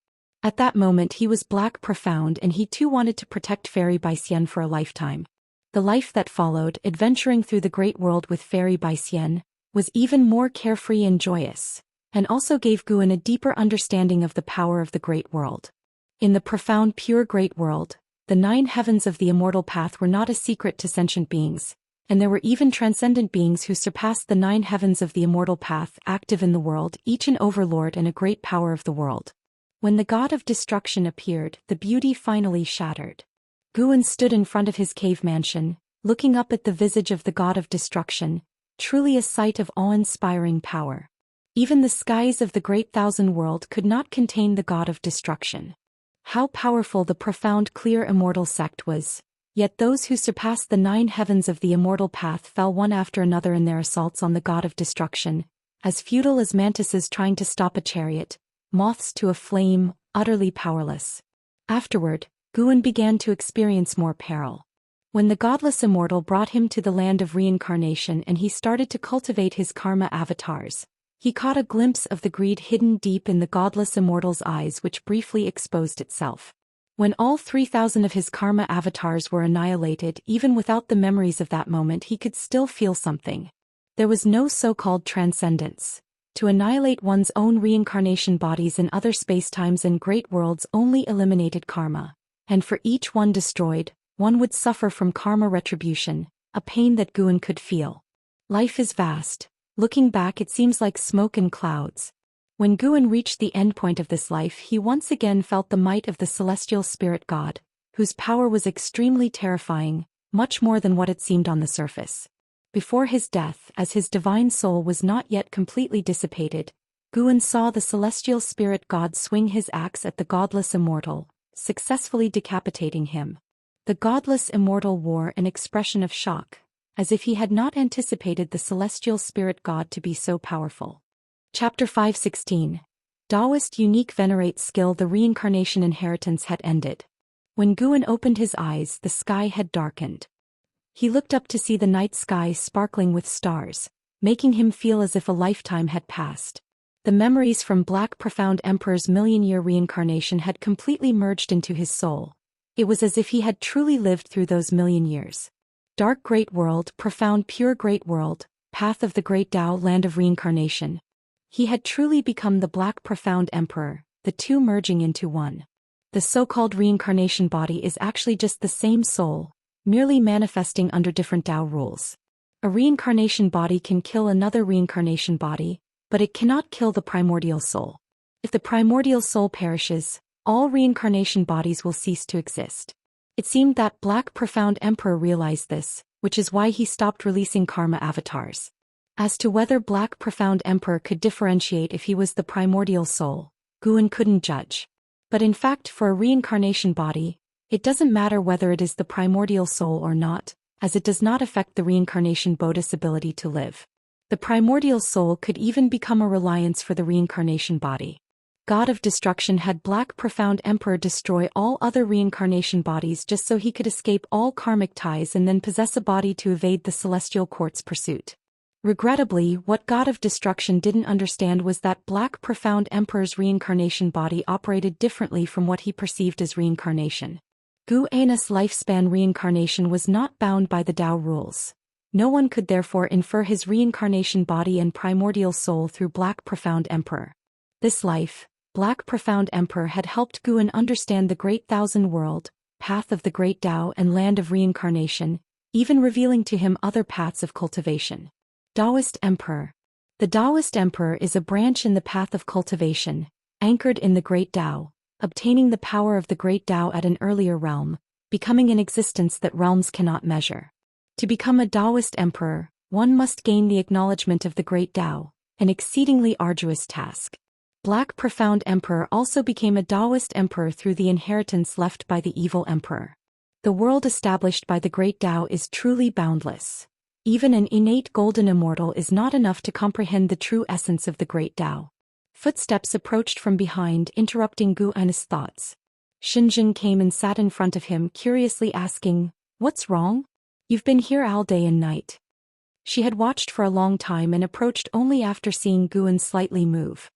At that moment he was Black Profound and he too wanted to protect Fairy Bai Xian for a lifetime. The life that followed, adventuring through the great world with Fairy Bai Xian, was even more carefree and joyous, and also gave Guan a deeper understanding of the power of the great world. In the profound pure great world, the 9 heavens of the immortal path were not a secret to sentient beings, and there were even transcendent beings who surpassed the 9 heavens of the immortal path active in the world, each an overlord and a great power of the world. When the god of destruction appeared, the beauty finally shattered. Guan stood in front of his cave mansion, looking up at the visage of the god of destruction, truly a sight of awe-inspiring power. Even the skies of the great thousand world could not contain the god of destruction. How powerful the profound clear immortal sect was, yet those who surpassed the 9 heavens of the immortal path fell one after another in their assaults on the god of destruction, as futile as mantises trying to stop a chariot, moths to a flame, utterly powerless. Afterward, Guan began to experience more peril. When the godless immortal brought him to the land of reincarnation and he started to cultivate his karma avatars, he caught a glimpse of the greed hidden deep in the godless immortal's eyes, which briefly exposed itself. When all 3,000 of his karma avatars were annihilated, even without the memories of that moment, he could still feel something. There was no so-called transcendence. To annihilate one's own reincarnation bodies in other spacetimes and great worlds only eliminated karma, and for each one destroyed, one would suffer from karma retribution, a pain that Guan could feel. Life is vast. Looking back, it seems like smoke and clouds. When Guan reached the endpoint of this life, he once again felt the might of the celestial spirit god, whose power was extremely terrifying, much more than what it seemed on the surface. Before his death, as his divine soul was not yet completely dissipated, Guan saw the celestial spirit god swing his axe at the godless immortal, successfully decapitating him. The godless immortal wore an expression of shock, as if he had not anticipated the celestial spirit god to be so powerful. Chapter 5:16. Daoist unique venerate skill. The reincarnation inheritance had ended. When Guan opened his eyes, the sky had darkened. He looked up to see the night sky sparkling with stars, making him feel as if a lifetime had passed. The memories from Black Profound Emperor's million-year reincarnation had completely merged into his soul. It was as if he had truly lived through those million years. Dark Great World, Profound Pure Great World, Path of the Great Tao, Land of Reincarnation. He had truly become the Black Profound Emperor, the two merging into one. The so-called reincarnation body is actually just the same soul, merely manifesting under different Tao rules. A reincarnation body can kill another reincarnation body, but it cannot kill the primordial soul. If the primordial soul perishes, all reincarnation bodies will cease to exist. It seemed that Black Profound Emperor realized this, which is why he stopped releasing karma avatars. As to whether Black Profound Emperor could differentiate if he was the primordial soul, Guan couldn't judge. But in fact, for a reincarnation body, it doesn't matter whether it is the primordial soul or not, as it does not affect the reincarnation body's ability to live. The primordial soul could even become a reliance for the reincarnation body. God of Destruction had Black Profound Emperor destroy all other reincarnation bodies just so he could escape all karmic ties and then possess a body to evade the celestial court's pursuit. Regrettably, what God of Destruction didn't understand was that Black Profound Emperor's reincarnation body operated differently from what he perceived as reincarnation. Guan's lifespan reincarnation was not bound by the Tao rules. No one could therefore infer his reincarnation body and primordial soul through Black Profound Emperor. This life, Black Profound Emperor had helped Guan understand the Great Thousand World, Path of the Great Tao and Land of Reincarnation, even revealing to him other paths of cultivation. Daoist Emperor. The Daoist Emperor is a branch in the path of cultivation, anchored in the Great Tao, obtaining the power of the Great Tao at an earlier realm, becoming an existence that realms cannot measure. To become a Daoist Emperor, one must gain the acknowledgement of the Great Tao, an exceedingly arduous task. Black Profound Emperor also became a Daoist Emperor through the inheritance left by the evil Emperor. The world established by the Great Tao is truly boundless. Even an innate golden immortal is not enough to comprehend the true essence of the Great Tao. Footsteps approached from behind, interrupting Guan's thoughts. Xianxia came and sat in front of him, curiously asking, "What's wrong? You've been here all day and night." She had watched for a long time and approached only after seeing Guan slightly move.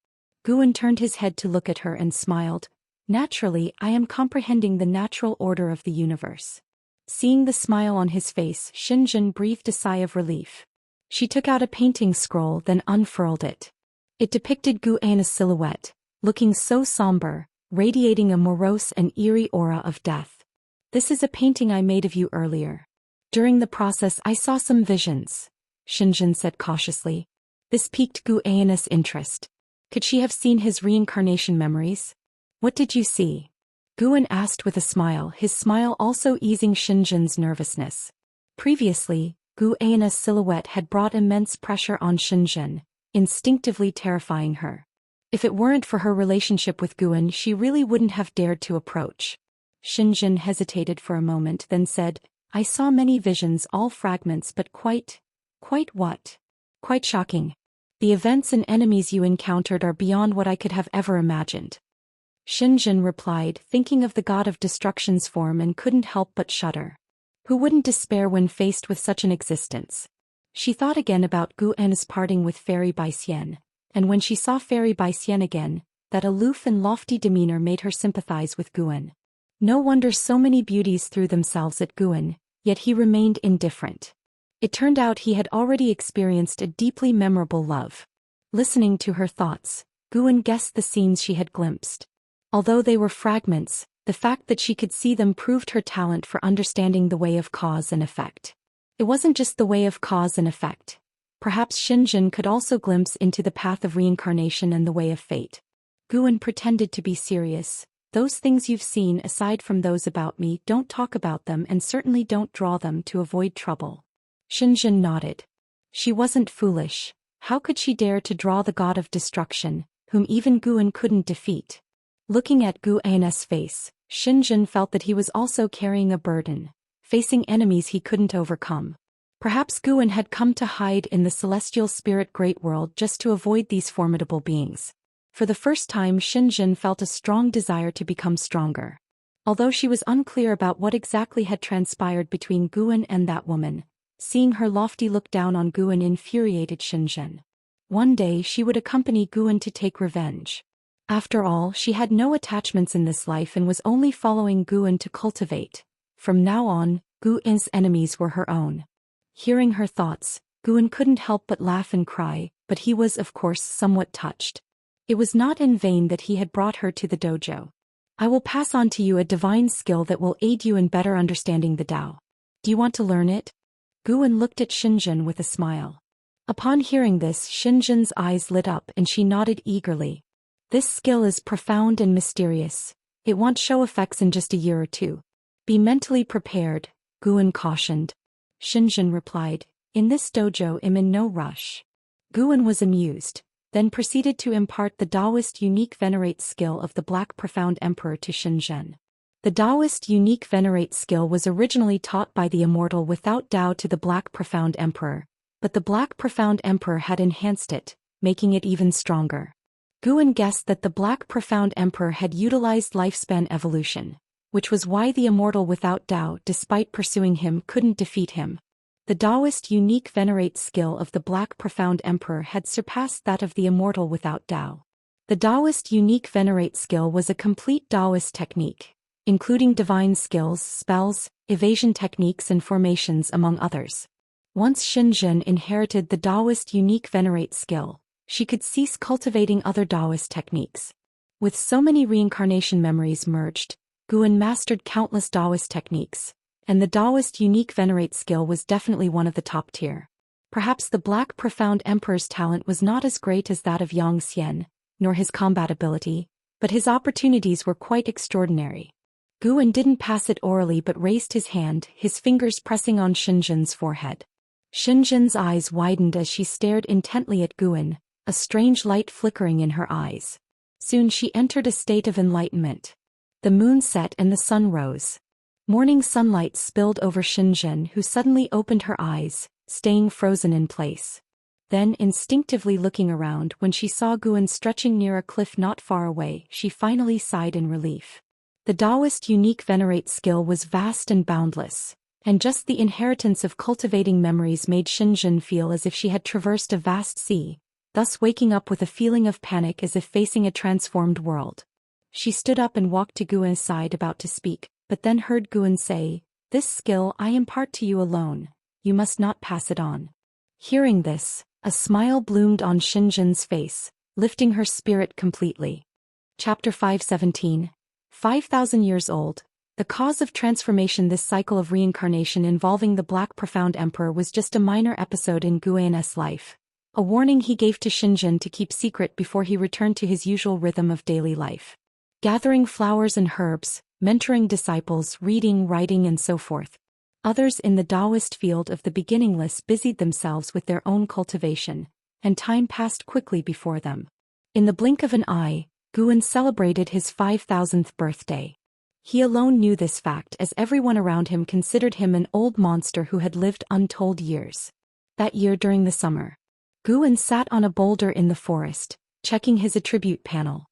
Guan turned his head to look at her and smiled. "Naturally, I am comprehending the natural order of the universe." Seeing the smile on his face, Xianxia breathed a sigh of relief. She took out a painting scroll, then unfurled it. It depicted Guan's silhouette, looking so somber, radiating a morose and eerie aura of death. "This is a painting I made of you earlier. During the process I saw some visions," Xianxia said cautiously. This piqued Guan's interest. Could she have seen his reincarnation memories? "What did you see?" Guan asked with a smile, his smile also easing Xianxia's nervousness. Previously, Guan's silhouette had brought immense pressure on Xianxia, instinctively terrifying her. If it weren't for her relationship with Guan, she really wouldn't have dared to approach. Xianxia hesitated for a moment, then said, "I saw many visions, all fragments, but quite what? Quite shocking. The events and enemies you encountered are beyond what I could have ever imagined." Xianxia replied, thinking of the God of Destruction's form, and couldn't help but shudder. Who wouldn't despair when faced with such an existence? She thought again about Guan's parting with Fairy Baixian, and when she saw Fairy Baixian again, that aloof and lofty demeanor made her sympathize with Guan. No wonder so many beauties threw themselves at Guan, yet he remained indifferent. It turned out he had already experienced a deeply memorable love. Listening to her thoughts, Guan guessed the scenes she had glimpsed. Although they were fragments, the fact that she could see them proved her talent for understanding the way of cause and effect. It wasn't just the way of cause and effect. Perhaps Xianxia could also glimpse into the path of reincarnation and the way of fate. Guan pretended to be serious. "Those things you've seen, aside from those about me, don't talk about them and certainly don't draw them to avoid trouble." Xianxia nodded. She wasn't foolish. How could she dare to draw the God of Destruction, whom even Guan couldn't defeat? Looking at Guan's face, Xianxia felt that he was also carrying a burden, facing enemies he couldn't overcome. Perhaps Guan had come to hide in the celestial spirit great world just to avoid these formidable beings. For the first time, Xianxia felt a strong desire to become stronger. Although she was unclear about what exactly had transpired between Guan and that woman, seeing her lofty look down on Guan infuriated Xianxia. One day she would accompany Guan to take revenge. After all, she had no attachments in this life and was only following Guan to cultivate. From now on, Gu In's enemies were her own. Hearing her thoughts, Gu In couldn't help but laugh and cry, but he was of course somewhat touched. It was not in vain that he had brought her to the dojo. I will pass on to you a divine skill that will aid you in better understanding the Tao. Do you want to learn it? Gu In looked at Xinjun with a smile. Upon hearing this, Xinjun's eyes lit up and she nodded eagerly. This skill is profound and mysterious. It won't show effects in just a year or two. Be mentally prepared, Gu In cautioned. Xinjun replied, in this dojo I'm in no rush. Gu In was amused, then proceeded to impart the Daoist unique venerate skill of the Black Profound Emperor to Xinjun. The Daoist unique venerate skill was originally taught by the Immortal without Tao to the Black Profound Emperor, but the Black Profound Emperor had enhanced it, making it even stronger. Gu In guessed that the Black Profound Emperor had utilized lifespan evolution, which was why the Immortal without Tao, despite pursuing him, couldn't defeat him. The Daoist unique venerate skill of the Black Profound Emperor had surpassed that of the Immortal without Tao. The Daoist unique venerate skill was a complete Daoist technique, including divine skills, spells, evasion techniques and formations among others. Once Xinjun inherited the Daoist unique venerate skill, she could cease cultivating other Daoist techniques. With so many reincarnation memories merged, Gu In mastered countless Daoist techniques, and the Daoist unique venerate skill was definitely one of the top tier. Perhaps the Black Profound Emperor's talent was not as great as that of Zhou Xian, nor his combat ability, but his opportunities were quite extraordinary. Gu In didn't pass it orally but raised his hand, his fingers pressing on Xinjun's forehead. Xinjun's eyes widened as she stared intently at Gu In, a strange light flickering in her eyes. Soon she entered a state of enlightenment. The moon set and the sun rose. Morning sunlight spilled over Xinjun, who suddenly opened her eyes, staying frozen in place. Then, instinctively looking around when she saw Gu In stretching near a cliff not far away, she finally sighed in relief. The Daoist unique venerate skill was vast and boundless, and just the inheritance of cultivating memories made Xinjun feel as if she had traversed a vast sea, thus waking up with a feeling of panic as if facing a transformed world. She stood up and walked to Gu In's side about to speak, but then heard Gu In say, "This skill I impart to you alone, you must not pass it on." Hearing this, a smile bloomed on Xinjun's face, lifting her spirit completely. Chapter 517. 5,000 years old. The cause of transformation. This cycle of reincarnation involving the Black Profound Emperor was just a minor episode in Gu In's life, a warning he gave to Xinjun to keep secret before he returned to his usual rhythm of daily life. Gathering flowers and herbs, mentoring disciples, reading, writing and so forth. Others in the Daoist field of the beginningless busied themselves with their own cultivation, and time passed quickly before them. In the blink of an eye, Gu In celebrated his 5,000th birthday. He alone knew this fact as everyone around him considered him an old monster who had lived untold years. That year during the summer, Gu In sat on a boulder in the forest, checking his attribute panel.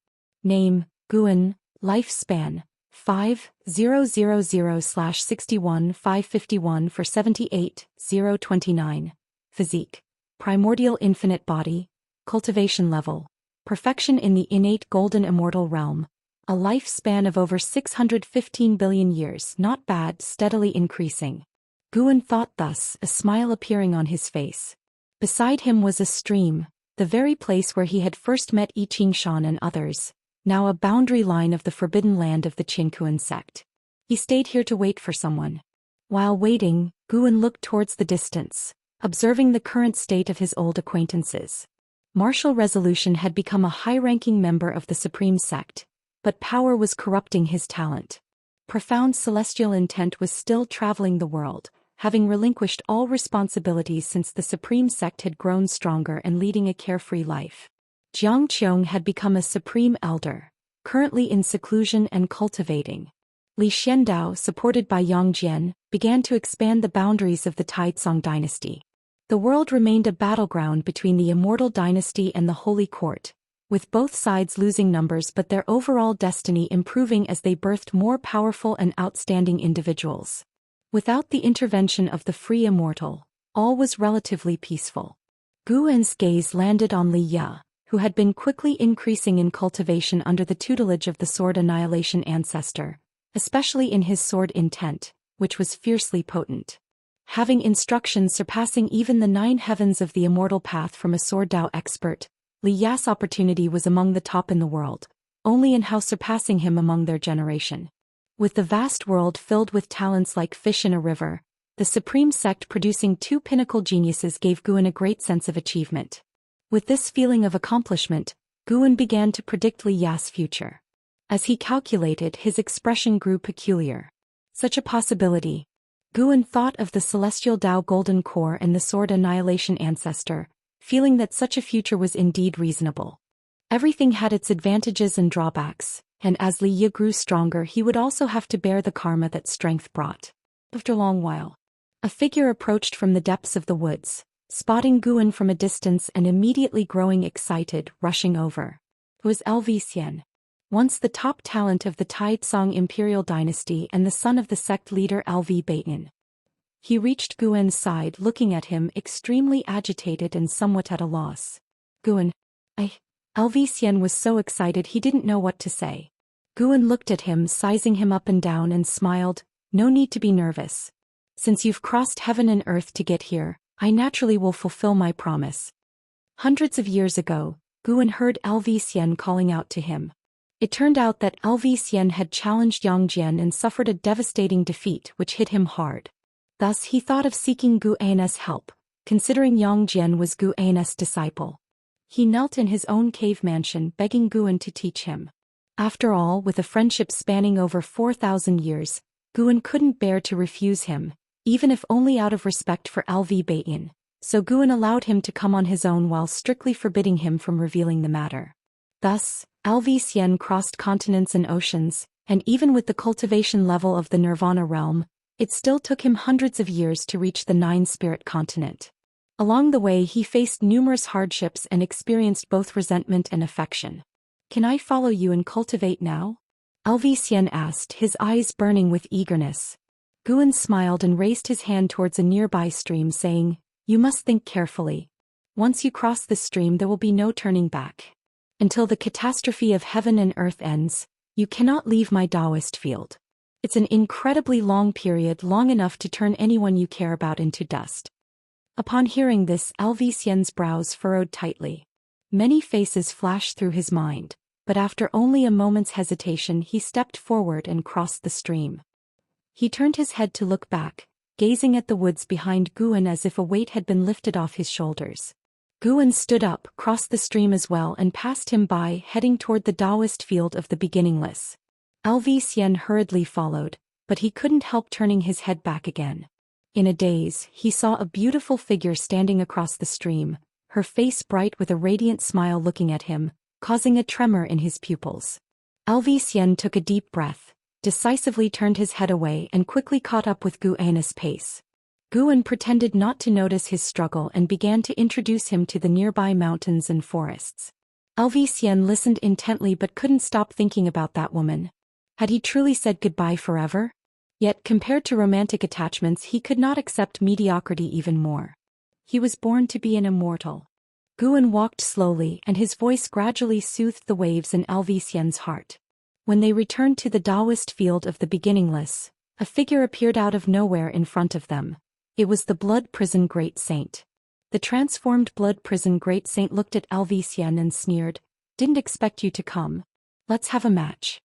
Name, Gu In, lifespan, 5000/61 for 78,029. Physique, primordial infinite body. Cultivation level, perfection in the innate golden immortal realm. A lifespan of over 615 billion years. Not bad, steadily increasing. Gu In thought thus, a smile appearing on his face. Beside him was a stream, the very place where he had first met I Ching Shan and others, now a boundary line of the forbidden land of the Qinkuan sect. He stayed here to wait for someone. While waiting, Gu In looked towards the distance, observing the current state of his old acquaintances. Martial resolution had become a high-ranking member of the Supreme Sect, but power was corrupting his talent. Profound celestial intent was still traveling the world, having relinquished all responsibilities since the Supreme Sect had grown stronger and leading a carefree life. Jiang Qiong had become a supreme elder, currently in seclusion and cultivating. Li Xiandao, supported by Yang Jian, began to expand the boundaries of the Taizong dynasty. The world remained a battleground between the Immortal dynasty and the Holy Court, with both sides losing numbers but their overall destiny improving as they birthed more powerful and outstanding individuals. Without the intervention of the free Immortal, all was relatively peaceful. Gu In's gaze landed on Li Ya, who had been quickly increasing in cultivation under the tutelage of the Sword Annihilation ancestor, especially in his sword intent, which was fiercely potent. Having instructions surpassing even the 9 heavens of the immortal path from a sword Dao expert, Li Ya's opportunity was among the top in the world, only in how surpassing him among their generation. With the vast world filled with talents like fish in a river, the supreme sect producing 2 pinnacle geniuses gave Guan a great sense of achievement. With this feeling of accomplishment, Guan began to predict Li Ya's future. As he calculated, his expression grew peculiar. Such a possibility. Guan thought of the celestial Dao golden core and the sword annihilation ancestor, feeling that such a future was indeed reasonable. Everything had its advantages and drawbacks, and as Li Ya grew stronger he would also have to bear the karma that strength brought. After a long while, a figure approached from the depths of the woods, spotting Guan from a distance and immediately growing excited, rushing over. It was Zhou Xian, once the top talent of the Taizong imperial dynasty and the son of the sect leader Zhou Xian. He reached Guan's side, looking at him extremely agitated and somewhat at a loss. Guan, Zhou Xian was so excited he didn't know what to say. Guan looked at him, sizing him up and down, and smiled. No need to be nervous. Since you've crossed heaven and earth to get here, I naturally will fulfill my promise. Hundreds of years ago, Guan heard Zhou Xian calling out to him. It turned out that Zhou Xian had challenged Yang and suffered a devastating defeat which hit him hard. Thus he thought of seeking Guan's help, considering Yang was Guan's disciple. He knelt in his own cave mansion begging Guan to teach him. After all, with a friendship spanning over 4,000 years, Guan couldn't bear to refuse him, even if only out of respect for Zhou Xian, so Guan allowed him to come on his own while strictly forbidding him from revealing the matter. Thus, Zhou Xian crossed continents and oceans, and even with the cultivation level of the Nirvana realm, it still took him hundreds of years to reach the 9-spirit continent. Along the way he faced numerous hardships and experienced both resentment and affection. Can I follow you and cultivate now? Zhou Xian asked, his eyes burning with eagerness. Guan smiled and raised his hand towards a nearby stream, saying, You must think carefully. Once you cross this stream there will be no turning back. Until the catastrophe of heaven and earth ends, you cannot leave my Daoist field. It's an incredibly long period, long enough to turn anyone you care about into dust. Upon hearing this, Zhou Xian's brows furrowed tightly. Many faces flashed through his mind, but after only a moment's hesitation he stepped forward and crossed the stream. He turned his head to look back, gazing at the woods behind Guan as if a weight had been lifted off his shoulders. Guan stood up, crossed the stream as well and passed him by, heading toward the Daoist field of the beginningless. Zhou Xian hurriedly followed, but he couldn't help turning his head back again. In a daze, he saw a beautiful figure standing across the stream, her face bright with a radiant smile looking at him, causing a tremor in his pupils. Zhou Xian took a deep breath, decisively turned his head away and quickly caught up with Guan's pace. Guan pretended not to notice his struggle and began to introduce him to the nearby mountains and forests. Zhou Xian listened intently but couldn't stop thinking about that woman. Had he truly said goodbye forever? Yet compared to romantic attachments he could not accept mediocrity even more. He was born to be an immortal. Guan walked slowly and his voice gradually soothed the waves in Zhou Xian's heart. When they returned to the Daoist field of the beginningless, a figure appeared out of nowhere in front of them. It was the Blood Prison Great Saint. The transformed Blood Prison Great Saint looked at Zhou Xian and sneered, Didn't expect you to come. Let's have a match.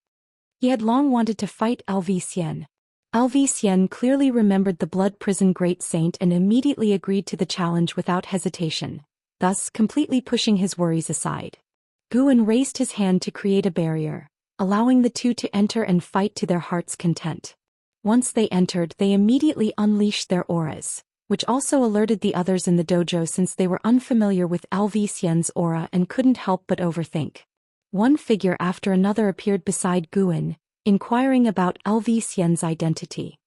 He had long wanted to fight Zhou Xian. Zhou Xian clearly remembered the Blood Prison Great Saint and immediately agreed to the challenge without hesitation, thus completely pushing his worries aside. Guan raised his hand to create a barrier, allowing the two to enter and fight to their heart's content. Once they entered, they immediately unleashed their auras, which also alerted the others in the dojo since they were unfamiliar with Zhou Xian's aura and couldn't help but overthink. One figure after another appeared beside Guan, inquiring about Zhou Xian's identity.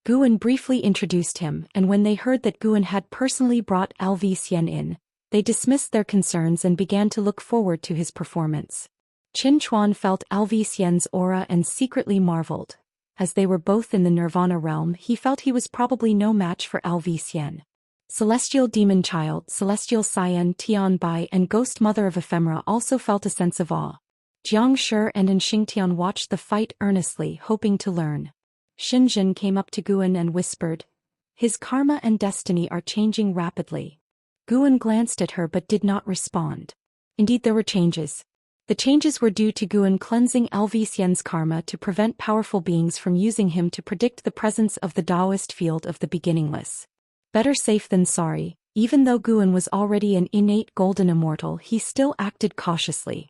Guan briefly introduced him, and when they heard that Guan had personally brought Zhou Xian in, they dismissed their concerns and began to look forward to his performance. Qin Chuan felt Zhou Xian's aura and secretly marveled. As they were both in the Nirvana realm, he felt he was probably no match for Zhou Xian. Celestial Demon Child, Celestial Xian Tian Bai and Ghost Mother of Ephemera also felt a sense of awe. Jiang Shi and Xingtian watched the fight earnestly, hoping to learn. Xinjin came up to Guan and whispered, "His karma and destiny are changing rapidly." Guan glanced at her but did not respond. Indeed, there were changes. The changes were due to Guan cleansing Xian's karma to prevent powerful beings from using him to predict the presence of the Daoist field of the beginningless. Better safe than sorry. Even though Guan was already an innate golden immortal, he still acted cautiously.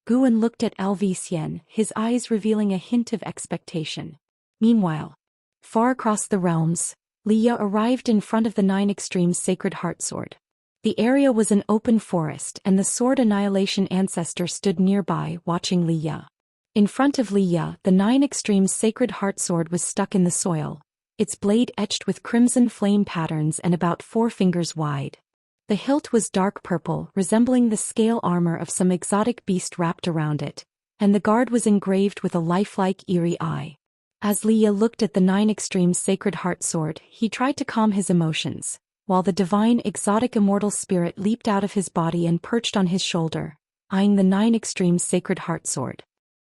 Guan looked at Xian, his eyes revealing a hint of expectation. Meanwhile, far across the realms, Liya arrived in front of the Nine Extremes Sacred Heart Sword. The area was an open forest and the Sword Annihilation Ancestor stood nearby, watching Liya. In front of Liya, the Nine Extremes Sacred Heart Sword was stuck in the soil, its blade etched with crimson flame patterns and about 4 fingers wide. The hilt was dark purple, resembling the scale armor of some exotic beast wrapped around it, and the guard was engraved with a lifelike eerie eye. As Liya looked at the Nine Extremes Sacred Heart Sword, he tried to calm his emotions, while the divine exotic immortal spirit leaped out of his body and perched on his shoulder, eyeing the Nine Extremes Sacred Heart Sword.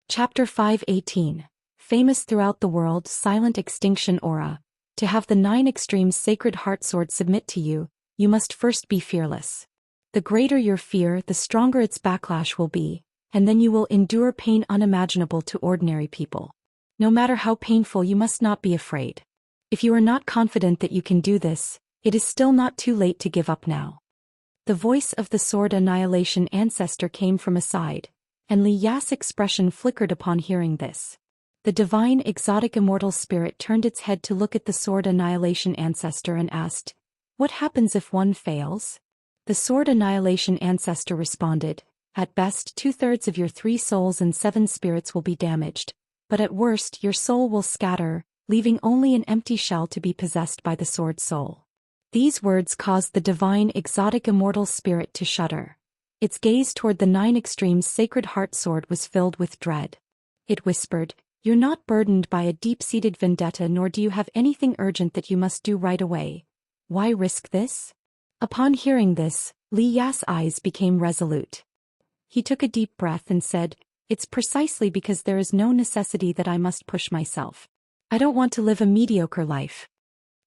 Chapter 518. Famous throughout the world, Silent Extinction Aura. To have the Nine Extremes Sacred Heart Sword submit to you, you must first be fearless. The greater your fear, the stronger its backlash will be, and then you will endure pain unimaginable to ordinary people. No matter how painful, you must not be afraid. If you are not confident that you can do this, it is still not too late to give up now. The voice of the Sword Annihilation Ancestor came from aside, and Liya's expression flickered upon hearing this. The divine exotic immortal spirit turned its head to look at the Sword Annihilation Ancestor and asked, "What happens if one fails?" The Sword Annihilation Ancestor responded, "At best, 2/3 of your 3 souls and 7 spirits will be damaged, but at worst your soul will scatter, leaving only an empty shell to be possessed by the Sword Soul." These words caused the divine exotic immortal spirit to shudder. Its gaze toward the Nine Extremes Sacred Heart Sword was filled with dread. It whispered, "You're not burdened by a deep-seated vendetta, nor do you have anything urgent that you must do right away. Why risk this?" Upon hearing this, Liya's eyes became resolute. He took a deep breath and said, "It's precisely because there is no necessity that I must push myself. I don't want to live a mediocre life."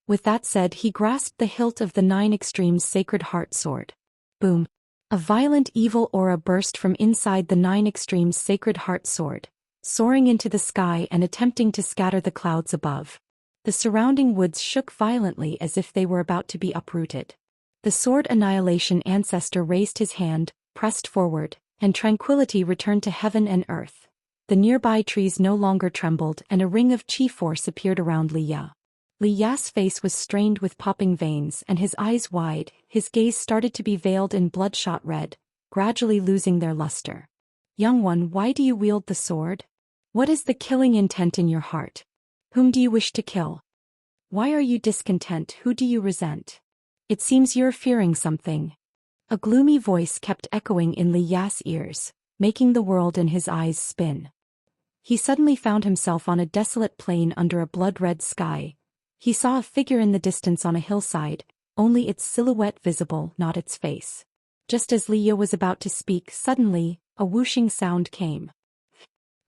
With that said, he grasped the hilt of the Nine Extremes Sacred Heart Sword. Boom! A violent evil aura burst from inside the Nine Extremes Sacred Heart Sword, soaring into the sky and attempting to scatter the clouds above. The surrounding woods shook violently as if they were about to be uprooted. The Sword Annihilation Ancestor raised his hand, pressed forward, and tranquility returned to heaven and earth. The nearby trees no longer trembled and a ring of chi force appeared around Liya. Liya's face was strained with popping veins and his eyes wide, his gaze started to be veiled in bloodshot red, gradually losing their luster. "Young one, why do you wield the sword? What is the killing intent in your heart? Whom do you wish to kill? Why are you discontent? Who do you resent? It seems you're fearing something." A gloomy voice kept echoing in Liya's ears, making the world in his eyes spin. He suddenly found himself on a desolate plain under a blood-red sky. He saw a figure in the distance on a hillside, only its silhouette visible, not its face. Just as Liya was about to speak, suddenly, a whooshing sound came.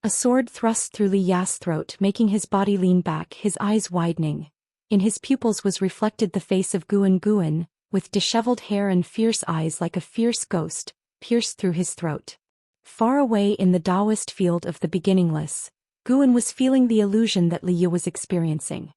A sword thrust through Liya's throat, making his body lean back, his eyes widening. In his pupils was reflected the face of Guan, with disheveled hair and fierce eyes like a fierce ghost, pierced through his throat. Far away in the Daoist field of the beginningless, Guan was feeling the illusion that Liya was experiencing.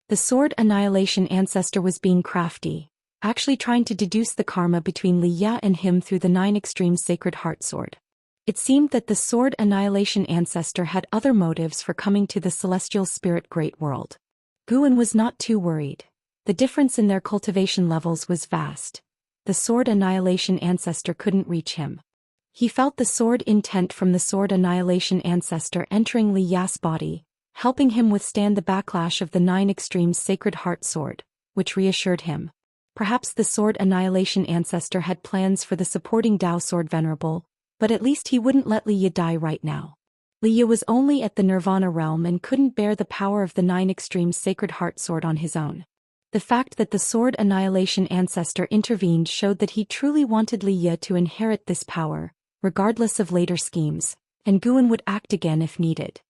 The Sword Annihilation Ancestor was being crafty, actually trying to deduce the karma between Liya and him through the Nine Extremes Sacred Heart Sword. It seemed that the Sword Annihilation Ancestor had other motives for coming to the Celestial Spirit Great World. Guan was not too worried. The difference in their cultivation levels was vast. The Sword Annihilation Ancestor couldn't reach him. He felt the sword intent from the Sword Annihilation Ancestor entering Liya's body, helping him withstand the backlash of the Nine Extremes Sacred Heart Sword, which reassured him. Perhaps the Sword Annihilation Ancestor had plans for the supporting Dao Sword Venerable, but at least he wouldn't let Liya die right now. Liya was only at the Nirvana realm and couldn't bear the power of the Nine Extremes Sacred Heart Sword on his own. The fact that the Sword Annihilation Ancestor intervened showed that he truly wanted Liya to inherit this power, regardless of later schemes, and Guan would act again if needed.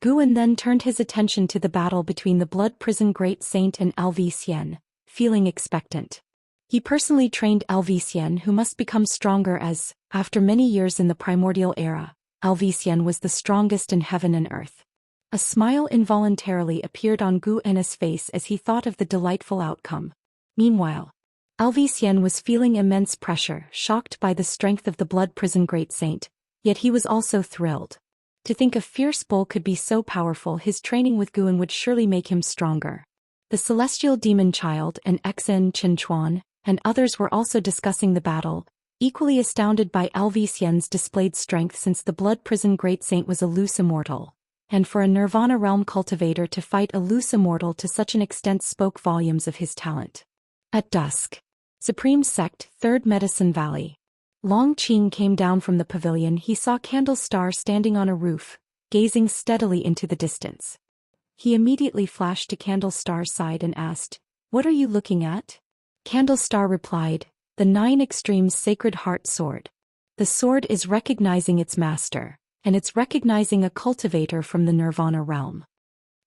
Guan then turned his attention to the battle between the Blood Prison Great Saint and Zhou Xian, feeling expectant. He personally trained Zhou Xian, who must become stronger as, after many years in the primordial era, Zhou Xian was the strongest in heaven and earth. A smile involuntarily appeared on Guan's face as he thought of the delightful outcome. Meanwhile, Zhou Xian was feeling immense pressure, shocked by the strength of the Blood Prison Great Saint, yet he was also thrilled. To think a fierce bull could be so powerful, his training with Guan would surely make him stronger. The celestial demon child and Xen Chenchuan and others were also discussing the battle, equally astounded by Zhou Xian's displayed strength since the Blood Prison Great Saint was a loose immortal. And for a Nirvana realm cultivator to fight a loose immortal to such an extent spoke volumes of his talent. At dusk, Supreme Sect, 3rd Medicine Valley. Long Qing came down from the pavilion. He saw Candlestar standing on a roof, gazing steadily into the distance. He immediately flashed to Candlestar's side and asked, "What are you looking at?" Candlestar replied, "The 9 Extremes Sacred Heart Sword. The sword is recognizing its master, and it's recognizing a cultivator from the Nirvana realm."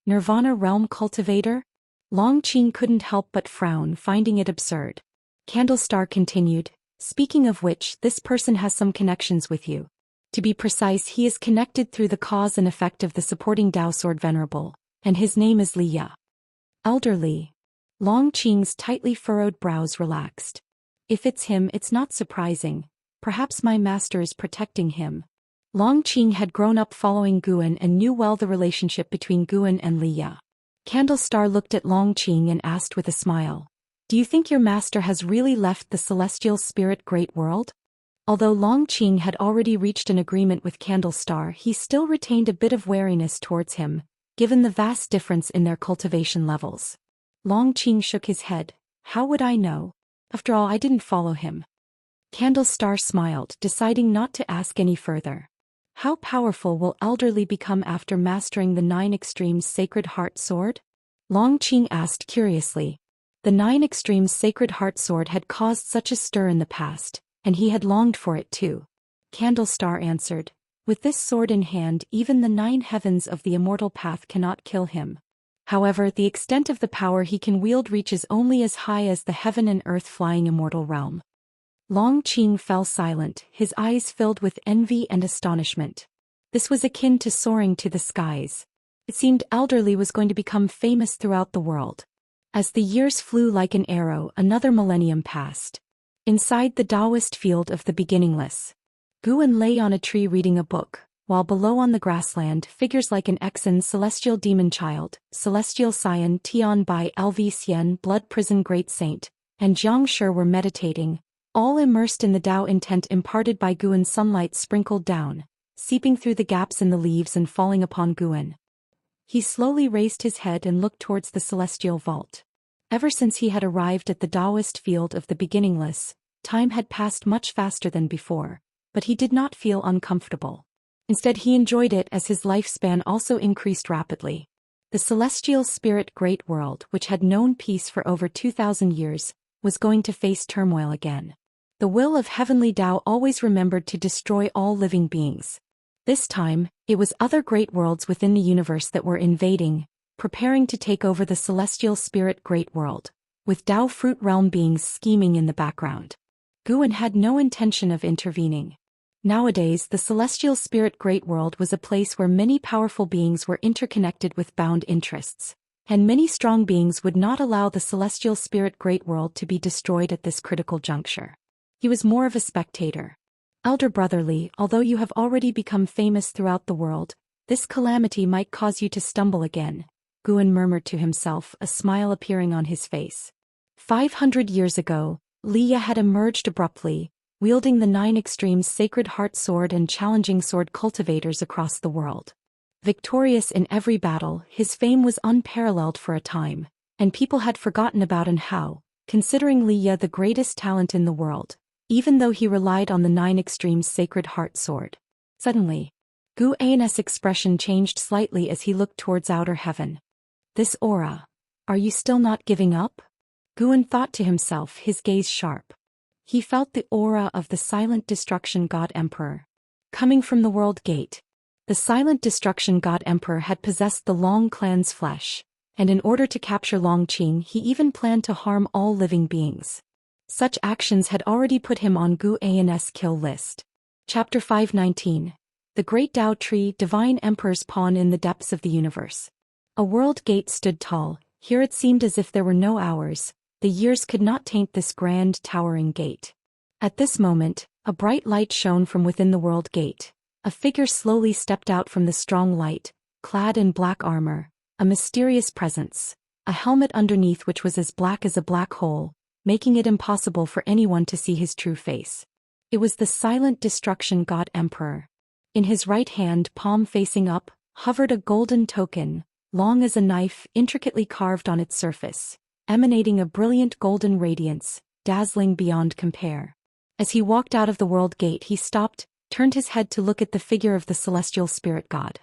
Nirvana realm cultivator? Long Qing couldn't help but frown, finding it absurd. Candlestar continued, "Speaking of which, this person has some connections with you. To be precise, he is connected through the cause and effect of the supporting Dao Sword Venerable, and his name is Li Ya." Elder Li. Long Qing's tightly furrowed brows relaxed. "If it's him, it's not surprising. Perhaps my master is protecting him." Long Qing had grown up following Guan and knew well the relationship between Guan and Li Ya. Candlestar looked at Long Qing and asked with a smile, "Do you think your master has really left the celestial spirit great world?" Although Long Qing had already reached an agreement with Candlestar, he still retained a bit of wariness towards him, given the vast difference in their cultivation levels. Long Qing shook his head. "How would I know? After all, I didn't follow him." Candlestar smiled, deciding not to ask any further. How powerful will Elderly become after mastering the 9 Extremes Sacred Heart Sword? Long Qing asked curiously. The 9 Extremes Sacred Heart Sword had caused such a stir in the past, and he had longed for it too. Candlestar answered, "With this sword in hand, even the 9 heavens of the immortal path cannot kill him. However, the extent of the power he can wield reaches only as high as the heaven and earth flying immortal realm." Long Qing fell silent, his eyes filled with envy and astonishment. This was akin to soaring to the skies. It seemed Elderly was going to become famous throughout the world. As the years flew like an arrow, another millennium passed. Inside the Daoist field of the beginningless, Guan lay on a tree reading a book, while below on the grassland figures like an Xen celestial demon child, celestial scion Tian Bai Lv Xian Blood Prison Great Saint, and Xianxia were meditating, all immersed in the Dao intent imparted by Guan's sunlight sprinkled down, seeping through the gaps in the leaves and falling upon Guan. He slowly raised his head and looked towards the celestial vault. Ever since he had arrived at the Daoist field of the beginningless, time had passed much faster than before, but he did not feel uncomfortable. Instead, he enjoyed it as his lifespan also increased rapidly. The celestial spirit great world, which had known peace for over 2,000 years, was going to face turmoil again. The will of heavenly Dao always remembered to destroy all living beings. This time, it was other great worlds within the universe that were invading, preparing to take over the celestial spirit great world, with Dao fruit realm beings scheming in the background. Guan had no intention of intervening. Nowadays, the celestial spirit great world was a place where many powerful beings were interconnected with bound interests, and many strong beings would not allow the celestial spirit great world to be destroyed at this critical juncture. He was more of a spectator. "Elder brotherly, although you have already become famous throughout the world, this calamity might cause you to stumble again," Guan murmured to himself, a smile appearing on his face. 500 years ago, Li Ya had emerged abruptly, wielding the 9 Extremes Sacred Heart Sword and challenging sword cultivators across the world. Victorious in every battle, his fame was unparalleled for a time, and people had forgotten about and how, considering Li Ya the greatest talent in the world, even though he relied on the 9 Extremes Sacred Heart Sword. Suddenly, Guan's expression changed slightly as he looked towards outer heaven. "This aura. Are you still not giving up?" Guan thought to himself, his gaze sharp. He felt the aura of the silent destruction god emperor, coming from the world gate. The silent destruction god emperor had possessed the Long clan's flesh, and in order to capture Longqing he even planned to harm all living beings. Such actions had already put him on Gu An's kill list. Chapter 519. The Great Tao Tree, Divine Emperor's Pawn in the Depths of the Universe. A world gate stood tall. Here it seemed as if there were no hours. The years could not taint this grand, towering gate. At this moment, a bright light shone from within the world gate. A figure slowly stepped out from the strong light, clad in black armor, a mysterious presence, a helmet underneath which was as black as a black hole, making it impossible for anyone to see his true face. It was the silent destruction god emperor. In his right hand, palm facing up, hovered a golden token, long as a knife, intricately carved on its surface, emanating a brilliant golden radiance, dazzling beyond compare. As he walked out of the world gate he stopped, turned his head to look at the figure of the celestial spirit god.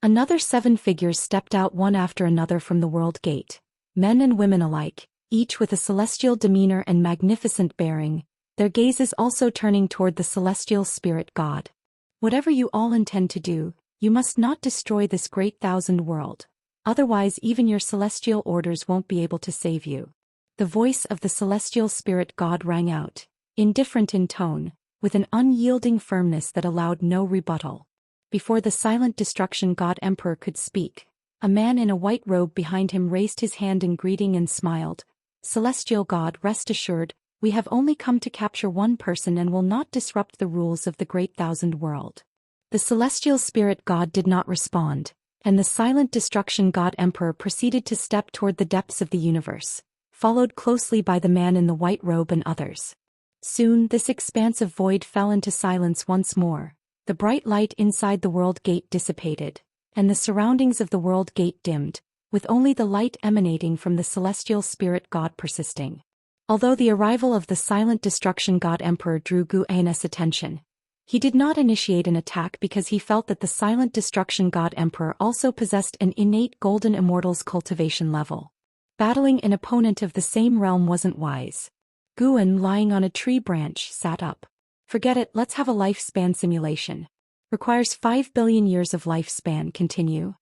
Another 7 figures stepped out one after another from the world gate, men and women alike, each with a celestial demeanor and magnificent bearing, their gazes also turning toward the celestial spirit god. Whatever you all intend to do, you must not destroy this great thousand world. Otherwise even your celestial orders won't be able to save you. The voice of the celestial spirit god rang out, indifferent in tone, with an unyielding firmness that allowed no rebuttal. Before the silent destruction god emperor could speak, a man in a white robe behind him raised his hand in greeting and smiled. Celestial god, rest assured, we have only come to capture one person and will not disrupt the rules of the great thousand world. The celestial spirit god did not respond, and the silent destruction god emperor proceeded to step toward the depths of the universe, followed closely by the man in the white robe and others. Soon this expanse of void fell into silence once more, the bright light inside the world gate dissipated, and the surroundings of the world gate dimmed, with only the light emanating from the celestial spirit god persisting. Although the arrival of the silent destruction god emperor drew Gu An's attention, he did not initiate an attack because he felt that the silent destruction god emperor also possessed an innate golden immortal's cultivation level. Battling an opponent of the same realm wasn't wise. Guan, lying on a tree branch, sat up. Forget it, let's have a lifespan simulation. Requires 5 billion years of lifespan. Continue.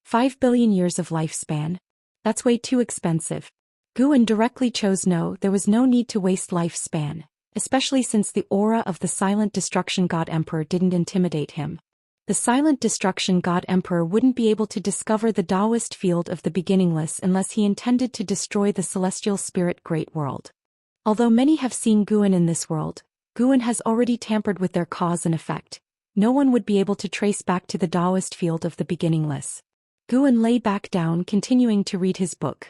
5 billion years of lifespan? That's way too expensive. Guan directly chose no, there was no need to waste lifespan, especially since the aura of the silent destruction god emperor didn't intimidate him. The silent destruction god emperor wouldn't be able to discover the Daoist field of the beginningless unless he intended to destroy the celestial spirit great world. Although many have seen Guan in this world, Guan has already tampered with their cause and effect. No one would be able to trace back to the Daoist field of the beginningless. Guan lay back down, continuing to read his book.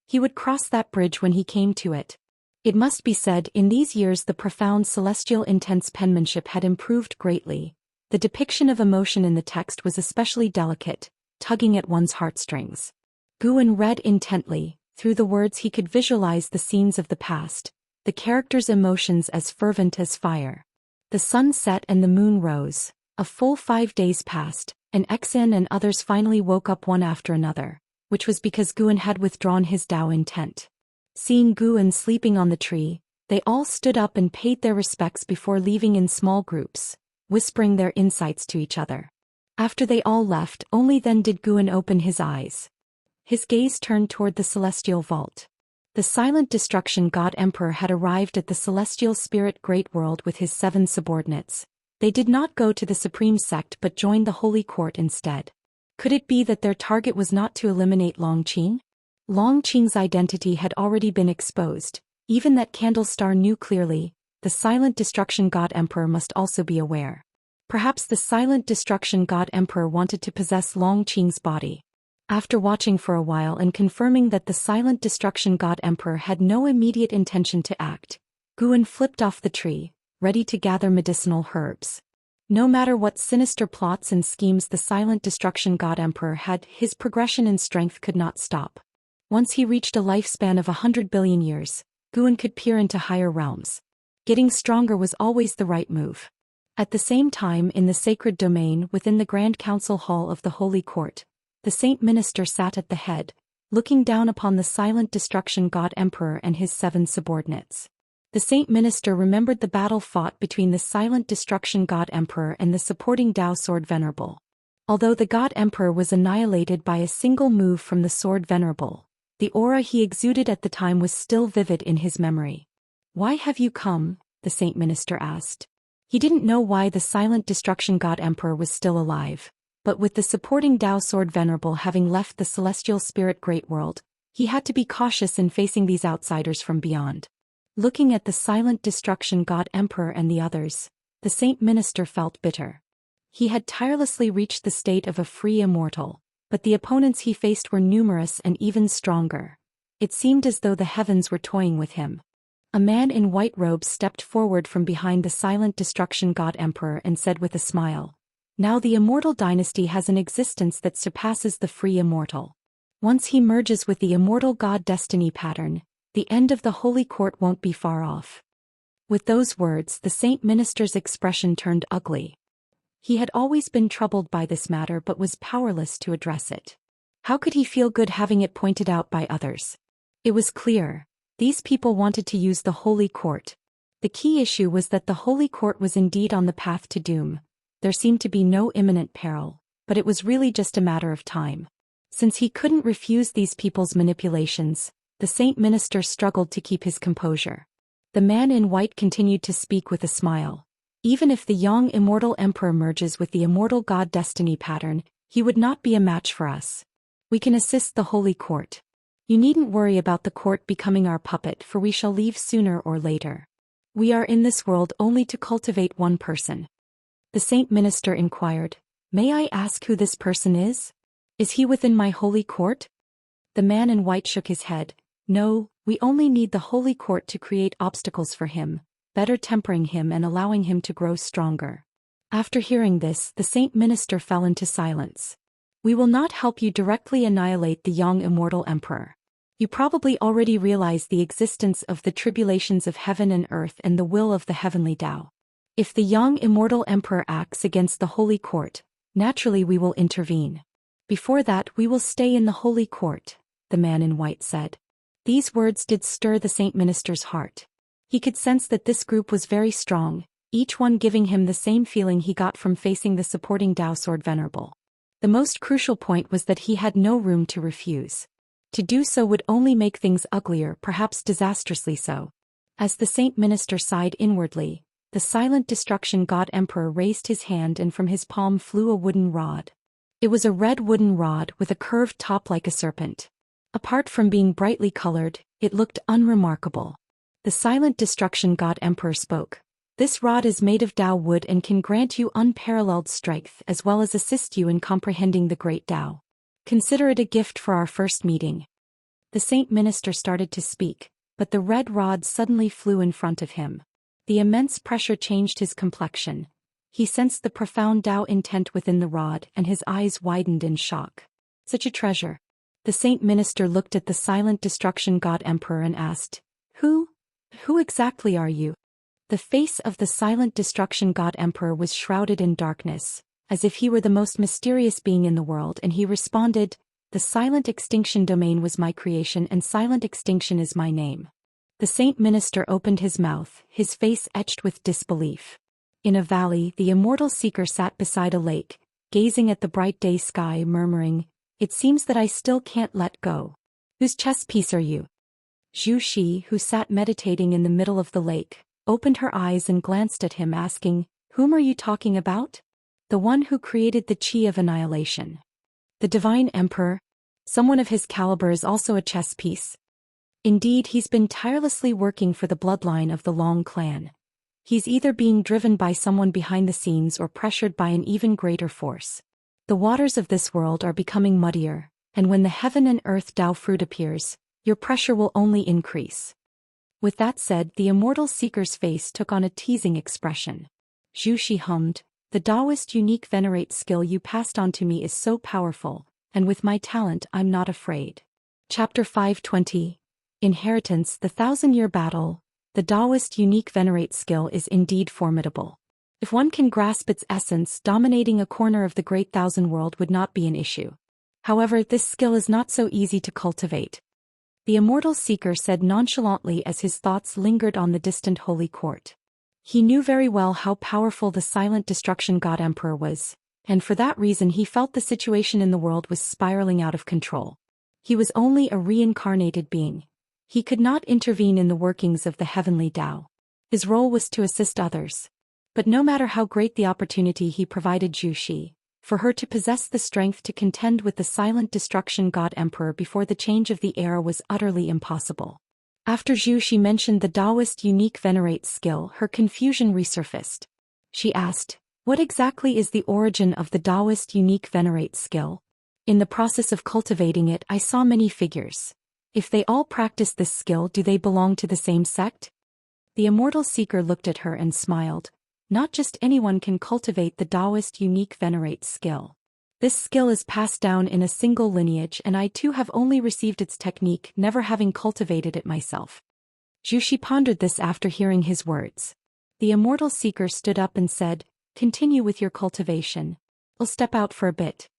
He would cross that bridge when he came to it. It must be said, in these years the profound celestial intense penmanship had improved greatly. The depiction of emotion in the text was especially delicate, tugging at one's heartstrings. Guan read intently. Through the words he could visualize the scenes of the past, the characters' emotions as fervent as fire. The sun set and the moon rose. A full 5 days passed, and Xian and others finally woke up one after another, which was because Guan had withdrawn his Tao intent. Seeing Guan sleeping on the tree, they all stood up and paid their respects before leaving in small groups, whispering their insights to each other. After they all left, only then did Guan open his eyes. His gaze turned toward the celestial vault. The silent destruction god emperor had arrived at the celestial spirit great world with his 7 subordinates. They did not go to the supreme sect but joined the holy court instead. Could it be that their target was not to eliminate Longqing? Longqing's identity had already been exposed. Even that Candlestar knew clearly, the silent destruction god emperor must also be aware. Perhaps the silent destruction god emperor wanted to possess Longqing's body. After watching for a while and confirming that the silent destruction god emperor had no immediate intention to act, Guan flipped off the tree, ready to gather medicinal herbs. No matter what sinister plots and schemes the silent destruction god emperor had, his progression in strength could not stop. Once he reached a lifespan of 100 billion years, Guan could peer into higher realms. Getting stronger was always the right move. At the same time, in the sacred domain within the Grand Council Hall of the Holy Court, the Saint Minister sat at the head, looking down upon the silent destruction god emperor and his 7 subordinates. The Saint Minister remembered the battle fought between the silent destruction god Emperor and the supporting Dao sword Venerable. Although the god Emperor was annihilated by a single move from the sword Venerable, the aura he exuded at the time was still vivid in his memory. "Why have you come?" the Saint Minister asked. He didn't know why the silent destruction god Emperor was still alive, but with the supporting Dao sword Venerable having left the celestial spirit great world, he had to be cautious in facing these outsiders from beyond. Looking at the silent destruction god Emperor and the others, the Saint Minister felt bitter. He had tirelessly reached the state of a free immortal, but the opponents he faced were numerous and even stronger. It seemed as though the heavens were toying with him. A man in white robes stepped forward from behind the silent destruction god Emperor and said with a smile, "Now the immortal dynasty has an existence that surpasses the free immortal. Once he merges with the immortal god destiny pattern, the end of the holy court won't be far off." With those words, the Saint Minister's expression turned ugly. He had always been troubled by this matter but was powerless to address it. How could he feel good having it pointed out by others? It was clear. These people wanted to use the holy court. The key issue was that the holy court was indeed on the path to doom. There seemed to be no imminent peril, but it was really just a matter of time. Since he couldn't refuse these people's manipulations, the Saint Minister struggled to keep his composure. The man in white continued to speak with a smile. "Even if the young immortal emperor merges with the immortal god destiny pattern, he would not be a match for us. We can assist the holy court. You needn't worry about the court becoming our puppet, for we shall leave sooner or later. We are in this world only to cultivate one person." The Saint Minister inquired, "May I ask who this person is? Is he within my holy court?" The man in white shook his head. "No, we only need the holy court to create obstacles for him, better tempering him and allowing him to grow stronger." After hearing this, the Saint Minister fell into silence. "We will not help you directly annihilate the young immortal emperor. You probably already realize the existence of the tribulations of heaven and earth and the will of the heavenly Tao. If the young immortal emperor acts against the holy court, naturally we will intervene. Before that we will stay in the holy court," the man in white said. These words did stir the Saint Minister's heart. He could sense that this group was very strong, each one giving him the same feeling he got from facing the supporting Dao sword Venerable. The most crucial point was that he had no room to refuse. To do so would only make things uglier, perhaps disastrously so. As the Saint Minister sighed inwardly, the silent destruction god Emperor raised his hand and from his palm flew a wooden rod. It was a red wooden rod with a curved top like a serpent. Apart from being brightly colored, it looked unremarkable. The silent destruction god Emperor spoke. "This rod is made of Dao wood and can grant you unparalleled strength as well as assist you in comprehending the great Dao. Consider it a gift for our first meeting." The Saint Minister started to speak, but the red rod suddenly flew in front of him. The immense pressure changed his complexion. He sensed the profound Dao intent within the rod and his eyes widened in shock. "Such a treasure." The Saint Minister looked at the silent destruction god Emperor and asked, Who exactly are you?" The face of the silent destruction god Emperor was shrouded in darkness, as if he were the most mysterious being in the world, and he responded, "The silent extinction domain was my creation and silent extinction is my name." The Saint Minister opened his mouth, his face etched with disbelief. In a valley, the immortal seeker sat beside a lake, gazing at the bright day sky, murmuring, "It seems that I still can't let go." "Whose chess piece are you?" Zhou Xian, who sat meditating in the middle of the lake, opened her eyes and glanced at him, asking, "Whom are you talking about?" "The one who created the Qi of annihilation. The divine emperor. Someone of his caliber is also a chess piece. Indeed, he's been tirelessly working for the bloodline of the Long clan. He's either being driven by someone behind the scenes or pressured by an even greater force. The waters of this world are becoming muddier, and when the heaven and earth Tao fruit appears, your pressure will only increase." With that said, the immortal seeker's face took on a teasing expression. Zhu Xian hummed, "The Daoist unique venerate skill you passed on to me is so powerful, and with my talent I'm not afraid." Chapter 520. Inheritance. The Thousand-Year Battle. The Daoist unique venerate skill is indeed formidable. If one can grasp its essence, dominating a corner of the great thousand world would not be an issue. However, this skill is not so easy to cultivate. the immortal seeker said nonchalantly as his thoughts lingered on the distant holy court. He knew very well how powerful the silent destruction god emperor was, and for that reason he felt the situation in the world was spiraling out of control. He was only a reincarnated being. He could not intervene in the workings of the heavenly Tao. His role was to assist others. But no matter how great the opportunity he provided Zhou Xian, for her to possess the strength to contend with the silent destruction god emperor before the change of the era was utterly impossible. After Zhou Xian mentioned the Daoist unique venerate skill, her confusion resurfaced. She asked, "What exactly is the origin of the Daoist unique venerate skill? In the process of cultivating it, I saw many figures. If they all practice this skill, do they belong to the same sect?" The immortal seeker looked at her and smiled. Not just anyone can cultivate the Daoist unique venerate skill. This skill is passed down in a single lineage, and I too have only received its technique, never having cultivated it myself. Zhou Xian pondered this after hearing his words. The immortal seeker stood up and said, "Continue with your cultivation. I'll step out for a bit."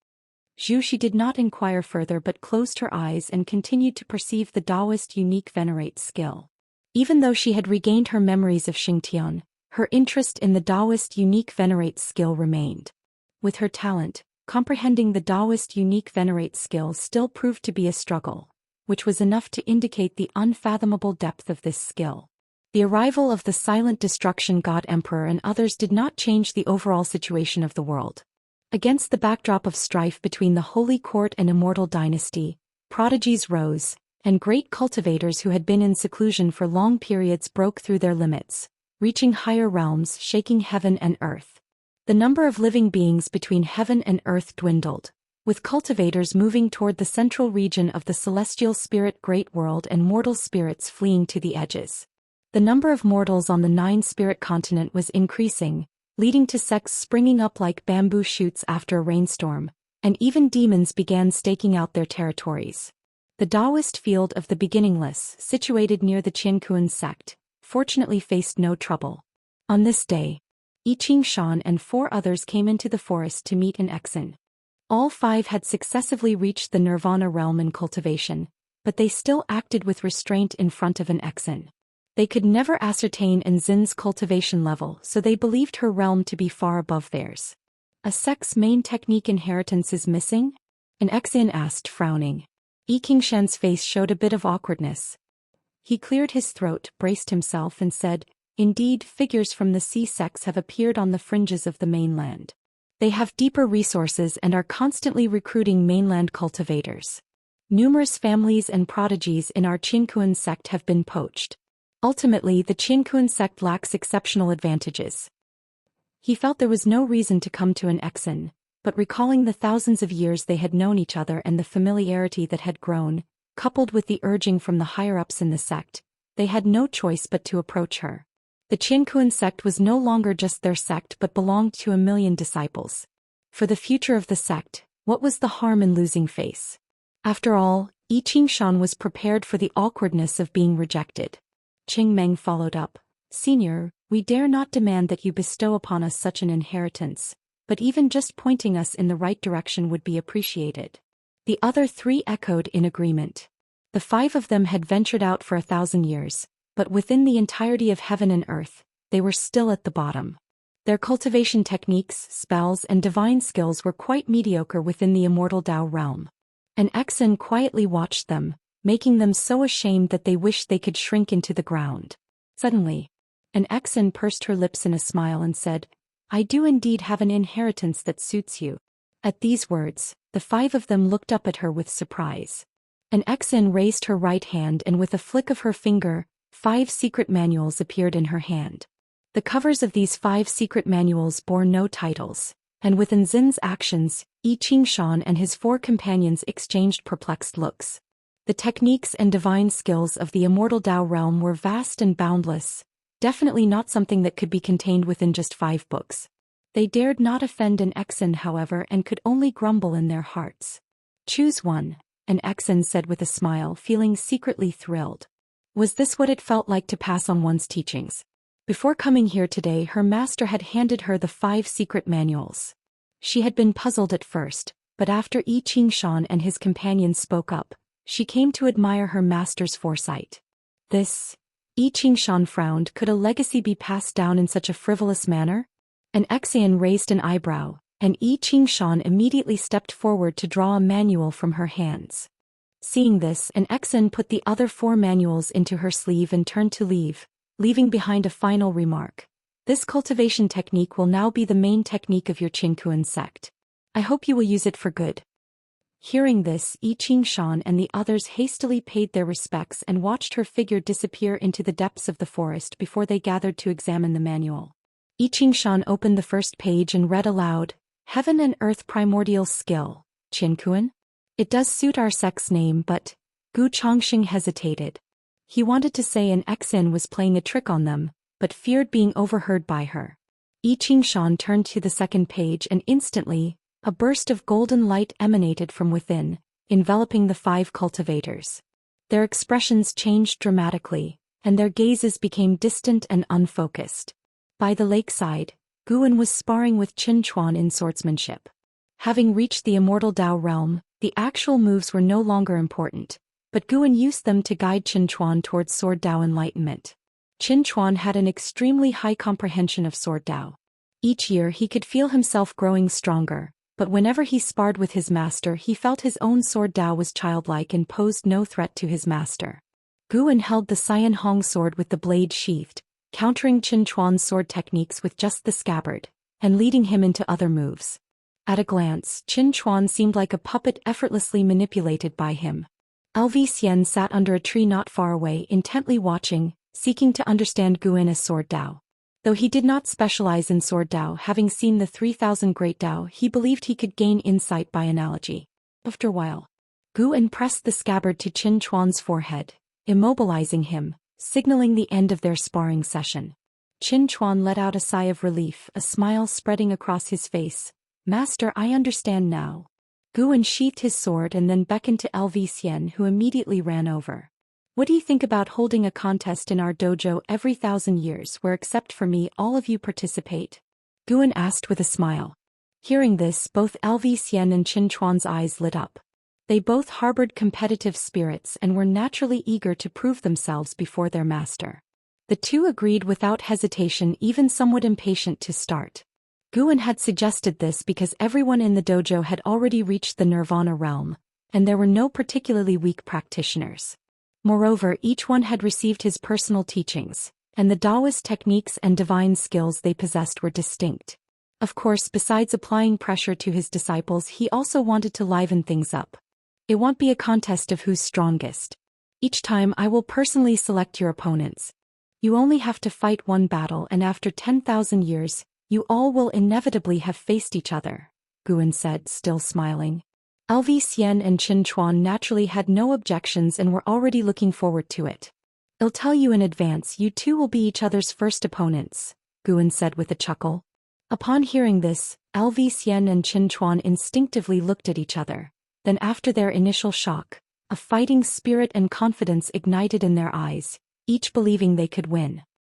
Zhou Xian did not inquire further but closed her eyes and continued to perceive the Daoist unique venerate skill. Even though she had regained her memories of Xianxia, her interest in the Daoist unique venerate skill remained. With her talent, comprehending the Daoist unique venerate skill still proved to be a struggle, which was enough to indicate the unfathomable depth of this skill. The arrival of the silent destruction god emperor and others did not change the overall situation of the world. Against the backdrop of strife between the Holy Court and Immortal dynasty, prodigies rose, and great cultivators who had been in seclusion for long periods broke through their limits, reaching higher realms, shaking heaven and earth. The number of living beings between heaven and earth dwindled, with cultivators moving toward the central region of the celestial spirit great world and mortal spirits fleeing to the edges. The number of mortals on the 9-spirit continent was increasing, leading to sects springing up like bamboo shoots after a rainstorm, and even demons began staking out their territories. The Daoist field of the beginningless, situated near the Qianquan sect, fortunately faced no trouble. On this day, Xianxia and 4 others came into the forest to meet an Exin. All 5 had successively reached the nirvana realm in cultivation, but they still acted with restraint in front of an Exin. They could never ascertain an Xin's cultivation level, so they believed her realm to be far above theirs. "A sect's main technique inheritance is missing?" an Exin asked, frowning. Xianxia's face showed a bit of awkwardness. He cleared his throat, braced himself and said, "Indeed, figures from the sea sects have appeared on the fringes of the mainland. They have deeper resources and are constantly recruiting mainland cultivators. Numerous families and prodigies in our Qianquan sect have been poached. Ultimately, the Qianquan sect lacks exceptional advantages." He felt there was no reason to come to an Exin, but recalling the thousands of years they had known each other and the familiarity that had grown, coupled with the urging from the higher-ups in the sect, they had no choice but to approach her. The Qianquan sect was no longer just their sect but belonged to 1,000,000 disciples. For the future of the sect, what was the harm in losing face? After all, Xianxia was prepared for the awkwardness of being rejected. Qing Meng followed up, "Senior, we dare not demand that you bestow upon us such an inheritance, but even just pointing us in the right direction would be appreciated." The other 3 echoed in agreement. The 5 of them had ventured out for 1,000 years, but within the entirety of heaven and earth, they were still at the bottom. Their cultivation techniques, spells, and divine skills were quite mediocre within the immortal Tao realm. An Exin quietly watched them, making them so ashamed that they wished they could shrink into the ground. Suddenly, an Exin pursed her lips in a smile and said, "I do indeed have an inheritance that suits you." At these words, the 5 of them looked up at her with surprise. An Exin raised her right hand and with a flick of her finger, 5 secret manuals appeared in her hand. The covers of these 5 secret manuals bore no titles, and within Xin's actions, Xianxia and his 4 companions exchanged perplexed looks. The techniques and divine skills of the immortal Tao realm were vast and boundless, definitely not something that could be contained within just 5 books. They dared not offend an Exin, however, and could only grumble in their hearts. "Choose one," an Exin said with a smile, feeling secretly thrilled. Was this what it felt like to pass on one's teachings? Before coming here today, her master had handed her the 5 secret manuals. She had been puzzled at first, but after Xianxia and his companions spoke up, She came to admire her master's foresight. This, Xianxia frowned, could a legacy be passed down in such a frivolous manner? An Xian raised an eyebrow, and Xianxia immediately stepped forward to draw a manual from her hands. Seeing this, an Xian put the other 4 manuals into her sleeve and turned to leave, leaving behind a final remark. This cultivation technique will now be the main technique of your Qingkuan sect. I hope you will use it for good. Hearing this, Xianxia and the others hastily paid their respects and watched her figure disappear into the depths of the forest before they gathered to examine the manual. Xianxia opened the first page and read aloud, Heaven and Earth Primordial Skill, Qingkuan? It does suit our sect's name, but Gu Chongxing hesitated. He wanted to say an Xian was playing a trick on them, but feared being overheard by her. Xianxia turned to the second page and instantly, a burst of golden light emanated from within, enveloping the 5 cultivators. Their expressions changed dramatically, and their gazes became distant and unfocused. By the lakeside, Guan was sparring with Qin Chuan in swordsmanship. Having reached the Immortal Dao realm, the actual moves were no longer important, but Guan used them to guide Qin Chuan towards Sword Dao enlightenment. Qin Chuan had an extremely high comprehension of Sword Dao. Each year he could feel himself growing stronger, but whenever he sparred with his master he felt his own Sword Dao was childlike and posed no threat to his master. Guan held the Xian Hong sword with the blade sheathed, countering Qin Chuan's sword techniques with just the scabbard, and leading him into other moves. At a glance, Qin Chuan seemed like a puppet effortlessly manipulated by him. Xian sat under a tree not far away, intently watching, seeking to understand Guan's Sword Dao. Though he did not specialize in Sword Dao, having seen the 3,000 Great Dao, he believed he could gain insight by analogy. After a while, Guan pressed the scabbard to Qin Chuan's forehead, immobilizing him, signaling the end of their sparring session. Qin Chuan let out a sigh of relief, a smile spreading across his face. Master, I understand now. Guan sheathed his sword and then beckoned to Xian, who immediately ran over. What do you think about holding a contest in our dojo every 1,000 years where except for me all of you participate? Guan asked with a smile. Hearing this, both Xian and Qin Chuan's eyes lit up. They both harbored competitive spirits and were naturally eager to prove themselves before their master. The two agreed without hesitation, even somewhat impatient to start. Guan had suggested this because everyone in the dojo had already reached the Nirvana realm, and there were no particularly weak practitioners. Moreover, each one had received his personal teachings, and the Daoist techniques and divine skills they possessed were distinct. Of course, besides applying pressure to his disciples, he also wanted to liven things up. It won't be a contest of who's strongest. Each time I will personally select your opponents. You only have to fight one battle, and after 10,000 years, you all will inevitably have faced each other, Guan said, still smiling. Xian and Qin Chuan naturally had no objections and were already looking forward to it. I'll tell you in advance, you two will be each other's first opponents, Guan said with a chuckle. Upon hearing this, Xian and Qin Chuan instinctively looked at each other. Then after their initial shock, a fighting spirit and confidence ignited in their eyes, each believing they could win.